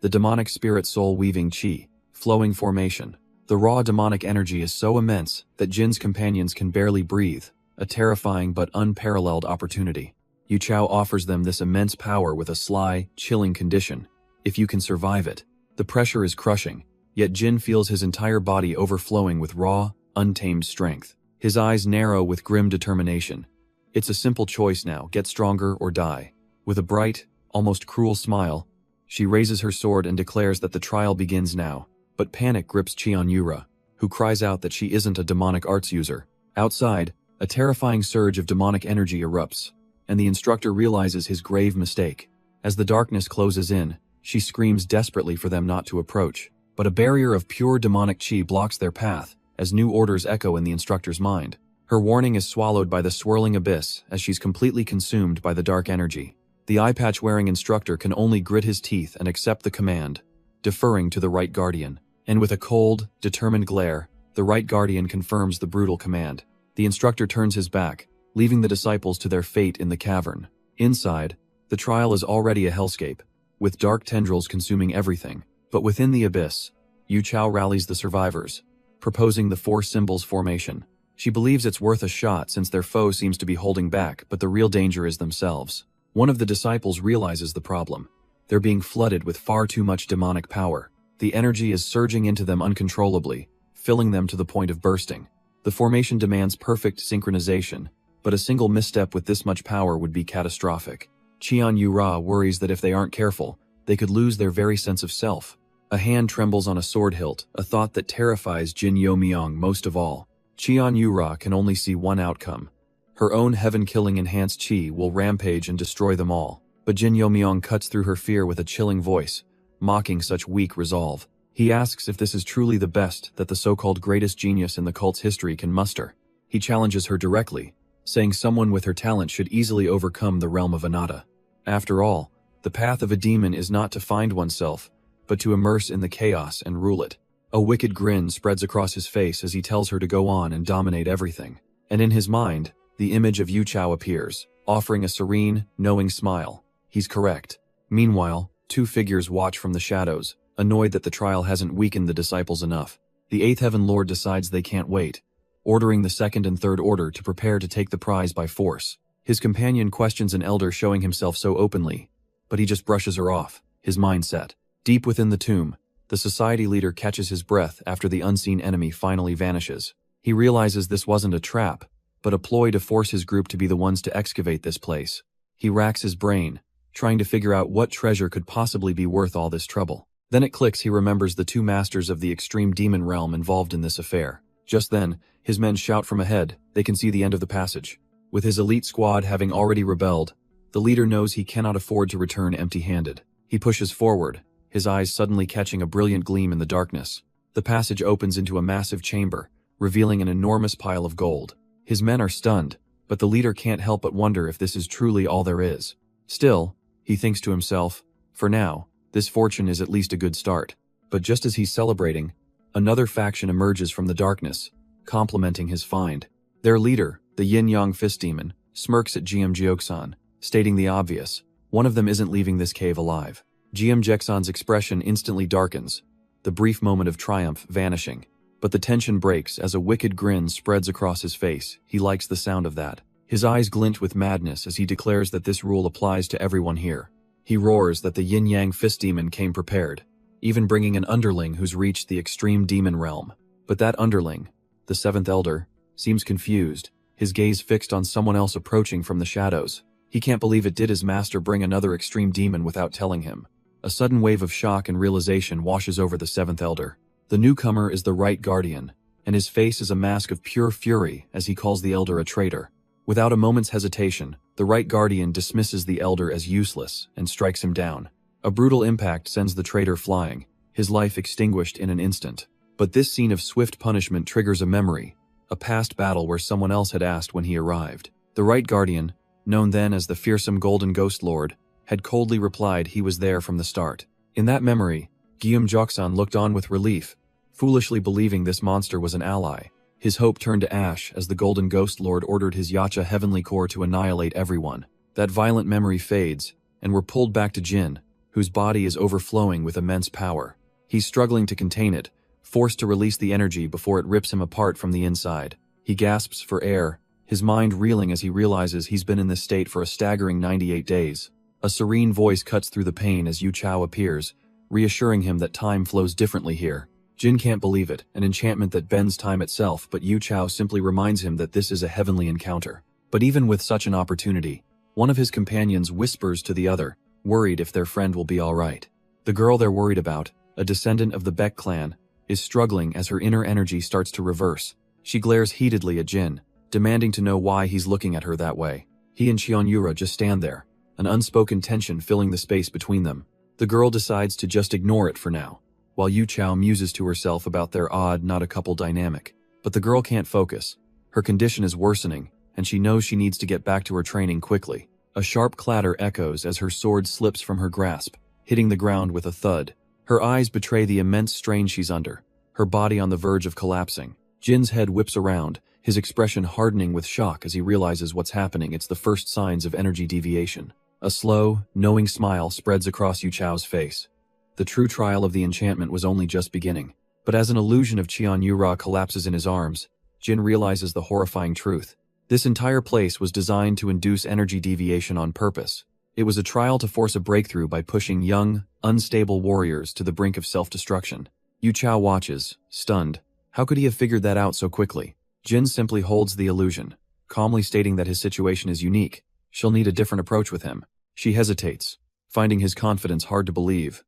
The demonic spirit soul weaving chi, flowing formation. The raw demonic energy is so immense that Jin's companions can barely breathe, a terrifying but unparalleled opportunity. Yu Chao offers them this immense power with a sly, chilling condition. If you can survive it. The pressure is crushing, yet Jin feels his entire body overflowing with raw, untamed strength. His eyes narrow with grim determination. It's a simple choice now, get stronger or die. With a bright, almost cruel smile, she raises her sword and declares that the trial begins now. But panic grips Cheon Yura, who cries out that she isn't a demonic arts user. Outside, a terrifying surge of demonic energy erupts, and the instructor realizes his grave mistake. As the darkness closes in, she screams desperately for them not to approach, but a barrier of pure demonic chi blocks their path, as new orders echo in the instructor's mind. Her warning is swallowed by the swirling abyss as she's completely consumed by the dark energy. The eye-patch-wearing instructor can only grit his teeth and accept the command, deferring to the Right Guardian. And with a cold, determined glare, the Right Guardian confirms the brutal command. The instructor turns his back, leaving the disciples to their fate in the cavern. Inside, the trial is already a hellscape, with dark tendrils consuming everything. But within the abyss, Yu Chao rallies the survivors, proposing the 4 symbols formation. She believes it's worth a shot since their foe seems to be holding back, but the real danger is themselves. One of the disciples realizes the problem. They're being flooded with far too much demonic power. The energy is surging into them uncontrollably, filling them to the point of bursting. The formation demands perfect synchronization, but a single misstep with this much power would be catastrophic. Qian Yura worries that if they aren't careful, they could lose their very sense of self. A hand trembles on a sword hilt, a thought that terrifies Jin Youmyong most of all. Qian Yura can only see one outcome. Her own heaven-killing enhanced chi will rampage and destroy them all. But Jin Youmyong cuts through her fear with a chilling voice, mocking such weak resolve. He asks if this is truly the best that the so-called greatest genius in the cult's history can muster. He challenges her directly, saying someone with her talent should easily overcome the realm of Anatta. After all, the path of a demon is not to find oneself, but to immerse in the chaos and rule it. A wicked grin spreads across his face as he tells her to go on and dominate everything. And in his mind, the image of Yu Chao appears, offering a serene, knowing smile. He's correct. Meanwhile, two figures watch from the shadows, annoyed that the trial hasn't weakened the disciples enough. The Eighth Heaven Lord decides they can't wait, ordering the Second and Third Order to prepare to take the prize by force. His companion questions an elder showing himself so openly, but he just brushes her off, his mind set. Deep within the tomb, the society leader catches his breath after the unseen enemy finally vanishes. He realizes this wasn't a trap, but a ploy to force his group to be the ones to excavate this place. He racks his brain, trying to figure out what treasure could possibly be worth all this trouble. Then it clicks. He remembers the two masters of the extreme demon realm involved in this affair. Just then, his men shout from ahead. They can see the end of the passage. With his elite squad having already rebelled, the leader knows he cannot afford to return empty-handed. He pushes forward, his eyes suddenly catching a brilliant gleam in the darkness. The passage opens into a massive chamber, revealing an enormous pile of gold. His men are stunned, but the leader can't help but wonder if this is truly all there is. Still, he thinks to himself, for now, this fortune is at least a good start. But just as he's celebrating, another faction emerges from the darkness, complimenting his find. Their leader, the Yin-Yang Fist Demon, smirks at GM Jioksan, stating the obvious. One of them isn't leaving this cave alive. GM Jeksan's expression instantly darkens, the brief moment of triumph vanishing. But the tension breaks as a wicked grin spreads across his face. He likes the sound of that. His eyes glint with madness as he declares that this rule applies to everyone here. He roars that the Yin-Yang Fist Demon came prepared, even bringing an underling who's reached the extreme demon realm. But that underling, the Seventh Elder, seems confused, his gaze fixed on someone else approaching from the shadows. He can't believe it did his master bring another extreme demon without telling him. A sudden wave of shock and realization washes over the Seventh Elder. The newcomer is the Right Guardian, and his face is a mask of pure fury as he calls the Elder a traitor. Without a moment's hesitation, the Right Guardian dismisses the Elder as useless and strikes him down. A brutal impact sends the traitor flying, his life extinguished in an instant. But this scene of swift punishment triggers a memory, a past battle where someone else had asked when he arrived. The Right Guardian, known then as the fearsome Golden Ghost Lord, had coldly replied he was there from the start. In that memory, Guillaume Joksan looked on with relief, foolishly believing this monster was an ally. His hope turned to ash as the Golden Ghost Lord ordered his Yacha Heavenly Corps to annihilate everyone. That violent memory fades, and we're pulled back to Jin, whose body is overflowing with immense power. He's struggling to contain it, forced to release the energy before it rips him apart from the inside. He gasps for air, his mind reeling as he realizes he's been in this state for a staggering 98 days. A serene voice cuts through the pain as Yu Chao appears, reassuring him that time flows differently here. Jin can't believe it, an enchantment that bends time itself, but Yu Chao simply reminds him that this is a heavenly encounter. But even with such an opportunity, one of his companions whispers to the other, worried if their friend will be alright. The girl they're worried about, a descendant of the Beck clan, is struggling as her inner energy starts to reverse. She glares heatedly at Jin, demanding to know why he's looking at her that way. He and Xion Yura just stand there, an unspoken tension filling the space between them. The girl decides to just ignore it for now, while Yu Chao muses to herself about their odd not-a-couple dynamic. But the girl can't focus. Her condition is worsening, and she knows she needs to get back to her training quickly. A sharp clatter echoes as her sword slips from her grasp, hitting the ground with a thud. Her eyes betray the immense strain she's under, her body on the verge of collapsing. Jin's head whips around, his expression hardening with shock as he realizes what's happening. It's the first signs of energy deviation. A slow, knowing smile spreads across Yu Chao's face. The true trial of the enchantment was only just beginning. But as an illusion of Qian Yura collapses in his arms, Jin realizes the horrifying truth. This entire place was designed to induce energy deviation on purpose. It was a trial to force a breakthrough by pushing young, unstable warriors to the brink of self-destruction. Yu Chao watches, stunned. How could he have figured that out so quickly? Jin simply holds the illusion, calmly stating that his situation is unique. She'll need a different approach with him. She hesitates, finding his confidence hard to believe.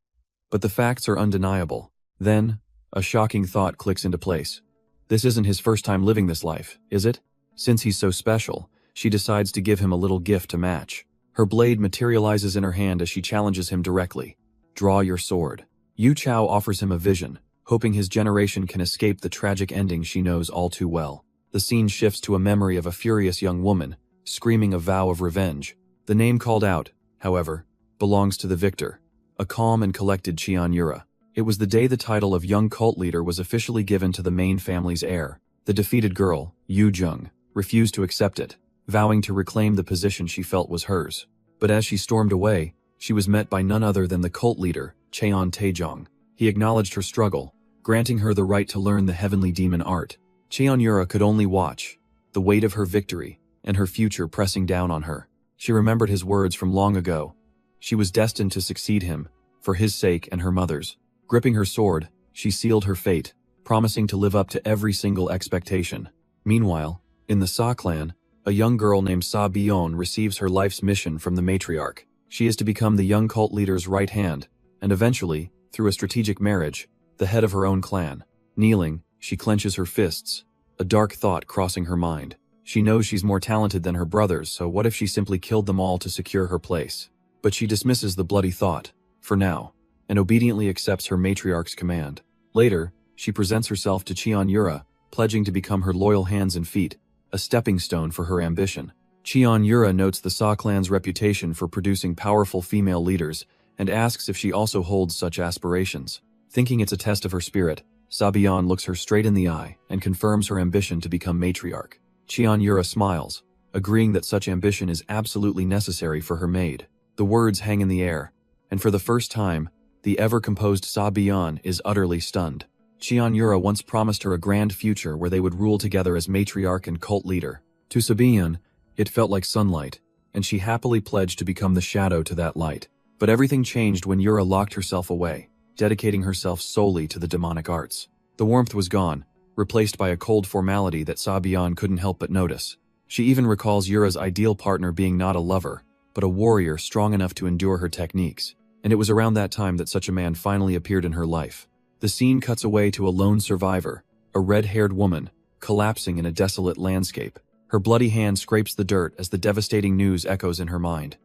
But the facts are undeniable. Then, a shocking thought clicks into place. This isn't his first time living this life, is it? Since he's so special, she decides to give him a little gift to match. Her blade materializes in her hand as she challenges him directly. Draw your sword. Yu Chao offers him a vision, hoping his generation can escape the tragic ending she knows all too well. The scene shifts to a memory of a furious young woman, screaming a vow of revenge. The name called out, however, belongs to the victor, a calm and collected Qian Yura. It was the day the title of young cult leader was officially given to the main family's heir. The defeated girl, Yu Jung, refused to accept it, vowing to reclaim the position she felt was hers. But as she stormed away, she was met by none other than the cult leader, Cheon Taejong. He acknowledged her struggle, granting her the right to learn the heavenly demon art. Cheon Yura could only watch, the weight of her victory, and her future pressing down on her. She remembered his words from long ago. She was destined to succeed him, for his sake and her mother's. Gripping her sword, she sealed her fate, promising to live up to every single expectation. Meanwhile, in the Sa clan, a young girl named Sa Bion receives her life's mission from the matriarch. She is to become the young cult leader's right hand, and eventually, through a strategic marriage, the head of her own clan. Kneeling, she clenches her fists, a dark thought crossing her mind. She knows she's more talented than her brothers, so what if she simply killed them all to secure her place? But she dismisses the bloody thought, for now, and obediently accepts her matriarch's command. Later, she presents herself to Cheon Yura, pledging to become her loyal hands and feet, a stepping stone for her ambition. Cheon Yura notes the Sa clan's reputation for producing powerful female leaders, and asks if she also holds such aspirations. Thinking it's a test of her spirit, Sabian looks her straight in the eye and confirms her ambition to become matriarch. Cheon Yura smiles, agreeing that such ambition is absolutely necessary for her maid. The words hang in the air, and for the first time, the ever-composed Sabian is utterly stunned. Cheon Yura once promised her a grand future where they would rule together as matriarch and cult leader. To Sabian, it felt like sunlight, and she happily pledged to become the shadow to that light. But everything changed when Yura locked herself away, dedicating herself solely to the demonic arts. The warmth was gone, replaced by a cold formality that Sabian couldn't help but notice. She even recalls Yura's ideal partner being not a lover, but a warrior strong enough to endure her techniques. And it was around that time that such a man finally appeared in her life. The scene cuts away to a lone survivor, a red-haired woman, collapsing in a desolate landscape. Her bloody hand scrapes the dirt as the devastating news echoes in her mind.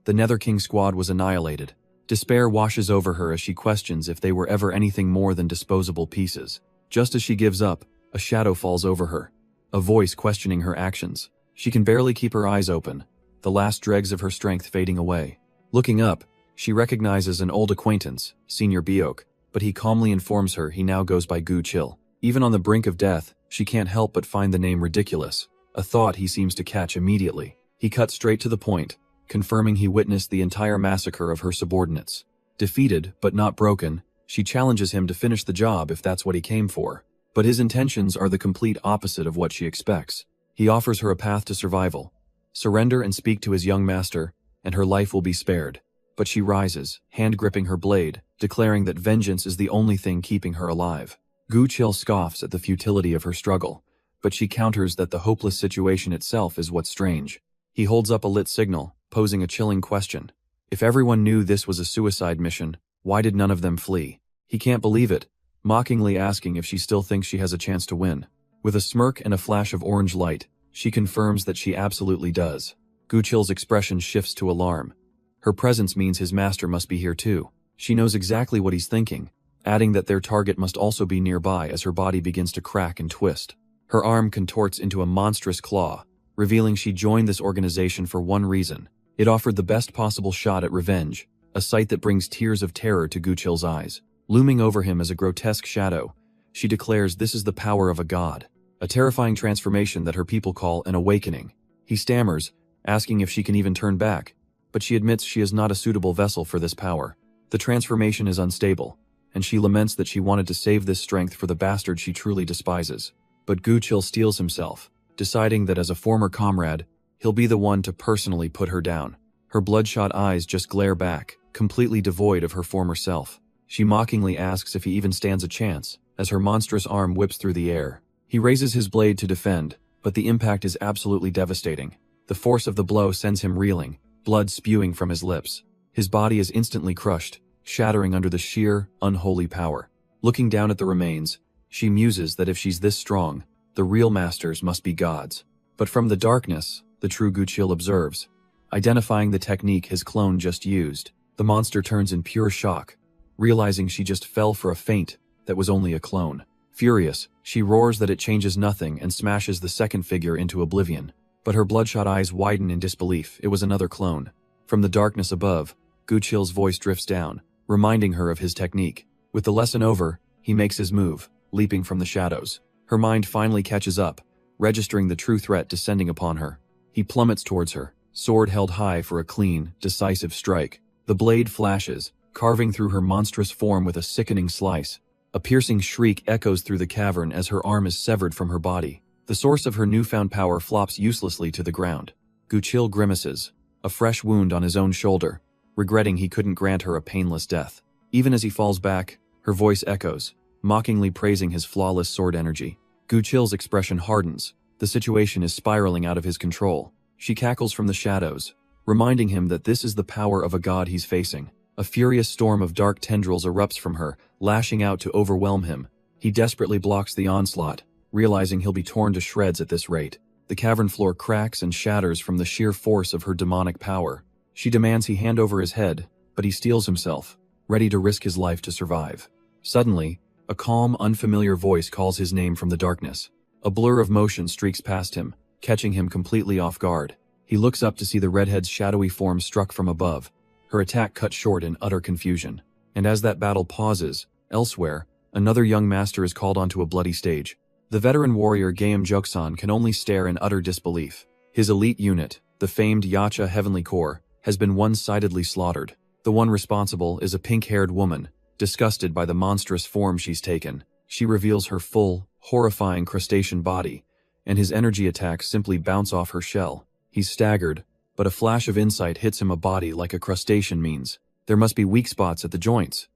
The Nether King squad was annihilated. Despair washes over her as she questions if they were ever anything more than disposable pieces. Just as she gives up, a shadow falls over her, a voice questioning her actions. She can barely keep her eyes open, the last dregs of her strength fading away. Looking up, she recognizes an old acquaintance, Senior Biok, but he calmly informs her he now goes by Gu Chill. Even on the brink of death, she can't help but find the name ridiculous, a thought he seems to catch immediately. He cuts straight to the point, confirming he witnessed the entire massacre of her subordinates. Defeated, but not broken, she challenges him to finish the job if that's what he came for. But his intentions are the complete opposite of what she expects. He offers her a path to survival. Surrender and speak to his young master, and her life will be spared. But she rises, hand-gripping her blade, declaring that vengeance is the only thing keeping her alive. Gu Chill scoffs at the futility of her struggle, but she counters that the hopeless situation itself is what's strange. He holds up a lit signal, posing a chilling question. If everyone knew this was a suicide mission, why did none of them flee? He can't believe it, mockingly asking if she still thinks she has a chance to win. With a smirk and a flash of orange light, she confirms that she absolutely does. Gu Chill's expression shifts to alarm. Her presence means his master must be here too. She knows exactly what he's thinking, adding that their target must also be nearby as her body begins to crack and twist. Her arm contorts into a monstrous claw, revealing she joined this organization for one reason. It offered the best possible shot at revenge, a sight that brings tears of terror to Gu Chill's eyes. Looming over him as a grotesque shadow, she declares this is the power of a god, a terrifying transformation that her people call an awakening. He stammers, asking if she can even turn back, but she admits she is not a suitable vessel for this power. The transformation is unstable, and she laments that she wanted to save this strength for the bastard she truly despises. But Gu Chill steels himself, deciding that as a former comrade, he'll be the one to personally put her down. Her bloodshot eyes just glare back, completely devoid of her former self. She mockingly asks if he even stands a chance, as her monstrous arm whips through the air. He raises his blade to defend, but the impact is absolutely devastating. The force of the blow sends him reeling, blood spewing from his lips. His body is instantly crushed, shattering under the sheer, unholy power. Looking down at the remains, she muses that if she's this strong, the real masters must be gods. But from the darkness, the true Guchil observes. Identifying the technique his clone just used, the monster turns in pure shock, realizing she just fell for a feint that was only a clone. Furious, she roars that it changes nothing and smashes the second figure into oblivion. But her bloodshot eyes widen in disbelief. It was another clone. From the darkness above, Guchil's voice drifts down, reminding her of his technique. With the lesson over, he makes his move, leaping from the shadows. Her mind finally catches up, registering the true threat descending upon her. He plummets towards her, sword held high for a clean, decisive strike. The blade flashes, carving through her monstrous form with a sickening slice. A piercing shriek echoes through the cavern as her arm is severed from her body. The source of her newfound power flops uselessly to the ground. Guchil grimaces, a fresh wound on his own shoulder, regretting he couldn't grant her a painless death. Even as he falls back, her voice echoes, mockingly praising his flawless sword energy. Guchil's expression hardens. The situation is spiraling out of his control. She cackles from the shadows, reminding him that this is the power of a god he's facing. A furious storm of dark tendrils erupts from her, lashing out to overwhelm him. He desperately blocks the onslaught, realizing he'll be torn to shreds at this rate. The cavern floor cracks and shatters from the sheer force of her demonic power. She demands he hand over his head, but he steels himself, ready to risk his life to survive. Suddenly, a calm, unfamiliar voice calls his name from the darkness. A blur of motion streaks past him, catching him completely off guard. He looks up to see the redhead's shadowy form struck from above, her attack cut short in utter confusion. And as that battle pauses, elsewhere, another young master is called onto a bloody stage. The veteran warrior Gaem Joksan can only stare in utter disbelief. His elite unit, the famed Yacha Heavenly Corps, has been one-sidedly slaughtered. The one responsible is a pink-haired woman, disgusted by the monstrous form she's taken. She reveals her full, horrifying crustacean body, and his energy attacks simply bounce off her shell. He's staggered, but a flash of insight hits him. A body like a crustacean means there must be weak spots at the joints.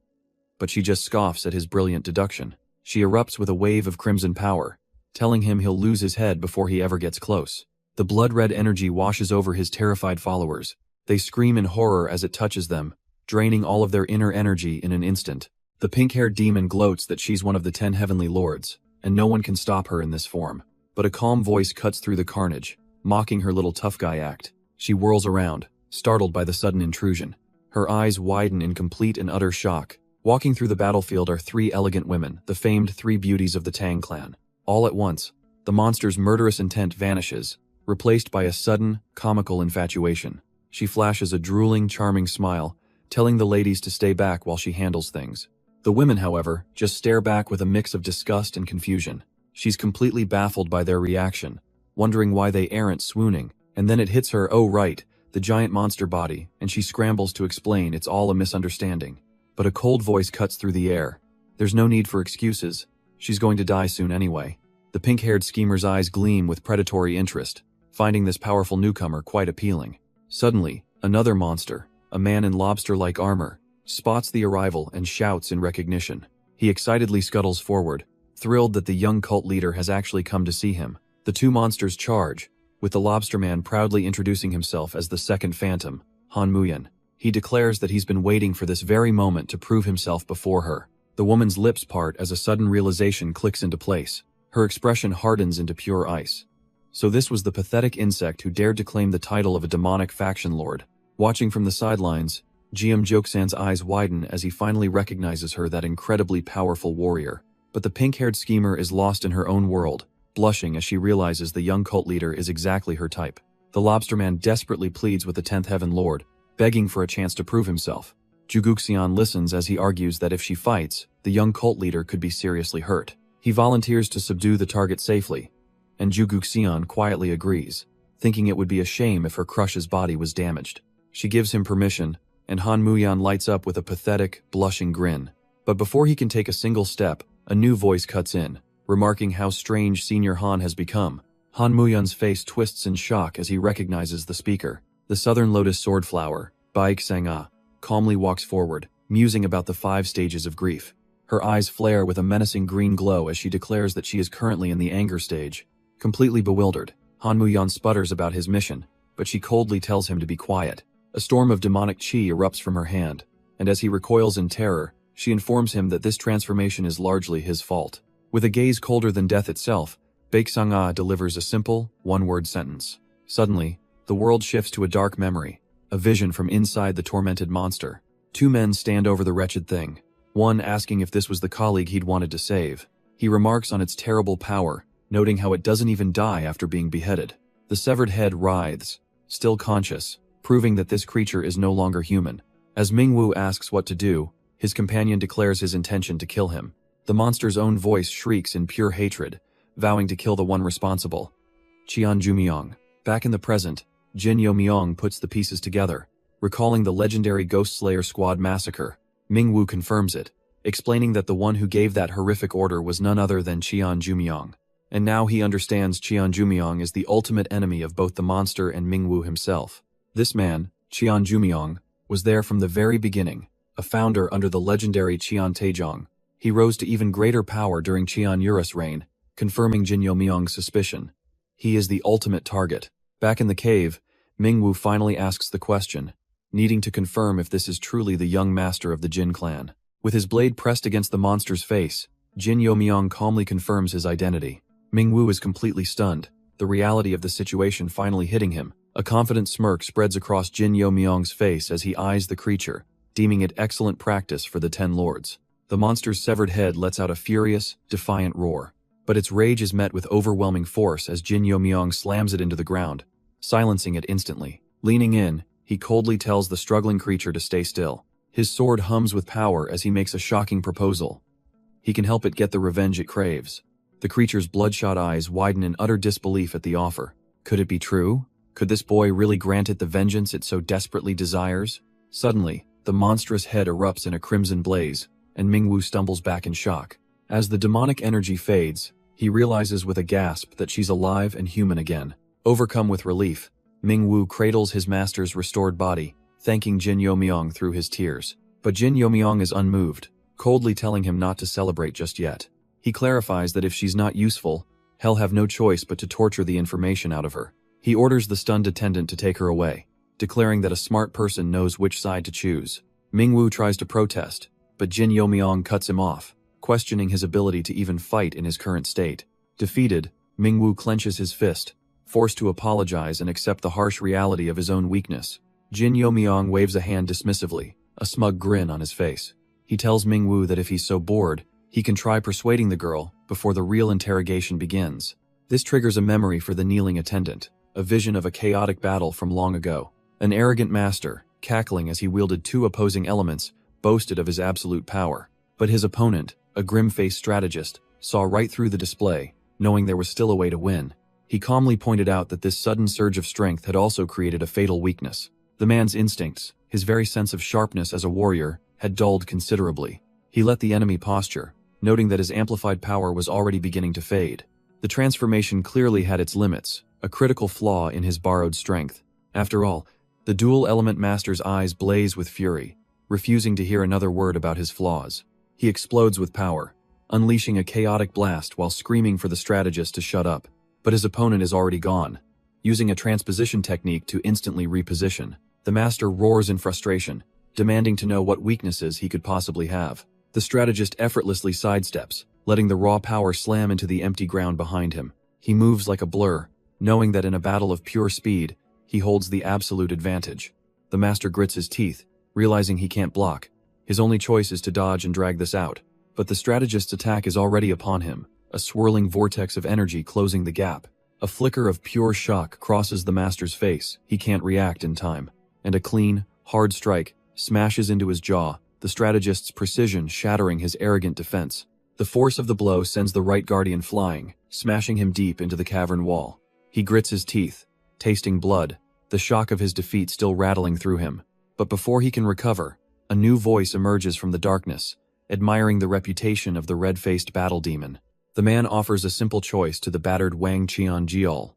But she just scoffs at his brilliant deduction. She erupts with a wave of crimson power, telling him he'll lose his head before he ever gets close. The blood-red energy washes over his terrified followers. They scream in horror as it touches them, draining all of their inner energy in an instant. The pink-haired demon gloats that she's one of the 10 heavenly lords, and no one can stop her in this form. But a calm voice cuts through the carnage, mocking her little tough guy act. She whirls around, startled by the sudden intrusion. Her eyes widen in complete and utter shock. Walking through the battlefield are 3 elegant women, the famed 3 beauties of the Tang clan. All at once, the monster's murderous intent vanishes, replaced by a sudden, comical infatuation. She flashes a drooling, charming smile, telling the ladies to stay back while she handles things. The women, however, just stare back with a mix of disgust and confusion. She's completely baffled by their reaction, wondering why they aren't swooning, and then it hits her, oh right, the giant monster body, and she scrambles to explain it's all a misunderstanding. But a cold voice cuts through the air. There's no need for excuses. She's going to die soon anyway. The pink-haired schemer's eyes gleam with predatory interest, finding this powerful newcomer quite appealing. Suddenly, another monster, a man in lobster-like armor, spots the arrival and shouts in recognition. He excitedly scuttles forward, thrilled that the young cult leader has actually come to see him. The 2 monsters charge, with the lobster man proudly introducing himself as the second phantom, Han Muyan. He declares that he's been waiting for this very moment to prove himself before her. The woman's lips part as a sudden realization clicks into place. Her expression hardens into pure ice. So this was the pathetic insect who dared to claim the title of a demonic faction lord. Watching from the sidelines, GM Joksan's eyes widen as he finally recognizes her, that incredibly powerful warrior. But the pink-haired schemer is lost in her own world, blushing as she realizes the young cult leader is exactly her type. The lobster man desperately pleads with the 10th Heaven Lord, begging for a chance to prove himself. Juguxian listens as he argues that if she fights, the young cult leader could be seriously hurt. He volunteers to subdue the target safely, and Juguxian quietly agrees, thinking it would be a shame if her crush's body was damaged. She gives him permission, and Han Muyan lights up with a pathetic, blushing grin. But before he can take a single step, a new voice cuts in, remarking how strange Senior Han has become. Han Muyan's face twists in shock as he recognizes the speaker. The Southern Lotus Swordflower, Baik Sang-a, calmly walks forward, musing about the 5 stages of grief. Her eyes flare with a menacing green glow as she declares that she is currently in the anger stage. Completely bewildered, Han Muyan sputters about his mission, but she coldly tells him to be quiet. A storm of demonic chi erupts from her hand, and as he recoils in terror, she informs him that this transformation is largely his fault. With a gaze colder than death itself, Baek Sang-ah delivers a simple, one-word sentence. Suddenly, the world shifts to a dark memory, a vision from inside the tormented monster. Two men stand over the wretched thing, one asking if this was the colleague he'd wanted to save. He remarks on its terrible power, noting how it doesn't even die after being beheaded. The severed head writhes, still conscious, proving that this creature is no longer human. As Mingwu asks what to do, his companion declares his intention to kill him. The monster's own voice shrieks in pure hatred, vowing to kill the one responsible. Qian Jumyong. Back in the present, Jin Yo-myong puts the pieces together, recalling the legendary Ghost Slayer Squad massacre. Mingwu confirms it, explaining that the one who gave that horrific order was none other than Qian Jumyong. And now he understands Qian Jumyong is the ultimate enemy of both the monster and Mingwu himself. This man, Qian Jumyong, was there from the very beginning, a founder under the legendary Qian Taejong. He rose to even greater power during Qian Yura's reign, confirming Jin Yo-myong's suspicion. He is the ultimate target. Back in the cave, Mingwu finally asks the question, needing to confirm if this is truly the young master of the Jin clan. With his blade pressed against the monster's face, Jin Yo-myong calmly confirms his identity. Mingwu is completely stunned, the reality of the situation finally hitting him. A confident smirk spreads across Jin Yo-myong's face as he eyes the creature, deeming it excellent practice for the 10 lords. The monster's severed head lets out a furious, defiant roar. But its rage is met with overwhelming force as Jin Yo-myong slams it into the ground, silencing it instantly. Leaning in, he coldly tells the struggling creature to stay still. His sword hums with power as he makes a shocking proposal. He can help it get the revenge it craves. The creature's bloodshot eyes widen in utter disbelief at the offer. Could it be true? Could this boy really grant it the vengeance it so desperately desires? Suddenly, the monstrous head erupts in a crimson blaze, and Mingwu stumbles back in shock. As the demonic energy fades, he realizes with a gasp that she's alive and human again. Overcome with relief, Mingwu cradles his master's restored body, thanking Jin Yo-myong through his tears. But Jin Yo-myong is unmoved, coldly telling him not to celebrate just yet. He clarifies that if she's not useful, he'll have no choice but to torture the information out of her. He orders the stunned attendant to take her away, declaring that a smart person knows which side to choose. Mingwu tries to protest, but Jin Yo-myong cuts him off, questioning his ability to even fight in his current state. Defeated, Mingwu clenches his fist, forced to apologize and accept the harsh reality of his own weakness. Jin Yo-myong waves a hand dismissively, a smug grin on his face. He tells Mingwu that if he's so bored, he can try persuading the girl before the real interrogation begins. This triggers a memory for the kneeling attendant, a vision of a chaotic battle from long ago. An arrogant master, cackling as he wielded two opposing elements, boasted of his absolute power. But his opponent, a grim-faced strategist, saw right through the display, knowing there was still a way to win. He calmly pointed out that this sudden surge of strength had also created a fatal weakness. The man's instincts, his very sense of sharpness as a warrior, had dulled considerably. He let the enemy posture, noting that his amplified power was already beginning to fade. The transformation clearly had its limits, a critical flaw in his borrowed strength. After all, the dual-element master's eyes blaze with fury, refusing to hear another word about his flaws. He explodes with power, unleashing a chaotic blast while screaming for the strategist to shut up. But his opponent is already gone. Using a transposition technique to instantly reposition, the master roars in frustration, demanding to know what weaknesses he could possibly have. The strategist effortlessly sidesteps, letting the raw power slam into the empty ground behind him. He moves like a blur, knowing that in a battle of pure speed, he holds the absolute advantage. The master grits his teeth, realizing he can't block. His only choice is to dodge and drag this out. But the strategist's attack is already upon him, a swirling vortex of energy closing the gap. A flicker of pure shock crosses the master's face. He can't react in time. And a clean, hard strike smashes into his jaw, the strategist's precision shattering his arrogant defense. The force of the blow sends the right guardian flying, smashing him deep into the cavern wall. He grits his teeth, tasting blood, the shock of his defeat still rattling through him. But before he can recover, a new voice emerges from the darkness, admiring the reputation of the red-faced battle demon. The man offers a simple choice to the battered Wang Qianjiao.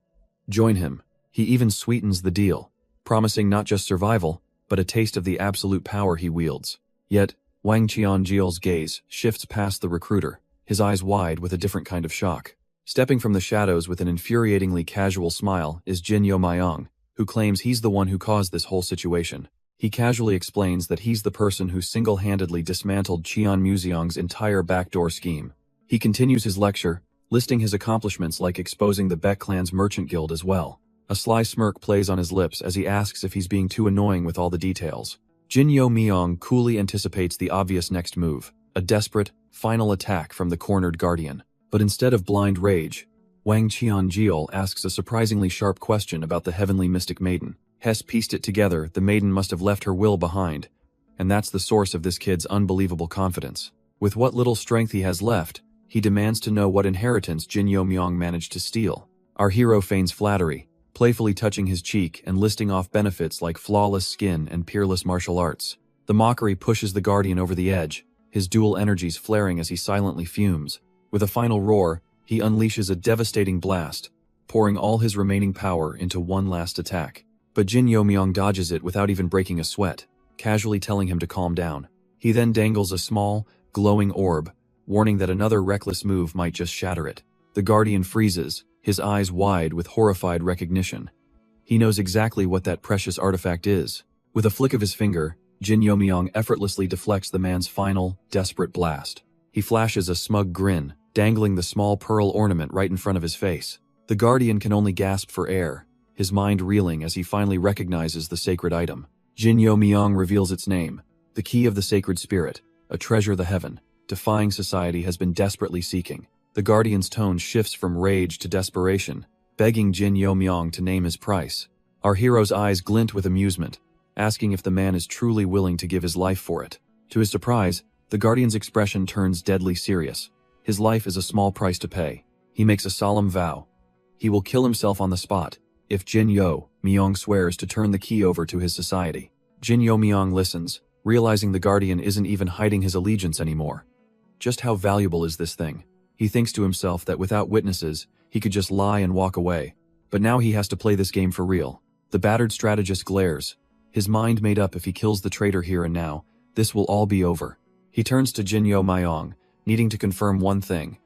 Join him. He even sweetens the deal, promising not just survival, but a taste of the absolute power he wields. Yet, Wang Qianjiel's gaze shifts past the recruiter, his eyes wide with a different kind of shock. Stepping from the shadows with an infuriatingly casual smile is Jin Yo Myong, who claims he's the one who caused this whole situation. He casually explains that he's the person who single-handedly dismantled Qian Muxiang's entire backdoor scheme. He continues his lecture, listing his accomplishments like exposing the Baek clan's merchant guild as well. A sly smirk plays on his lips as he asks if he's being too annoying with all the details. Jin Yo Myong coolly anticipates the obvious next move, a desperate, final attack from the cornered guardian. But instead of blind rage, Wang Qianjiel asks a surprisingly sharp question about the heavenly mystic maiden. Hess pieced it together, the maiden must have left her will behind, and that's the source of this kid's unbelievable confidence. With what little strength he has left, he demands to know what inheritance Jin Yo Myong managed to steal. Our hero feigns flattery, playfully touching his cheek and listing off benefits like flawless skin and peerless martial arts. The mockery pushes the guardian over the edge, his dual energies flaring as he silently fumes. With a final roar, he unleashes a devastating blast, pouring all his remaining power into one last attack. But Jin Yo Myong dodges it without even breaking a sweat, casually telling him to calm down. He then dangles a small, glowing orb, warning that another reckless move might just shatter it. The guardian freezes, his eyes wide with horrified recognition. He knows exactly what that precious artifact is. With a flick of his finger, Jin Yo Myong effortlessly deflects the man's final, desperate blast. He flashes a smug grin, dangling the small pearl ornament right in front of his face. The guardian can only gasp for air, his mind reeling as he finally recognizes the sacred item. Jin Yo Myong reveals its name, the key of the sacred spirit, a treasure the heaven, defying society has been desperately seeking. The guardian's tone shifts from rage to desperation, begging Jin Yo Myong to name his price. Our hero's eyes glint with amusement, asking if the man is truly willing to give his life for it. To his surprise, the guardian's expression turns deadly serious. His life is a small price to pay. He makes a solemn vow. He will kill himself on the spot if Jin Yo Myong swears to turn the key over to his society. Jin Yo Myong listens, realizing the guardian isn't even hiding his allegiance anymore. Just how valuable is this thing? He thinks to himself that without witnesses, he could just lie and walk away. But now he has to play this game for real. The battered strategist glares, his mind made up if he kills the traitor here and now, this will all be over. He turns to Jin Yo Myong, needing to confirm one thing.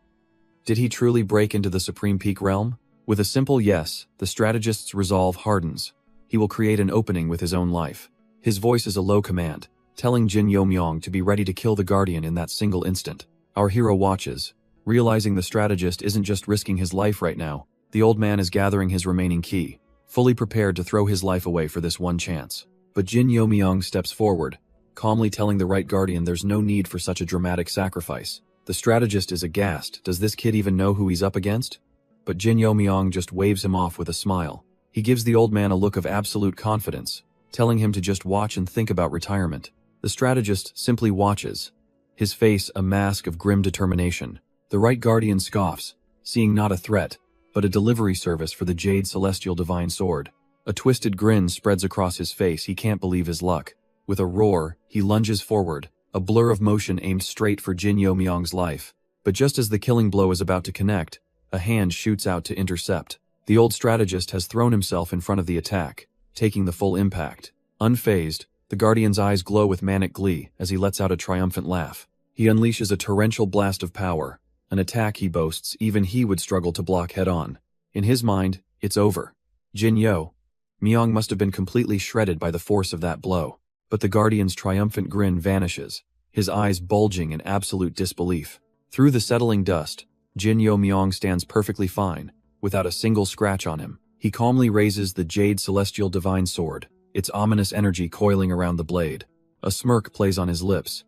Did he truly break into the Supreme Peak realm? With a simple yes, the strategist's resolve hardens. He will create an opening with his own life. His voice is a low command, telling Jin Yo Myong to be ready to kill the guardian in that single instant. Our hero watches, realizing the strategist isn't just risking his life right now. The old man is gathering his remaining key, fully prepared to throw his life away for this one chance. But Jin Yo Myong steps forward, calmly telling the right guardian there's no need for such a dramatic sacrifice. The strategist is aghast. Does this kid even know who he's up against? But Jin Yo Myong just waves him off with a smile. He gives the old man a look of absolute confidence, telling him to just watch and think about retirement. The strategist simply watches, his face a mask of grim determination. The right guardian scoffs, seeing not a threat, but a delivery service for the Jade Celestial Divine Sword. A twisted grin spreads across his face. He can't believe his luck. With a roar, he lunges forward, a blur of motion aimed straight for Jin Yo Myong's life. But just as the killing blow is about to connect, a hand shoots out to intercept. The old strategist has thrown himself in front of the attack, taking the full impact. Unfazed, the guardian's eyes glow with manic glee as he lets out a triumphant laugh. He unleashes a torrential blast of power, an attack he boasts even he would struggle to block head-on. In his mind, it's over. Jin Yo Myong must have been completely shredded by the force of that blow. But the guardian's triumphant grin vanishes, his eyes bulging in absolute disbelief. Through the settling dust, Jin Yo Myong stands perfectly fine, without a single scratch on him. He calmly raises the Jade Celestial Divine Sword, its ominous energy coiling around the blade. A smirk plays on his lips.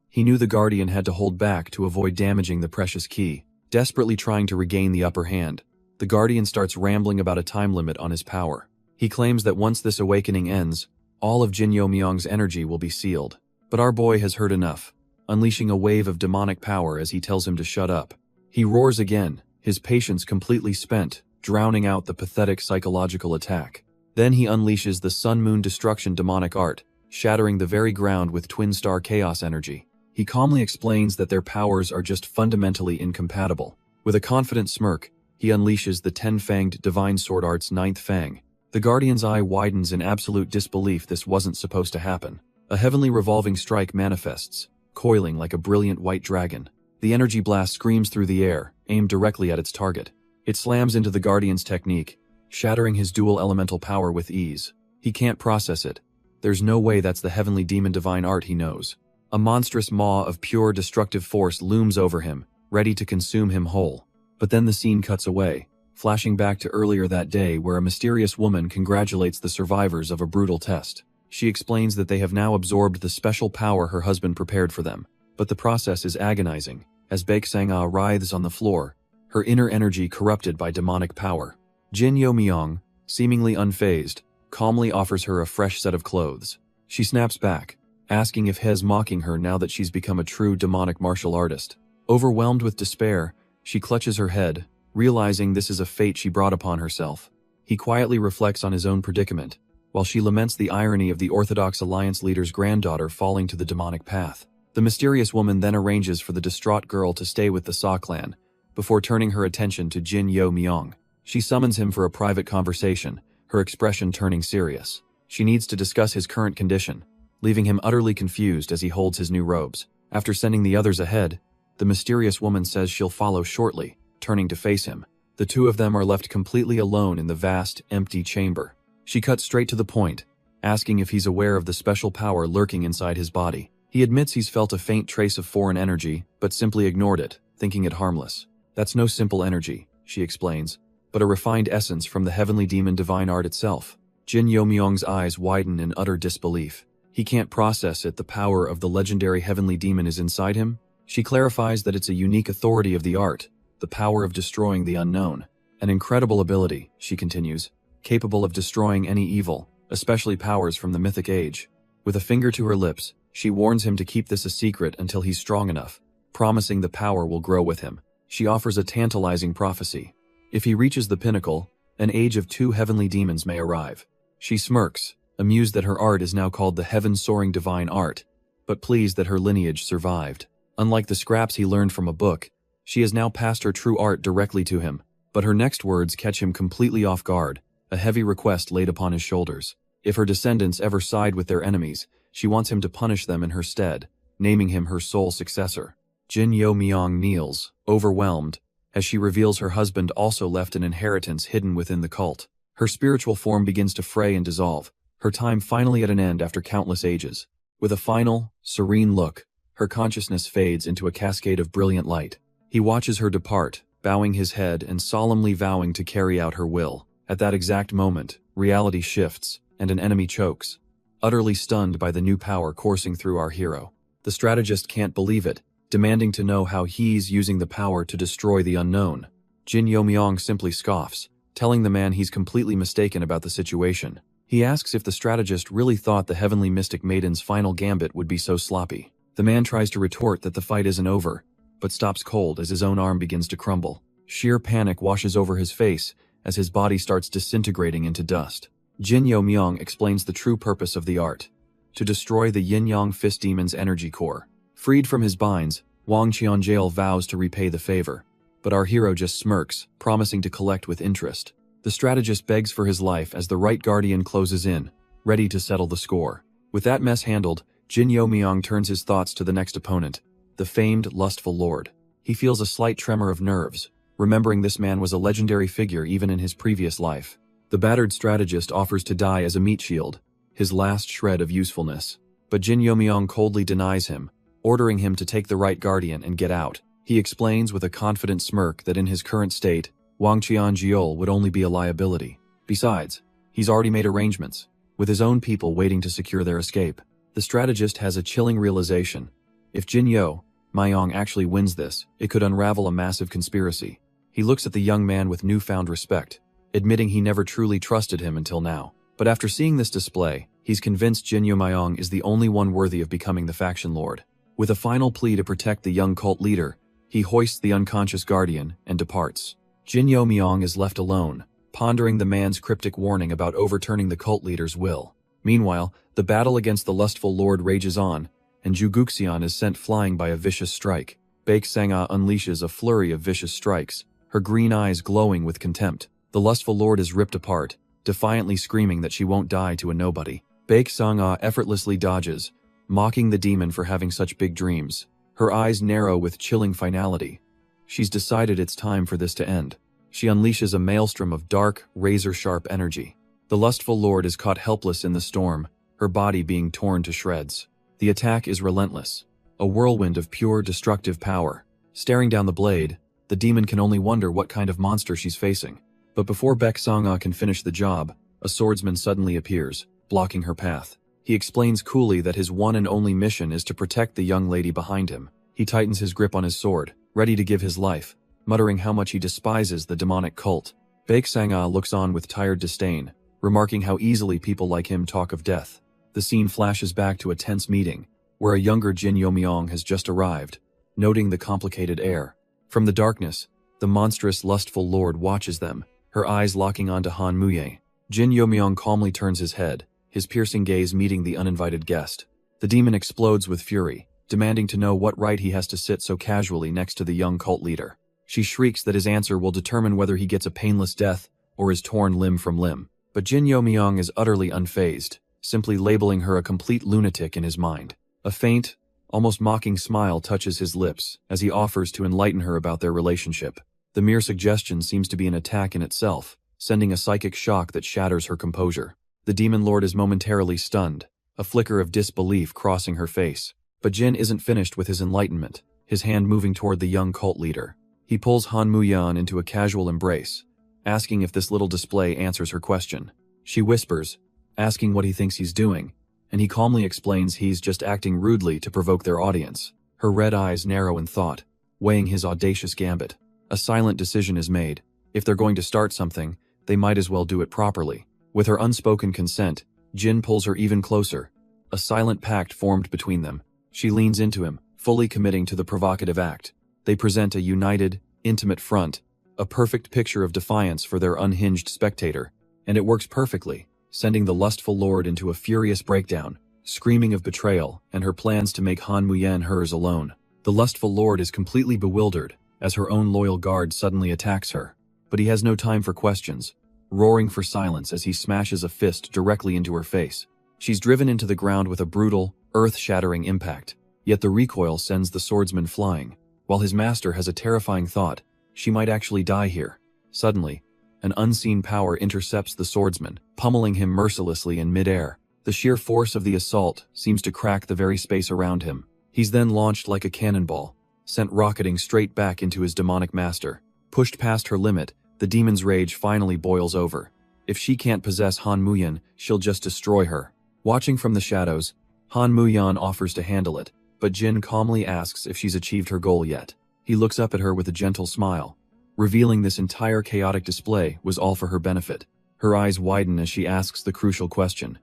He knew the guardian had to hold back to avoid damaging the precious key. Desperately trying to regain the upper hand, the guardian starts rambling about a time limit on his power. He claims that once this awakening ends, all of Jin Yo Myong's energy will be sealed. But our boy has heard enough, unleashing a wave of demonic power as he tells him to shut up. He roars again, his patience completely spent, drowning out the pathetic psychological attack. Then he unleashes the Sun-Moon Destruction demonic art, shattering the very ground with twin-star chaos energy. He calmly explains that their powers are just fundamentally incompatible. With a confident smirk, he unleashes the Ten-Fanged Divine Sword Art's ninth fang. The guardian's eye widens in absolute disbelief. This wasn't supposed to happen. A heavenly revolving strike manifests, coiling like a brilliant white dragon. The energy blast screams through the air, aimed directly at its target. It slams into the Guardian's technique, shattering his dual elemental power with ease. He can't process it. There's no way that's the heavenly demon divine art he knows. A monstrous maw of pure destructive force looms over him, ready to consume him whole. But then the scene cuts away, flashing back to earlier that day where a mysterious woman congratulates the survivors of a brutal test. She explains that they have now absorbed the special power her husband prepared for them. But the process is agonizing, as Baek-sang-ah writhes on the floor, her inner energy corrupted by demonic power. Jin Yo-myung, seemingly unfazed, calmly offers her a fresh set of clothes. She snaps back, asking if He's mocking her now that she's become a true demonic martial artist. Overwhelmed with despair, she clutches her head, realizing this is a fate she brought upon herself. He quietly reflects on his own predicament, while she laments the irony of the Orthodox Alliance leader's granddaughter falling to the demonic path. The mysterious woman then arranges for the distraught girl to stay with the Sa clan, before turning her attention to Jin Yo-myung. She summons him for a private conversation, her expression turning serious. She needs to discuss his current condition, leaving him utterly confused as he holds his new robes. After sending the others ahead, the mysterious woman says she'll follow shortly, turning to face him. The two of them are left completely alone in the vast, empty chamber. She cuts straight to the point, asking if he's aware of the special power lurking inside his body. He admits he's felt a faint trace of foreign energy, but simply ignored it, thinking it harmless. That's no simple energy, she explains, but a refined essence from the heavenly demon divine art itself. Jin Yo-myung's eyes widen in utter disbelief. He can't process it. The power of the legendary heavenly demon is inside him. She clarifies that it's a unique authority of the art, the power of destroying the unknown. An incredible ability, she continues, capable of destroying any evil, especially powers from the mythic age. With a finger to her lips, she warns him to keep this a secret until he's strong enough, promising the power will grow with him. She offers a tantalizing prophecy. If he reaches the pinnacle, an age of 2 heavenly demons may arrive. She smirks, amused that her art is now called the heaven-soaring divine art, but pleased that her lineage survived. Unlike the scraps he learned from a book, she has now passed her true art directly to him. But her next words catch him completely off guard, a heavy request laid upon his shoulders. If her descendants ever side with their enemies, she wants him to punish them in her stead, naming him her sole successor. Jin Yo-myung kneels, overwhelmed, as she reveals her husband also left an inheritance hidden within the cult. Her spiritual form begins to fray and dissolve, her time finally at an end after countless ages. With a final, serene look, her consciousness fades into a cascade of brilliant light. He watches her depart, bowing his head and solemnly vowing to carry out her will. At that exact moment, reality shifts, and an enemy chokes, utterly stunned by the new power coursing through our hero. The strategist can't believe it, demanding to know how he's using the power to destroy the unknown. Jin Yo-myung simply scoffs, telling the man he's completely mistaken about the situation. He asks if the strategist really thought the heavenly mystic maiden's final gambit would be so sloppy. The man tries to retort that the fight isn't over, but stops cold as his own arm begins to crumble. Sheer panic washes over his face as his body starts disintegrating into dust. Jin Yo-myung explains the true purpose of the art: to destroy the yin-yang fist demon's energy core. Freed from his binds, Wang Qianjiao vows to repay the favor, but our hero just smirks, promising to collect with interest. The strategist begs for his life as the right guardian closes in, ready to settle the score. With that mess handled, Jin Yo-myung turns his thoughts to the next opponent, the famed lustful lord. He feels a slight tremor of nerves, remembering this man was a legendary figure even in his previous life. The battered strategist offers to die as a meat shield, his last shred of usefulness. But Jin Yo-myung coldly denies him, ordering him to take the right guardian and get out. He explains with a confident smirk that in his current state, Wang Qianjiao would only be a liability. Besides, he's already made arrangements, with his own people waiting to secure their escape. The strategist has a chilling realization. If Jin Yo-myung actually wins this, it could unravel a massive conspiracy. He looks at the young man with newfound respect, admitting he never truly trusted him until now. But after seeing this display, he's convinced Jin Yo-myung is the only one worthy of becoming the faction lord. With a final plea to protect the young cult leader, he hoists the unconscious guardian and departs. Jin Yo-myung is left alone, pondering the man's cryptic warning about overturning the cult leader's will. Meanwhile, the battle against the lustful lord rages on, and Juguxian is sent flying by a vicious strike. Baek-sang-ah unleashes a flurry of vicious strikes, her green eyes glowing with contempt. The lustful lord is ripped apart, defiantly screaming that she won't die to a nobody. Baek-sang-ah effortlessly dodges, mocking the demon for having such big dreams. Her eyes narrow with chilling finality. She's decided it's time for this to end. She unleashes a maelstrom of dark, razor-sharp energy. The lustful lord is caught helpless in the storm, her body being torn to shreds. The attack is relentless, a whirlwind of pure, destructive power. Staring down the blade, the demon can only wonder what kind of monster she's facing. But before Baek Sang-ah can finish the job, a swordsman suddenly appears, blocking her path. He explains coolly that his one and only mission is to protect the young lady behind him. He tightens his grip on his sword, ready to give his life, muttering how much he despises the demonic cult. Baek Sang-ah looks on with tired disdain, remarking how easily people like him talk of death. The scene flashes back to a tense meeting, where a younger Jin Yomyong has just arrived, noting the complicated air. From the darkness, the monstrous, lustful lord watches them, her eyes locking onto Han Muye. Jin Yomyong calmly turns his head, his piercing gaze meeting the uninvited guest. The demon explodes with fury, demanding to know what right he has to sit so casually next to the young cult leader. She shrieks that his answer will determine whether he gets a painless death or is torn limb from limb. But Jin Yomyong is utterly unfazed, simply labeling her a complete lunatic in his mind. A faint, almost mocking smile touches his lips as he offers to enlighten her about their relationship. The mere suggestion seems to be an attack in itself, sending a psychic shock that shatters her composure. The demon lord is momentarily stunned, a flicker of disbelief crossing her face. But Jin isn't finished with his enlightenment, his hand moving toward the young cult leader. He pulls Han Muyan into a casual embrace, asking if this little display answers her question. She whispers, asking what he thinks he's doing, and he calmly explains he's just acting rudely to provoke their audience. Her red eyes narrow in thought, weighing his audacious gambit. A silent decision is made. If they're going to start something, they might as well do it properly. With her unspoken consent, Jin pulls her even closer. A silent pact formed between them. She leans into him, fully committing to the provocative act. They present a united, intimate front, a perfect picture of defiance for their unhinged spectator. And it works perfectly, sending the lustful lord into a furious breakdown, screaming of betrayal and her plans to make Han Muyen hers alone. The lustful lord is completely bewildered, as her own loyal guard suddenly attacks her. But he has no time for questions, roaring for silence as he smashes a fist directly into her face. She's driven into the ground with a brutal, earth-shattering impact, yet the recoil sends the swordsman flying. While his master has a terrifying thought, she might actually die here. Suddenly, an unseen power intercepts the swordsman, pummeling him mercilessly in midair. The sheer force of the assault seems to crack the very space around him. He's then launched like a cannonball, sent rocketing straight back into his demonic master. Pushed past her limit, the demon's rage finally boils over. If she can't possess Han Muyan, she'll just destroy her. Watching from the shadows, Han Muyan offers to handle it, but Jin calmly asks if she's achieved her goal yet. He looks up at her with a gentle smile, revealing this entire chaotic display was all for her benefit. Her eyes widen as she asks the crucial question.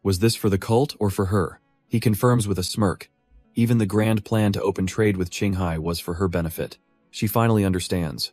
Was this for the cult or for her? He confirms with a smirk. Even the grand plan to open trade with Qinghai was for her benefit. She finally understands.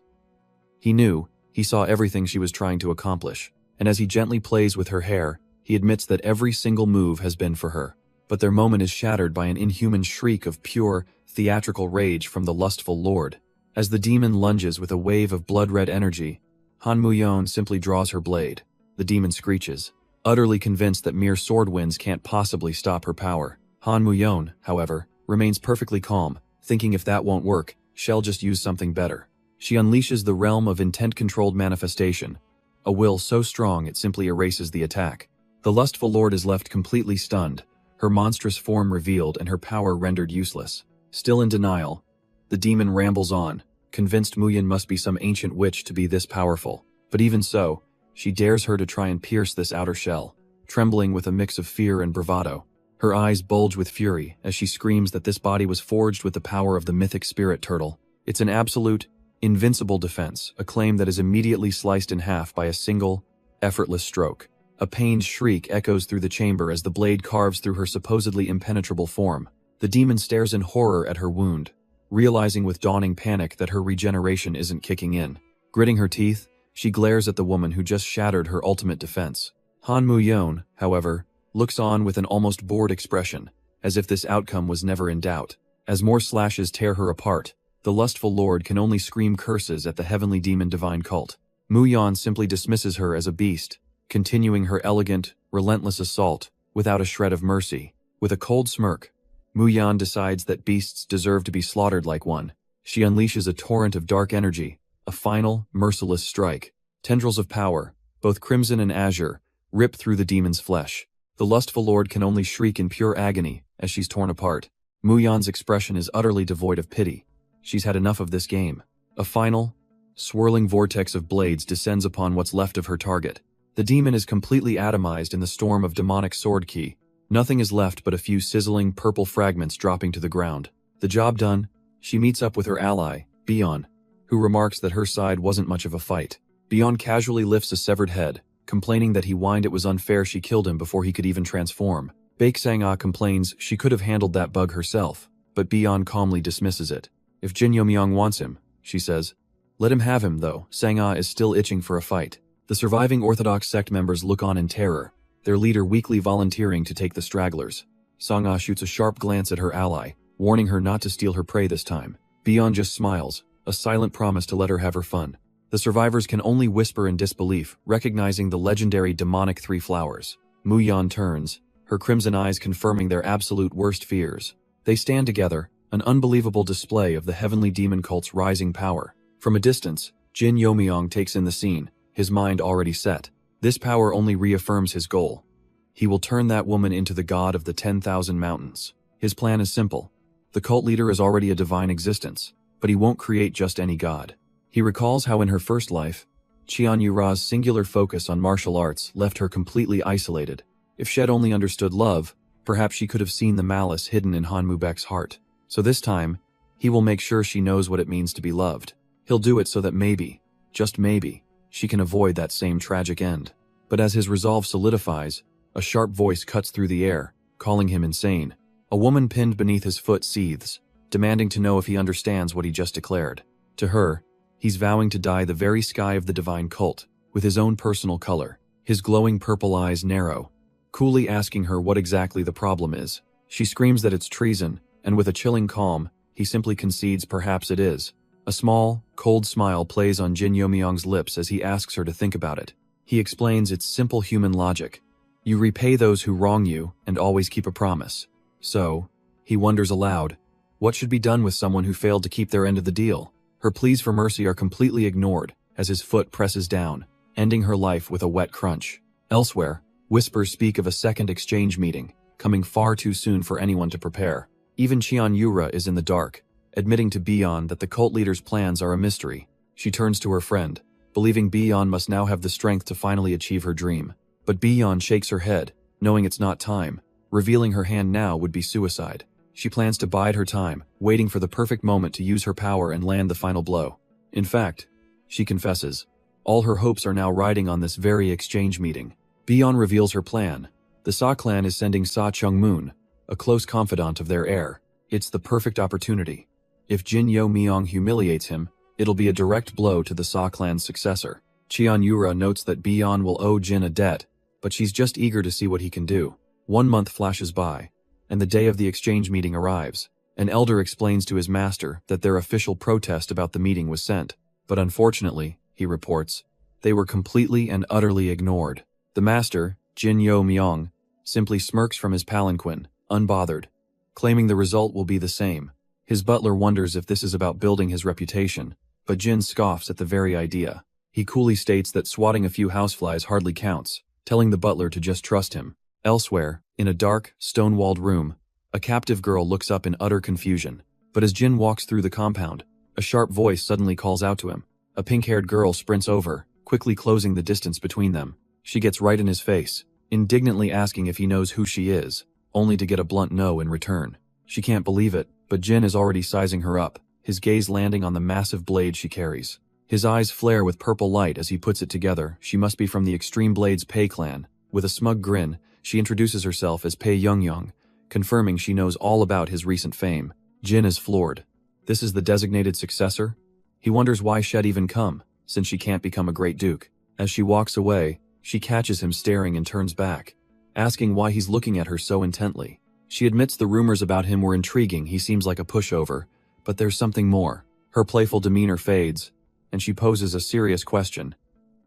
He knew, he saw everything she was trying to accomplish, and as he gently plays with her hair, he admits that every single move has been for her. But their moment is shattered by an inhuman shriek of pure, theatrical rage from the lustful lord. As the demon lunges with a wave of blood-red energy, Han Muyon simply draws her blade. The demon screeches, utterly convinced that mere sword winds can't possibly stop her power. Han Muyon, however, remains perfectly calm, thinking if that won't work, she'll just use something better. She unleashes the realm of intent-controlled manifestation, a will so strong it simply erases the attack. The lustful lord is left completely stunned, her monstrous form revealed and her power rendered useless. Still in denial, the demon rambles on, convinced Muyin must be some ancient witch to be this powerful. But even so, she dares her to try and pierce this outer shell, trembling with a mix of fear and bravado. Her eyes bulge with fury as she screams that this body was forged with the power of the mythic spirit turtle. It's an absolute, invincible defense, a claim that is immediately sliced in half by a single, effortless stroke. A pained shriek echoes through the chamber as the blade carves through her supposedly impenetrable form. The demon stares in horror at her wound, realizing with dawning panic that her regeneration isn't kicking in. Gritting her teeth, she glares at the woman who just shattered her ultimate defense. Han Muyon, however, looks on with an almost bored expression, as if this outcome was never in doubt. As more slashes tear her apart, the lustful lord can only scream curses at the heavenly demon divine cult. Muyon simply dismisses her as a beast, continuing her elegant, relentless assault without a shred of mercy. With a cold smirk, Muyan decides that beasts deserve to be slaughtered like one. She unleashes a torrent of dark energy, a final, merciless strike. Tendrils of power, both crimson and azure, rip through the demon's flesh. The lustful lord can only shriek in pure agony as she's torn apart. Muyan's expression is utterly devoid of pity. She's had enough of this game. A final, swirling vortex of blades descends upon what's left of her target. The demon is completely atomized in the storm of demonic sword ki. Nothing is left but a few sizzling purple fragments dropping to the ground. The job done, she meets up with her ally, Bion, who remarks that her side wasn't much of a fight. Bion casually lifts a severed head, complaining that he whined it was unfair she killed him before he could even transform. Baek Sang-ah complains she could have handled that bug herself, but Bion calmly dismisses it. If Jin Yo-myung wants him, she says. Let him have him, though. Sang-ah is still itching for a fight. The surviving Orthodox sect members look on in terror, their leader weakly volunteering to take the stragglers. Sang-ah shoots a sharp glance at her ally, warning her not to steal her prey this time. Bion just smiles, a silent promise to let her have her fun. The survivors can only whisper in disbelief, recognizing the legendary demonic three flowers. Muyan turns, her crimson eyes confirming their absolute worst fears. They stand together, an unbelievable display of the heavenly demon cult's rising power. From a distance, Jin Yo-myung takes in the scene, his mind already set. This power only reaffirms his goal. He will turn that woman into the god of the 10,000 mountains. His plan is simple. The cult leader is already a divine existence, but he won't create just any god. He recalls how in her first life, Qian Yura's singular focus on martial arts left her completely isolated. If Shed only understood love, perhaps she could have seen the malice hidden in Han Mubek's heart. So this time, he will make sure she knows what it means to be loved. He'll do it so that maybe, just maybe, she can avoid that same tragic end. But as his resolve solidifies, a sharp voice cuts through the air, calling him insane. A woman pinned beneath his foot seethes, demanding to know if he understands what he just declared. To her, he's vowing to dye the very sky of the divine cult, with his own personal color. His glowing purple eyes narrow, coolly asking her what exactly the problem is. She screams that it's treason, and with a chilling calm, he simply concedes perhaps it is. A small, cold smile plays on Jin Yo-myung's lips as he asks her to think about it. He explains it's simple human logic. You repay those who wrong you and always keep a promise. So, he wonders aloud, what should be done with someone who failed to keep their end of the deal? Her pleas for mercy are completely ignored as his foot presses down, ending her life with a wet crunch. Elsewhere, whispers speak of a second exchange meeting, coming far too soon for anyone to prepare. Even Qian Yura is in the dark, admitting to Bion that the cult leader's plans are a mystery. She turns to her friend, believing Bion must now have the strength to finally achieve her dream. But Bion shakes her head, knowing it's not time. Revealing her hand now would be suicide. She plans to bide her time, waiting for the perfect moment to use her power and land the final blow. In fact, she confesses, all her hopes are now riding on this very exchange meeting. Bion reveals her plan. The Sa clan is sending Sa Chung-moon, a close confidant of their heir. It's the perfect opportunity. If Jin Yo-myung humiliates him, it'll be a direct blow to the Sa clan's successor. Qian Yura notes that Bion will owe Jin a debt, but she's just eager to see what he can do. 1 month flashes by, and the day of the exchange meeting arrives. An elder explains to his master that their official protest about the meeting was sent, but unfortunately, he reports, they were completely and utterly ignored. The master, Jin Yo-myung, simply smirks from his palanquin, unbothered, claiming the result will be the same. His butler wonders if this is about building his reputation, but Jin scoffs at the very idea. He coolly states that swatting a few houseflies hardly counts, telling the butler to just trust him. Elsewhere, in a dark, stone-walled room, a captive girl looks up in utter confusion. But as Jin walks through the compound, a sharp voice suddenly calls out to him. A pink-haired girl sprints over, quickly closing the distance between them. She gets right in his face, indignantly asking if he knows who she is, only to get a blunt no in return. She can't believe it, but Jin is already sizing her up, his gaze landing on the massive blade she carries. His eyes flare with purple light as he puts it together. She must be from the Extreme Blades Pei clan. With a smug grin, she introduces herself as Pei Young-young, confirming she knows all about his recent fame. Jin is floored. This is the designated successor? He wonders why Shed even come, since she can't become a great duke. As she walks away, she catches him staring and turns back, asking why he's looking at her so intently. She admits the rumors about him were intriguing. He seems like a pushover, but there's something more. Her playful demeanor fades, and she poses a serious question.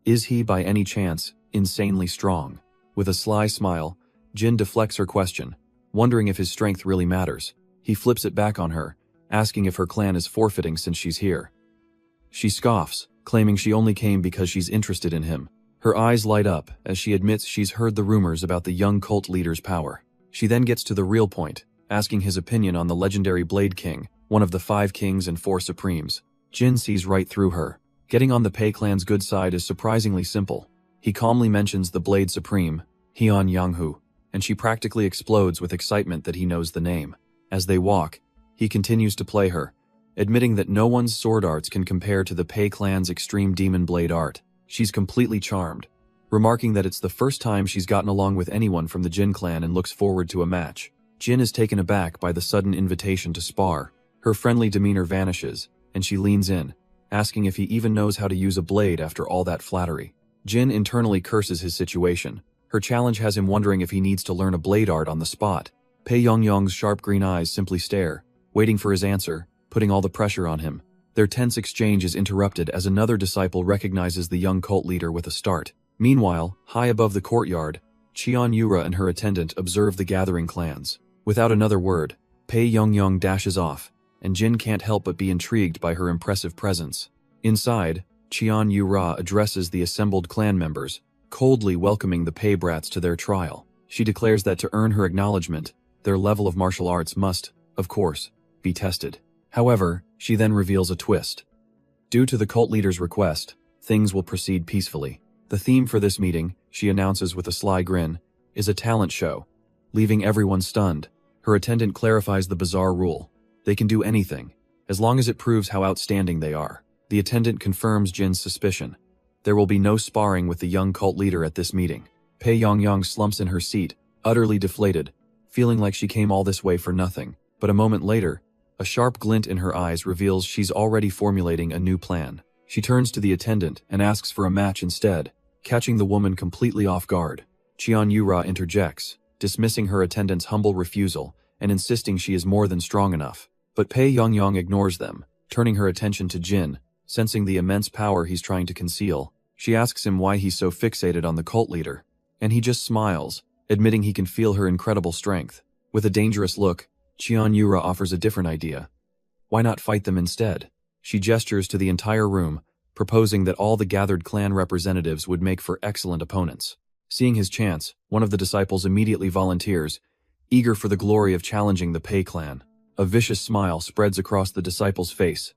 Is he, by any chance, insanely strong? With a sly smile, Jin deflects her question. wondering if his strength really matters. He flips it back on her, asking if her clan is forfeiting since she's here. She scoffs, claiming she only came because she's interested in him. Her eyes light up as she admits she's heard the rumors about the young cult leader's power. She then gets to the real point, asking his opinion on the legendary Blade King, one of the 5 kings and 4 supremes. Jin sees right through her. Getting on the Pei clan's good side is surprisingly simple. He calmly mentions the Blade Supreme, Heon Yanghu, and she practically explodes with excitement that he knows the name. As they walk, he continues to play her, admitting that no one's sword arts can compare to the Pei clan's extreme demon blade art. She's completely charmed, remarking that it's the first time she's gotten along with anyone from the Jin clan and looks forward to a match. Jin is taken aback by the sudden invitation to spar. Her friendly demeanor vanishes, and she leans in, asking if he even knows how to use a blade after all that flattery. Jin internally curses his situation. Her challenge has him wondering if he needs to learn a blade art on the spot. Pei Yongyong's sharp green eyes simply stare, waiting for his answer, putting all the pressure on him. Their tense exchange is interrupted as another disciple recognizes the young cult leader with a start. Meanwhile, high above the courtyard, Cheon Yura and her attendant observe the gathering clans. Without another word, Pei Yongyong dashes off, and Jin can't help but be intrigued by her impressive presence. Inside, Cheon Yura addresses the assembled clan members, coldly welcoming the Pei brats to their trial. She declares that to earn her acknowledgement, their level of martial arts must, of course, be tested. However, she then reveals a twist. Due to the cult leader's request, things will proceed peacefully. The theme for this meeting, she announces with a sly grin, is a talent show. Leaving everyone stunned, her attendant clarifies the bizarre rule. They can do anything, as long as it proves how outstanding they are. The attendant confirms Jin's suspicion. There will be no sparring with the young cult leader at this meeting. Pei Yongyong slumps in her seat, utterly deflated, feeling like she came all this way for nothing. But a moment later, a sharp glint in her eyes reveals she's already formulating a new plan. She turns to the attendant and asks for a match instead, catching the woman completely off guard. Cheon Yura interjects, dismissing her attendant's humble refusal and insisting she is more than strong enough. But Pei Yongyong ignores them, turning her attention to Jin, sensing the immense power he's trying to conceal. She asks him why he's so fixated on the cult leader, and he just smiles, admitting he can feel her incredible strength. With a dangerous look, Cheon Yura offers a different idea. Why not fight them instead? She gestures to the entire room, proposing that all the gathered clan representatives would make for excellent opponents. Seeing his chance, one of the disciples immediately volunteers, eager for the glory of challenging the Pei clan. A vicious smile spreads across the disciple's face,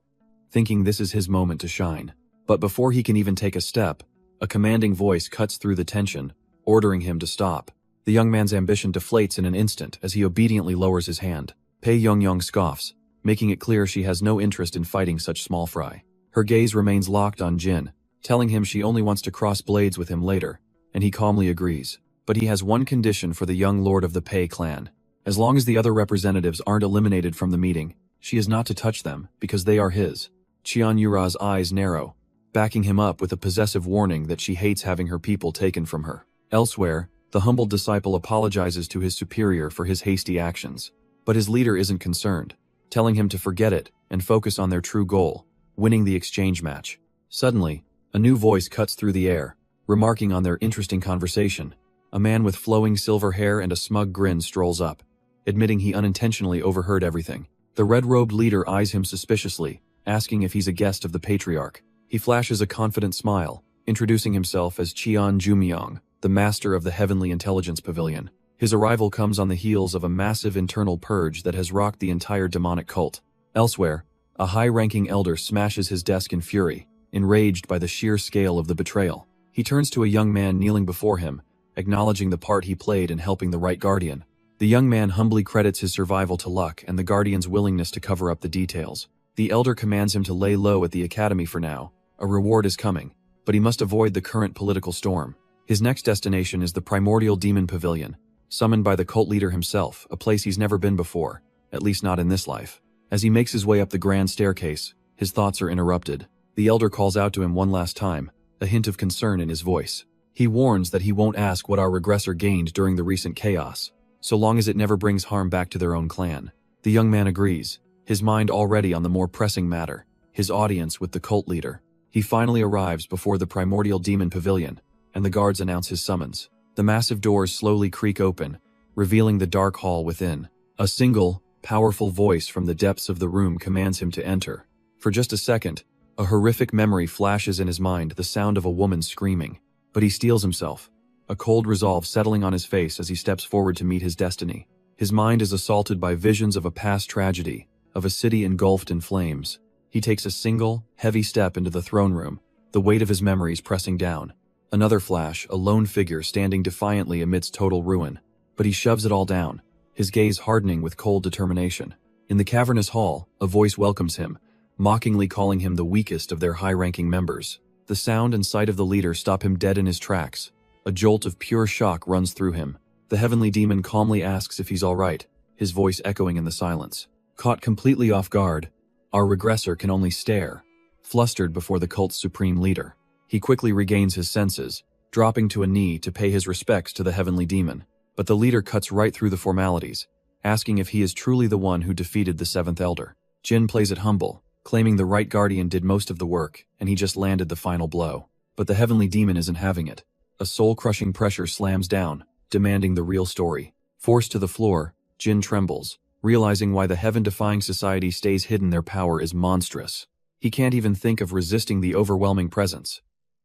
thinking this is his moment to shine. But before he can even take a step, a commanding voice cuts through the tension, ordering him to stop. The young man's ambition deflates in an instant as he obediently lowers his hand. Pei Yongyong scoffs, making it clear she has no interest in fighting such small fry. Her gaze remains locked on Jin, telling him she only wants to cross blades with him later, and he calmly agrees. But he has one condition for the young lord of the Pei clan. As long as the other representatives aren't eliminated from the meeting, she is not to touch them because they are his. Cheon Yura's eyes narrow, backing him up with a possessive warning that she hates having her people taken from her. Elsewhere, the humbled disciple apologizes to his superior for his hasty actions, but his leader isn't concerned, telling him to forget it and focus on their true goal, winning the exchange match. Suddenly, a new voice cuts through the air, remarking on their interesting conversation. A man with flowing silver hair and a smug grin strolls up, admitting he unintentionally overheard everything. The red-robed leader eyes him suspiciously, asking if he's a guest of the patriarch. He flashes a confident smile, introducing himself as Cheon Jumyong, the master of the Heavenly Intelligence Pavilion. His arrival comes on the heels of a massive internal purge that has rocked the entire demonic cult. Elsewhere, a high-ranking elder smashes his desk in fury, enraged by the sheer scale of the betrayal. He turns to a young man kneeling before him, acknowledging the part he played in helping the right guardian. The young man humbly credits his survival to luck and the guardian's willingness to cover up the details. The elder commands him to lay low at the academy for now. A reward is coming, but he must avoid the current political storm. His next destination is the Primordial Demon Pavilion, summoned by the cult leader himself, a place he's never been before, at least not in this life. As he makes his way up the grand staircase, his thoughts are interrupted. The elder calls out to him one last time, a hint of concern in his voice. He warns that he won't ask what our regressor gained during the recent chaos, so long as it never brings harm back to their own clan. The young man agrees, his mind already on the more pressing matter, his audience with the cult leader. He finally arrives before the Primordial Demon Pavilion, and the guards announce his summons. The massive doors slowly creak open, revealing the dark hall within. A single, powerful voice from the depths of the room commands him to enter. For just a second, a horrific memory flashes in his mind, the sound of a woman screaming. But he steels himself, a cold resolve settling on his face as he steps forward to meet his destiny. His mind is assaulted by visions of a past tragedy, of a city engulfed in flames. He takes a single, heavy step into the throne room, the weight of his memories pressing down. Another flash, a lone figure standing defiantly amidst total ruin. But he shoves it all down, his gaze hardening with cold determination. In the cavernous hall, a voice welcomes him, mockingly calling him the weakest of their high-ranking members. The sound and sight of the leader stop him dead in his tracks. A jolt of pure shock runs through him. The heavenly demon calmly asks if he's all right, his voice echoing in the silence. Caught completely off guard, our regressor can only stare, flustered before the cult's supreme leader. He quickly regains his senses, dropping to a knee to pay his respects to the heavenly demon. But the leader cuts right through the formalities, asking if he is truly the one who defeated the seventh elder. Jin plays it humble, claiming the right guardian did most of the work and he just landed the final blow. But the heavenly demon isn't having it. A soul-crushing pressure slams down, demanding the real story. Forced to the floor, Jin trembles, realizing why the heaven-defying society stays hidden. Their power is monstrous. He can't even think of resisting the overwhelming presence.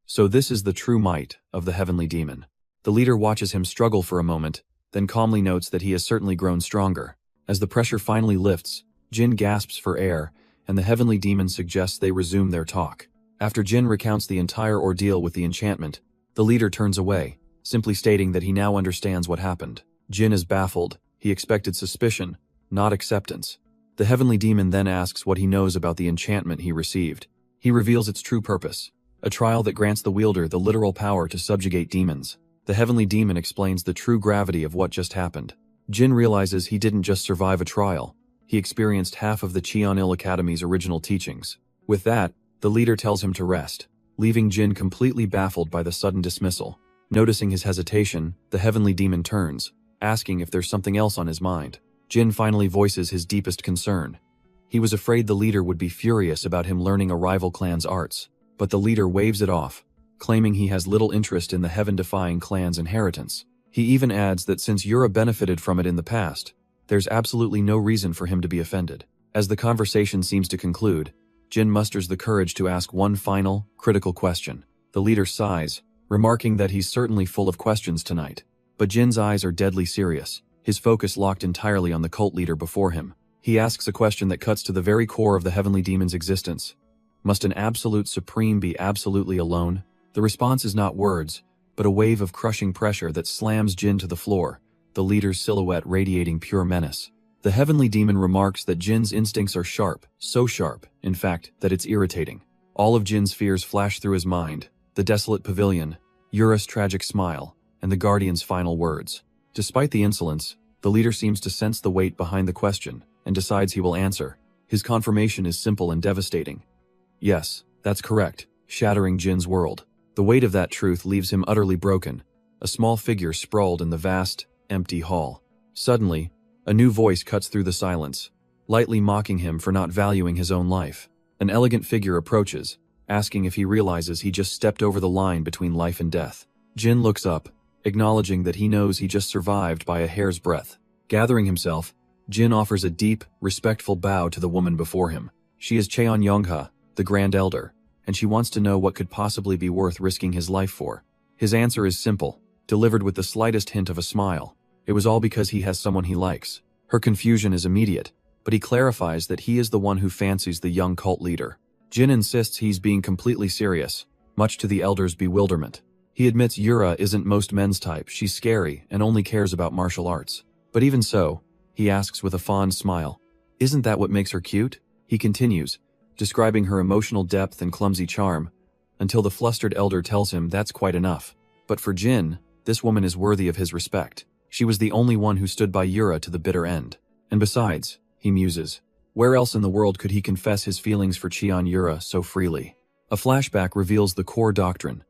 So this is the true might of the heavenly demon. The leader watches him struggle for a moment, then calmly notes that he has certainly grown stronger. As the pressure finally lifts, Jin gasps for air, and the heavenly demon suggests they resume their talk. After Jin recounts the entire ordeal with the enchantment, the leader turns away, simply stating that he now understands what happened. Jin is baffled. He expected suspicion, not acceptance. The heavenly demon then asks what he knows about the enchantment he received. He reveals its true purpose, a trial that grants the wielder the literal power to subjugate demons. The heavenly demon explains the true gravity of what just happened. Jin realizes he didn't just survive a trial, he experienced half of the Cheonil Academy's original teachings. With that, the leader tells him to rest, leaving Jin completely baffled by the sudden dismissal. Noticing his hesitation, the heavenly demon turns, asking if there's something else on his mind. Jin finally voices his deepest concern. He was afraid the leader would be furious about him learning a rival clan's arts, but the leader waves it off, claiming he has little interest in the heaven-defying clan's inheritance. He even adds that since Yura benefited from it in the past, there's absolutely no reason for him to be offended. As the conversation seems to conclude, Jin musters the courage to ask one final, critical question. The leader sighs, remarking that he's certainly full of questions tonight. But Jin's eyes are deadly serious, his focus locked entirely on the cult leader before him. He asks a question that cuts to the very core of the heavenly demon's existence. Must an absolute supreme be absolutely alone? The response is not words, but a wave of crushing pressure that slams Jin to the floor, the leader's silhouette radiating pure menace. The heavenly demon remarks that Jin's instincts are sharp, so sharp, in fact, that it's irritating. All of Jin's fears flash through his mind: the desolate pavilion, Yura's tragic smile, and the guardian's final words. Despite the insolence, the leader seems to sense the weight behind the question and decides he will answer. His confirmation is simple and devastating. Yes, that's correct, shattering Jin's world. The weight of that truth leaves him utterly broken, a small figure sprawled in the vast, empty hall. Suddenly, a new voice cuts through the silence, lightly mocking him for not valuing his own life. An elegant figure approaches, asking if he realizes he just stepped over the line between life and death. Jin looks up, acknowledging that he knows he just survived by a hair's breadth. Gathering himself, Jin offers a deep, respectful bow to the woman before him. She is Cheon Yongha, the Grand Elder, and she wants to know what could possibly be worth risking his life for. His answer is simple, delivered with the slightest hint of a smile. It was all because he has someone he likes. Her confusion is immediate, but he clarifies that he is the one who fancies the young cult leader. Jin insists he's being completely serious, much to the elder's bewilderment. He admits Yura isn't most men's type, she's scary and only cares about martial arts. But even so, he asks with a fond smile, "Isn't that what makes her cute?" He continues, describing her emotional depth and clumsy charm, until the flustered elder tells him that's quite enough. But for Jin, this woman is worthy of his respect. She was the only one who stood by Yura to the bitter end. And besides, he muses, where else in the world could he confess his feelings for Cheon Yura so freely? A flashback reveals the core doctrine.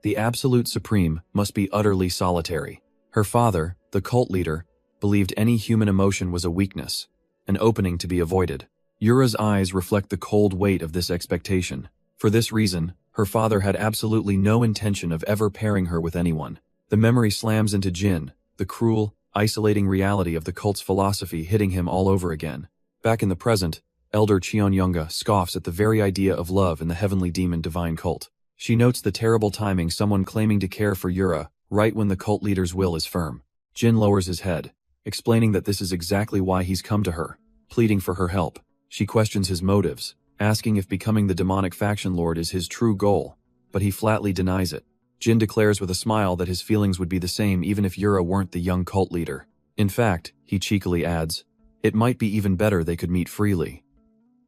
The absolute supreme must be utterly solitary. Her father, the cult leader, believed any human emotion was a weakness, an opening to be avoided. Yura's eyes reflect the cold weight of this expectation. For this reason, her father had absolutely no intention of ever pairing her with anyone. The memory slams into Jin, the cruel, isolating reality of the cult's philosophy hitting him all over again. Back in the present, Elder Cheonyunga scoffs at the very idea of love in the heavenly demon divine cult. She notes the terrible timing, someone claiming to care for Yura right when the cult leader's will is firm. Jin lowers his head, explaining that this is exactly why he's come to her, pleading for her help. She questions his motives, asking if becoming the demonic faction lord is his true goal, but he flatly denies it. Jin declares with a smile that his feelings would be the same even if Yura weren't the young cult leader. In fact, he cheekily adds, it might be even better they could meet freely.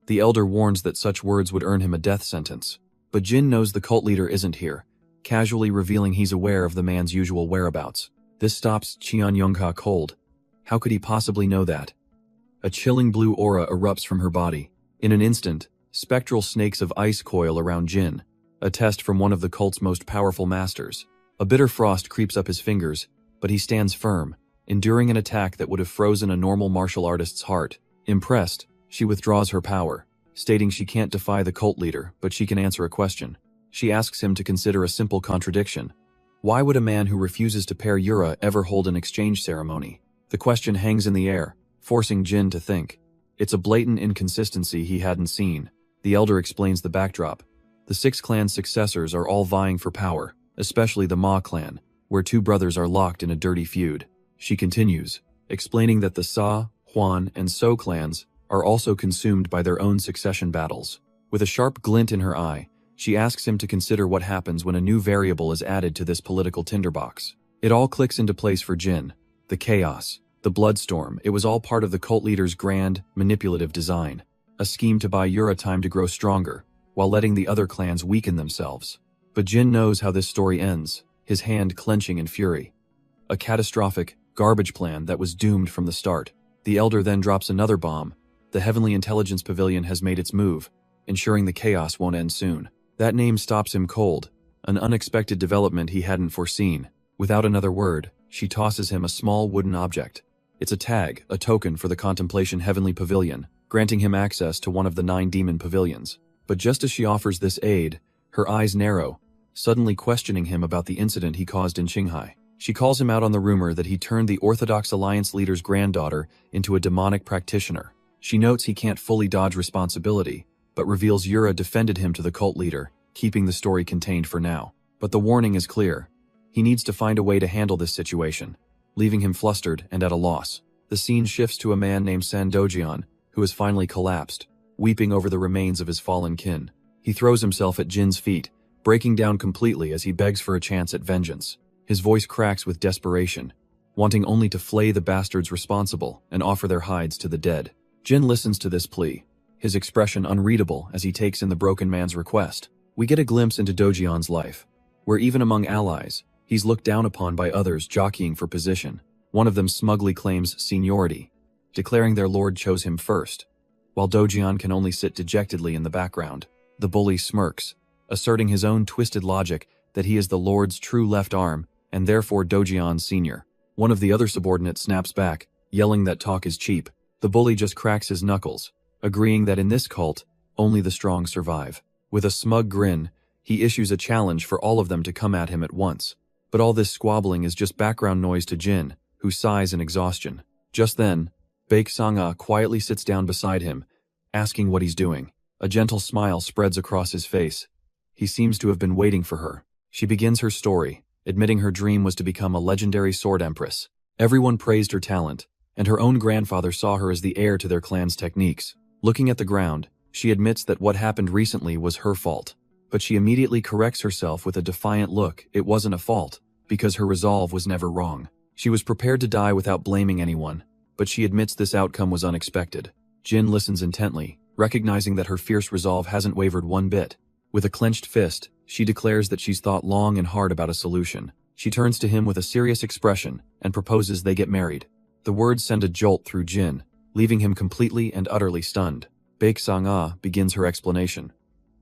The elder warns that such words would earn him a death sentence, but Jin knows the cult leader isn't here, casually revealing he's aware of the man's usual whereabouts. This stops Cheonyunga cold. How could he possibly know that? A chilling blue aura erupts from her body. In an instant, spectral snakes of ice coil around Jin, a test from one of the cult's most powerful masters. A bitter frost creeps up his fingers, but he stands firm, enduring an attack that would have frozen a normal martial artist's heart. Impressed, she withdraws her power, stating she can't defy the cult leader, but she can answer a question. She asks him to consider a simple contradiction. Why would a man who refuses to pair Yura ever hold an exchange ceremony? The question hangs in the air, forcing Jin to think. It's a blatant inconsistency he hadn't seen. The elder explains the backdrop. The 6 clan's successors are all vying for power, especially the Ma clan, where 2 brothers are locked in a dirty feud. She continues, explaining that the Sa, Huan, and So clans are also consumed by their own succession battles. With a sharp glint in her eye, she asks him to consider what happens when a new variable is added to this political tinderbox. It all clicks into place for Jin. The chaos, the bloodstorm, it was all part of the cult leader's grand, manipulative design. A scheme to buy Yura time to grow stronger, while letting the other clans weaken themselves. But Jin knows how this story ends, his hand clenching in fury. A catastrophic, garbage plan that was doomed from the start. The elder then drops another bomb. The Heavenly Intelligence Pavilion has made its move, ensuring the chaos won't end soon. That name stops him cold, an unexpected development he hadn't foreseen. Without another word, she tosses him a small wooden object. It's a tag, a token for the Contemplation Heavenly Pavilion, granting him access to one of the 9 demon pavilions. But just as she offers this aid, her eyes narrow, suddenly questioning him about the incident he caused in Qinghai. She calls him out on the rumor that he turned the Orthodox Alliance leader's granddaughter into a demonic practitioner. She notes he can't fully dodge responsibility, but reveals Yura defended him to the cult leader, keeping the story contained for now. But the warning is clear. He needs to find a way to handle this situation, leaving him flustered and at a loss. The scene shifts to a man named San Dojian, who has finally collapsed, weeping over the remains of his fallen kin. He throws himself at Jin's feet, breaking down completely as he begs for a chance at vengeance. His voice cracks with desperation, wanting only to flay the bastards responsible and offer their hides to the dead. Jin listens to this plea, his expression unreadable as he takes in the broken man's request. We get a glimpse into Dojian's life, where even among allies, he's looked down upon by others jockeying for position. One of them smugly claims seniority, declaring their lord chose him first, while Dojian can only sit dejectedly in the background. The bully smirks, asserting his own twisted logic that he is the lord's true left arm, and therefore Dojian's senior. One of the other subordinates snaps back, yelling that talk is cheap. The bully just cracks his knuckles, agreeing that in this cult, only the strong survive. With a smug grin, he issues a challenge for all of them to come at him at once. But all this squabbling is just background noise to Jin, who sighs in exhaustion. Just then, Baek Sang-ah quietly sits down beside him, asking what he's doing. A gentle smile spreads across his face. He seems to have been waiting for her. She begins her story, admitting her dream was to become a legendary sword empress. Everyone praised her talent, and her own grandfather saw her as the heir to their clan's techniques. Looking at the ground, she admits that what happened recently was her fault. But she immediately corrects herself with a defiant look. It wasn't a fault, because her resolve was never wrong. She was prepared to die without blaming anyone, but she admits this outcome was unexpected. Jin listens intently, recognizing that her fierce resolve hasn't wavered one bit. With a clenched fist, she declares that she's thought long and hard about a solution. She turns to him with a serious expression and proposes they get married. The words send a jolt through Jin, leaving him completely and utterly stunned. Baek Sang-ah begins her explanation.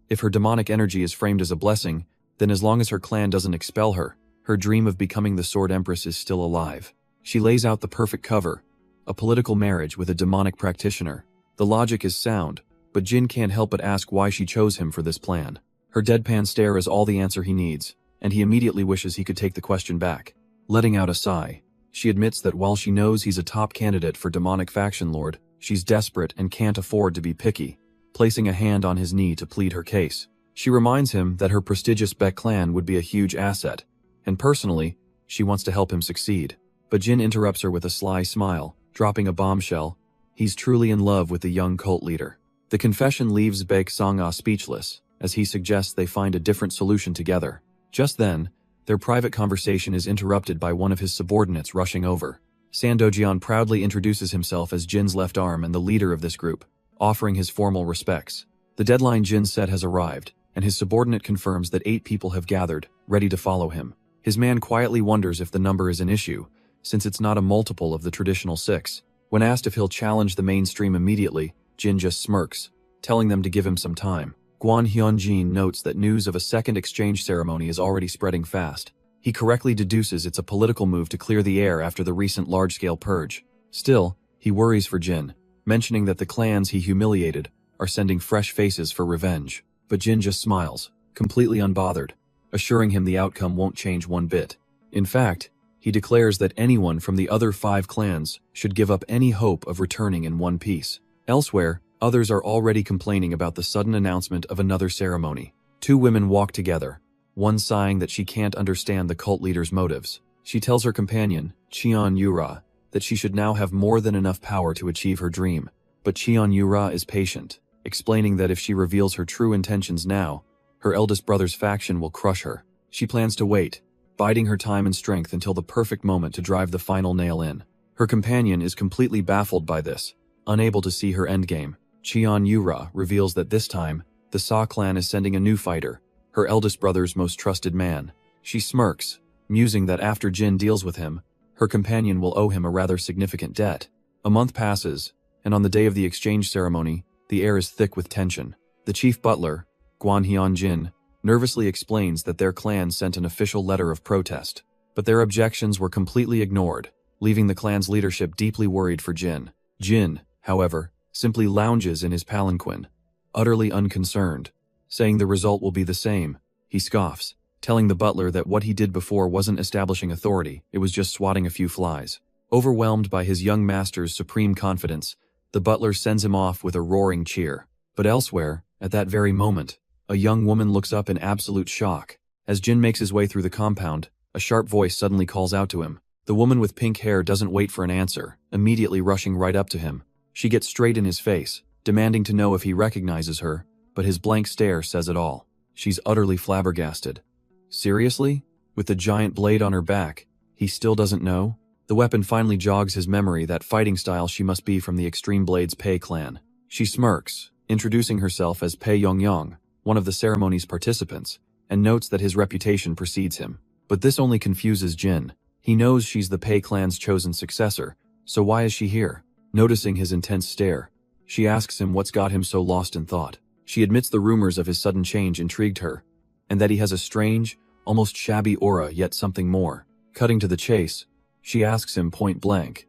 If her demonic energy is framed as a blessing, then as long as her clan doesn't expel her, her dream of becoming the Sword Empress is still alive. She lays out the perfect cover, a political marriage with a demonic practitioner. The logic is sound, but Jin can't help but ask why she chose him for this plan. Her deadpan stare is all the answer he needs, and he immediately wishes he could take the question back. Letting out a sigh, She admits that while she knows he's a top candidate for demonic faction lord, she's desperate and can't afford to be picky, placing a hand on his knee to plead her case. She reminds him that her prestigious Beck clan would be a huge asset, and personally, she wants to help him succeed. But Jin interrupts her with a sly smile, dropping a bombshell. He's truly in love with the young cult leader. The confession leaves Beck Sangha speechless, as he suggests they find a different solution together. Just then, their private conversation is interrupted by one of his subordinates rushing over. Sandojian proudly introduces himself as Jin's left arm and the leader of this group, offering his formal respects. The deadline Jin set has arrived, and his subordinate confirms that 8 people have gathered, ready to follow him. His man quietly wonders if the number is an issue, since it's not a multiple of the traditional 6. When asked if he'll challenge the mainstream immediately, Jin just smirks, telling them to give him some time. Guan Hyunjin notes that news of a second exchange ceremony is already spreading fast. He correctly deduces it's a political move to clear the air after the recent large-scale purge. Still, he worries for Jin, mentioning that the clans he humiliated are sending fresh faces for revenge. But Jin just smiles, completely unbothered, assuring him the outcome won't change one bit. In fact, he declares that anyone from the other 5 clans should give up any hope of returning in one piece. Elsewhere, others are already complaining about the sudden announcement of another ceremony. 2 women walk together, one sighing that she can't understand the cult leader's motives. She tells her companion, Cheon Yura, that she should now have more than enough power to achieve her dream. But Cheon Yura is patient, explaining that if she reveals her true intentions now, her eldest brother's faction will crush her. She plans to wait, biding her time and strength until the perfect moment to drive the final nail in. Her companion is completely baffled by this, unable to see her endgame. Cheon Yura reveals that this time, the Sa clan is sending a new fighter, her eldest brother's most trusted man. She smirks, musing that after Jin deals with him, her companion will owe him a rather significant debt. A month passes, and on the day of the exchange ceremony, the air is thick with tension. The chief butler, Guan Hyunjin, nervously explains that their clan sent an official letter of protest, but their objections were completely ignored, leaving the clan's leadership deeply worried for Jin. Jin, however, simply lounges in his palanquin, utterly unconcerned, saying the result will be the same. He scoffs, telling the butler that what he did before wasn't establishing authority, it was just swatting a few flies. Overwhelmed by his young master's supreme confidence, the butler sends him off with a roaring cheer. But elsewhere, at that very moment, a young woman looks up in absolute shock. As Jin makes his way through the compound, a sharp voice suddenly calls out to him. The woman with pink hair doesn't wait for an answer, immediately rushing right up to him. She gets straight in his face, demanding to know if he recognizes her, but his blank stare says it all. She's utterly flabbergasted. Seriously? With the giant blade on her back, he still doesn't know? The weapon finally jogs his memory that fighting style she must be from the Extreme Blades Pei clan. She smirks, introducing herself as Pei Yongyang, one of the ceremony's participants, and notes that his reputation precedes him. But this only confuses Jin. He knows she's the Pei clan's chosen successor, so why is she here? Noticing his intense stare, she asks him what's got him so lost in thought. She admits the rumors of his sudden change intrigued her, and that he has a strange, almost shabby aura, yet something more. Cutting to the chase, she asks him point blank,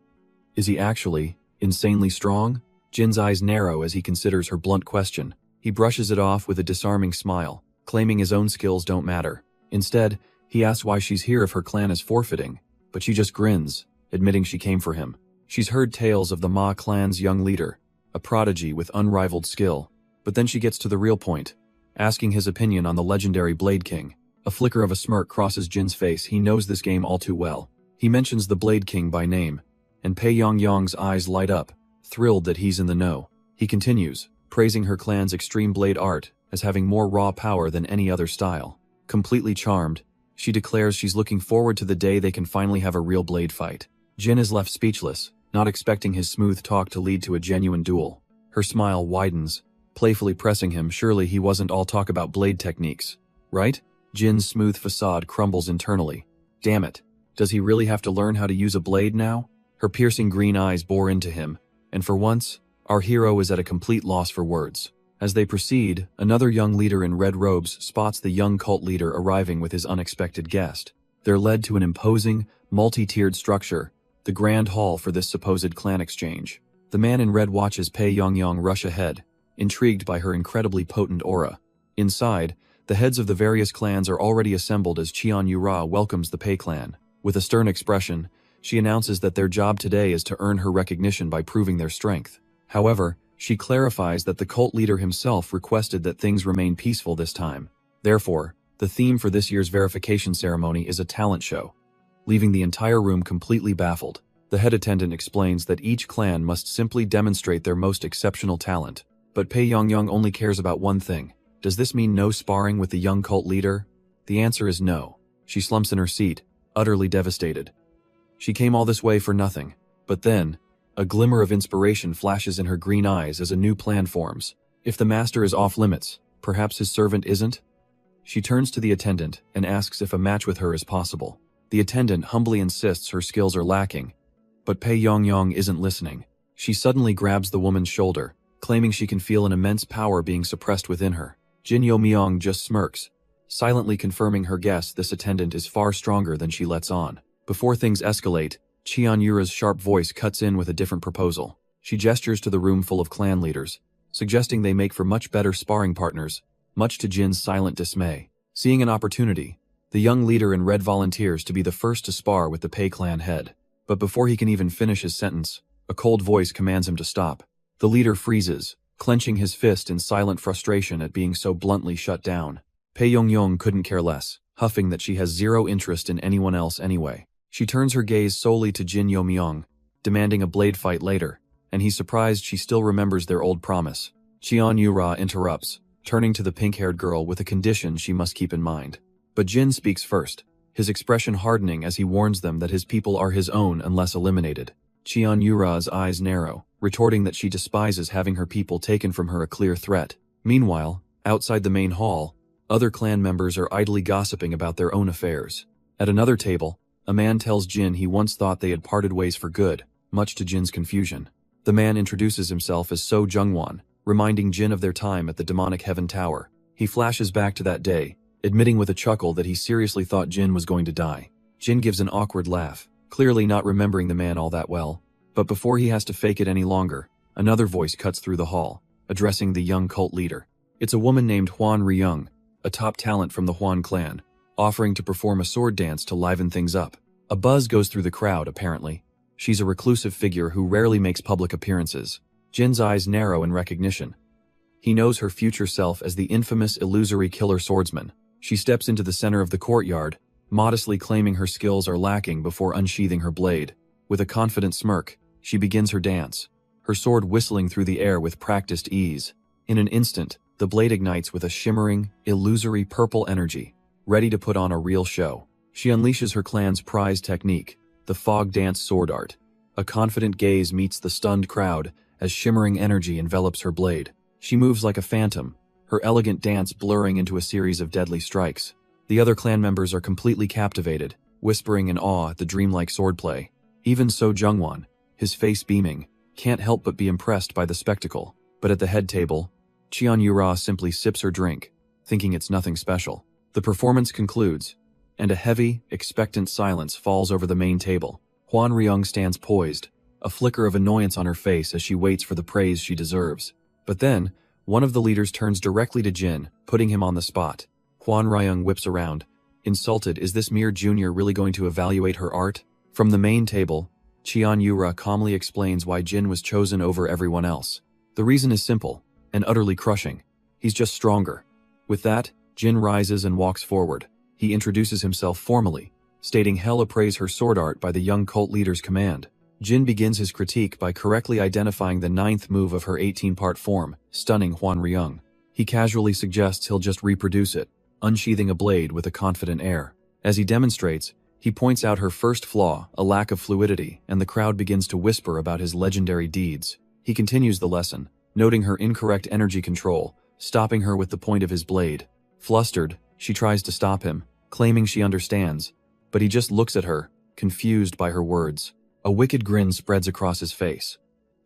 is he actually insanely strong? Jin's eyes narrow as he considers her blunt question. He brushes it off with a disarming smile, claiming his own skills don't matter. Instead, he asks why she's here if her clan is forfeiting, but she just grins, admitting she came for him. She's heard tales of the Ma clan's young leader, a prodigy with unrivaled skill, but then she gets to the real point, asking his opinion on the legendary Blade King. A flicker of a smirk crosses Jin's face. He knows this game all too well. He mentions the Blade King by name, and Pei Yongyang's eyes light up, thrilled that he's in the know. He continues, praising her clan's extreme blade art as having more raw power than any other style. Completely charmed, she declares she's looking forward to the day they can finally have a real blade fight. Jin is left speechless, not expecting his smooth talk to lead to a genuine duel. Her smile widens, playfully pressing him. Surely he wasn't all talk about blade techniques, right? Jin's smooth facade crumbles internally. Damn it, does he really have to learn how to use a blade now? Her piercing green eyes bore into him, and for once, our hero is at a complete loss for words. As they proceed, another young leader in red robes spots the young cult leader arriving with his unexpected guest. They're led to an imposing, multi-tiered structure, the grand hall for this supposed clan exchange. The man in red watches Pei Yongyang rush ahead, intrigued by her incredibly potent aura. Inside, the heads of the various clans are already assembled as Cheon Yura welcomes the Pei clan. With a stern expression, She announces that their job today is to earn her recognition by proving their strength. However, she clarifies that the cult leader himself requested that things remain peaceful this time. Therefore, the theme for this year's verification ceremony is a talent show. Leaving the entire room completely baffled, the head attendant explains that each clan must simply demonstrate their most exceptional talent. But Pei Yongyong only cares about one thing. Does this mean no sparring with the young cult leader? The answer is no. She slumps in her seat, utterly devastated. She came all this way for nothing. But then, a glimmer of inspiration flashes in her green eyes as a new plan forms. If the master is off limits, perhaps his servant isn't? She turns to the attendant and asks if a match with her is possible. The attendant humbly insists her skills are lacking. But Pei Yongyong isn't listening. She suddenly grabs the woman's shoulder, claiming she can feel an immense power being suppressed within her. Jin Yo-myong just smirks, silently confirming her guess this attendant is far stronger than she lets on. Before things escalate, Cheon Yura's sharp voice cuts in with a different proposal. She gestures to the room full of clan leaders, suggesting they make for much better sparring partners, much to Jin's silent dismay. Seeing an opportunity, the young leader in red volunteers to be the first to spar with the Pei clan head. But before he can even finish his sentence, a cold voice commands him to stop. The leader freezes, clenching his fist in silent frustration at being so bluntly shut down. Pei Yongyong couldn't care less, huffing that she has zero interest in anyone else anyway. She turns her gaze solely to Jin Yo-myong, demanding a blade fight later, and he's surprised she still remembers their old promise. Cheon Yura interrupts, turning to the pink-haired girl with a condition she must keep in mind. But Jin speaks first, his expression hardening as he warns them that his people are his own unless eliminated. Cheon Yura's eyes narrow, retorting that she despises having her people taken from her a clear threat. Meanwhile, outside the main hall, other clan members are idly gossiping about their own affairs. At another table, a man tells Jin he once thought they had parted ways for good, much to Jin's confusion. The man introduces himself as So Jungwon, reminding Jin of their time at the demonic heaven tower. He flashes back to that day, admitting with a chuckle that he seriously thought Jin was going to die. Jin gives an awkward laugh, clearly not remembering the man all that well. But before he has to fake it any longer, another voice cuts through the hall, addressing the young cult leader. It's a woman named Hwan Ryung, a top talent from the Hwan clan, offering to perform a sword dance to liven things up. A buzz goes through the crowd, apparently. She's a reclusive figure who rarely makes public appearances. Jin's eyes narrow in recognition. He knows her future self as the infamous illusory killer swordsman. She steps into the center of the courtyard, modestly claiming her skills are lacking before unsheathing her blade. With a confident smirk, she begins her dance, her sword whistling through the air with practiced ease. In an instant, the blade ignites with a shimmering, illusory purple energy, ready to put on a real show. She unleashes her clan's prized technique, the fog dance sword art. A confident gaze meets the stunned crowd as shimmering energy envelops her blade. She moves like a phantom, her elegant dance blurring into a series of deadly strikes. The other clan members are completely captivated, whispering in awe at the dreamlike swordplay. Even So Jungwon, his face beaming, can't help but be impressed by the spectacle. But at the head table, Cheon Yura simply sips her drink, thinking it's nothing special. The performance concludes, and a heavy, expectant silence falls over the main table. Hwan Ryung stands poised, a flicker of annoyance on her face as she waits for the praise she deserves. But then, one of the leaders turns directly to Jin, putting him on the spot. Hwan Ryung whips around. Insulted, is this mere junior really going to evaluate her art? From the main table, Cheon Yura calmly explains why Jin was chosen over everyone else. The reason is simple, and utterly crushing. He's just stronger. With that, Jin rises and walks forward. He introduces himself formally, stating hell appraise her sword art by the young cult leader's command. Jin begins his critique by correctly identifying the 9th move of her 18-part form, stunning Hwan Ryung. He casually suggests he'll just reproduce it, unsheathing a blade with a confident air. As he demonstrates, he points out her first flaw, a lack of fluidity, and the crowd begins to whisper about his legendary deeds. He continues the lesson, noting her incorrect energy control, stopping her with the point of his blade. Flustered, she tries to stop him, claiming she understands, but he just looks at her, confused by her words. A wicked grin spreads across his face.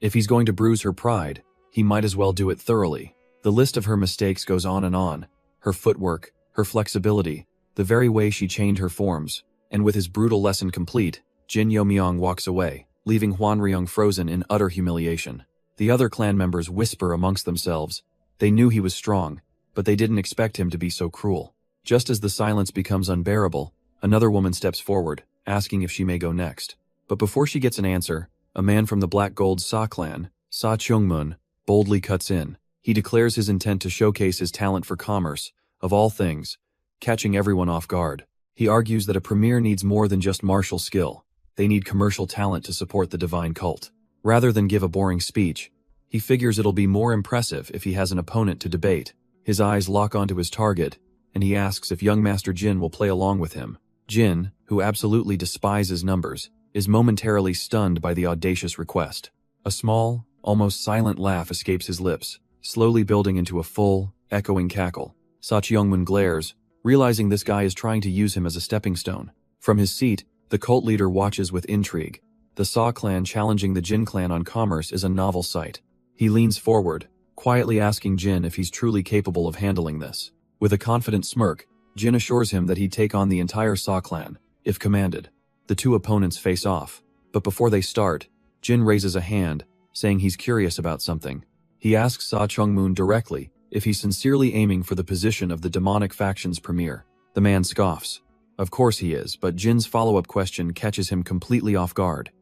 If he's going to bruise her pride, he might as well do it thoroughly. The list of her mistakes goes on and on. Her footwork, her flexibility, the very way she chained her forms. And with his brutal lesson complete, Jin Yo-myong walks away, leaving Hwan Ryung frozen in utter humiliation. The other clan members whisper amongst themselves. They knew he was strong, but they didn't expect him to be so cruel. Just as the silence becomes unbearable, another woman steps forward, asking if she may go next. But before she gets an answer, a man from the Black Gold Sa clan, Sa Kyungmun, boldly cuts in. He declares his intent to showcase his talent for commerce, of all things, catching everyone off guard. He argues that a premier needs more than just martial skill. They need commercial talent to support the divine cult. Rather than give a boring speech, he figures it'll be more impressive if he has an opponent to debate. His eyes lock onto his target, and he asks if young Master Jin will play along with him. Jin, who absolutely despises numbers, is momentarily stunned by the audacious request. A small, almost silent laugh escapes his lips, slowly building into a full, echoing cackle. Sa Kyungmun glares, realizing this guy is trying to use him as a stepping stone. From his seat, the cult leader watches with intrigue. The Sa clan challenging the Jin clan on commerce is a novel sight. He leans forward, quietly asking Jin if he's truly capable of handling this. With a confident smirk, Jin assures him that he'd take on the entire Sa clan, if commanded. The two opponents face off, but before they start, Jin raises a hand, saying he's curious about something. He asks Sa Kyungmun directly if he's sincerely aiming for the position of the demonic faction's premier. The man scoffs. Of course he is, but Jin's follow-up question catches him completely off guard.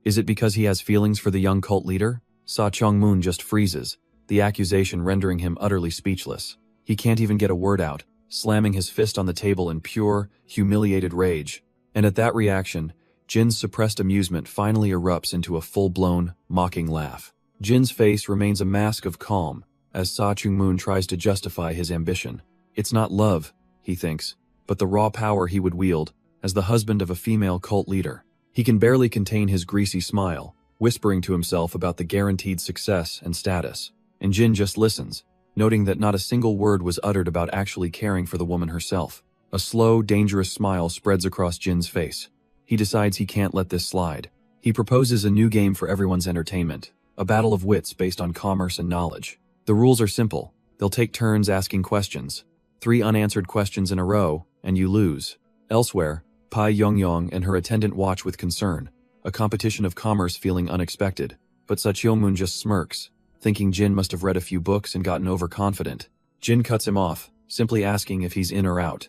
Is it because he has feelings for the young cult leader? Sa Kyungmun just freezes, the accusation rendering him utterly speechless. He can't even get a word out, slamming his fist on the table in pure, humiliated rage. And at that reaction, Jin's suppressed amusement finally erupts into a full-blown, mocking laugh. Jin's face remains a mask of calm, as Sa Kyungmun tries to justify his ambition. It's not love, he thinks, but the raw power he would wield as the husband of a female cult leader. He can barely contain his greasy smile, whispering to himself about the guaranteed success and status. And Jin just listens, noting that not a single word was uttered about actually caring for the woman herself. A slow, dangerous smile spreads across Jin's face. He decides he can't let this slide. He proposes a new game for everyone's entertainment, a battle of wits based on commerce and knowledge. The rules are simple. They'll take turns asking questions. 3 unanswered questions in a row, and you lose. Elsewhere, Pai Yongyong and her attendant watch with concern, a competition of commerce feeling unexpected. But Sa Kyungmun just smirks, thinking Jin must have read a few books and gotten overconfident. Jin cuts him off, simply asking if he's in or out.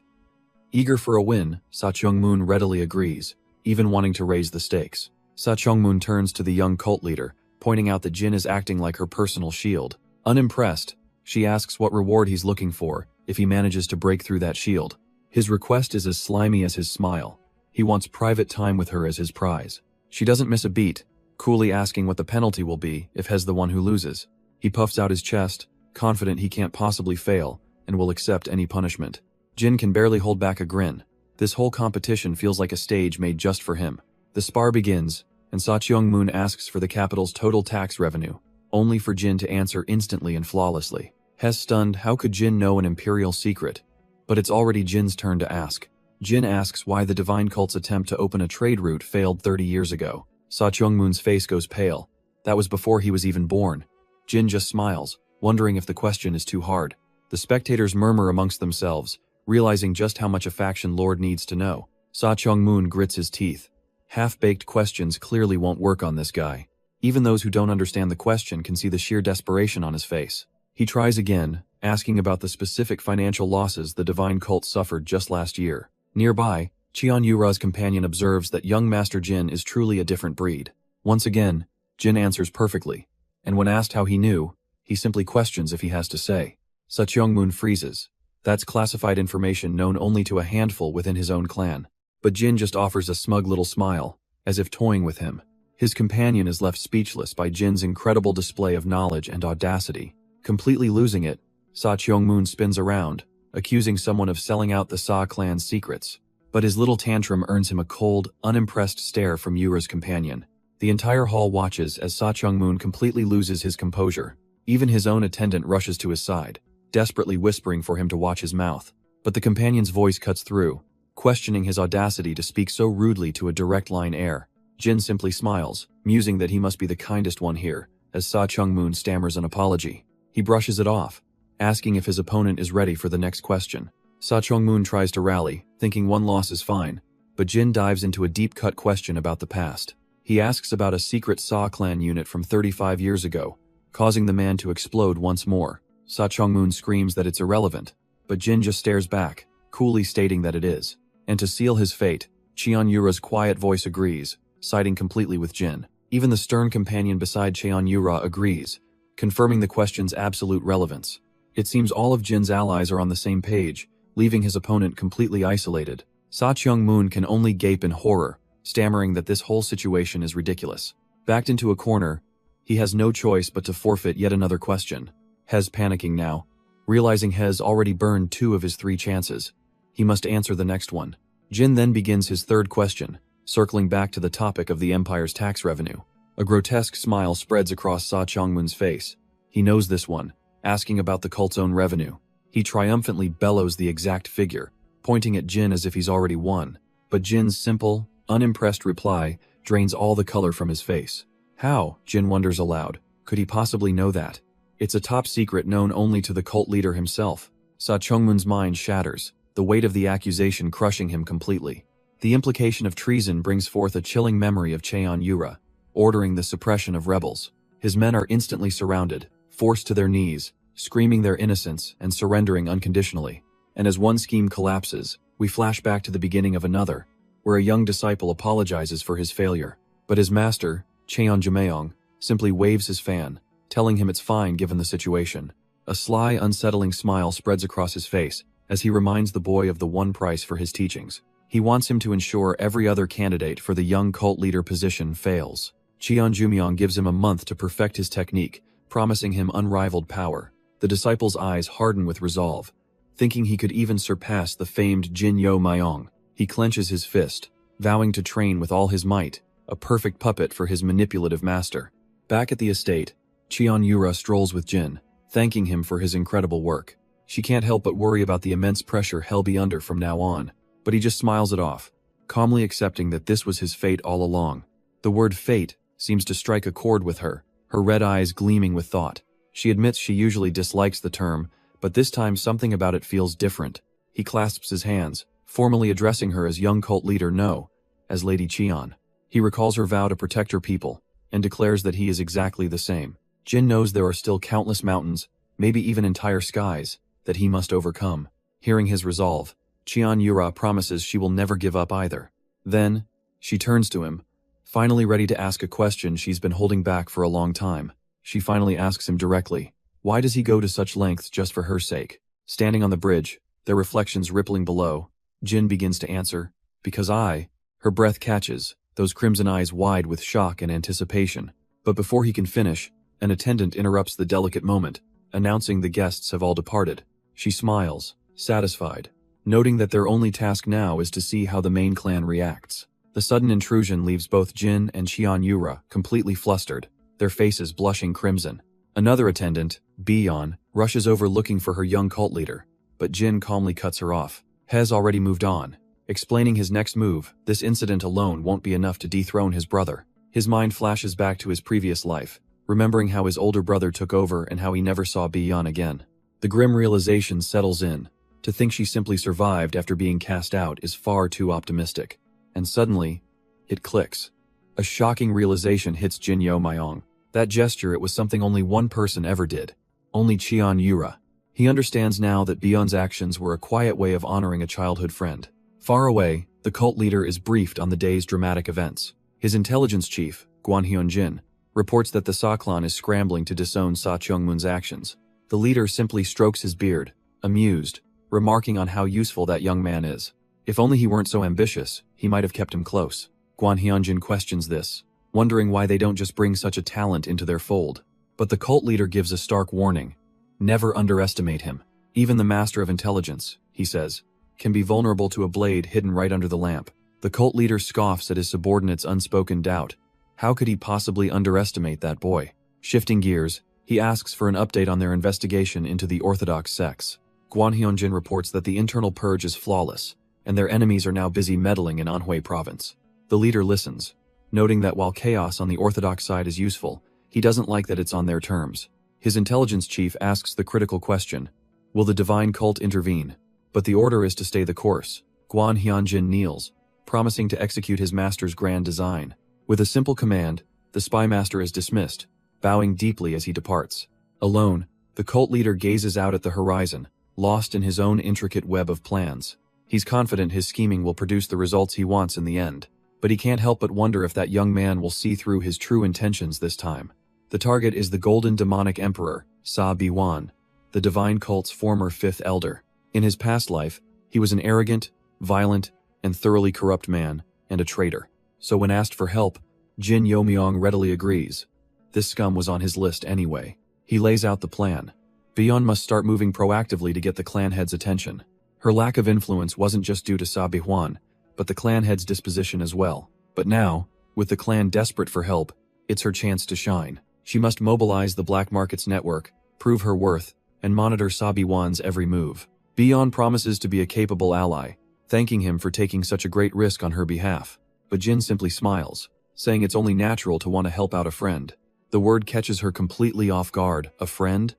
Eager for a win, Sa Kyungmun readily agrees, even wanting to raise the stakes. Sa Kyungmun turns to the young cult leader, pointing out that Jin is acting like her personal shield. Unimpressed, she asks what reward he's looking for if he manages to break through that shield. His request is as slimy as his smile. He wants private time with her as his prize. She doesn't miss a beat, coolly asking what the penalty will be if he's the one who loses. He puffs out his chest, confident he can't possibly fail, and will accept any punishment. Jin can barely hold back a grin. This whole competition feels like a stage made just for him. The spar begins, and Sa Kyungmun asks for the capital's total tax revenue, only for Jin to answer instantly and flawlessly. Hes stunned, how could Jin know an imperial secret? But it's already Jin's turn to ask. Jin asks why the divine cult's attempt to open a trade route failed 30 years ago. Sa Kyungmun's face goes pale. That was before he was even born. Jin just smiles, wondering if the question is too hard. The spectators murmur amongst themselves, realizing just how much a faction lord needs to know. Sa Kyungmun grits his teeth. Half-baked questions clearly won't work on this guy. Even those who don't understand the question can see the sheer desperation on his face. He tries again, asking about the specific financial losses the divine cult suffered just last year. Nearby, Cheon Yura's companion observes that young Master Jin is truly a different breed. Once again, Jin answers perfectly, and when asked how he knew, he simply questions if he has to say. Sa Kyungmun freezes. That's classified information known only to a handful within his own clan. But Jin just offers a smug little smile, as if toying with him. His companion is left speechless by Jin's incredible display of knowledge and audacity. Completely losing it, Sa Kyungmun spins around, accusing someone of selling out the Sa clan's secrets. But his little tantrum earns him a cold, unimpressed stare from Yura's companion. The entire hall watches as Sa Kyungmun completely loses his composure. Even his own attendant rushes to his side, desperately whispering for him to watch his mouth. But the companion's voice cuts through, questioning his audacity to speak so rudely to a direct-line heir. Jin simply smiles, musing that he must be the kindest one here, as Sa Kyungmun stammers an apology. He brushes it off, asking if his opponent is ready for the next question. Sa Kyungmun tries to rally, thinking one loss is fine, but Jin dives into a deep-cut question about the past. He asks about a secret Sa clan unit from 35 years ago, causing the man to explode once more. Sa Kyungmun screams that it's irrelevant, but Jin just stares back, coolly stating that it is. And to seal his fate, Cheon Yura's quiet voice agrees, siding completely with Jin. Even the stern companion beside Cheon Yura agrees, confirming the question's absolute relevance. It seems all of Jin's allies are on the same page, leaving his opponent completely isolated. Sa Cheong-moon can only gape in horror, stammering that this whole situation is ridiculous. Backed into a corner, he has no choice but to forfeit yet another question. Hez panicking now, realizing Hez already burned 2 of his 3 chances. He must answer the next one. Jin then begins his third question, circling back to the topic of the Empire's tax revenue. A grotesque smile spreads across Sa Cheong-moon's face. He knows this one, asking about the cult's own revenue. He triumphantly bellows the exact figure, pointing at Jin as if he's already won. But Jin's simple, unimpressed reply drains all the color from his face. How, Jin wonders aloud, could he possibly know that? It's a top secret known only to the cult leader himself. Sa Cheong-moon's mind shatters, the weight of the accusation crushing him completely. The implication of treason brings forth a chilling memory of Cheon Yura, ordering the suppression of rebels. His men are instantly surrounded, forced to their knees, screaming their innocence and surrendering unconditionally. And as one scheme collapses, we flash back to the beginning of another, where a young disciple apologizes for his failure. But his master, Cheon Jameong, simply waves his fan, telling him it's fine given the situation. A sly, unsettling smile spreads across his face as he reminds the boy of the one price for his teachings. He wants him to ensure every other candidate for the young cult leader position fails. Cheon Jumyeong gives him a month to perfect his technique, promising him unrivaled power. The disciple's eyes harden with resolve, thinking he could even surpass the famed Jin Yo Myong. He clenches his fist, vowing to train with all his might, a perfect puppet for his manipulative master. Back at the estate, Cheon Yura strolls with Jin, thanking him for his incredible work. She can't help but worry about the immense pressure he'll be under from now on, but he just smiles it off, calmly accepting that this was his fate all along. The word fate seems to strike a chord with her, her red eyes gleaming with thought. She admits she usually dislikes the term, but this time something about it feels different. He clasps his hands, formally addressing her as young cult leader No, as Lady Cheon. He recalls her vow to protect her people, and declares that he is exactly the same. Jin knows there are still countless mountains, maybe even entire skies, that he must overcome. Hearing his resolve, Cheon Yura promises she will never give up either. Then, she turns to him, finally ready to ask a question she's been holding back for a long time. She finally asks him directly, why does he go to such lengths just for her sake? Standing on the bridge, their reflections rippling below, Jin begins to answer, because her breath catches, those crimson eyes wide with shock and anticipation. But before he can finish, an attendant interrupts the delicate moment, announcing the guests have all departed. She smiles, satisfied, noting that their only task now is to see how the main clan reacts. The sudden intrusion leaves both Jin and Cheon Yura completely flustered, their faces blushing crimson. Another attendant, Byeon, rushes over looking for her young cult leader, but Jin calmly cuts her off. Hez already moved on, explaining his next move. This incident alone won't be enough to dethrone his brother. His mind flashes back to his previous life, remembering how his older brother took over and how he never saw Byeon again. The grim realization settles in. To think she simply survived after being cast out is far too optimistic. And suddenly, it clicks. A shocking realization hits Jin Yo Myong. That gesture, it was something only one person ever did. Only Cheon Yura. He understands now that Byeon's actions were a quiet way of honoring a childhood friend. Far away, the cult leader is briefed on the day's dramatic events. His intelligence chief, Guan Hyun-jin, reports that the Sa clan is scrambling to disown Sa Cheong-moon's actions. The leader simply strokes his beard, amused, remarking on how useful that young man is. If only he weren't so ambitious, he might have kept him close. Guan Hyun-jin questions this, wondering why they don't just bring such a talent into their fold. But the cult leader gives a stark warning. Never underestimate him. Even the master of intelligence, he says, can be vulnerable to a blade hidden right under the lamp. The cult leader scoffs at his subordinate's unspoken doubt. How could he possibly underestimate that boy? Shifting gears, he asks for an update on their investigation into the Orthodox sects. Guan Hyun-jin reports that the internal purge is flawless, and their enemies are now busy meddling in Anhui province. The leader listens, noting that while chaos on the Orthodox side is useful, he doesn't like that it's on their terms. His intelligence chief asks the critical question, will the divine cult intervene? But the order is to stay the course. Guan Hyun-jin kneels, promising to execute his master's grand design. With a simple command, the spy master is dismissed, bowing deeply as he departs. Alone, the cult leader gazes out at the horizon, lost in his own intricate web of plans. He's confident his scheming will produce the results he wants in the end. but he can't help but wonder if that young man will see through his true intentions this time. The target is the Golden Demonic Emperor, Sa Biwan, the divine cult's former fifth elder. In his past life, he was an arrogant, violent, and thoroughly corrupt man, and a traitor. So when asked for help, Jin Yomyong readily agrees. This scum was on his list anyway. He lays out the plan. Biwan must start moving proactively to get the clan head's attention. Her lack of influence wasn't just due to Sa Biwan, but the clan head's disposition as well. But now, with the clan desperate for help, it's her chance to shine. She must mobilize the black markets network, prove her worth, and monitor Sa Biwan's every move. Biwan promises to be a capable ally, thanking him for taking such a great risk on her behalf. But Jin simply smiles, saying it's only natural to want to help out a friend. The word catches her completely off guard. A friend?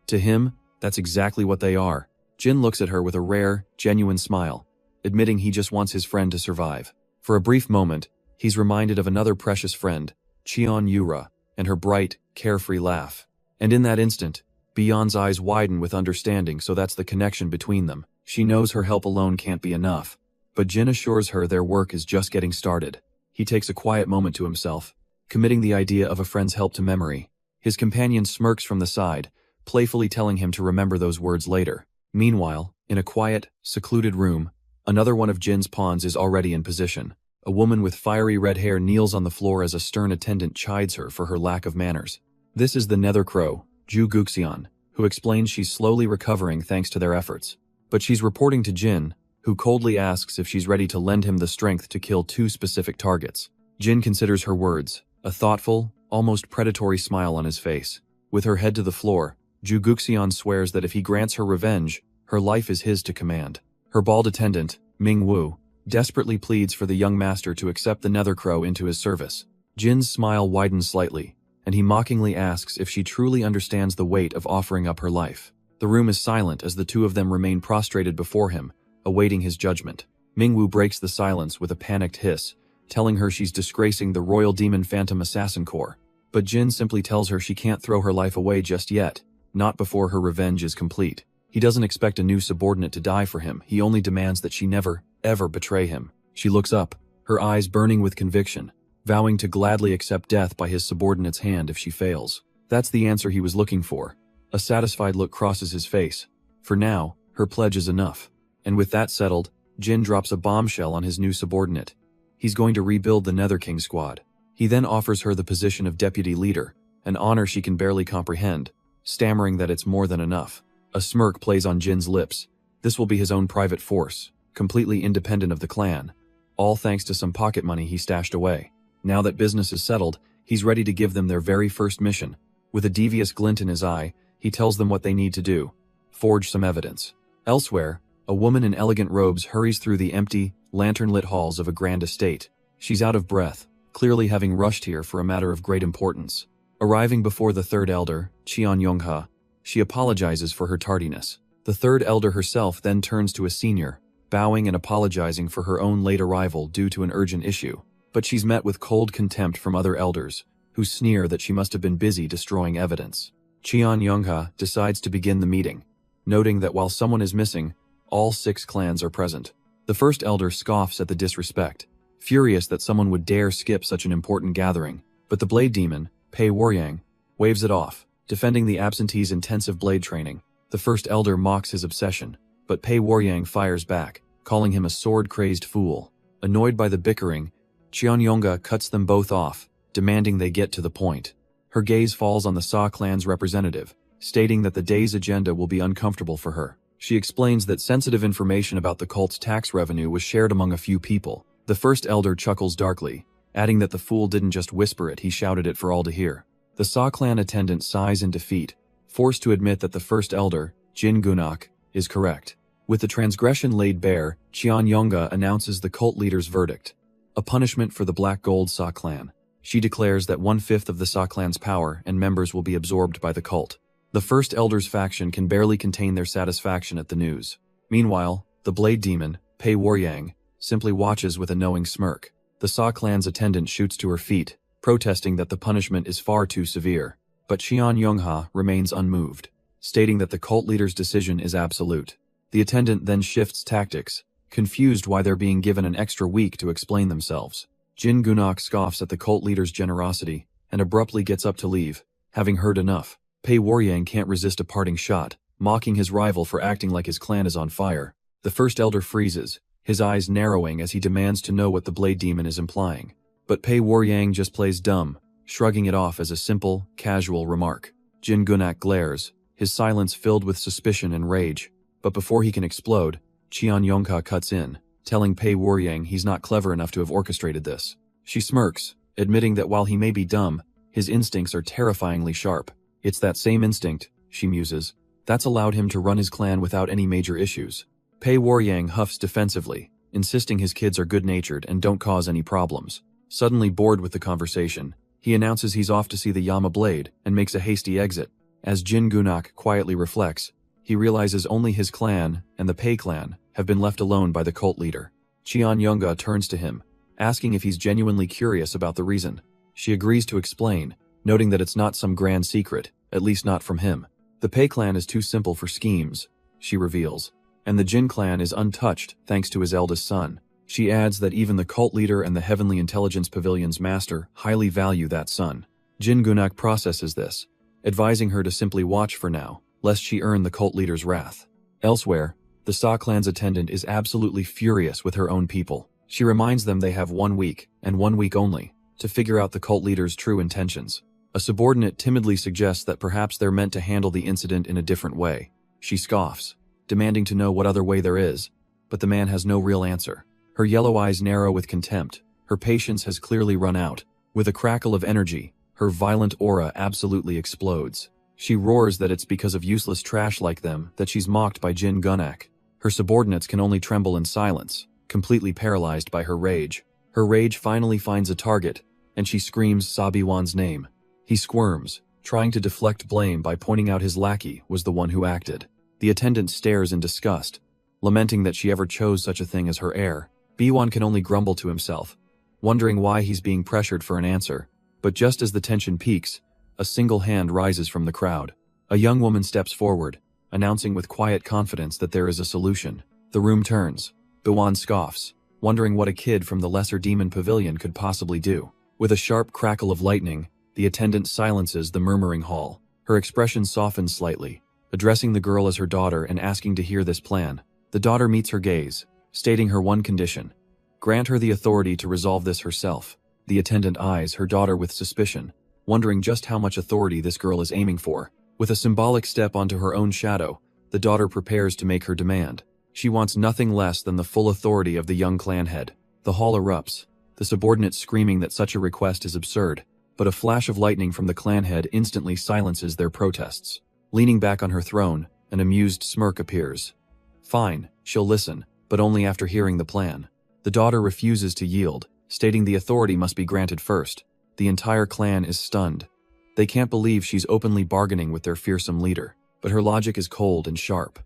To him, that's exactly what they are. Jin looks at her with a rare, genuine smile, admitting he just wants his friend to survive. For a brief moment, he's reminded of another precious friend, Cheon Yura, and her bright, carefree laugh. And in that instant, Biwan's eyes widen with understanding, so that's the connection between them. She knows her help alone can't be enough. But Jin assures her their work is just getting started. He takes a quiet moment to himself, committing the idea of a friend's help to memory. His companion smirks from the side, playfully telling him to remember those words later. Meanwhile, in a quiet, secluded room, another one of Jin's pawns is already in position. A woman with fiery red hair kneels on the floor as a stern attendant chides her for her lack of manners. This is the Nether Crow, Ju Guxian, who explains she's slowly recovering thanks to their efforts. But she's reporting to Jin, who coldly asks if she's ready to lend him the strength to kill 2 specific targets. Jin considers her words, a thoughtful, almost predatory smile on his face. With her head to the floor, Ju Guxian swears that if he grants her revenge, her life is his to command. Her bald attendant, Ming Wu, desperately pleads for the young master to accept the Nether Crow into his service. Jin's smile widens slightly, and he mockingly asks if she truly understands the weight of offering up her life. The room is silent as the two of them remain prostrated before him, awaiting his judgment. Mingwu breaks the silence with a panicked hiss, telling her she's disgracing the Royal Demon Phantom Assassin Corps. But Jin simply tells her she can't throw her life away just yet, not before her revenge is complete. He doesn't expect a new subordinate to die for him, he only demands that she never, ever betray him. She looks up, her eyes burning with conviction, vowing to gladly accept death by his subordinate's hand if she fails. That's the answer he was looking for. A satisfied look crosses his face. For now, her pledge is enough. And with that settled, Jin drops a bombshell on his new subordinate. He's going to rebuild the Nether King squad. He then offers her the position of deputy leader, an honor she can barely comprehend, stammering that it's more than enough. A smirk plays on Jin's lips. This will be his own private force, completely independent of the clan, all thanks to some pocket money he stashed away. Now that business is settled, he's ready to give them their very first mission. With a devious glint in his eye, he tells them what they need to do. Forge some evidence. Elsewhere, a woman in elegant robes hurries through the empty, lantern-lit halls of a grand estate. She's out of breath, clearly having rushed here for a matter of great importance. Arriving before the third elder, Cheon Yongha, she apologizes for her tardiness. The third elder herself then turns to a senior, bowing and apologizing for her own late arrival due to an urgent issue. But she's met with cold contempt from other elders, who sneer that she must have been busy destroying evidence. Cheon Yongha decides to begin the meeting, noting that while someone is missing, all 6 clans are present. The first elder scoffs at the disrespect, furious that someone would dare skip such an important gathering. But the blade demon, Pei Waryang, waves it off, defending the absentee's intensive blade training. The first elder mocks his obsession, but Pei Waryang fires back, calling him a sword-crazed fool. Annoyed by the bickering, Cheon Yongha cuts them both off, demanding they get to the point. Her gaze falls on the Sa clan's representative, stating that the day's agenda will be uncomfortable for her. She explains that sensitive information about the cult's tax revenue was shared among a few people. The first elder chuckles darkly, adding that the fool didn't just whisper it, he shouted it for all to hear. The Sa clan attendant sighs in defeat, forced to admit that the first elder, Jin Gunak, is correct. With the transgression laid bare, Cheon Yongha announces the cult leader's verdict. A punishment for the Black Gold Sa clan. She declares that 1/5 of the Sa clan's power and members will be absorbed by the cult. The first elder's faction can barely contain their satisfaction at the news. Meanwhile, the blade demon, Pei Waryang, simply watches with a knowing smirk. The Sa clan's attendant shoots to her feet, protesting that the punishment is far too severe. But Cheon Yongha remains unmoved, stating that the cult leader's decision is absolute. The attendant then shifts tactics, confused why they're being given an extra week to explain themselves. Jin Gunak scoffs at the cult leader's generosity and abruptly gets up to leave, having heard enough. Pei Waryang can't resist a parting shot, mocking his rival for acting like his clan is on fire. The first elder freezes, his eyes narrowing as he demands to know what the Blade Demon is implying. But Pei Waryang just plays dumb, shrugging it off as a simple, casual remark. Jin Gunak glares, his silence filled with suspicion and rage. But before he can explode, Qian Yongka cuts in, telling Pei Waryang he's not clever enough to have orchestrated this. She smirks, admitting that while he may be dumb, his instincts are terrifyingly sharp. It's that same instinct, she muses, that's allowed him to run his clan without any major issues. Pei Waryang huffs defensively, insisting his kids are good-natured and don't cause any problems. Suddenly bored with the conversation, he announces he's off to see the Yama Blade and makes a hasty exit. As Jin Gunak quietly reflects, he realizes only his clan and the Pei clan have been left alone by the cult leader. Qian Yongga turns to him, asking if he's genuinely curious about the reason. She agrees to explain, noting that it's not some grand secret, at least not from him. The Pei clan is too simple for schemes, she reveals, and the Jin clan is untouched thanks to his eldest son. She adds that even the cult leader and the Heavenly Intelligence Pavilion's master highly value that son. Jin Gunak processes this, advising her to simply watch for now, lest she earn the cult leader's wrath. Elsewhere, the Sa clan's attendant is absolutely furious with her own people. She reminds them they have 1 week, and 1 week only, to figure out the cult leader's true intentions. A subordinate timidly suggests that perhaps they're meant to handle the incident in a different way. She scoffs, demanding to know what other way there is, but the man has no real answer. Her yellow eyes narrow with contempt. Her patience has clearly run out. With a crackle of energy, her violent aura absolutely explodes. She roars that it's because of useless trash like them that she's mocked by Jin Gunak. Her subordinates can only tremble in silence, completely paralyzed by her rage. Her rage finally finds a target, and she screams Sabiwan's name. He squirms, trying to deflect blame by pointing out his lackey was the one who acted. The attendant stares in disgust, lamenting that she ever chose such a thing as her heir. Biwan can only grumble to himself, wondering why he's being pressured for an answer. But just as the tension peaks, a single hand rises from the crowd. A young woman steps forward, announcing with quiet confidence that there is a solution. The room turns. Biwan scoffs, wondering what a kid from the Lesser Demon Pavilion could possibly do. With a sharp crackle of lightning, the attendant silences the murmuring hall. Her expression softens slightly, addressing the girl as her daughter and asking to hear this plan. The daughter meets her gaze, stating her one condition: grant her the authority to resolve this herself. The attendant eyes her daughter with suspicion, wondering just how much authority this girl is aiming for. With a symbolic step onto her own shadow, the daughter prepares to make her demand. She wants nothing less than the full authority of the young clan head. The hall erupts, the subordinates screaming that such a request is absurd, but a flash of lightning from the clan head instantly silences their protests. Leaning back on her throne, an amused smirk appears. Fine, she'll listen, but only after hearing the plan. The daughter refuses to yield, stating the authority must be granted first. The entire clan is stunned. They can't believe she's openly bargaining with their fearsome leader, but her logic is cold and sharp.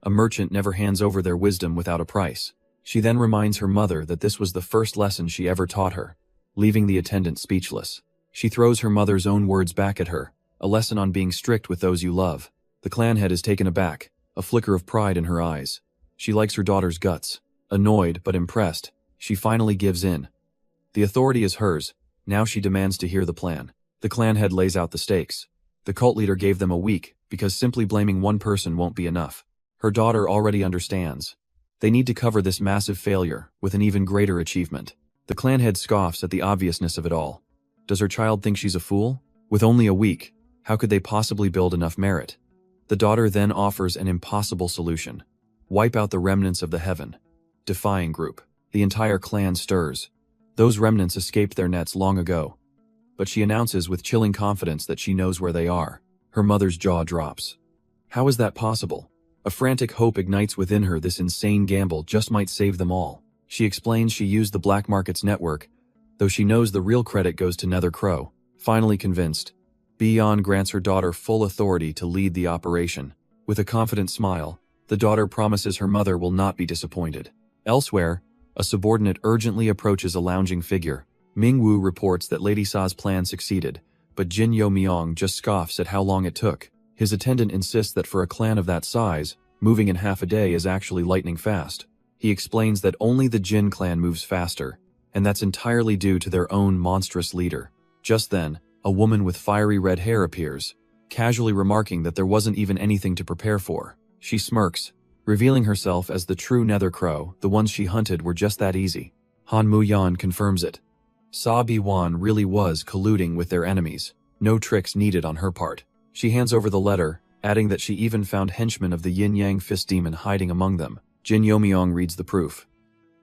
A merchant never hands over their wisdom without a price. She then reminds her mother that this was the first lesson she ever taught her, leaving the attendant speechless. She throws her mother's own words back at her, a lesson on being strict with those you love. The clan head is taken aback, a flicker of pride in her eyes. She likes her daughter's guts. Annoyed but impressed, she finally gives in. The authority is hers. Now she demands to hear the plan. The clan head lays out the stakes. The cult leader gave them a week, because simply blaming one person won't be enough. Her daughter already understands. They need to cover this massive failure with an even greater achievement. The clan head scoffs at the obviousness of it all. Does her child think she's a fool? With only a week, how could they possibly build enough merit? The daughter then offers an impossible solution. Wipe out the remnants of the heaven. Defying group. The entire clan stirs. Those remnants escaped their nets long ago. But she announces with chilling confidence that she knows where they are. Her mother's jaw drops. How is that possible? A frantic hope ignites within her. This insane gamble just might save them all. She explains she used the black market's network, though she knows the real credit goes to Nether Crow. Finally convinced, Bian grants her daughter full authority to lead the operation. With a confident smile, the daughter promises her mother will not be disappointed. Elsewhere, a subordinate urgently approaches a lounging figure. Ming Wu reports that Lady Sa's plan succeeded, but Jin Yo Myong just scoffs at how long it took. His attendant insists that for a clan of that size, moving in half a day is actually lightning fast. He explains that only the Jin clan moves faster, and that's entirely due to their own monstrous leader. Just then, a woman with fiery red hair appears, casually remarking that there wasn't even anything to prepare for. She smirks, revealing herself as the true Nether Crow. The ones she hunted were just that easy. Han Muyan confirms it. Sa Biwan really was colluding with their enemies. No tricks needed on her part. She hands over the letter, adding that she even found henchmen of the Yin-Yang Fist Demon hiding among them. Jin Yomyong reads the proof.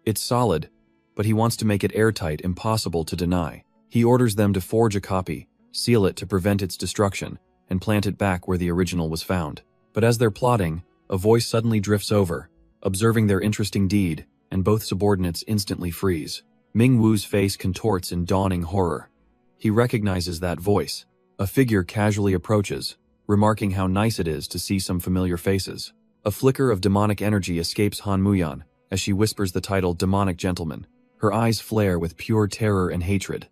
It's solid, but he wants to make it airtight, impossible to deny. He orders them to forge a copy, seal it to prevent its destruction, and plant it back where the original was found. But as they're plotting, a voice suddenly drifts over, observing their interesting deed, and both subordinates instantly freeze. Ming Wu's face contorts in dawning horror. He recognizes that voice. A figure casually approaches, remarking how nice it is to see some familiar faces. A flicker of demonic energy escapes Han Muyan as she whispers the title Demonic Gentleman. Her eyes flare with pure terror and hatred.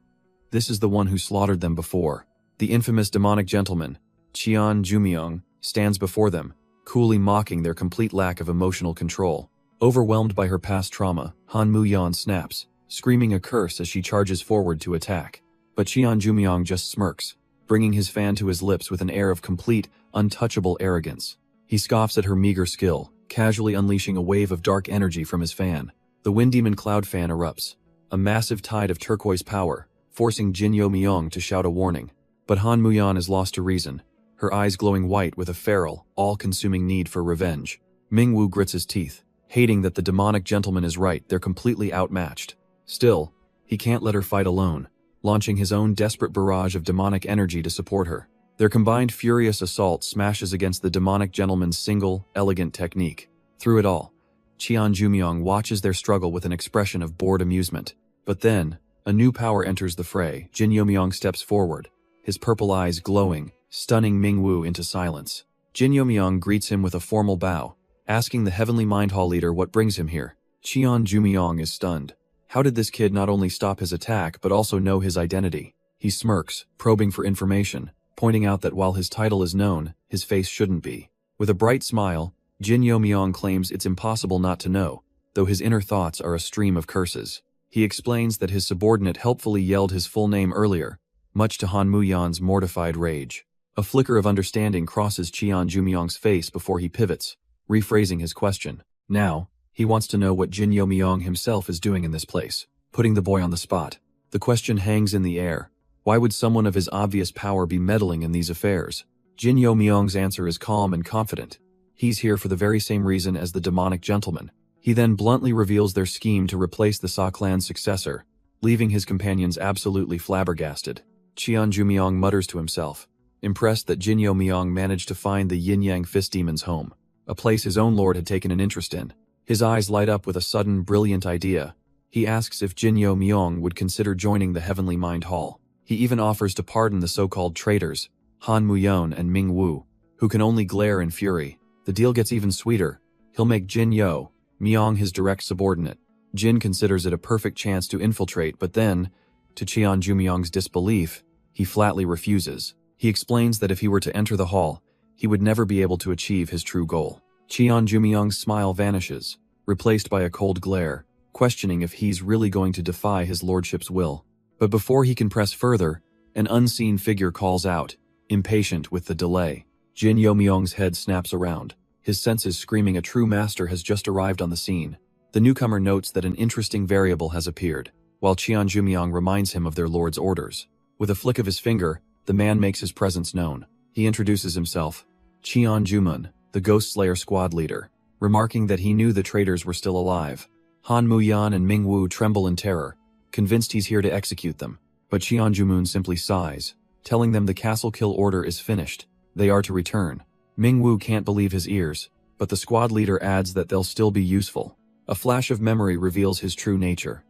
This is the one who slaughtered them before. The infamous Demonic Gentleman, Qian Jumyong, stands before them, coolly mocking their complete lack of emotional control. Overwhelmed by her past trauma, Han Muyan snaps, screaming a curse as she charges forward to attack. But Qian Jumyong just smirks, bringing his fan to his lips with an air of complete, untouchable arrogance. He scoffs at her meager skill, casually unleashing a wave of dark energy from his fan. The Wind Demon Cloud Fan erupts, a massive tide of turquoise power, forcing Jin Yomyong to shout a warning. But Han Muyan is lost to reason, her eyes glowing white with a feral, all-consuming need for revenge. Ming Wu grits his teeth, hating that the Demonic Gentleman is right. They're completely outmatched. Still, he can't let her fight alone, launching his own desperate barrage of demonic energy to support her. Their combined furious assault smashes against the Demonic Gentleman's single, elegant technique. Through it all, Qian Jumyong watches their struggle with an expression of bored amusement. But then, a new power enters the fray. Jin Yomyong steps forward, his purple eyes glowing, stunning Ming Wu into silence. Jin Yomyong greets him with a formal bow, asking the Heavenly Mind Hall leader what brings him here. Qian Jumyong is stunned. How did this kid not only stop his attack but also know his identity? He smirks, probing for information, pointing out that while his title is known, his face shouldn't be. With a bright smile, Jin Yomyong claims it's impossible not to know, though his inner thoughts are a stream of curses. He explains that his subordinate helpfully yelled his full name earlier, much to Han Muyan's mortified rage. A flicker of understanding crosses Qian Jumyong's face before he pivots, rephrasing his question. Now, he wants to know what Jin Yomyong himself is doing in this place, putting the boy on the spot. The question hangs in the air. Why would someone of his obvious power be meddling in these affairs? Jin Yomyong's answer is calm and confident. He's here for the very same reason as the Demonic Gentleman. He then bluntly reveals their scheme to replace the Sa clan's successor, leaving his companions absolutely flabbergasted. Qian Jumyong mutters to himself, impressed that Jin Yomyong managed to find the Yin-Yang Fist Demon's home, a place his own lord had taken an interest in. His eyes light up with a sudden, brilliant idea. He asks if Jin Yomyong would consider joining the Heavenly Mind Hall. He even offers to pardon the so-called traitors, Han Muyan and Ming Wu, who can only glare in fury. The deal gets even sweeter. He'll make Jin Myong his direct subordinate. Jin considers it a perfect chance to infiltrate, but then, to Qian Jumyong's disbelief, he flatly refuses. He explains that if he were to enter the hall, he would never be able to achieve his true goal. Qian Jumyong's smile vanishes, replaced by a cold glare, questioning if he's really going to defy his lordship's will. But before he can press further, an unseen figure calls out, impatient with the delay. Jin Yomyong's head snaps around, his senses screaming a true master has just arrived on the scene. The newcomer notes that an interesting variable has appeared, while Qian Jumyong reminds him of their lord's orders. With a flick of his finger, the man makes his presence known. He introduces himself, Qian Jumun, the Ghost Slayer squad leader, remarking that he knew the traitors were still alive. Han Muyan and Ming Wu tremble in terror, convinced he's here to execute them. But Qian Jumun simply sighs, telling them the castle kill order is finished. They are to return. Ming Wu can't believe his ears, but the squad leader adds that they'll still be useful. A flash of memory reveals his true nature.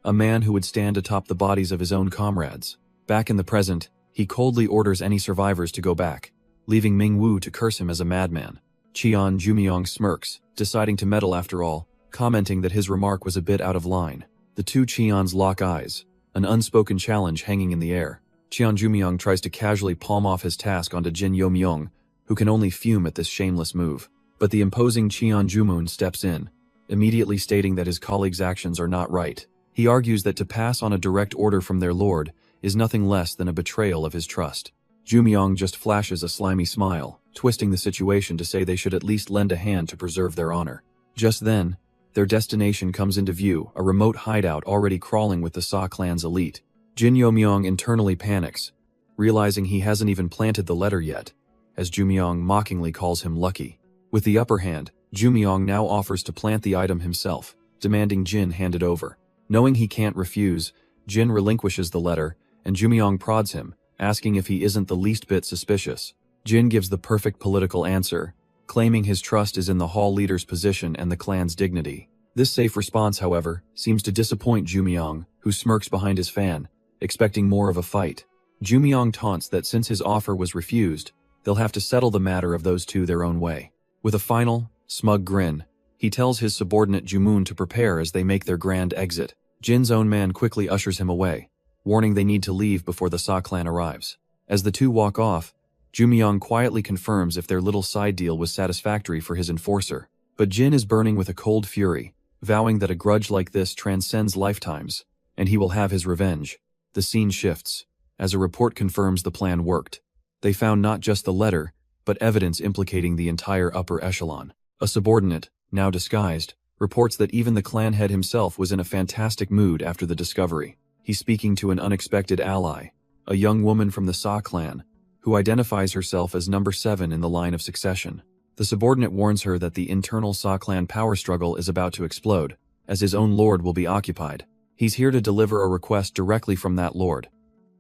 A man who would stand atop the bodies of his own comrades. Back in the present, he coldly orders any survivors to go back, leaving Ming Wu to curse him as a madman. Qian Jumyong smirks, deciding to meddle after all, commenting that his remark was a bit out of line. The two Qians lock eyes, an unspoken challenge hanging in the air. Qian Jumyong tries to casually palm off his task onto Jin Yomyong, who can only fume at this shameless move. But the imposing Qian Jumun steps in, immediately stating that his colleague's actions are not right. He argues that to pass on a direct order from their lord is nothing less than a betrayal of his trust. Jumyong just flashes a slimy smile, twisting the situation to say they should at least lend a hand to preserve their honor. Just then, their destination comes into view, a remote hideout already crawling with the Sa clan's elite. Jin Yomyong internally panics, realizing he hasn't even planted the letter yet, as Jumyong mockingly calls him lucky. With the upper hand, Jumyong now offers to plant the item himself, demanding Jin hand it over. Knowing he can't refuse, Jin relinquishes the letter, and Jumyong prods him, asking if he isn't the least bit suspicious. Jin gives the perfect political answer, claiming his trust is in the hall leader's position and the clan's dignity. This safe response, however, seems to disappoint Jumyong, who smirks behind his fan, expecting more of a fight. Jumyong taunts that since his offer was refused, they'll have to settle the matter of those two their own way. With a final, smug grin, he tells his subordinate Jumun to prepare as they make their grand exit. Jin's own man quickly ushers him away, warning they need to leave before the Sa clan arrives. As the two walk off, Jumyong quietly confirms if their little side deal was satisfactory for his enforcer. But Jin is burning with a cold fury, vowing that a grudge like this transcends lifetimes, and he will have his revenge. The scene shifts, as a report confirms the plan worked. They found not just the letter, but evidence implicating the entire upper echelon. A subordinate, now disguised, reports that even the clan head himself was in a fantastic mood after the discovery. He's speaking to an unexpected ally, a young woman from the Sa clan, who identifies herself as number 7 in the line of succession. The subordinate warns her that the internal Sa clan power struggle is about to explode, as his own lord will be occupied. He's here to deliver a request directly from that lord,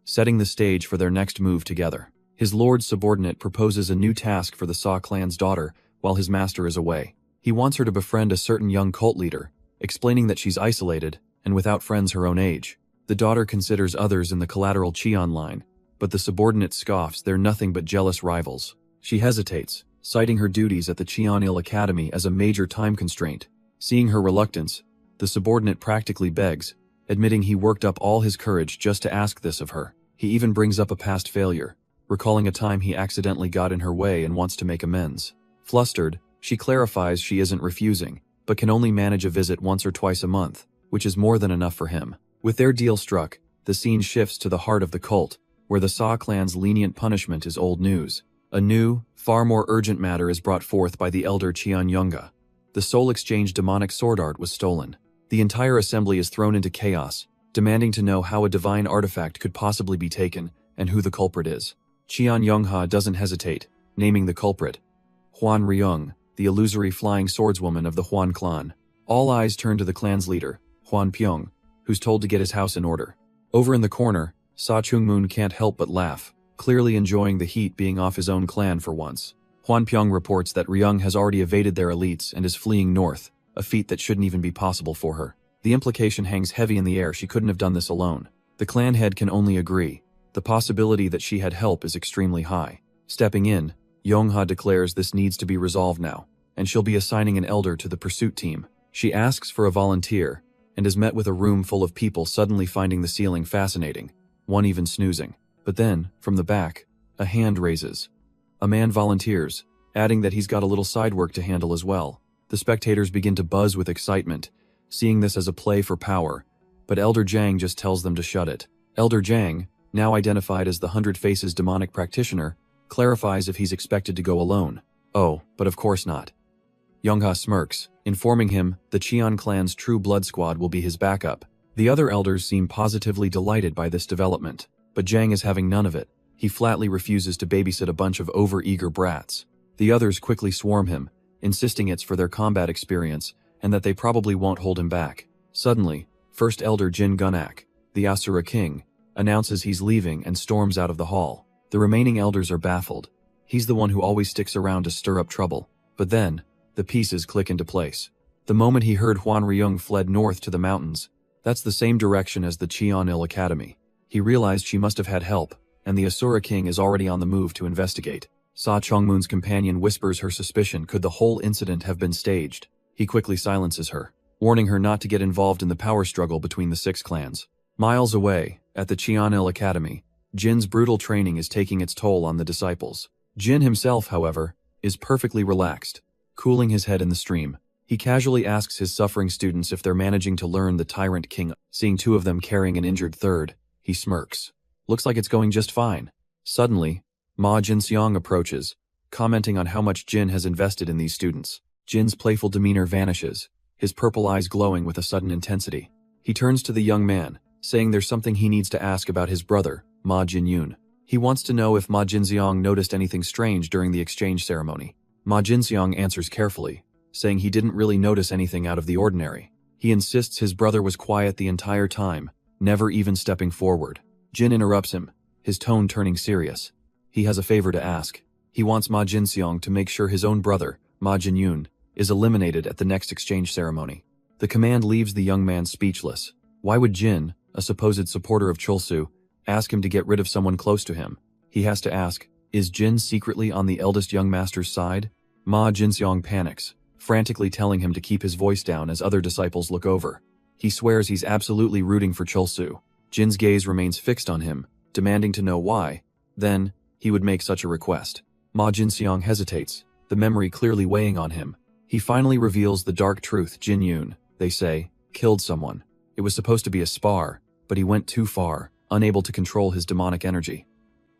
setting the stage for their next move together. His lord's subordinate proposes a new task for the Sa clan's daughter while his master is away. He wants her to befriend a certain young cult leader, explaining that she's isolated and without friends her own age. The daughter considers others in the collateral Cheon line, but the subordinate scoffs they're nothing but jealous rivals. She hesitates, citing her duties at the Cheonil Academy as a major time constraint. Seeing her reluctance, the subordinate practically begs, admitting he worked up all his courage just to ask this of her. He even brings up a past failure, recalling a time he accidentally got in her way and wants to make amends. Flustered, she clarifies she isn't refusing, but can only manage a visit once or twice a month, which is more than enough for him. With their deal struck, the scene shifts to the heart of the cult, where the Sa clan's lenient punishment is old news. A new, far more urgent matter is brought forth by the elder Cheon Yunga. The Soul Exchange demonic sword art was stolen. The entire assembly is thrown into chaos, demanding to know how a divine artifact could possibly be taken and who the culprit is. Cheon Yongha doesn't hesitate, naming the culprit, Huan Ryung, the illusory flying swordswoman of the Huan clan. All eyes turn to the clan's leader, Huan Pyong, who's told to get his house in order. Over in the corner, Sa Chungmoon can't help but laugh, clearly enjoying the heat being off his own clan for once. Huan Pyong reports that Ryung has already evaded their elites and is fleeing north, a feat that shouldn't even be possible for her. The implication hangs heavy in the air she couldn't have done this alone. The clan head can only agree. The possibility that she had help is extremely high. Stepping in, Yongha declares this needs to be resolved now, and she'll be assigning an elder to the pursuit team. She asks for a volunteer, and is met with a room full of people suddenly finding the ceiling fascinating, one even snoozing. But then, from the back, a hand raises. A man volunteers, adding that he's got a little side work to handle as well. The spectators begin to buzz with excitement, seeing this as a play for power, but Elder Jang just tells them to shut it. Elder Jang, now identified as the 100 Faces demonic practitioner, clarifies if he's expected to go alone. Oh, but of course not. Yongha smirks, informing him the Cheon clan's true blood squad will be his backup. The other elders seem positively delighted by this development, but Jang is having none of it. He flatly refuses to babysit a bunch of over-eager brats. The others quickly swarm him, insisting it's for their combat experience and that they probably won't hold him back. Suddenly, First Elder Jin Gunak, the Asura king, announces he's leaving and storms out of the hall. The remaining elders are baffled. He's the one who always sticks around to stir up trouble. But then, the pieces click into place. The moment he heard Huan Ryung fled north to the mountains, that's the same direction as the Cheonil Academy. He realized she must have had help, and the Asura king is already on the move to investigate. Sa Chongmoon's companion whispers her suspicion could the whole incident have been staged. He quickly silences her, warning her not to get involved in the power struggle between the 6 clans. Miles away, at the Cheonil Academy, Jin's brutal training is taking its toll on the disciples. Jin himself, however, is perfectly relaxed, cooling his head in the stream. He casually asks his suffering students if they're managing to learn the Tyrant King. Seeing two of them carrying an injured third, he smirks. Looks like it's going just fine. Suddenly, Ma Jinseong approaches, commenting on how much Jin has invested in these students. Jin's playful demeanor vanishes, his purple eyes glowing with a sudden intensity. He turns to the young man, saying there's something he needs to ask about his brother, Ma Jinyun. He wants to know if Ma Jinseong noticed anything strange during the exchange ceremony. Ma Jinseong answers carefully, saying he didn't really notice anything out of the ordinary. He insists his brother was quiet the entire time, never even stepping forward. Jin interrupts him, his tone turning serious. He has a favor to ask. He wants Ma Jinseong to make sure his own brother, Ma Jinyun, is eliminated at the next exchange ceremony. The command leaves the young man speechless. Why would Jin, a supposed supporter of Chulsu, ask him to get rid of someone close to him? He has to ask, is Jin secretly on the eldest young master's side? Ma Jinseong panics, frantically telling him to keep his voice down as other disciples look over. He swears he's absolutely rooting for Chulsu. Jin's gaze remains fixed on him, demanding to know why. Then, he would make such a request. Ma Jinseong hesitates, the memory clearly weighing on him. He finally reveals the dark truth. Jinyun, they say, killed someone. It was supposed to be a spar, but he went too far, unable to control his demonic energy.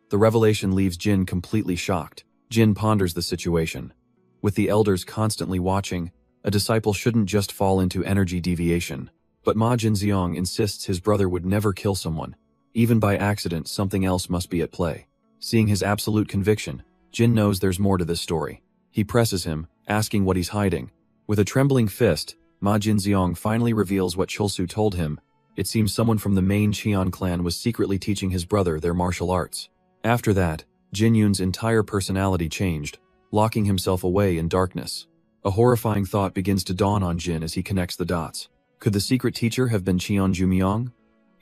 The revelation leaves Jin completely shocked. Jin ponders the situation. With the elders constantly watching, a disciple shouldn't just fall into energy deviation. But Ma Jinseong insists his brother would never kill someone. Even by accident, something else must be at play. Seeing his absolute conviction, Jin knows there's more to this story. He presses him, asking what he's hiding. With a trembling fist, Ma Jinseong finally reveals what Chulsu told him. It seems someone from the main Cheon clan was secretly teaching his brother their martial arts. After that, Jinyun's entire personality changed, locking himself away in darkness. A horrifying thought begins to dawn on Jin as he connects the dots. Could the secret teacher have been Cheon Jumyong?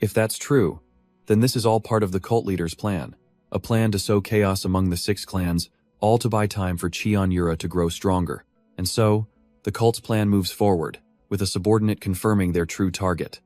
If that's true, then this is all part of the cult leader's plan. A plan to sow chaos among the 6 clans, all to buy time for Cheon Yura to grow stronger. And so, the cult's plan moves forward, with a subordinate confirming their true target.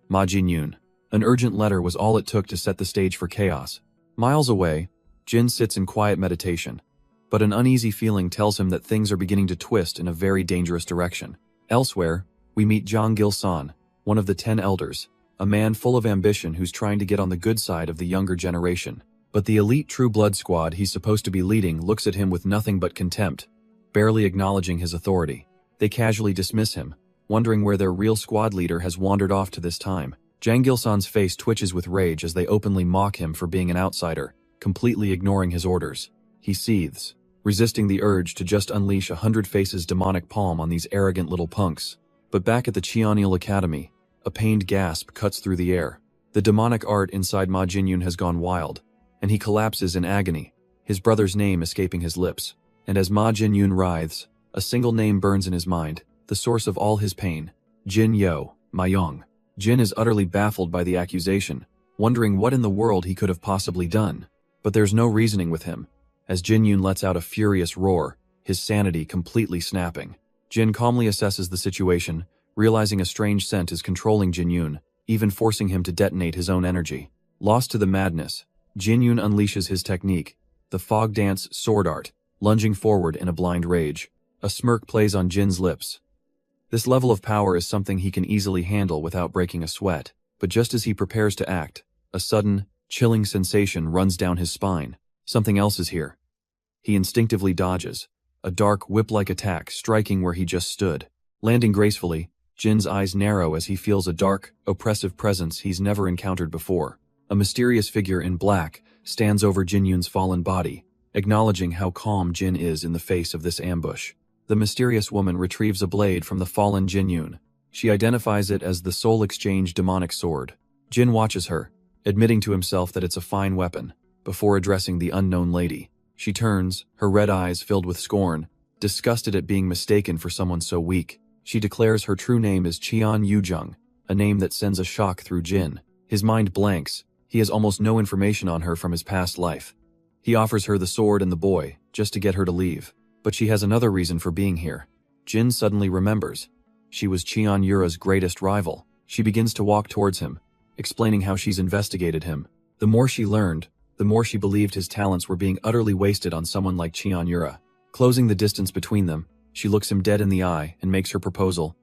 Ma Jinyun. An urgent letter was all it took to set the stage for chaos. Miles away, Jin sits in quiet meditation. But an uneasy feeling tells him that things are beginning to twist in a very dangerous direction. Elsewhere, we meet Zhang Gil-san, one of the 10 elders, a man full of ambition who's trying to get on the good side of the younger generation. But the elite True Blood squad he's supposed to be leading looks at him with nothing but contempt, barely acknowledging his authority. They casually dismiss him, wondering where their real squad leader has wandered off to this time. Zhang Gil-san's face twitches with rage as they openly mock him for being an outsider, completely ignoring his orders. He seethes, resisting the urge to just unleash 100 Faces' demonic palm on these arrogant little punks. But back at the Cheonil Academy, a pained gasp cuts through the air. The demonic art inside Ma Jinyun has gone wild, and he collapses in agony, his brother's name escaping his lips. And as Ma Jinyun writhes, a single name burns in his mind, the source of all his pain, Jin Yo, Mayong. Jin is utterly baffled by the accusation, wondering what in the world he could have possibly done. But there's no reasoning with him, as Jinyun lets out a furious roar, his sanity completely snapping. Jin calmly assesses the situation, realizing a strange scent is controlling Jinyun, even forcing him to detonate his own energy. Lost to the madness, Jinyun unleashes his technique, the fog dance sword art, lunging forward in a blind rage. A smirk plays on Jin's lips. This level of power is something he can easily handle without breaking a sweat, but just as he prepares to act, a sudden, chilling sensation runs down his spine. Something else is here. He instinctively dodges, a dark whip-like attack striking where he just stood. Landing gracefully, Jin's eyes narrow as he feels a dark, oppressive presence he's never encountered before. A mysterious figure in black stands over Jinyun's fallen body, acknowledging how calm Jin is in the face of this ambush. The mysterious woman retrieves a blade from the fallen Jinyun. She identifies it as the Soul Exchange demonic sword. Jin watches her, admitting to himself that it's a fine weapon. Before addressing the unknown lady, she turns, her red eyes filled with scorn, disgusted at being mistaken for someone so weak. She declares her true name is Cheon Yujung, a name that sends a shock through Jin. His mind blanks. He has almost no information on her from his past life. He offers her the sword and the boy, just to get her to leave. But she has another reason for being here. Jin suddenly remembers. She was Cheon Yura's greatest rival. She begins to walk towards him, explaining how she's investigated him. The more she learned, the more she believed his talents were being utterly wasted on someone like Cheon Yura. Closing the distance between them, She looks him dead in the eye and makes her proposal.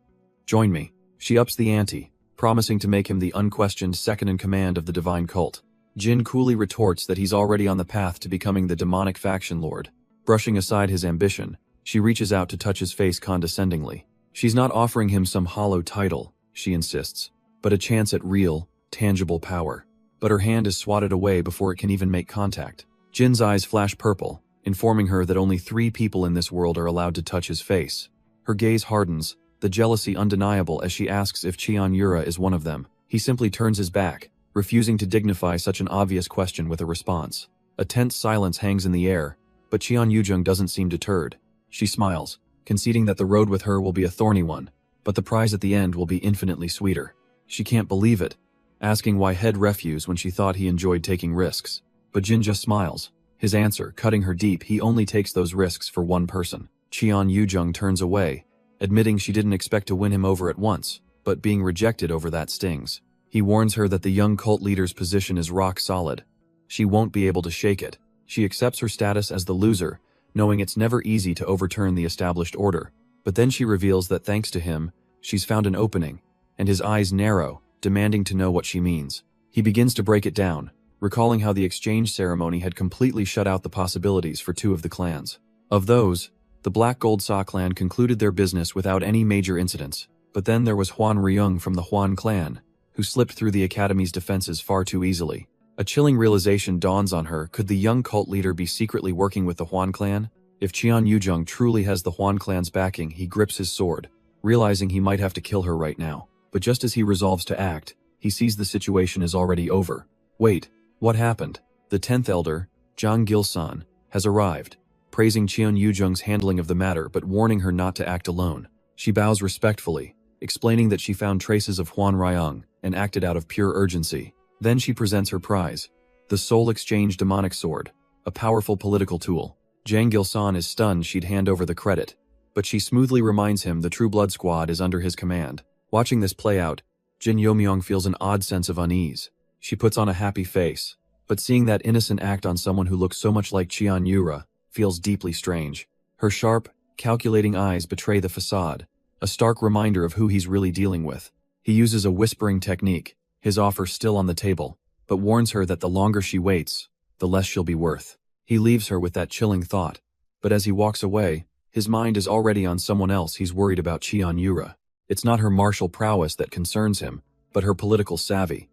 Join me. She ups the ante, promising to make him the unquestioned second-in-command of the divine cult. Jin coolly retorts that he's already on the path to becoming the demonic faction lord. Brushing aside his ambition, she reaches out to touch his face condescendingly. She's not offering him some hollow title, she insists, but a chance at real, tangible power. But her hand is swatted away before it can even make contact. Jin's eyes flash purple, informing her that only 3 people in this world are allowed to touch his face. Her gaze hardens, the jealousy undeniable as she asks if Cheon-yura is one of them. He simply turns his back, refusing to dignify such an obvious question with a response. A tense silence hangs in the air, but Cheon-yujung doesn't seem deterred. She smiles, conceding that the road with her will be a thorny one, but the prize at the end will be infinitely sweeter. She can't believe it, asking why head refuse when she thought he enjoyed taking risks. But Jin just smiles. His answer, cutting her deep, he only takes those risks for one person. Cheon-yujung turns away, admitting she didn't expect to win him over at once, but being rejected over that stings. He warns her that the young cult leader's position is rock solid. She won't be able to shake it. She accepts her status as the loser, knowing it's never easy to overturn the established order. But then she reveals that thanks to him, she's found an opening, and his eyes narrow, demanding to know what she means. He begins to break it down, recalling how the exchange ceremony had completely shut out the possibilities for 2 of the clans. Of those, the Black Gold Sa clan concluded their business without any major incidents, but then there was Huan Ryung from the Huan clan, who slipped through the academy's defenses far too easily. A chilling realization dawns on her. Could the young cult leader be secretly working with the Huan clan? If Cheon-yujung truly has the Huan clan's backing, he grips his sword, realizing he might have to kill her right now. But just as he resolves to act, he sees the situation is already over. Wait, what happened? The 10th elder, Jang Gil-san, has arrived, praising Cheon-yujung's handling of the matter but warning her not to act alone. She bows respectfully, explaining that she found traces of Huan Ryung and acted out of pure urgency. Then she presents her prize, the Soul Exchange demonic sword, a powerful political tool. Jang Gil-san is stunned she'd hand over the credit, but she smoothly reminds him the True Blood Squad is under his command. Watching this play out, Jin Yomyong feels an odd sense of unease. She puts on a happy face, but seeing that innocent act on someone who looks so much like Cheon-yura feels deeply strange. Her sharp, calculating eyes betray the facade, a stark reminder of who he's really dealing with. He uses a whispering technique, his offer still on the table, but warns her that the longer she waits, the less she'll be worth. He leaves her with that chilling thought, but as he walks away, his mind is already on someone else. He's worried about Cheon-yura. It's not her martial prowess that concerns him, but her political savvy.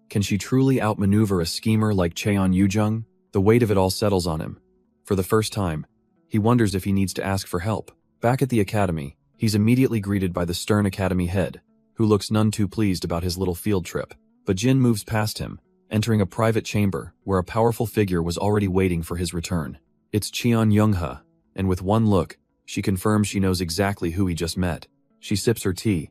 Can she truly outmaneuver a schemer like Cheon-yujung? The weight of it all settles on him. For the first time, he wonders if he needs to ask for help. Back at the academy, he's immediately greeted by the stern academy head, who looks none too pleased about his little field trip. But Jin moves past him, entering a private chamber where a powerful figure was already waiting for his return. It's Cheon-yungha, and with one look, she confirms she knows exactly who he just met. She sips her tea,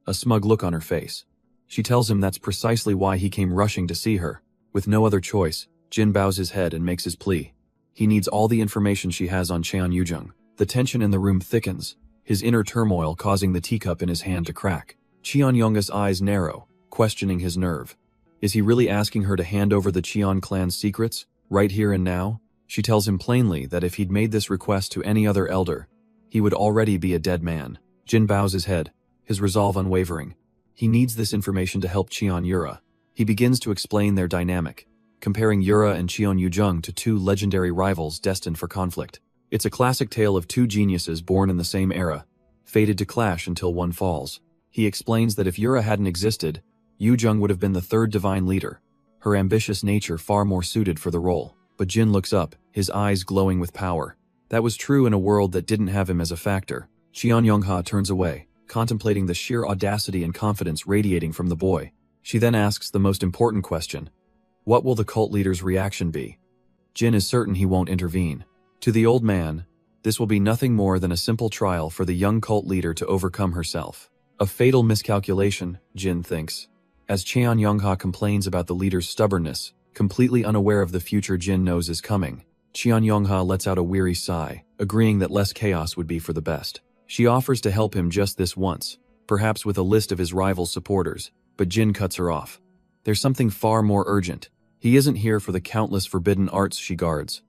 a smug look on her face. She tells him that's precisely why he came rushing to see her. With no other choice, Jin bows his head and makes his plea. He needs all the information she has on Cheon-yujung. The tension in the room thickens, his inner turmoil causing the teacup in his hand to crack. Cheon-yungha's eyes narrow, questioning his nerve. Is he really asking her to hand over the Cheon clan's secrets, right here and now? She tells him plainly that if he'd made this request to any other elder, he would already be a dead man. Jin bows his head, his resolve unwavering. He needs this information to help Cheon-yura. He begins to explain their dynamic, comparing Yura and Cheon-yujung to 2 legendary rivals destined for conflict. It's a classic tale of 2 geniuses born in the same era, fated to clash until one falls. He explains that if Yura hadn't existed, Yujung would have been the 3rd divine leader, her ambitious nature far more suited for the role. But Jin looks up, his eyes glowing with power. That was true in a world that didn't have him as a factor. Cheon-yungha turns away, contemplating the sheer audacity and confidence radiating from the boy. She then asks the most important question. What will the cult leader's reaction be? Jin is certain he won't intervene. To the old man, this will be nothing more than a simple trial for the young cult leader to overcome herself. A fatal miscalculation, Jin thinks. As Cheon-yungha complains about the leader's stubbornness, completely unaware of the future Jin knows is coming, Cheon-yungha lets out a weary sigh, agreeing that less chaos would be for the best. She offers to help him just this once, perhaps with a list of his rival supporters, but Jin cuts her off. There's something far more urgent. He isn't here for the countless forbidden arts she guards.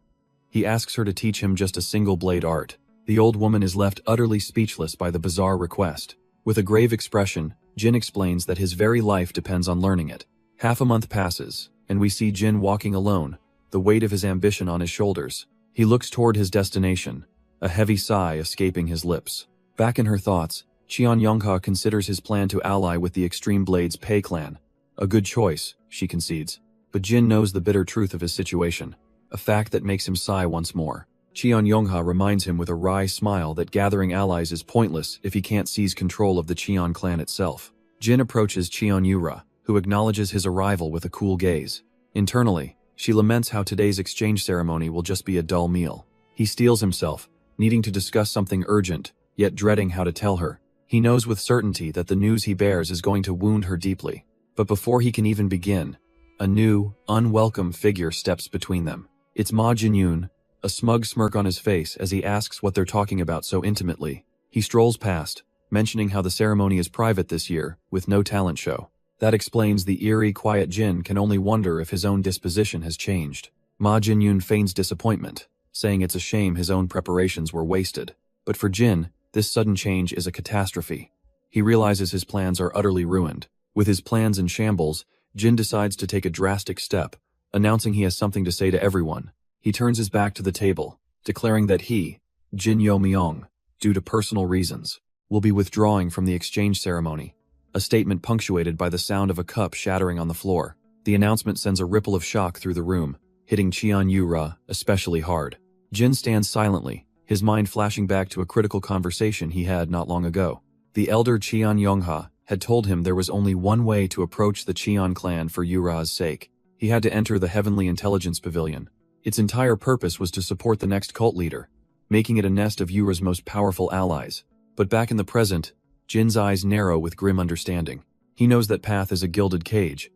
He asks her to teach him just a single blade art, The old woman is left utterly speechless by the bizarre request. With a grave expression, Jin explains that his very life depends on learning it. Half a month passes, and we see Jin walking alone, the weight of his ambition on his shoulders. He looks toward his destination, a heavy sigh escaping his lips. Back in her thoughts, Cheon Yongha considers his plan to ally with the Extreme Blades Pei clan. A good choice, she concedes. But Jin knows the bitter truth of his situation, a fact that makes him sigh once more. Cheon Yongha reminds him with a wry smile that gathering allies is pointless if he can't seize control of the Cheon clan itself. Jin approaches Cheon Yura, who acknowledges his arrival with a cool gaze. Internally, she laments how today's exchange ceremony will just be a dull meal. He steels himself, needing to discuss something urgent, yet dreading how to tell her. He knows with certainty that the news he bears is going to wound her deeply. But before he can even begin, a new, unwelcome figure steps between them. It's Ma Jinyun, a smug smirk on his face as he asks what they're talking about so intimately. He strolls past, mentioning how the ceremony is private this year, with no talent show. That explains the eerie, quiet Jin can only wonder if his own disposition has changed. Ma Jinyun feigns disappointment, saying it's a shame his own preparations were wasted. But for Jin, this sudden change is a catastrophe. He realizes his plans are utterly ruined. With his plans in shambles, Jin decides to take a drastic step, announcing he has something to say to everyone. He turns his back to the table, declaring that he, Jin Yo Myung, due to personal reasons, will be withdrawing from the exchange ceremony. A statement punctuated by the sound of a cup shattering on the floor. The announcement sends a ripple of shock through the room, hitting Cheon Yura especially hard. Jin stands silently, his mind flashing back to a critical conversation he had not long ago. The elder Cheon Yongha had told him there was only one way to approach the Cheon clan for Yura's sake. He had to enter the Heavenly Intelligence Pavilion. Its entire purpose was to support the next cult leader, making it a nest of Yura's most powerful allies. But back in the present, Jin's eyes narrow with grim understanding. He knows that path is a gilded cage.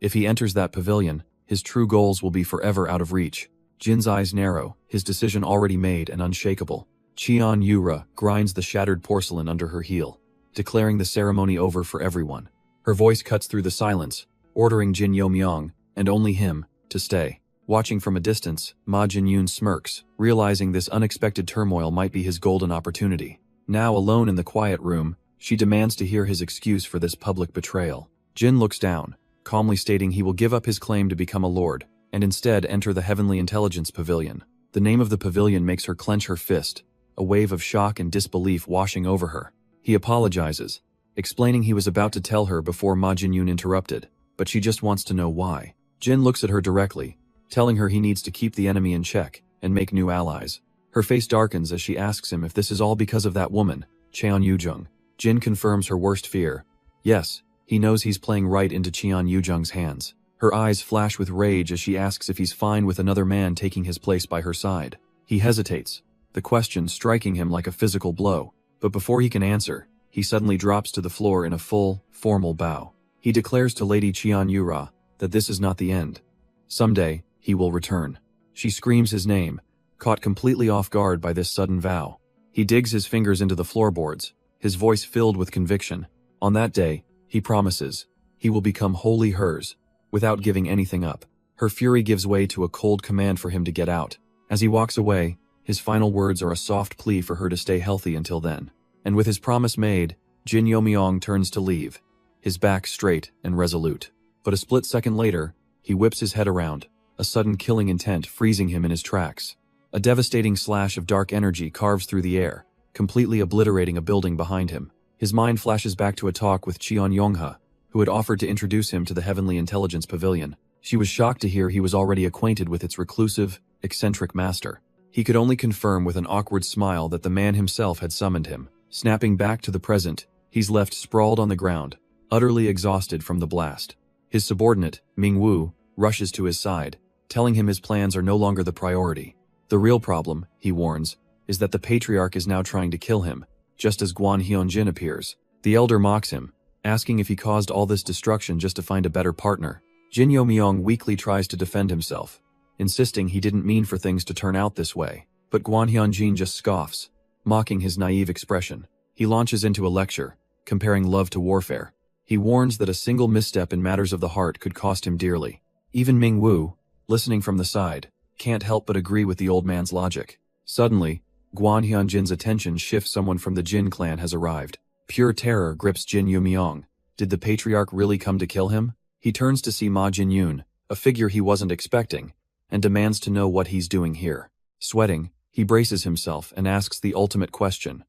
If he enters that pavilion, his true goals will be forever out of reach. Jin's eyes narrow, his decision already made and unshakable. Cheon Yura grinds the shattered porcelain under her heel, declaring the ceremony over for everyone. Her voice cuts through the silence, ordering Jin Yo Myung, and only him, to stay. Watching from a distance, Ma Jinyun smirks, realizing this unexpected turmoil might be his golden opportunity. Now alone in the quiet room, she demands to hear his excuse for this public betrayal. Jin looks down, calmly stating he will give up his claim to become a lord, and instead enter the Heavenly Intelligence Pavilion. The name of the pavilion makes her clench her fist, a wave of shock and disbelief washing over her. He apologizes, explaining he was about to tell her before Ma Jinyun interrupted, but she just wants to know why. Jin looks at her directly, telling her he needs to keep the enemy in check and make new allies. Her face darkens as she asks him if this is all because of that woman, Cheon Yujung. Jin confirms her worst fear. Yes, he knows he's playing right into Cheon Yujung's hands. Her eyes flash with rage as she asks if he's fine with another man taking his place by her side. He hesitates, the question striking him like a physical blow. But before he can answer, he suddenly drops to the floor in a full, formal bow. He declares to Lady Cheon Yura that this is not the end. Someday, he will return. She screams his name, caught completely off guard by this sudden vow. He digs his fingers into the floorboards, his voice filled with conviction. On that day, he promises, he will become wholly hers, without giving anything up. Her fury gives way to a cold command for him to get out. As he walks away, his final words are a soft plea for her to stay healthy until then. And with his promise made, Jin Yo Myung turns to leave, his back straight and resolute. But a split second later, he whips his head around, a sudden killing intent freezing him in his tracks. A devastating slash of dark energy carves through the air, completely obliterating a building behind him. His mind flashes back to a talk with Cheon Yongha, who had offered to introduce him to the Heavenly Intelligence Pavilion. She was shocked to hear he was already acquainted with its reclusive, eccentric master. He could only confirm with an awkward smile that the man himself had summoned him. Snapping back to the present, he's left sprawled on the ground, utterly exhausted from the blast. His subordinate, Ming Wu, rushes to his side, telling him his plans are no longer the priority. The real problem, he warns, is that the patriarch is now trying to kill him, just as Guan Hyunjin appears. The elder mocks him, asking if he caused all this destruction just to find a better partner. Jin Yo Myung weakly tries to defend himself, insisting he didn't mean for things to turn out this way. But Guan Hyunjin just scoffs, mocking his naive expression. He launches into a lecture, comparing love to warfare. He warns that a single misstep in matters of the heart could cost him dearly. Even Ming Wu, listening from the side, can't help but agree with the old man's logic. Suddenly, Guan Hyunjin's attention shifts. Someone from the Jin clan has arrived. Pure terror grips Jin Yumyong. Did the patriarch really come to kill him? He turns to see Ma Jinyun, a figure he wasn't expecting, and demands to know what he's doing here. Sweating, he braces himself and asks the ultimate question.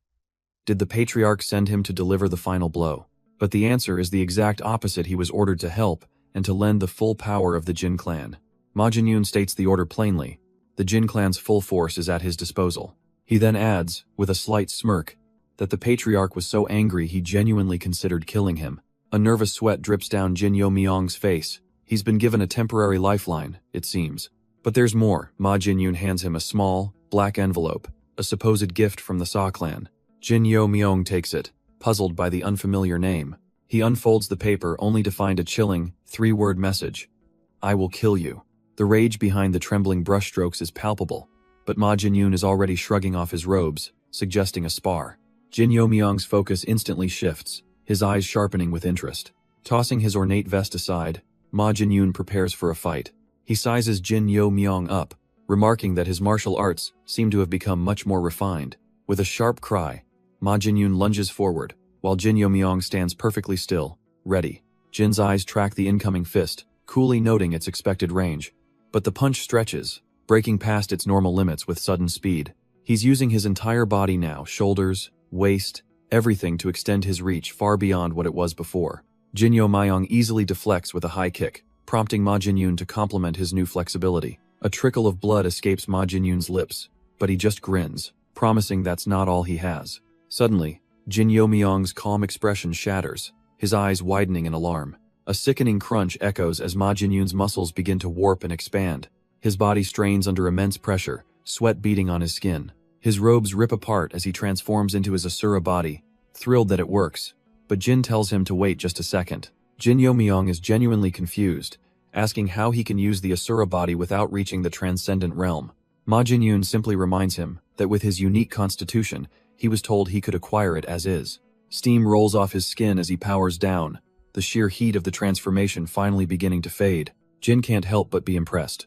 Did the patriarch send him to deliver the final blow? But the answer is the exact opposite. He was ordered to help and to lend the full power of the Jin clan. Ma Jinyun states the order plainly. The Jin clan's full force is at his disposal. He then adds, with a slight smirk, that the patriarch was so angry he genuinely considered killing him. A nervous sweat drips down Jin Yumyong's face. He's been given a temporary lifeline, it seems. But there's more. Ma Jinyun hands him a small, black envelope, a supposed gift from the Sa clan. Jin Yumyong takes it, puzzled by the unfamiliar name. He unfolds the paper only to find a chilling, 3-word message. I will kill you. The rage behind the trembling brushstrokes is palpable, but Ma Jinyun is already shrugging off his robes, suggesting a spar. Jin Yumyong's focus instantly shifts, his eyes sharpening with interest. Tossing his ornate vest aside, Ma Jinyun prepares for a fight. He sizes Jin Yumyong up, remarking that his martial arts seem to have become much more refined. With a sharp cry, Ma Jinyun lunges forward, while Jin Yumyong stands perfectly still, ready. Jin's eyes track the incoming fist, coolly noting its expected range. But the punch stretches, breaking past its normal limits with sudden speed. He's using his entire body now, shoulders, waist, everything to extend his reach far beyond what it was before. Jin Yumyong easily deflects with a high kick, prompting Ma Jinyun to complement his new flexibility. A trickle of blood escapes Ma Jinyun's lips, but he just grins, promising that's not all he has. Suddenly, Jin Yumyong's calm expression shatters, his eyes widening in alarm. A sickening crunch echoes as Ma Jinyun's muscles begin to warp and expand. His body strains under immense pressure, sweat beading on his skin. His robes rip apart as he transforms into his Asura body, thrilled that it works. But Jin tells him to wait just a second. Jin Yumyong is genuinely confused, asking how he can use the Asura body without reaching the transcendent realm. Ma Jinyun simply reminds him that with his unique constitution, he was told he could acquire it as is. Steam rolls off his skin as he powers down, the sheer heat of the transformation finally beginning to fade. Jin can't help but be impressed.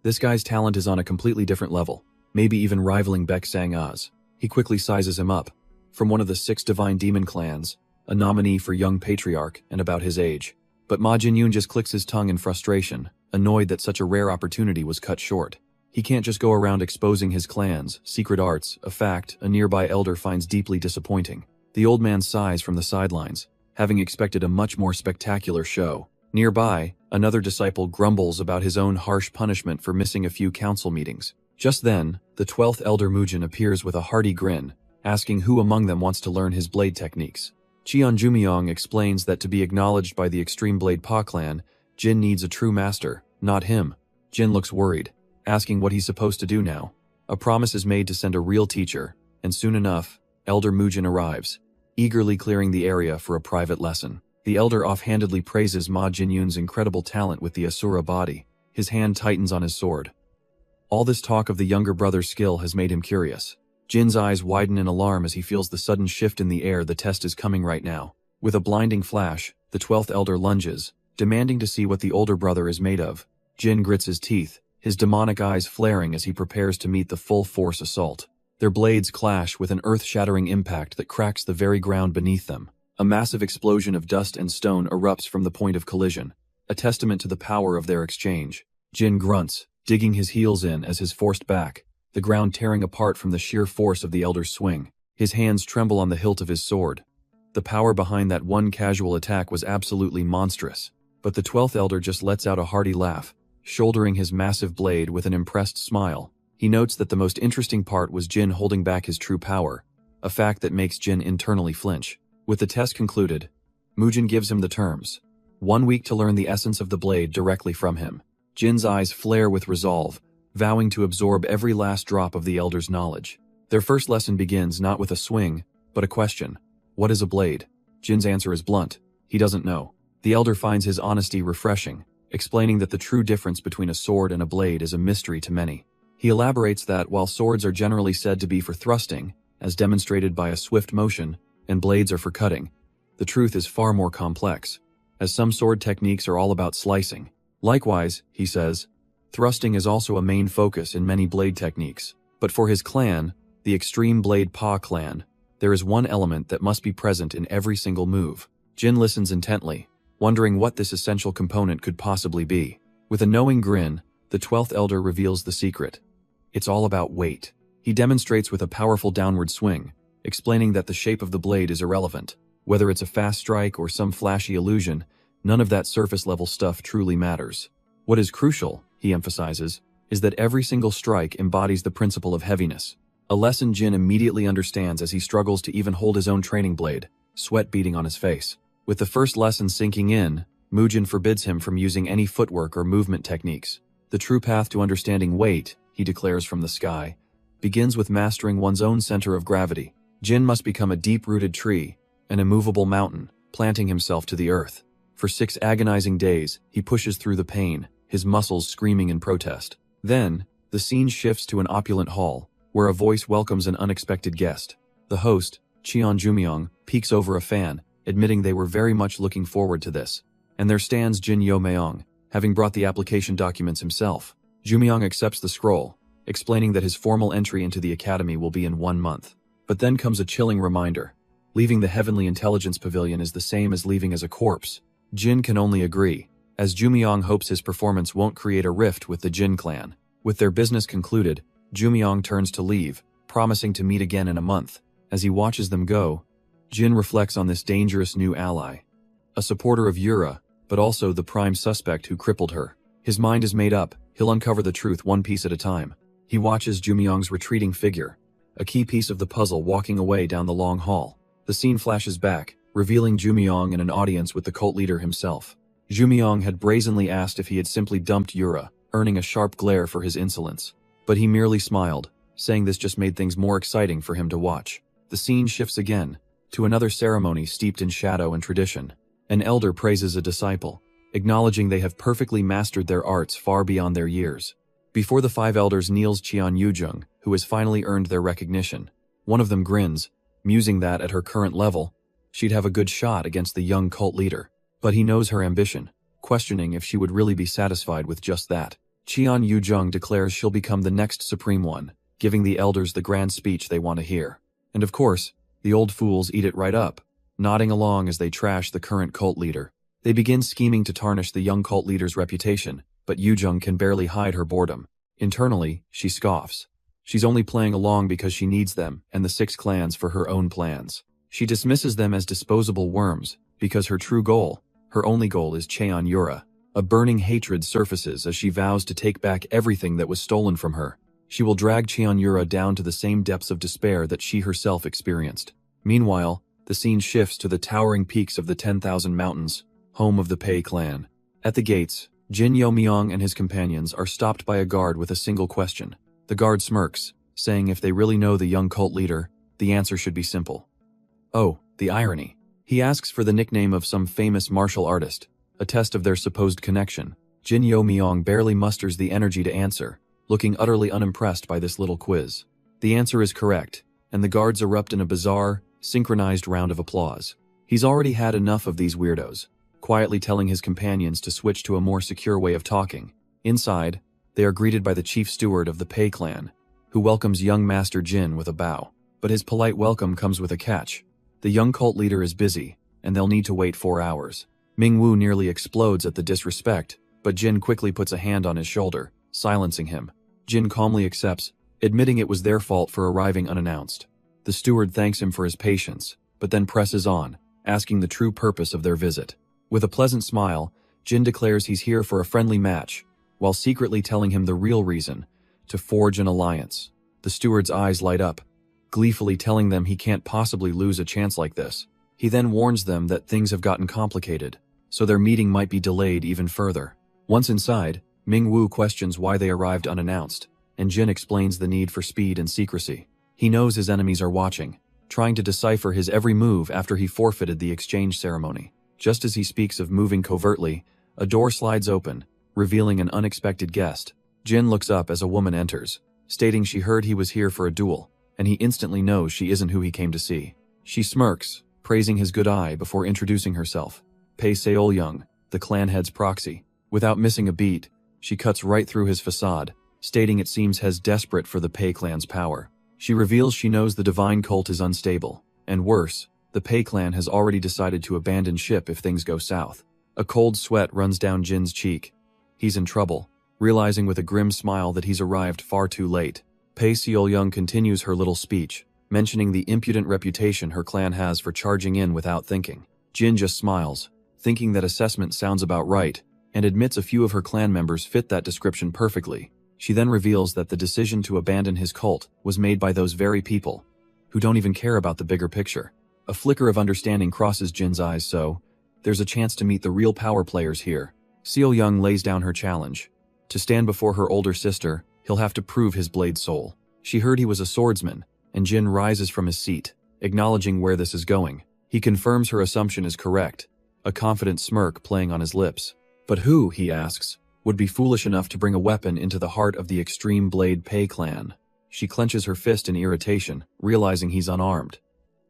This guy's talent is on a completely different level, maybe even rivaling Baek Sang-a's. He quickly sizes him up. From one of the 6 divine demon clans, a nominee for young patriarch and about his age. But Ma Jinyun just clicks his tongue in frustration, annoyed that such a rare opportunity was cut short. He can't just go around exposing his clan's secret arts, a fact a nearby elder finds deeply disappointing. The old man sighs from the sidelines, having expected a much more spectacular show. Nearby, another disciple grumbles about his own harsh punishment for missing a few council meetings. Just then, the 12th elder Mujin appears with a hearty grin, asking who among them wants to learn his blade techniques. Cheon Jumyong explains that to be acknowledged by the Extreme Blade Pa clan, Jin needs a true master, not him. Jin looks worried, asking what he's supposed to do now. A promise is made to send a real teacher, and soon enough, Elder Mujin arrives, eagerly clearing the area for a private lesson. The elder offhandedly praises Ma Jinyun's incredible talent with the Asura body. His hand tightens on his sword. All this talk of the younger brother's skill has made him curious. Jin's eyes widen in alarm as he feels the sudden shift in the air. The test is coming right now. With a blinding flash, the 12th elder lunges, demanding to see what the older brother is made of. Jin grits his teeth, his demonic eyes flaring as he prepares to meet the full-force assault. Their blades clash with an earth-shattering impact that cracks the very ground beneath them. A massive explosion of dust and stone erupts from the point of collision, a testament to the power of their exchange. Jin grunts, digging his heels in as his forced back, the ground tearing apart from the sheer force of the elder's swing. His hands tremble on the hilt of his sword. The power behind that one casual attack was absolutely monstrous, but the 12th elder just lets out a hearty laugh, shouldering his massive blade with an impressed smile. He notes that the most interesting part was Jin holding back his true power, a fact that makes Jin internally flinch. With the test concluded, Mujin gives him the terms. 1 week to learn the essence of the blade directly from him. Jin's eyes flare with resolve, vowing to absorb every last drop of the elder's knowledge. Their first lesson begins not with a swing, but a question. What is a blade? Jin's answer is blunt. He doesn't know. The elder finds his honesty refreshing, explaining that the true difference between a sword and a blade is a mystery to many. He elaborates that while swords are generally said to be for thrusting, as demonstrated by a swift motion, and blades are for cutting, the truth is far more complex, as some sword techniques are all about slicing. Likewise, he says, thrusting is also a main focus in many blade techniques, but for his clan, the Extreme Blade Pa clan. There is one element that must be present in every single move. Jin listens intently, wondering what this essential component could possibly be. With a knowing grin, the 12th elder reveals the secret. It's all about weight. He demonstrates with a powerful downward swing, explaining that the shape of the blade is irrelevant. Whether it's a fast strike or some flashy illusion, none of that surface-level stuff truly matters. What is crucial, he emphasizes, is that every single strike embodies the principle of heaviness. A lesson Jin immediately understands as he struggles to even hold his own training blade, sweat beading on his face. With the first lesson sinking in, Mujin forbids him from using any footwork or movement techniques. The true path to understanding weight, he declares from the sky, begins with mastering one's own center of gravity. Jin must become a deep-rooted tree, an immovable mountain, planting himself to the earth. For 6 agonizing days, he pushes through the pain, his muscles screaming in protest. Then, the scene shifts to an opulent hall, where a voice welcomes an unexpected guest. The host, Cheon Jumyong, peeks over a fan, admitting they were very much looking forward to this. And there stands Jin Yo-meong, having brought the application documents himself. Jumyong accepts the scroll, explaining that his formal entry into the academy will be in 1 month. But then comes a chilling reminder. Leaving the Heavenly Intelligence Pavilion is the same as leaving as a corpse. Jin can only agree, as Jumyong hopes his performance won't create a rift with the Jin clan. With their business concluded, Jumyong turns to leave, promising to meet again in a month. As he watches them go, Jin reflects on this dangerous new ally. A supporter of Yura, but also the prime suspect who crippled her. His mind is made up, he'll uncover the truth one piece at a time. He watches Jumyong's retreating figure, a key piece of the puzzle, walking away down the long hall. The scene flashes back, revealing Jumyong in an audience with the cult leader himself. Jumyong had brazenly asked if he had simply dumped Yura, earning a sharp glare for his insolence. But he merely smiled, saying this just made things more exciting for him to watch. The scene shifts again, to another ceremony steeped in shadow and tradition. An elder praises a disciple, acknowledging they have perfectly mastered their arts far beyond their years. Before the 5 elders kneels Cheon Yujung, who has finally earned their recognition. One of them grins, musing that at her current level, she'd have a good shot against the young cult leader. But he knows her ambition, questioning if she would really be satisfied with just that. Cheon Yujung declares she'll become the next Supreme One, giving the elders the grand speech they want to hear. And of course, the old fools eat it right up, nodding along as they trash the current cult leader. They begin scheming to tarnish the young cult leader's reputation, but Yujung can barely hide her boredom. Internally, she scoffs. She's only playing along because she needs them and the 6 clans for her own plans. She dismisses them as disposable worms, because her true goal, her only goal, is Cheon Yura. A burning hatred surfaces as she vows to take back everything that was stolen from her. She will drag Cheon Yura down to the same depths of despair that she herself experienced. Meanwhile, the scene shifts to the towering peaks of the 10,000 Mountains, home of the Pei clan. At the gates, Jin Yo-meong and his companions are stopped by a guard with a single question. The guard smirks, saying if they really know the young cult leader, the answer should be simple. Oh, the irony. He asks for the nickname of some famous martial artist, a test of their supposed connection. Jin Yo-meong barely musters the energy to answer, looking utterly unimpressed by this little quiz. The answer is correct, and the guards erupt in a bizarre, synchronized round of applause. He's already had enough of these weirdos, quietly telling his companions to switch to a more secure way of talking. Inside, they are greeted by the chief steward of the Pei clan, who welcomes young Master Jin with a bow. But his polite welcome comes with a catch. The young cult leader is busy, and they'll need to wait 4 hours. Ming-Wu nearly explodes at the disrespect, but Jin quickly puts a hand on his shoulder, silencing him. Jin calmly accepts, admitting it was their fault for arriving unannounced. The steward thanks him for his patience, but then presses on, asking the true purpose of their visit. With a pleasant smile, Jin declares he's here for a friendly match, while secretly telling him the real reason, to forge an alliance. The steward's eyes light up, gleefully telling them he can't possibly lose a chance like this. He then warns them that things have gotten complicated, so their meeting might be delayed even further. Once inside, Ming-Wu questions why they arrived unannounced, and Jin explains the need for speed and secrecy. He knows his enemies are watching, trying to decipher his every move after he forfeited the exchange ceremony. Just as he speaks of moving covertly, a door slides open, revealing an unexpected guest. Jin looks up as a woman enters, stating she heard he was here for a duel, and he instantly knows she isn't who he came to see. She smirks, praising his good eye before introducing herself. Pei Seol-young, the clan head's proxy. Without missing a beat, she cuts right through his facade, stating it seems he's desperate for the Pei clan's power. She reveals she knows the divine cult is unstable, and worse, the Pei clan has already decided to abandon ship if things go south. A cold sweat runs down Jin's cheek. He's in trouble, realizing with a grim smile that he's arrived far too late. Pei Seol-young continues her little speech, mentioning the impudent reputation her clan has for charging in without thinking. Jin just smiles, thinking that assessment sounds about right, and admits a few of her clan members fit that description perfectly. She then reveals that the decision to abandon his cult was made by those very people, who don't even care about the bigger picture. A flicker of understanding crosses Jin's eyes, so there's a chance to meet the real power players here. Seol-young lays down her challenge. To stand before her older sister, he'll have to prove his blade soul. She heard he was a swordsman, and Jin rises from his seat, acknowledging where this is going. He confirms her assumption is correct, a confident smirk playing on his lips. But who, he asks, would be foolish enough to bring a weapon into the heart of the Extreme Blade Pei clan? She clenches her fist in irritation, realizing he's unarmed.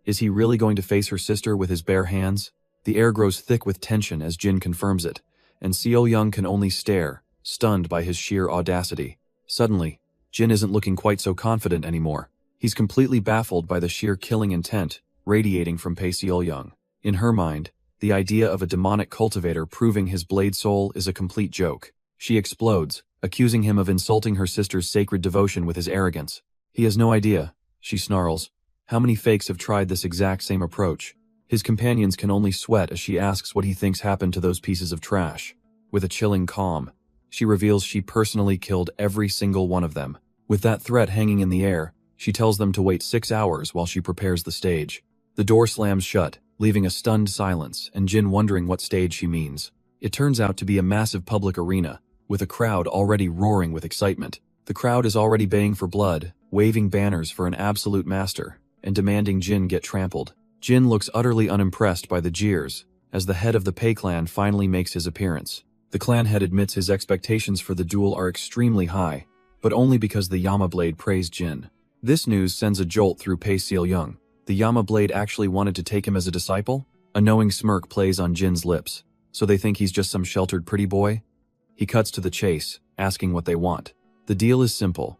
Is he really going to face her sister with his bare hands? The air grows thick with tension as Jin confirms it, and Seol-young can only stare, stunned by his sheer audacity. Suddenly, Jin isn't looking quite so confident anymore. He's completely baffled by the sheer killing intent radiating from Pei Seol-young. In her mind, the idea of a demonic cultivator proving his blade soul is a complete joke. She explodes, accusing him of insulting her sister's sacred devotion with his arrogance. He has no idea, she snarls, how many fakes have tried this exact same approach. His companions can only sweat as she asks what he thinks happened to those pieces of trash. With a chilling calm, she reveals she personally killed every single one of them. With that threat hanging in the air, she tells them to wait 6 hours while she prepares the stage. The door slams shut, leaving a stunned silence and Jin wondering what stage she means. It turns out to be a massive public arena, with a crowd already roaring with excitement. The crowd is already baying for blood, waving banners for an absolute master, and demanding Jin get trampled. Jin looks utterly unimpressed by the jeers, as the head of the Pei clan finally makes his appearance. The clan head admits his expectations for the duel are extremely high, but only because the Yama blade praised Jin. This news sends a jolt through Pei Seol-young. The Yama blade actually wanted to take him as a disciple? A knowing smirk plays on Jin's lips. So they think he's just some sheltered pretty boy? He cuts to the chase, asking what they want. The deal is simple.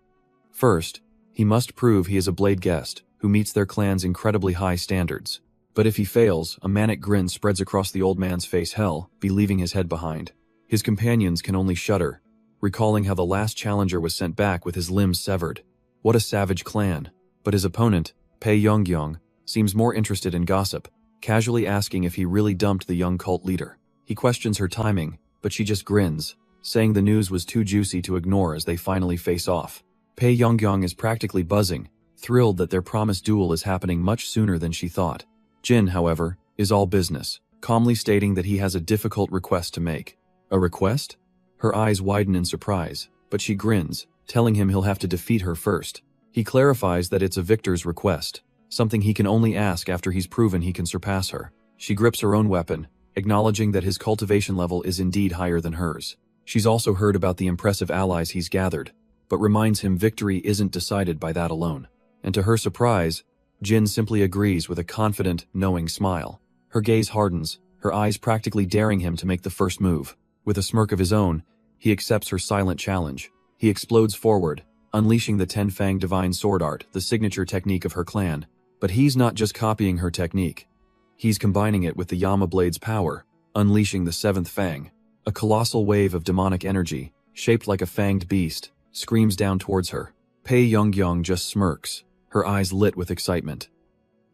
First, he must prove he is a blade guest who meets their clan's incredibly high standards. But if he fails, a manic grin spreads across the old man's face. Hell be leaving his head behind. His companions can only shudder, recalling how the last challenger was sent back with his limbs severed. What a savage clan. But his opponent, Pei Yongyong, seems more interested in gossip, casually asking if he really dumped the young cult leader. He questions her timing, but she just grins, saying the news was too juicy to ignore as they finally face off. Pei Yongyong is practically buzzing, thrilled that their promised duel is happening much sooner than she thought. Jin, however, is all business, calmly stating that he has a difficult request to make. A request? Her eyes widen in surprise, but she grins, telling him he'll have to defeat her first. He clarifies that it's a victor's request, something he can only ask after he's proven he can surpass her. She grips her own weapon, acknowledging that his cultivation level is indeed higher than hers. She's also heard about the impressive allies he's gathered, but reminds him victory isn't decided by that alone. And to her surprise, Jin simply agrees with a confident, knowing smile. Her gaze hardens, her eyes practically daring him to make the first move. With a smirk of his own, he accepts her silent challenge. He explodes forward, unleashing the Ten-Fang Divine Sword Art, the signature technique of her clan. But he's not just copying her technique. He's combining it with the Yama blade's power, unleashing the Seventh Fang. A colossal wave of demonic energy, shaped like a fanged beast, screams down towards her. Pei Yongyong just smirks, her eyes lit with excitement.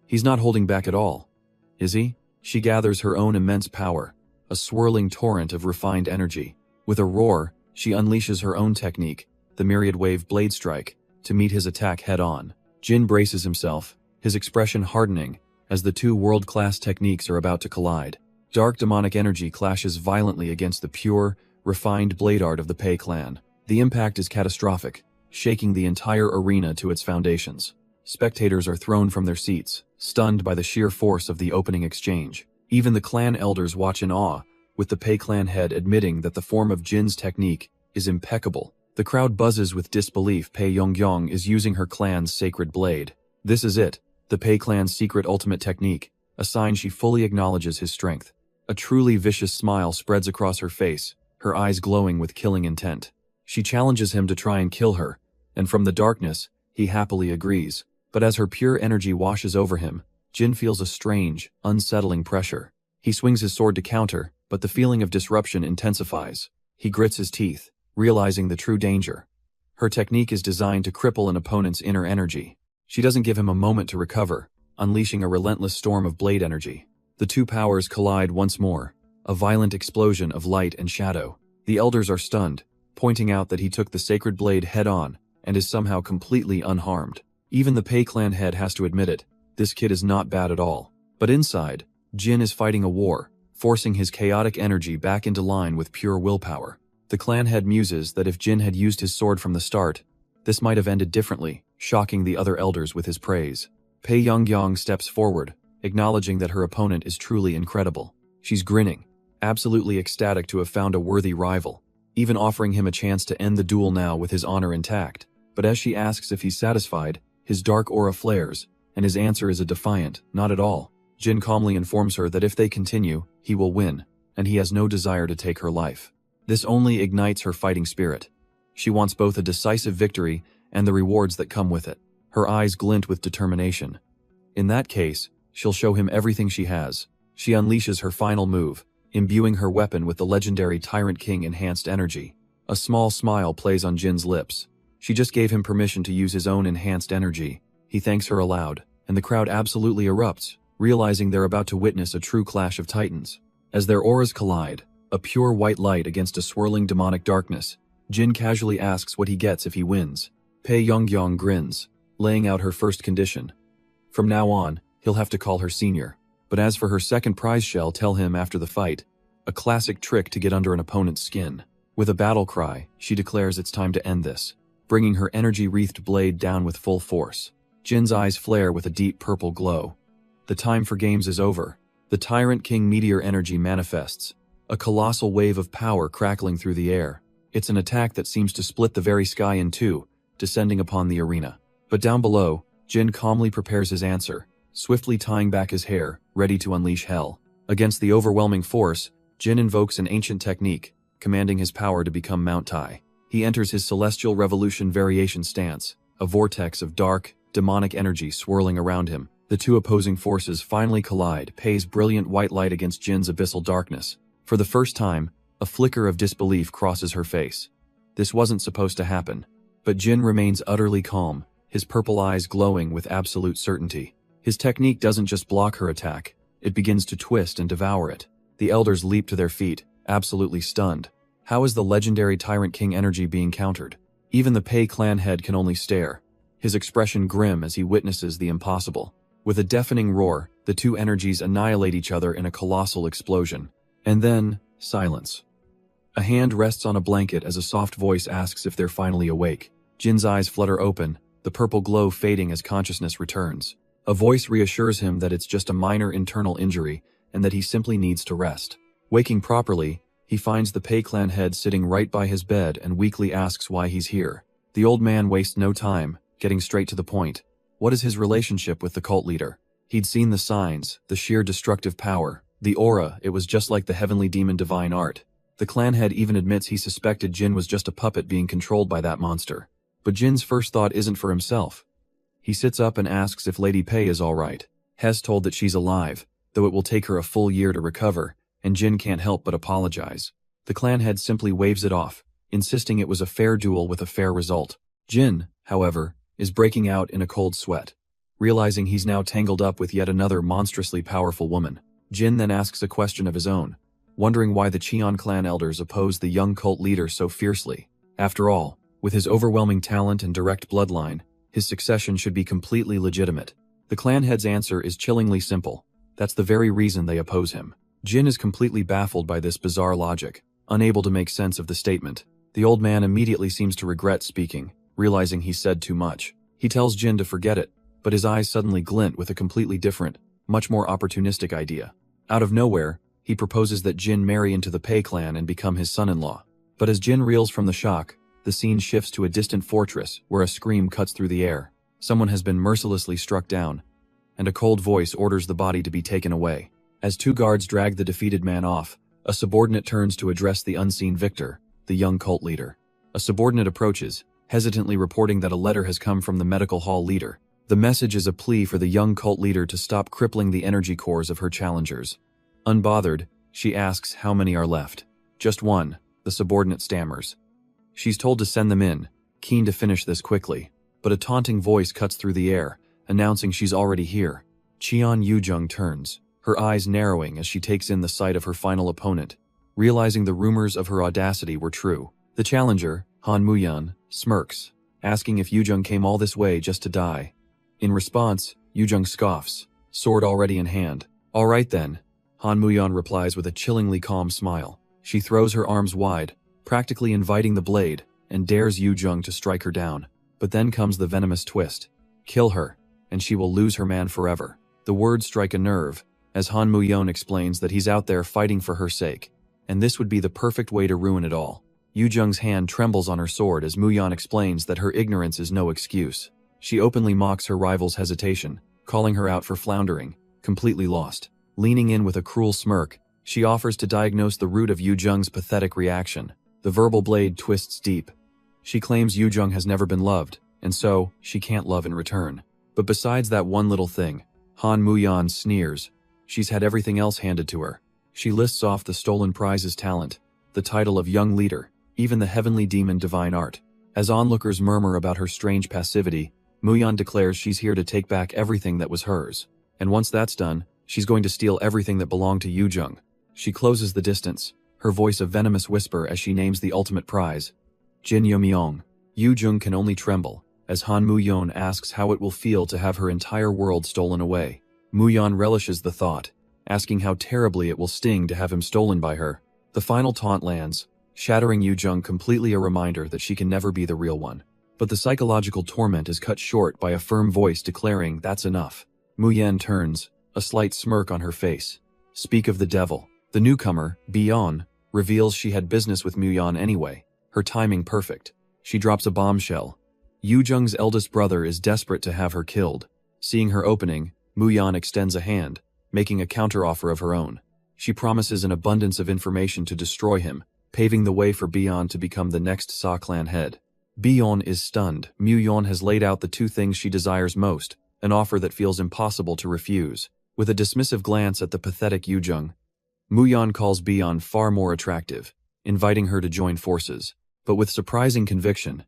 He's not holding back at all, is he? She gathers her own immense power, a swirling torrent of refined energy. With a roar, she unleashes her own technique, the Myriad Wave Blade Strike, to meet his attack head-on. Jin braces himself, his expression hardening, as the two world-class techniques are about to collide. Dark demonic energy clashes violently against the pure, refined blade art of the Pei clan. The impact is catastrophic, shaking the entire arena to its foundations. Spectators are thrown from their seats, stunned by the sheer force of the opening exchange. Even the clan elders watch in awe, with the Pei clan head admitting that the form of Jin's technique is impeccable. The crowd buzzes with disbelief. Pei Yongyong is using her clan's sacred blade. This is it, the Pei clan's secret ultimate technique, a sign she fully acknowledges his strength. A truly vicious smile spreads across her face, her eyes glowing with killing intent. She challenges him to try and kill her, and from the darkness, He happily agrees. But as her pure energy washes over him, Jin feels a strange, unsettling pressure. He swings his sword to counter, but the feeling of disruption intensifies. He grits his teeth, realizing the true danger. Her technique is designed to cripple an opponent's inner energy. She doesn't give him a moment to recover, unleashing a relentless storm of blade energy. The two powers collide once more, a violent explosion of light and shadow. The elders are stunned, pointing out that he took the sacred blade head-on and is somehow completely unharmed. Even the Pei clan head has to admit it. This kid is not bad at all. But inside, Jin is fighting a war, forcing his chaotic energy back into line with pure willpower. The clan head muses that if Jin had used his sword from the start, this might have ended differently, shocking the other elders with his praise. Pei Yongyang steps forward, acknowledging that her opponent is truly incredible. She's grinning, absolutely ecstatic to have found a worthy rival, even offering him a chance to end the duel now with his honor intact. But as she asks if he's satisfied, his dark aura flares, and his answer is a defiant, not at all. Jin calmly informs her that if they continue, he will win, and he has no desire to take her life. This only ignites her fighting spirit. She wants both a decisive victory and the rewards that come with it. Her eyes glint with determination. In that case, she'll show him everything she has. She unleashes her final move, imbuing her weapon with the legendary Tyrant King enhanced energy. A small smile plays on Jin's lips. She just gave him permission to use his own enhanced energy. He thanks her aloud, and the crowd absolutely erupts, realizing they're about to witness a true clash of titans. As their auras collide, a pure white light against a swirling demonic darkness, Jin casually asks what he gets if he wins. Pei Yongyang grins, laying out her first condition. From now on, he'll have to call her senior. But as for her second prize, she'll tell him after the fight, a classic trick to get under an opponent's skin. With a battle cry, she declares it's time to end this, bringing her energy-wreathed blade down with full force. Jin's eyes flare with a deep purple glow. The time for games is over. The Tyrant King meteor energy manifests, a colossal wave of power crackling through the air. It's an attack that seems to split the very sky in two, descending upon the arena. But down below, Jin calmly prepares his answer, swiftly tying back his hair, ready to unleash hell. Against the overwhelming force, Jin invokes an ancient technique, commanding his power to become Mount Tai. He enters his Celestial Revolution variation stance, a vortex of dark, demonic energy swirling around him. The two opposing forces finally collide, Pei's brilliant white light against Jin's abyssal darkness. For the first time, a flicker of disbelief crosses her face. This wasn't supposed to happen. But Jin remains utterly calm, his purple eyes glowing with absolute certainty. His technique doesn't just block her attack, it begins to twist and devour it. The elders leap to their feet, absolutely stunned. How is the legendary Tyrant King energy being countered? Even the Pei clan head can only stare, his expression grim as he witnesses the impossible. With a deafening roar, the two energies annihilate each other in a colossal explosion. And then, silence. A hand rests on a blanket as a soft voice asks if they're finally awake. Jin's eyes flutter open, the purple glow fading as consciousness returns. A voice reassures him that it's just a minor internal injury and that he simply needs to rest. Waking properly, he finds the Pei clan head sitting right by his bed and weakly asks why he's here. The old man wastes no time, getting straight to the point. What is his relationship with the cult leader? He'd seen the signs, the sheer destructive power, the aura. It was just like the heavenly demon divine art. The clan head even admits he suspected Jin was just a puppet being controlled by that monster. But Jin's first thought isn't for himself. He sits up and asks if Lady Pei is alright. Hes told that she's alive, though it will take her a full year to recover, and Jin can't help but apologize. The clan head simply waves it off, insisting it was a fair duel with a fair result. Jin, however, is breaking out in a cold sweat, realizing he's now tangled up with yet another monstrously powerful woman. Jin then asks a question of his own, wondering why the Cheon clan elders oppose the young cult leader so fiercely. After all, with his overwhelming talent and direct bloodline, his succession should be completely legitimate. The clan head's answer is chillingly simple. That's the very reason they oppose him. Jin is completely baffled by this bizarre logic, unable to make sense of the statement. The old man immediately seems to regret speaking, realizing he said too much. He tells Jin to forget it, but his eyes suddenly glint with a completely different, much more opportunistic idea. Out of nowhere, he proposes that Jin marry into the Pei clan and become his son-in-law. But as Jin reels from the shock, the scene shifts to a distant fortress where a scream cuts through the air. Someone has been mercilessly struck down, and a cold voice orders the body to be taken away. As two guards drag the defeated man off, a subordinate turns to address the unseen victor, the young cult leader. A subordinate approaches, hesitantly reporting that a letter has come from the medical hall leader. The message is a plea for the young cult leader to stop crippling the energy cores of her challengers. Unbothered, she asks how many are left. Just one, the subordinate stammers. She's told to send them in, keen to finish this quickly, but a taunting voice cuts through the air, announcing she's already here. Cheon Yoojung turns, her eyes narrowing as she takes in the sight of her final opponent, realizing the rumors of her audacity were true. The challenger, Han Muyan, smirks, asking if Yoojung came all this way just to die. In response, Yoojung scoffs, sword already in hand. All right then, Han Muyan replies with a chillingly calm smile. She throws her arms wide, practically inviting the blade, and dares Yoojung to strike her down. But then comes the venomous twist. Kill her, and she will lose her man forever. The words strike a nerve, as Han Muyan explains that he's out there fighting for her sake, and this would be the perfect way to ruin it all. Yoojung's hand trembles on her sword as Muyan explains that her ignorance is no excuse. She openly mocks her rival's hesitation, calling her out for floundering, completely lost. Leaning in with a cruel smirk, she offers to diagnose the root of Yoojung's pathetic reaction. The verbal blade twists deep. She claims Yoojung has never been loved, and so, she can't love in return. But besides that one little thing, Han Muyan sneers. She's had everything else handed to her. She lists off the stolen prize's talent, the title of young leader, even the heavenly demon divine art. As onlookers murmur about her strange passivity, Muyan declares she's here to take back everything that was hers. And once that's done, she's going to steal everything that belonged to Yoojung. She closes the distance, her voice a venomous whisper as she names the ultimate prize. Jin Yomyong. Yoojung can only tremble, as Han Muyan asks how it will feel to have her entire world stolen away. Muyan relishes the thought, asking how terribly it will sting to have him stolen by her. The final taunt lands, shattering Yoojung completely, a reminder that she can never be the real one. But the psychological torment is cut short by a firm voice declaring that's enough. Muyan turns, a slight smirk on her face. Speak of the devil. The newcomer, Bion, reveals she had business with Muyan anyway, her timing perfect. She drops a bombshell. Yoojung's eldest brother is desperate to have her killed. Seeing her opening, Muyan extends a hand, making a counteroffer of her own. She promises an abundance of information to destroy him, paving the way for Bion to become the next Sa clan head. Bion is stunned. Muyan has laid out the two things she desires most, an offer that feels impossible to refuse. With a dismissive glance at the pathetic Yoojung, Muyan calls Bion far more attractive, inviting her to join forces. But with surprising conviction,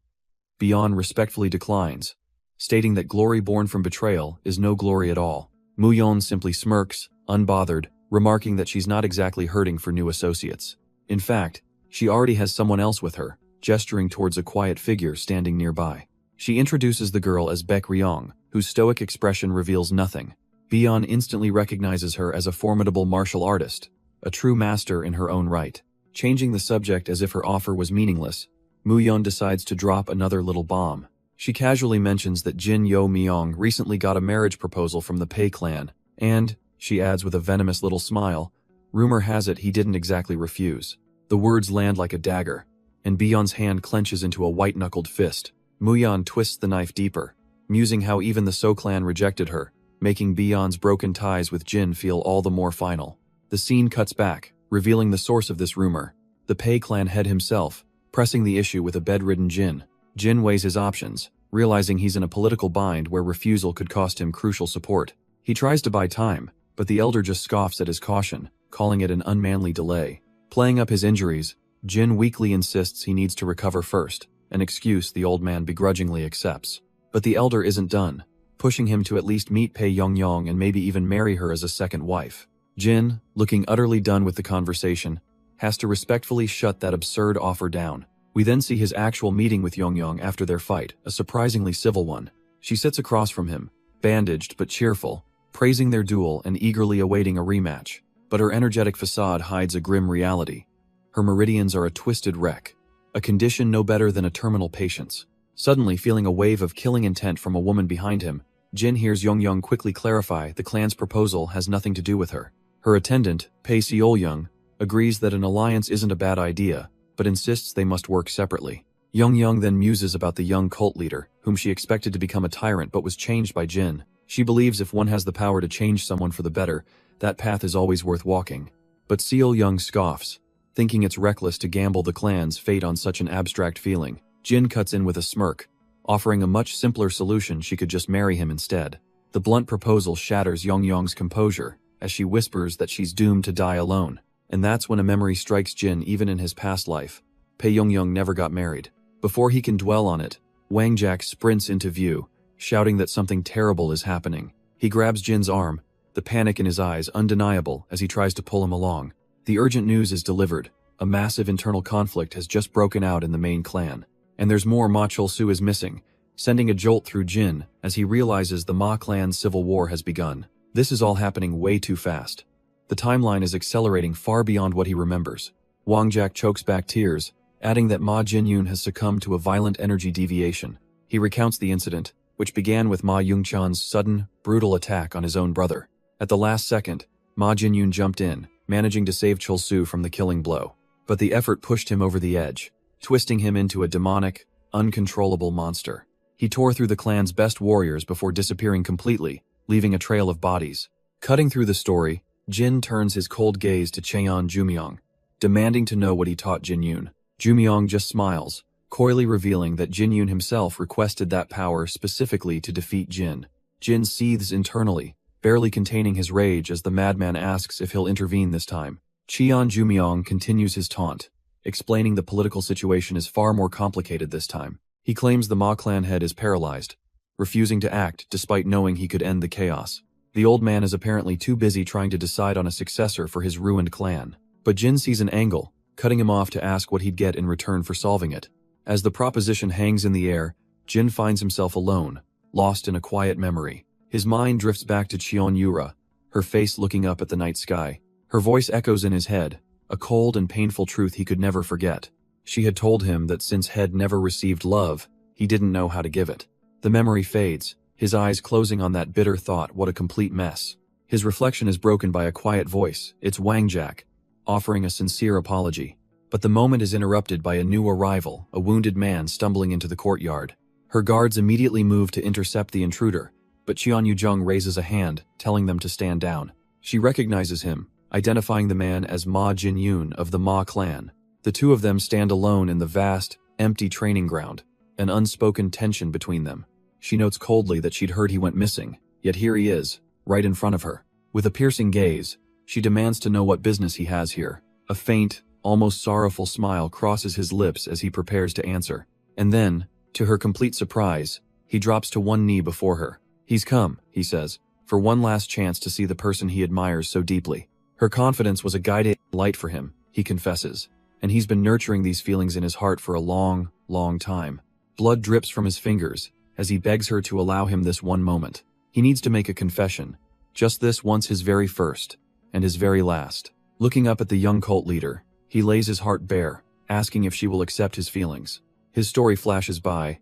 Bion respectfully declines, stating that glory born from betrayal is no glory at all. Muyan simply smirks, unbothered, remarking that she's not exactly hurting for new associates. In fact, she already has someone else with her, gesturing towards a quiet figure standing nearby. She introduces the girl as Baek Ryong, whose stoic expression reveals nothing. Bion instantly recognizes her as a formidable martial artist, a true master in her own right. Changing the subject as if her offer was meaningless, Muyan decides to drop another little bomb. She casually mentions that Jin Yo Myong recently got a marriage proposal from the Pei clan, and, she adds with a venomous little smile, rumor has it he didn't exactly refuse. The words land like a dagger, and Bion's hand clenches into a white-knuckled fist. Muyan twists the knife deeper, musing how even the So clan rejected her, making Bion's broken ties with Jin feel all the more final. The scene cuts back, revealing the source of this rumor, the Pei clan head himself, pressing the issue with a bedridden Jin. Jin weighs his options, realizing he's in a political bind where refusal could cost him crucial support. He tries to buy time, but the elder just scoffs at his caution, calling it an unmanly delay. Playing up his injuries, Jin weakly insists he needs to recover first, an excuse the old man begrudgingly accepts. But the elder isn't done, pushing him to at least meet Pei Yongyong and maybe even marry her as a second wife. Jin, looking utterly done with the conversation, has to respectfully shut that absurd offer down. We then see his actual meeting with Yongyong after their fight, a surprisingly civil one. She sits across from him, bandaged but cheerful, praising their duel and eagerly awaiting a rematch. But her energetic facade hides a grim reality. Her meridians are a twisted wreck, a condition no better than a terminal patient's. Suddenly feeling a wave of killing intent from a woman behind him, Jin hears Yongyong quickly clarify the clan's proposal has nothing to do with her. Her attendant, Pei Seolyung, agrees that an alliance isn't a bad idea, but insists they must work separately. Yongyong then muses about the young cult leader, whom she expected to become a tyrant but was changed by Jin. She believes if one has the power to change someone for the better, that path is always worth walking. But Seolyung scoffs, thinking it's reckless to gamble the clan's fate on such an abstract feeling. Jin cuts in with a smirk, offering a much simpler solution: she could just marry him instead. The blunt proposal shatters Yongyong's composure as she whispers that she's doomed to die alone. And that's when a memory strikes Jin. Even in his past life, Pei Yongyong never got married. Before he can dwell on it, Wangjak sprints into view, shouting that something terrible is happening. He grabs Jin's arm, the panic in his eyes undeniable as he tries to pull him along. The urgent news is delivered. A massive internal conflict has just broken out in the main clan. And there's more. Ma Chul-su is missing, sending a jolt through Jin as he realizes the Ma clan's civil war has begun. This is all happening way too fast. The timeline is accelerating far beyond what he remembers. Wangjak chokes back tears, adding that Ma Jinyun has succumbed to a violent energy deviation. He recounts the incident, which began with Ma Yungchan's sudden, brutal attack on his own brother. At the last second, Ma Jinyun jumped in, managing to save Chul-su from the killing blow. But the effort pushed him over the edge, twisting him into a demonic, uncontrollable monster. He tore through the clan's best warriors before disappearing completely, leaving a trail of bodies. Cutting through the story, Jin turns his cold gaze to Cheon Jumyong, demanding to know what he taught Jinyun. Jumyong just smiles, coyly revealing that Jinyun himself requested that power specifically to defeat Jin. Jin seethes internally, barely containing his rage as the madman asks if he'll intervene this time. Cheon Jumyong continues his taunt, explaining the political situation is far more complicated this time. He claims the Ma clan head is paralyzed, refusing to act despite knowing he could end the chaos. The old man is apparently too busy trying to decide on a successor for his ruined clan. But Jin sees an angle, cutting him off to ask what he'd get in return for solving it. As the proposition hangs in the air, Jin finds himself alone, lost in a quiet memory. His mind drifts back to Cheon Yura, her face looking up at the night sky. Her voice echoes in his head, a cold and painful truth he could never forget. She had told him that since Head never received love, he didn't know how to give it. The memory fades, his eyes closing on that bitter thought. What a complete mess. His reflection is broken by a quiet voice. It's Wangjak, offering a sincere apology. But the moment is interrupted by a new arrival, a wounded man stumbling into the courtyard. Her guards immediately move to intercept the intruder, but Cheon Yujung raises a hand, telling them to stand down. She recognizes him, identifying the man as Ma Jinyun of the Ma clan. The two of them stand alone in the vast, empty training ground, an unspoken tension between them. She notes coldly that she'd heard he went missing, yet here he is, right in front of her. With a piercing gaze, she demands to know what business he has here. A faint, almost sorrowful smile crosses his lips as he prepares to answer. And then, to her complete surprise, he drops to one knee before her. He's come, he says, for one last chance to see the person he admires so deeply. Her confidence was a guiding light for him, he confesses, and he's been nurturing these feelings in his heart for a long, long time. Blood drips from his fingers as he begs her to allow him this one moment. He needs to make a confession, just this once, his very first, and his very last. Looking up at the young cult leader, he lays his heart bare, asking if she will accept his feelings. His story flashes by.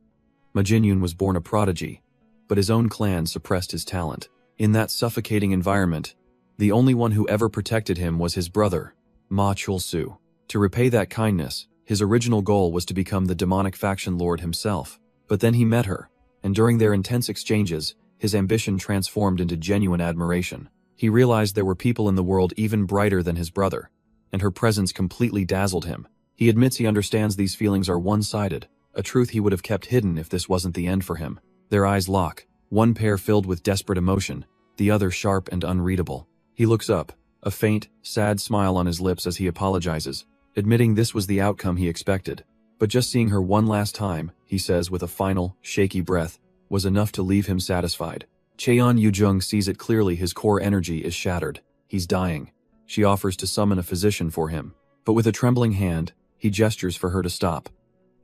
Ma Jinyun was born a prodigy, but his own clan suppressed his talent. In that suffocating environment, the only one who ever protected him was his brother, Ma Chul-su. To repay that kindness, his original goal was to become the demonic faction lord himself. But then he met her, and during their intense exchanges, his ambition transformed into genuine admiration. He realized there were people in the world even brighter than his brother, and her presence completely dazzled him. He admits he understands these feelings are one-sided, a truth he would have kept hidden if this wasn't the end for him. Their eyes lock, one pair filled with desperate emotion, the other sharp and unreadable. He looks up, a faint, sad smile on his lips as he apologizes, admitting this was the outcome he expected. But just seeing her one last time, he says with a final, shaky breath, was enough to leave him satisfied. Cheon Yujung sees it clearly. His core energy is shattered. He's dying. She offers to summon a physician for him, but with a trembling hand, he gestures for her to stop,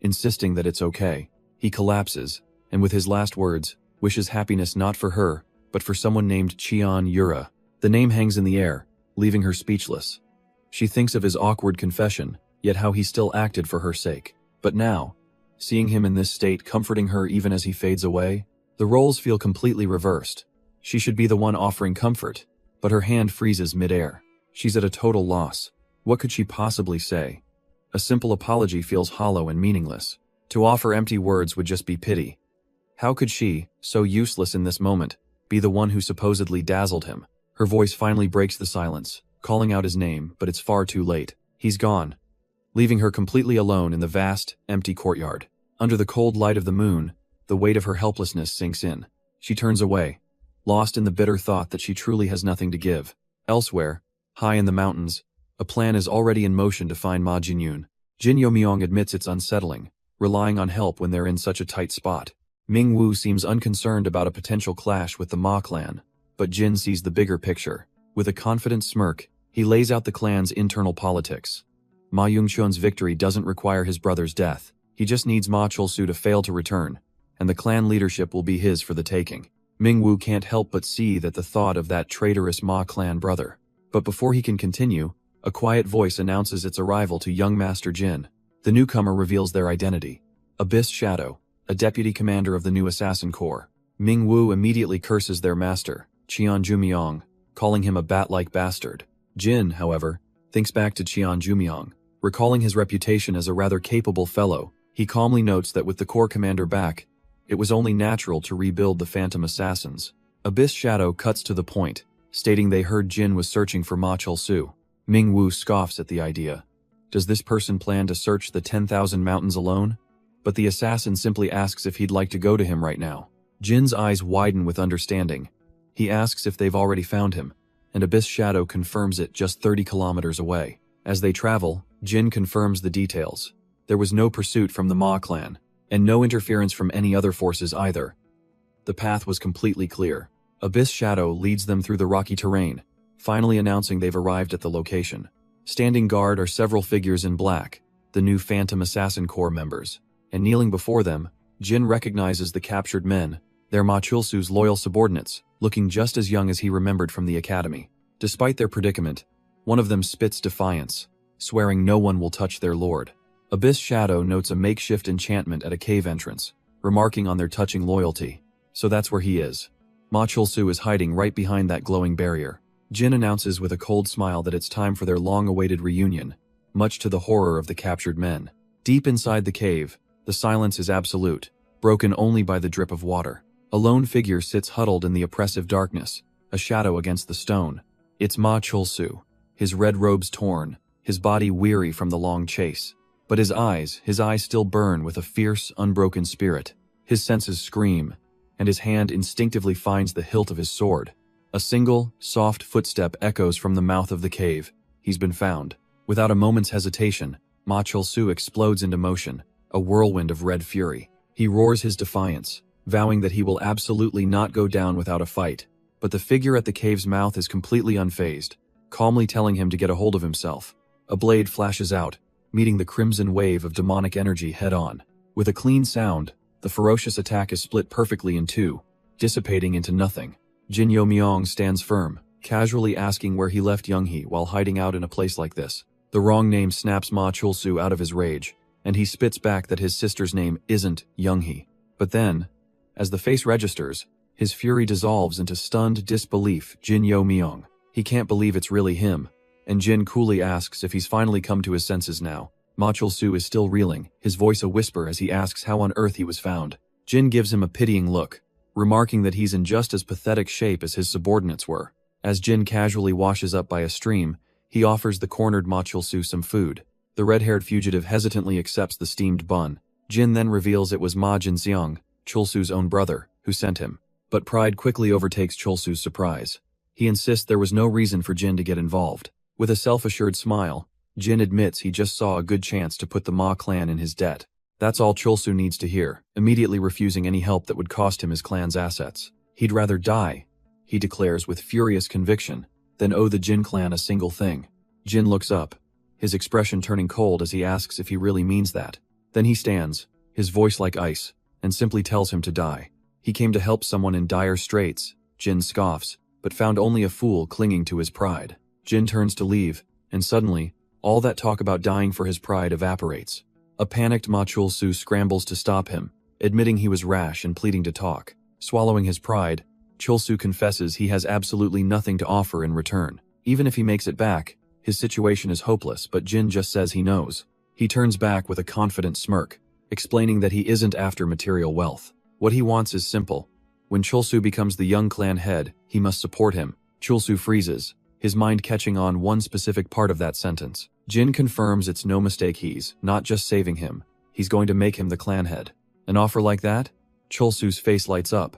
insisting that it's okay. He collapses, and with his last words, wishes happiness not for her, but for someone named Cheon Yura. The name hangs in the air, leaving her speechless. She thinks of his awkward confession, yet how he still acted for her sake. But now, seeing him in this state, comforting her even as he fades away, the roles feel completely reversed. She should be the one offering comfort, but her hand freezes mid-air. She's at a total loss. What could she possibly say? A simple apology feels hollow and meaningless. To offer empty words would just be pity. How could she, so useless in this moment, be the one who supposedly dazzled him? Her voice finally breaks the silence, calling out his name, but it's far too late. He's gone, leaving her completely alone in the vast, empty courtyard. Under the cold light of the moon, the weight of her helplessness sinks in. She turns away, lost in the bitter thought that she truly has nothing to give. Elsewhere, high in the mountains, a plan is already in motion to find Ma Jinyun. Jin Yomyong admits it's unsettling, relying on help when they're in such a tight spot. Ming Wu seems unconcerned about a potential clash with the Ma clan, but Jin sees the bigger picture. With a confident smirk, he lays out the clan's internal politics. Ma Yongchun's victory doesn't require his brother's death. He just needs Ma Cholsu to fail to return, and the clan leadership will be his for the taking. Ming Wu can't help but see that the thought of that traitorous Ma clan brother. But before he can continue, a quiet voice announces its arrival to young Master Jin. The newcomer reveals their identity. Abyss Shadow, a deputy commander of the new assassin corps. Ming Wu immediately curses their master, Qian Jumyong, calling him a bat-like bastard. Jin, however, thinks back to Qian Jumyong. Recalling his reputation as a rather capable fellow, he calmly notes that with the corps commander back, it was only natural to rebuild the phantom assassins. Abyss Shadow cuts to the point, stating they heard Jin was searching for Ma Cholsu. Ming Wu scoffs at the idea. Does this person plan to search the 10,000 mountains alone? But the assassin simply asks if he'd like to go to him right now. Jin's eyes widen with understanding. He asks if they've already found him, and Abyss Shadow confirms it just 30 kilometers away. As they travel, Jin confirms the details. There was no pursuit from the Ma clan, and no interference from any other forces either. The path was completely clear. Abyss Shadow leads them through the rocky terrain, finally announcing they've arrived at the location. Standing guard are several figures in black, the new Phantom Assassin Corps members, and kneeling before them, Jin recognizes the captured men. They're Ma Chulsu's loyal subordinates, looking just as young as he remembered from the academy. Despite their predicament, one of them spits defiance, swearing no one will touch their lord. Abyss Shadow notes a makeshift enchantment at a cave entrance, remarking on their touching loyalty. So that's where he is. Ma Chulsu is hiding right behind that glowing barrier. Jin announces with a cold smile that it's time for their long-awaited reunion, much to the horror of the captured men. Deep inside the cave, the silence is absolute, broken only by the drip of water. A lone figure sits huddled in the oppressive darkness, a shadow against the stone. It's Ma Chulsu, his red robes torn, his body weary from the long chase. But his eyes still burn with a fierce, unbroken spirit. His senses scream, and his hand instinctively finds the hilt of his sword. A single, soft footstep echoes from the mouth of the cave. He's been found. Without a moment's hesitation, Ma Chulsu explodes into motion, a whirlwind of red fury. He roars his defiance, vowing that he will absolutely not go down without a fight. But the figure at the cave's mouth is completely unfazed, calmly telling him to get a hold of himself. A blade flashes out, meeting the crimson wave of demonic energy head-on. With a clean sound, the ferocious attack is split perfectly in two, dissipating into nothing. Jin Yomyong stands firm, casually asking where he left Younghee while hiding out in a place like this. The wrong name snaps Ma Chulsu out of his rage, and he spits back that his sister's name isn't Younghee. But then, as the face registers, his fury dissolves into stunned disbelief. Jin Yomyong. He can't believe it's really him, and Jin coolly asks if he's finally come to his senses now. Ma Chulsu is still reeling, his voice a whisper as he asks how on earth he was found. Jin gives him a pitying look, remarking that he's in just as pathetic shape as his subordinates were. As Jin casually washes up by a stream, he offers the cornered Ma Chulsu some food. The red-haired fugitive hesitantly accepts the steamed bun. Jin then reveals it was Ma Jinxiang, Chulsu's own brother, who sent him. But pride quickly overtakes Chulsu's surprise. He insists there was no reason for Jin to get involved. With a self-assured smile, Jin admits he just saw a good chance to put the Ma clan in his debt. That's all Chulsu needs to hear, immediately refusing any help that would cost him his clan's assets. He'd rather die, he declares with furious conviction, than owe the Jin clan a single thing. Jin looks up, his expression turning cold as he asks if he really means that. Then he stands, his voice like ice, and simply tells him to die. He came to help someone in dire straits, Jin scoffs, but found only a fool clinging to his pride. Jin turns to leave, and suddenly, all that talk about dying for his pride evaporates. A panicked Ma Chulsu scrambles to stop him, admitting he was rash and pleading to talk. Swallowing his pride, Chulsu confesses he has absolutely nothing to offer in return. Even if he makes it back, his situation is hopeless, but Jin just says he knows. He turns back with a confident smirk, explaining that he isn't after material wealth. What he wants is simple. When Chulsu becomes the young clan head, he must support him. Chulsu freezes, his mind catching on one specific part of that sentence. Jin confirms it's no mistake he's not just saving him, He's going to make him the clan head. An offer like that? Chulsu's face lights up.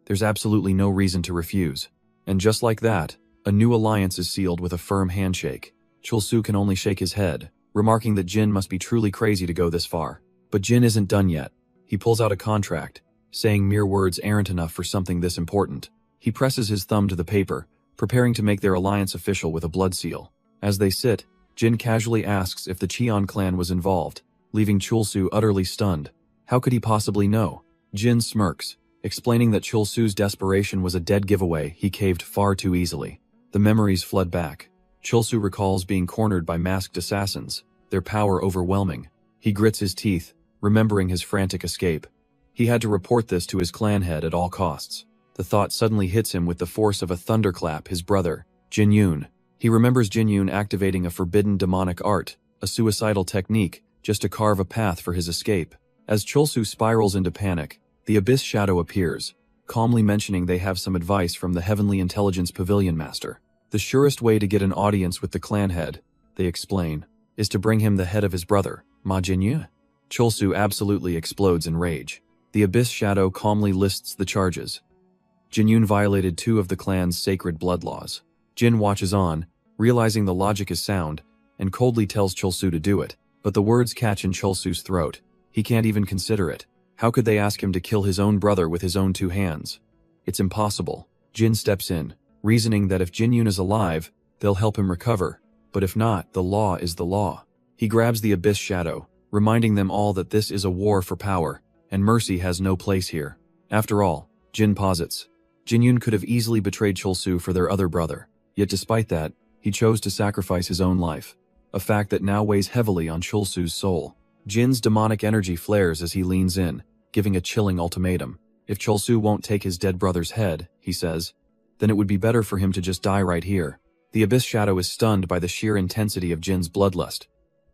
There's absolutely no reason to refuse. And just like that, a new alliance is sealed with a firm handshake. Chulsu can only shake his head, remarking that Jin must be truly crazy to go this far. But Jin isn't done yet. He pulls out a contract, saying mere words aren't enough for something this important. He presses his thumb to the paper, preparing to make their alliance official with a blood seal. As they sit, Jin casually asks if the Cheon clan was involved, leaving Chulsu utterly stunned. How could he possibly know? Jin smirks, explaining that Chulsu's desperation was a dead giveaway. He caved far too easily. The memories flood back. Chulsu recalls being cornered by masked assassins, their power overwhelming. He grits his teeth, remembering his frantic escape. He had to report this to his clan head at all costs. The thought suddenly hits him with the force of a thunderclap. His brother, Jin Yoon. He remembers Jin Yoon activating a forbidden demonic art, a suicidal technique, just to carve a path for his escape. As Chulsu spirals into panic, the Abyss Shadow appears, calmly mentioning they have some advice from the Heavenly Intelligence Pavilion Master. The surest way to get an audience with the clan head, they explain, is to bring him the head of his brother, Ma Jinyu. Chulsu absolutely explodes in rage. The Abyss Shadow calmly lists the charges. Jin Yoon violated 2 of the clan's sacred blood laws. Jin watches on, realizing the logic is sound, and coldly tells Chulsu to do it. But the words catch in Chulsu's throat. He can't even consider it. How could they ask him to kill his own brother with his own 2 hands? It's impossible. Jin steps in, reasoning that if Jin Yoon is alive, they'll help him recover. But if not, the law is the law. He grabs the Abyss Shadow, reminding them all that this is a war for power, and mercy has no place here. After all, Jin posits, Jin Yoon could have easily betrayed Chulsu for their other brother. Yet despite that, he chose to sacrifice his own life. A fact that now weighs heavily on Chulsu's soul. Jin's demonic energy flares as he leans in, giving a chilling ultimatum. If Chulsu won't take his dead brother's head, he says, then it would be better for him to just die right here. The Abyss Shadow is stunned by the sheer intensity of Jin's bloodlust,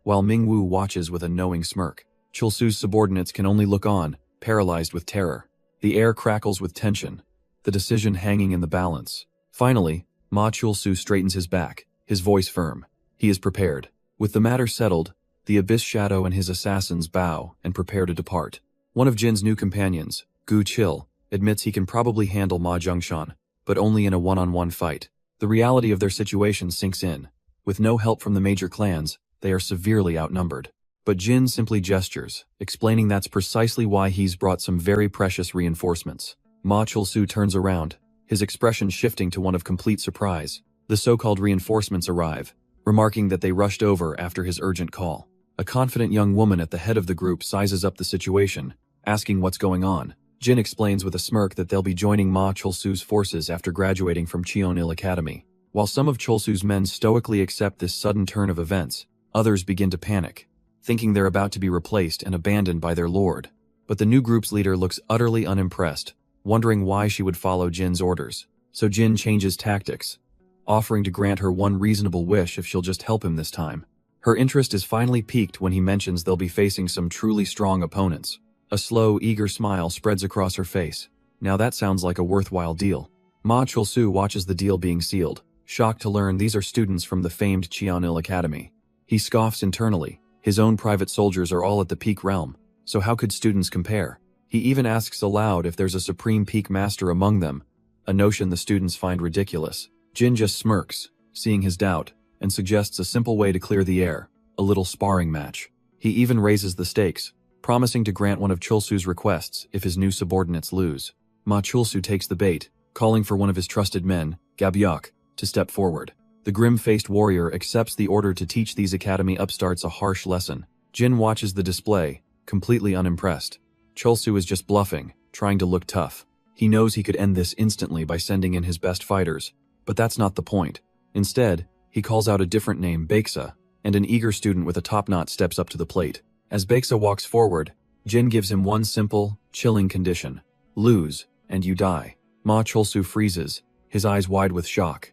while Mingwu watches with a knowing smirk. Chulsu's subordinates can only look on, paralyzed with terror. The air crackles with tension, the decision hanging in the balance. Finally, Ma Chulsu straightens his back, his voice firm. He is prepared. With the matter settled, the Abyss Shadow and his assassins bow and prepare to depart. One of Jin's new companions, Gu Chil, admits he can probably handle Ma Zhongshan, but only in a one-on-one fight. The reality of their situation sinks in. With no help from the major clans, they are severely outnumbered. But Jin simply gestures, explaining that's precisely why he's brought some very precious reinforcements. Ma Chulsu turns around, his expression shifting to one of complete surprise. The so-called reinforcements arrive, remarking that they rushed over after his urgent call. A confident young woman at the head of the group sizes up the situation, asking what's going on. Jin explains with a smirk that they'll be joining Ma Chulsu's forces after graduating from Cheonil Academy. While some of Chulsu's men stoically accept this sudden turn of events, others begin to panic, thinking they're about to be replaced and abandoned by their lord. But the new group's leader looks utterly unimpressed, wondering why she would follow Jin's orders. So Jin changes tactics, offering to grant her one reasonable wish if she'll just help him this time. Her interest is finally piqued when he mentions they'll be facing some truly strong opponents. A slow, eager smile spreads across her face. Now that sounds like a worthwhile deal. Ma Chulsu watches the deal being sealed, shocked to learn these are students from the famed Cheonil Academy. He scoffs internally. His own private soldiers are all at the peak realm, so how could students compare? He even asks aloud if there's a supreme peak master among them, a notion the students find ridiculous. Jin just smirks, seeing his doubt, and suggests a simple way to clear the air, a little sparring match. He even raises the stakes, promising to grant one of Chulsu's requests if his new subordinates lose. Ma Chulsu takes the bait, calling for one of his trusted men, Gabyok, to step forward. The grim-faced warrior accepts the order to teach these academy upstarts a harsh lesson. Jin watches the display, completely unimpressed. Chulsu is just bluffing, trying to look tough. He knows he could end this instantly by sending in his best fighters, but that's not the point. Instead, he calls out a different name, Baeksa, and an eager student with a top knot steps up to the plate. As Baeksa walks forward, Jin gives him one simple, chilling condition. Lose, and you die. Ma Chulsu freezes, his eyes wide with shock.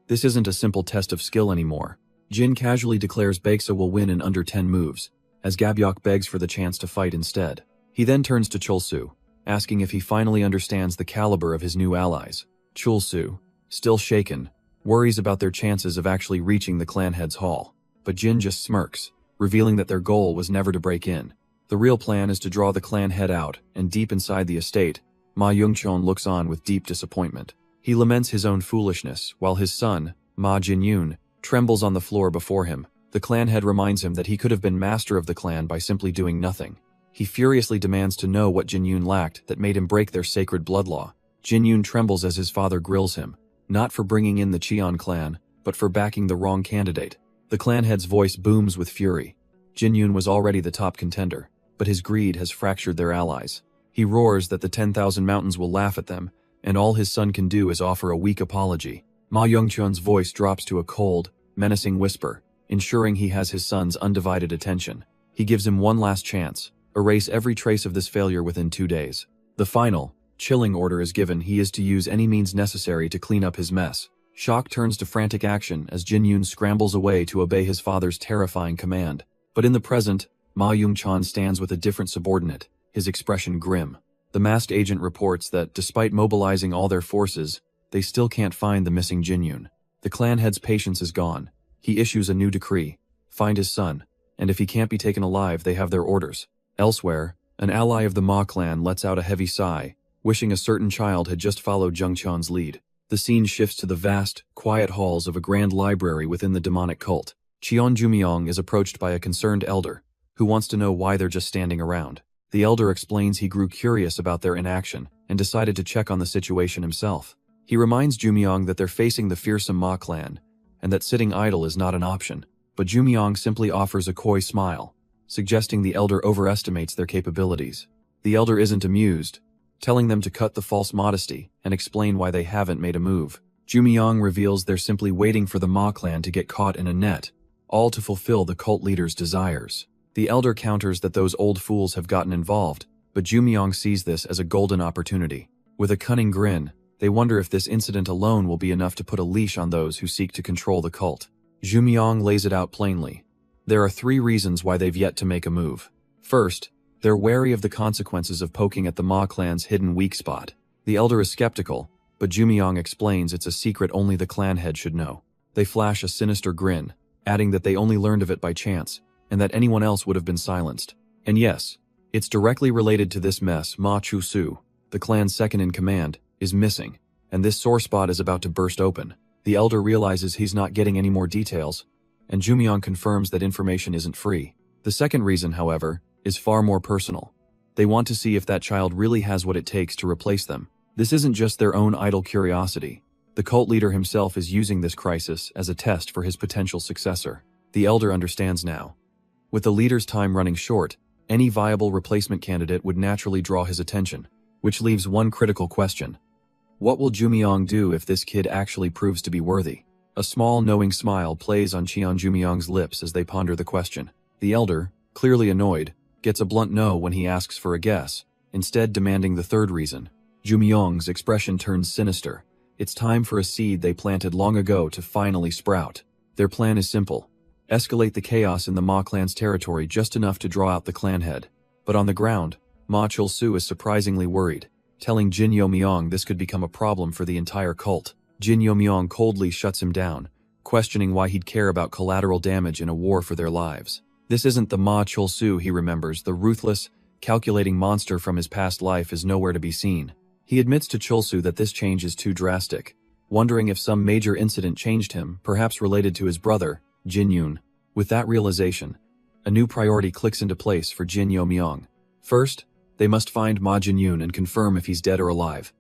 This isn't a simple test of skill anymore. Jin casually declares Baeksa will win in under 10 moves, as Gabyok begs for the chance to fight instead. He then turns to Chulsu, asking if he finally understands the caliber of his new allies. Chulsu, still shaken, worries about their chances of actually reaching the clan head's hall. But Jin just smirks, revealing that their goal was never to break in. The real plan is to draw the clan head out, and deep inside the estate, Ma Yongchon looks on with deep disappointment. He laments his own foolishness, while his son, Ma Jinyun, trembles on the floor before him. The clan head reminds him that he could have been master of the clan by simply doing nothing. He furiously demands to know what Jinyun lacked that made him break their sacred blood law. Jinyun trembles as his father grills him, not for bringing in the Cheon clan, but for backing the wrong candidate. The clan head's voice booms with fury. Jinyun was already the top contender, but his greed has fractured their allies. He roars that the 10,000 mountains will laugh at them, and all his son can do is offer a weak apology. Ma Yongchun's voice drops to a cold, menacing whisper, ensuring he has his son's undivided attention. He gives him one last chance: erase every trace of this failure within 2 days. The final, chilling order is given. He is to use any means necessary to clean up his mess. Shock turns to frantic action as Jinyun scrambles away to obey his father's terrifying command. But in the present, Ma Yongchun stands with a different subordinate, his expression grim. The masked agent reports that, despite mobilizing all their forces, they still can't find the missing Jinyun. The clan head's patience is gone. He issues a new decree: find his son, and if he can't be taken alive, they have their orders. Elsewhere, an ally of the Ma clan lets out a heavy sigh, wishing a certain child had just followed Zhengqian's lead. The scene shifts to the vast, quiet halls of a grand library within the demonic cult. Qian Jumyong is approached by a concerned elder, who wants to know why they're just standing around. The elder explains he grew curious about their inaction and decided to check on the situation himself. He reminds Jumyong that they're facing the fearsome Ma clan, and that sitting idle is not an option, but Jumyong simply offers a coy smile, suggesting the elder overestimates their capabilities. The elder isn't amused, telling them to cut the false modesty and explain why they haven't made a move. Jumyong reveals they're simply waiting for the Ma clan to get caught in a net, all to fulfill the cult leader's desires. The elder counters that those old fools have gotten involved, but Jumyong sees this as a golden opportunity. With a cunning grin, they wonder if this incident alone will be enough to put a leash on those who seek to control the cult. Jumyong lays it out plainly. There are 3 reasons why they've yet to make a move. First, they're wary of the consequences of poking at the Ma clan's hidden weak spot. The elder is skeptical, but Jumyong explains it's a secret only the clan head should know. They flash a sinister grin, adding that they only learned of it by chance, and that anyone else would have been silenced. And yes, it's directly related to this mess. Ma Chu-su, the clan's second in command, is missing, and this sore spot is about to burst open. The elder realizes he's not getting any more details, and Jumyong confirms that information isn't free. The second reason, however, is far more personal. They want to see if that child really has what it takes to replace them. This isn't just their own idle curiosity. The cult leader himself is using this crisis as a test for his potential successor. The elder understands now. With the leader's time running short, any viable replacement candidate would naturally draw his attention, which leaves one critical question. What will Jumyong do if this kid actually proves to be worthy? A small knowing smile plays on Qian Jumyong's lips as they ponder the question. The elder, clearly annoyed, gets a blunt no when he asks for a guess, instead demanding the third reason. Jumyong's expression turns sinister. It's time for a seed they planted long ago to finally sprout. Their plan is simple. Escalate the chaos in the Ma clan's territory just enough to draw out the clan head. But on the ground, Ma Chul-su is surprisingly worried, telling Jin Yo-myong this could become a problem for the entire cult. Jin Yo-myong coldly shuts him down, questioning why he'd care about collateral damage in a war for their lives. This isn't the Ma Chul-su he remembers. The ruthless, calculating monster from his past life is nowhere to be seen. He admits to Chul-su that this change is too drastic, wondering if some major incident changed him, perhaps related to his brother, Jin Yoon. With that realization, a new priority clicks into place for Jin Yo-myong. First, they must find Ma Jin-yoon and confirm if he's dead or alive.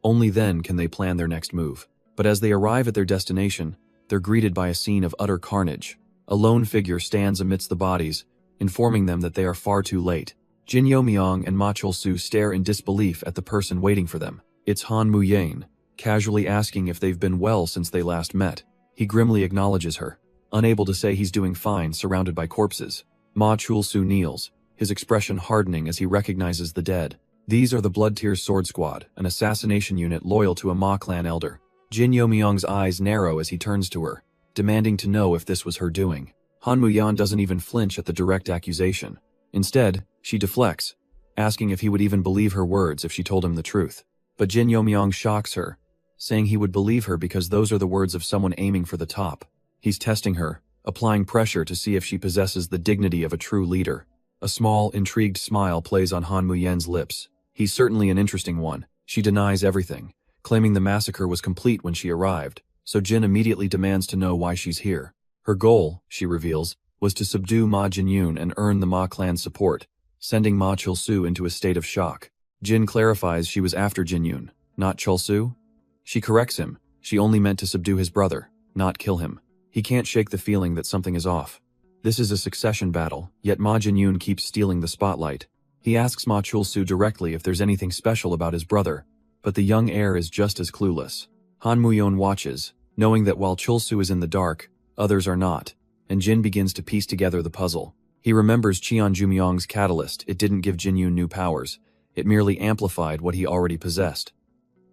Only then can they plan their next move. But as they arrive at their destination, they're greeted by a scene of utter carnage. A lone figure stands amidst the bodies, informing them that they are far too late. Jin Yo-myong and Ma Chul-su stare in disbelief at the person waiting for them. It's Han Mu-yain, casually asking if they've been well since they last met. He grimly acknowledges her, unable to say he's doing fine surrounded by corpses. Ma Chul-su kneels, his expression hardening as he recognizes the dead. These are the Blood Tears Sword Squad, an assassination unit loyal to a Ma clan elder. Jin Yo-myong's eyes narrow as he turns to her, demanding to know if this was her doing. Han Mu-yan doesn't even flinch at the direct accusation. Instead, she deflects, asking if he would even believe her words if she told him the truth. But Jin Yo-myong shocks her, saying he would believe her because those are the words of someone aiming for the top. He's testing her, applying pressure to see if she possesses the dignity of a true leader. A small, intrigued smile plays on Han Muyen's lips. He's certainly an interesting one. She denies everything, claiming the massacre was complete when she arrived, so Jin immediately demands to know why she's here. Her goal, she reveals, was to subdue Ma Jinyun and earn the Ma clan's support, sending Ma Chulsu into a state of shock. Jin clarifies she was after Jinyun, not Chulsu. She corrects him, she only meant to subdue his brother, not kill him. He can't shake the feeling that something is off. This is a succession battle, yet Ma Jinyun keeps stealing the spotlight. He asks Ma Chulsu directly if there's anything special about his brother, but the young heir is just as clueless. Han Muyon watches, knowing that while Chulsu is in the dark, others are not, and Jin begins to piece together the puzzle. He remembers Cheon Jumyong's catalyst. It didn't give Jinyun new powers, it merely amplified what he already possessed.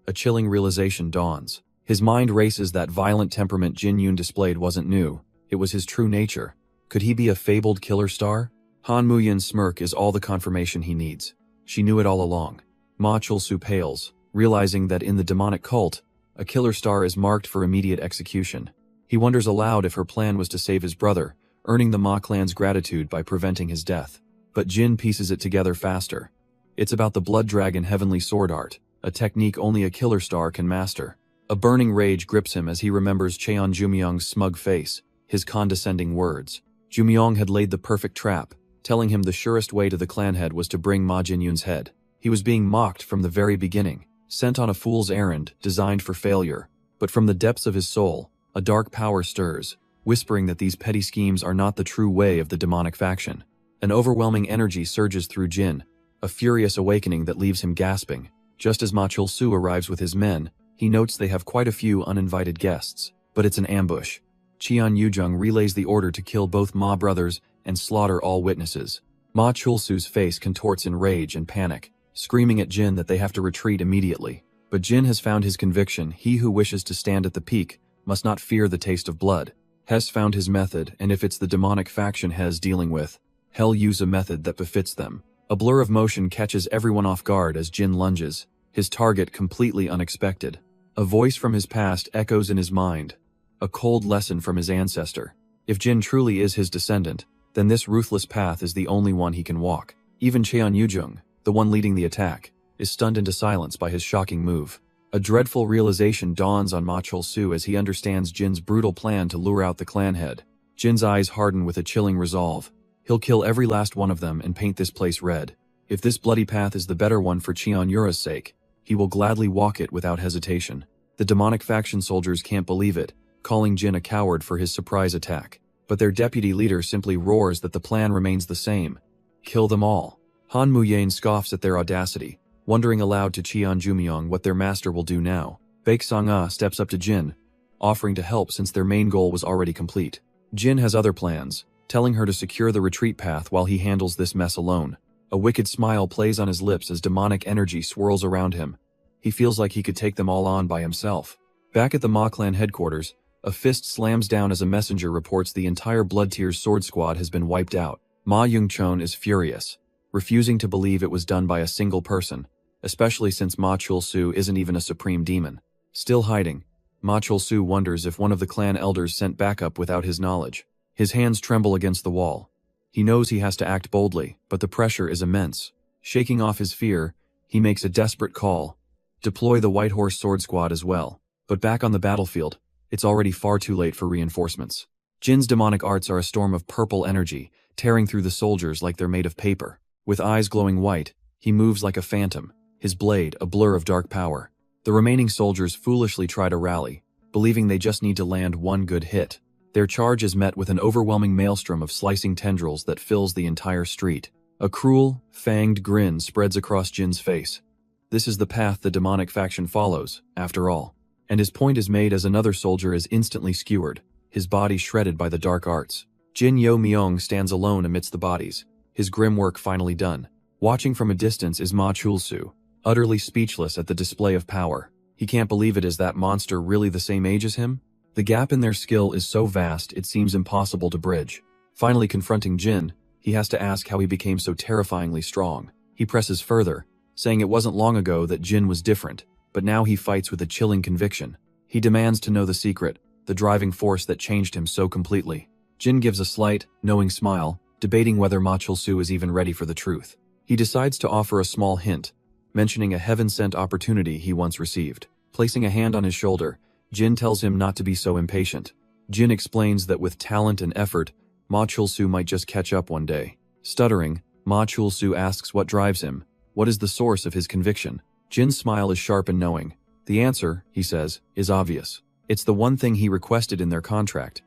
A chilling realization dawns. His mind races. That violent temperament Jinyun displayed wasn't new, it was his true nature. Could he be a fabled killer star? Han Muyin's smirk is all the confirmation he needs. She knew it all along. Ma Chulsu pales, realizing that in the demonic cult, a killer star is marked for immediate execution. He wonders aloud if her plan was to save his brother, earning the Ma clan's gratitude by preventing his death. But Jin pieces it together faster. It's about the Blood Dragon Heavenly Sword Art, a technique only a killer star can master. A burning rage grips him as he remembers Cheon Jumyong's smug face, his condescending words. Jumyong had laid the perfect trap, telling him the surest way to the clan head was to bring Ma Jinyun's head. He was being mocked from the very beginning, sent on a fool's errand designed for failure. But from the depths of his soul, a dark power stirs, whispering that these petty schemes are not the true way of the demonic faction. An overwhelming energy surges through Jin, a furious awakening that leaves him gasping. Just as Ma Chulsu arrives with his men, he notes they have quite a few uninvited guests, but it's an ambush. Cheon Yujung relays the order to kill both Ma brothers and slaughter all witnesses. Ma Chulsu's face contorts in rage and panic, screaming at Jin that they have to retreat immediately. But Jin has found his conviction. He who wishes to stand at the peak must not fear the taste of blood. Hes found his method, and if it's the demonic faction Hes dealing with, hell use a method that befits them. A blur of motion catches everyone off guard as Jin lunges, his target completely unexpected. A voice from his past echoes in his mind, a cold lesson from his ancestor. If Jin truly is his descendant, then this ruthless path is the only one he can walk. Even Cheon Yujung, the one leading the attack, is stunned into silence by his shocking move. A dreadful realization dawns on Ma Chulsu as he understands Jin's brutal plan to lure out the clan head. Jin's eyes harden with a chilling resolve. He'll kill every last one of them and paint this place red. If this bloody path is the better one for Cheon Yura's sake, he will gladly walk it without hesitation. The demonic faction soldiers can't believe it, calling Jin a coward for his surprise attack. But their deputy leader simply roars that the plan remains the same. Kill them all. Han Muyen scoffs at their audacity, wondering aloud to Cheon Jumyong what their master will do now. Baek Sang-ah steps up to Jin, offering to help since their main goal was already complete. Jin has other plans, telling her to secure the retreat path while he handles this mess alone. A wicked smile plays on his lips as demonic energy swirls around him. He feels like he could take them all on by himself. Back at the Ma clan headquarters, a fist slams down as a messenger reports the entire Blood Tears sword squad has been wiped out. Ma Yungchon is furious, refusing to believe it was done by a single person, especially since Ma Chulsu isn't even a supreme demon. Still hiding, Ma Chulsu wonders if one of the clan elders sent backup without his knowledge. His hands tremble against the wall. He knows he has to act boldly, but the pressure is immense. Shaking off his fear, he makes a desperate call. Deploy the White Horse Sword Squad as well. But back on the battlefield, it's already far too late for reinforcements. Jin's demonic arts are a storm of purple energy, tearing through the soldiers like they're made of paper. With eyes glowing white, he moves like a phantom, his blade a blur of dark power. The remaining soldiers foolishly try to rally, believing they just need to land one good hit. Their charge is met with an overwhelming maelstrom of slicing tendrils that fills the entire street. A cruel, fanged grin spreads across Jin's face. This is the path the demonic faction follows, after all. And his point is made as another soldier is instantly skewered, his body shredded by the dark arts. Jin Yo Myung stands alone amidst the bodies, his grim work finally done. Watching from a distance is Ma Chulsu, utterly speechless at the display of power. He can't believe it. Is that monster really the same age as him? The gap in their skill is so vast it seems impossible to bridge. Finally confronting Jin, he has to ask how he became so terrifyingly strong. He presses further, saying it wasn't long ago that Jin was different, but now he fights with a chilling conviction. He demands to know the secret, the driving force that changed him so completely. Jin gives a slight, knowing smile, debating whether Ma Chul-su is even ready for the truth. He decides to offer a small hint, mentioning a heaven-sent opportunity he once received. Placing a hand on his shoulder, Jin tells him not to be so impatient. Jin explains that with talent and effort, Ma Chul-su might just catch up one day. Stuttering, Ma Chul-su asks what drives him, what is the source of his conviction. Jin's smile is sharp and knowing. The answer, he says, is obvious. It's the one thing he requested in their contract,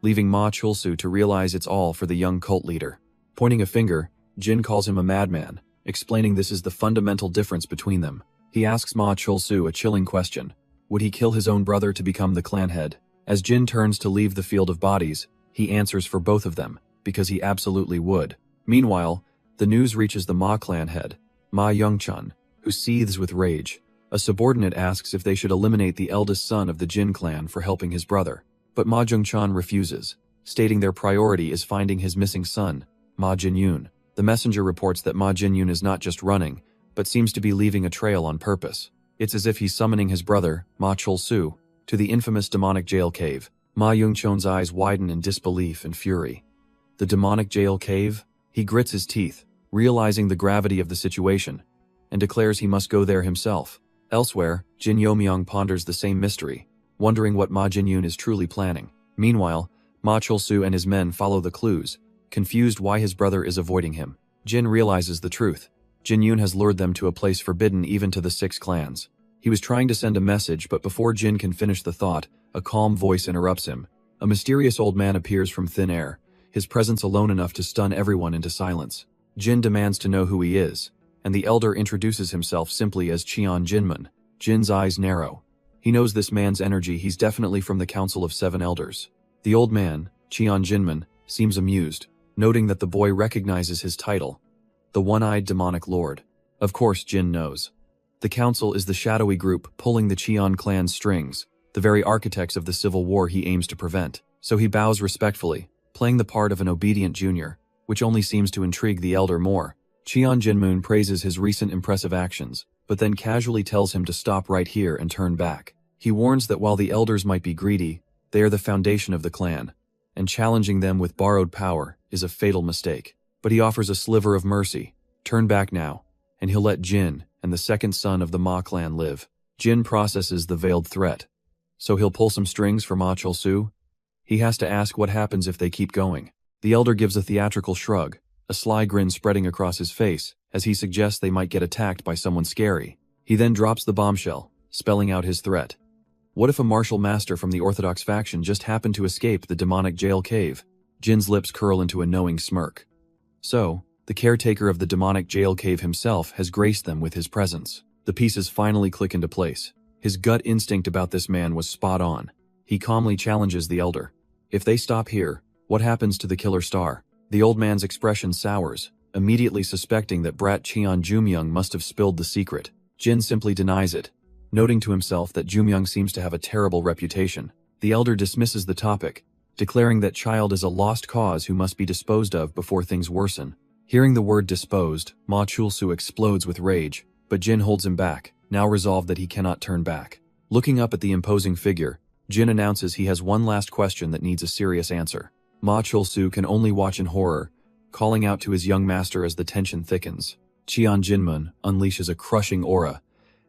leaving Ma Chul-su to realize it's all for the young cult leader. Pointing a finger, Jin calls him a madman, explaining this is the fundamental difference between them. He asks Ma Chul-su a chilling question. Would he kill his own brother to become the clan head? As Jin turns to leave the field of bodies, he answers for both of them, because he absolutely would. Meanwhile, the news reaches the Ma clan head, Ma Youngchun, who seethes with rage. A subordinate asks if they should eliminate the eldest son of the Jin clan for helping his brother. But Ma Jungchun refuses, stating their priority is finding his missing son, Ma Jinyun. The messenger reports that Ma Jinyun is not just running, but seems to be leaving a trail on purpose. It's as if he's summoning his brother, Ma Chul-su, to the infamous demonic jail cave. Ma Youngchun's eyes widen in disbelief and fury. The demonic jail cave? He grits his teeth, realizing the gravity of the situation, and declares he must go there himself. Elsewhere, Jin Yomyong ponders the same mystery, wondering what Ma Jinyun is truly planning. Meanwhile, Ma Chul-su and his men follow the clues, confused why his brother is avoiding him. Jin realizes the truth. Jinyun has lured them to a place forbidden even to the 6 clans. He was trying to send a message, but before Jin can finish the thought, a calm voice interrupts him. A mysterious old man appears from thin air, his presence alone enough to stun everyone into silence. Jin demands to know who he is, and the elder introduces himself simply as Cheon Jinmun. Jin's eyes narrow. He knows this man's energy, he's definitely from the Council of 7 Elders. The old man, Cheon Jinmun, seems amused, noting that the boy recognizes his title, the One-Eyed Demonic Lord. Of course Jin knows. The council is the shadowy group pulling the Cheon clan's strings, the very architects of the civil war he aims to prevent. So he bows respectfully, playing the part of an obedient junior, which only seems to intrigue the elder more. Cheon Jinmun praises his recent impressive actions, but then casually tells him to stop right here and turn back. He warns that while the elders might be greedy, they are the foundation of the clan, and challenging them with borrowed power is a fatal mistake. But he offers a sliver of mercy. Turn back now, and he'll let Jin and the second son of the Ma clan live. Jin processes the veiled threat. So he'll pull some strings for Ma Chul-su? He has to ask what happens if they keep going. The elder gives a theatrical shrug, a sly grin spreading across his face, as he suggests they might get attacked by someone scary. He then drops the bombshell, spelling out his threat. What if a martial master from the Orthodox faction just happened to escape the demonic jail cave? Jin's lips curl into a knowing smirk. So, the caretaker of the demonic jail cave himself has graced them with his presence. The pieces finally click into place. His gut instinct about this man was spot on. He calmly challenges the elder. If they stop here, what happens to the killer star? The old man's expression sours, immediately suspecting that brat Cheon Jumyoung must have spilled the secret. Jin simply denies it, noting to himself that Jumyoung seems to have a terrible reputation. The elder dismisses the topic, declaring that child is a lost cause who must be disposed of before things worsen. Hearing the word disposed, Ma Chul-su explodes with rage, but Jin holds him back, now resolved that he cannot turn back. Looking up at the imposing figure, Jin announces he has one last question that needs a serious answer. Ma Chul-su can only watch in horror, calling out to his young master as the tension thickens. Cheon Jinmun unleashes a crushing aura,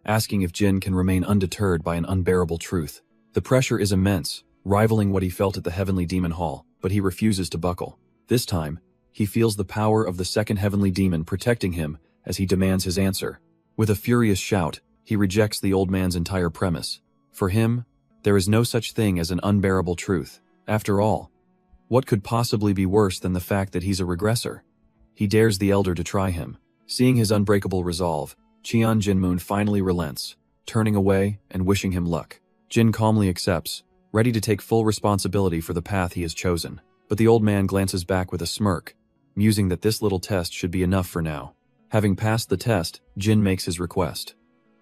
asking if Jin can remain undeterred by an unbearable truth. The pressure is immense, rivaling what he felt at the Heavenly Demon Hall, but he refuses to buckle. This time, he feels the power of the second Heavenly Demon protecting him as he demands his answer. With a furious shout, he rejects the old man's entire premise. For him, there is no such thing as an unbearable truth. After all, what could possibly be worse than the fact that he's a regressor? He dares the elder to try him. Seeing his unbreakable resolve, Cheon Jinmun finally relents, turning away and wishing him luck. Jin calmly accepts, ready to take full responsibility for the path he has chosen. But the old man glances back with a smirk, musing that this little test should be enough for now. Having passed the test, Jin makes his request.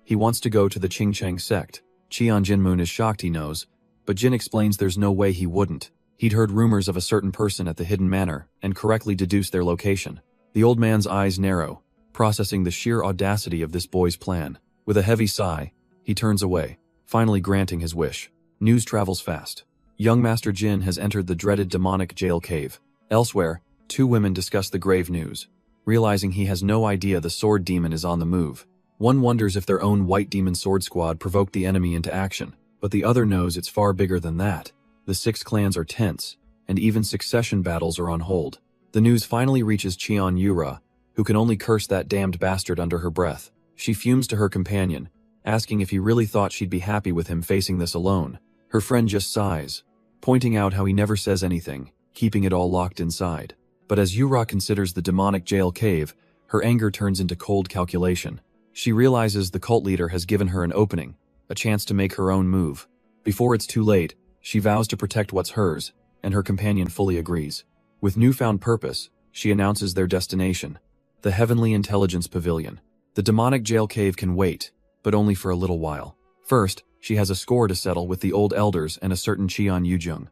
He wants to go to the Qingcheng sect. Cheon Jinmun is shocked, he knows, but Jin explains there's no way he wouldn't. He'd heard rumors of a certain person at the hidden manor and correctly deduced their location. The old man's eyes narrow, processing the sheer audacity of this boy's plan. With a heavy sigh, he turns away, finally granting his wish. News travels fast. Young Master Jin has entered the dreaded demonic jail cave. Elsewhere, Two women discuss the grave news, realizing he has no idea the sword demon is on the move. One wonders if their own white demon sword squad provoked the enemy into action, but the other knows it's far bigger than that. The 6 clans are tense, and even succession battles are on hold. The news finally reaches Cheon Yura, who can only curse that damned bastard under her breath. She fumes to her companion, asking if he really thought she'd be happy with him facing this alone. Her friend just sighs, pointing out how he never says anything, keeping it all locked inside. But as Yura considers the demonic jail cave, her anger turns into cold calculation. She realizes the cult leader has given her an opening, a chance to make her own move. Before it's too late, she vows to protect what's hers, and her companion fully agrees. With newfound purpose, she announces their destination, the Heavenly Intelligence Pavilion. The demonic jail cave can wait, but only for a little while. First, she has a score to settle with the old elders and a certain Cheon Yujung.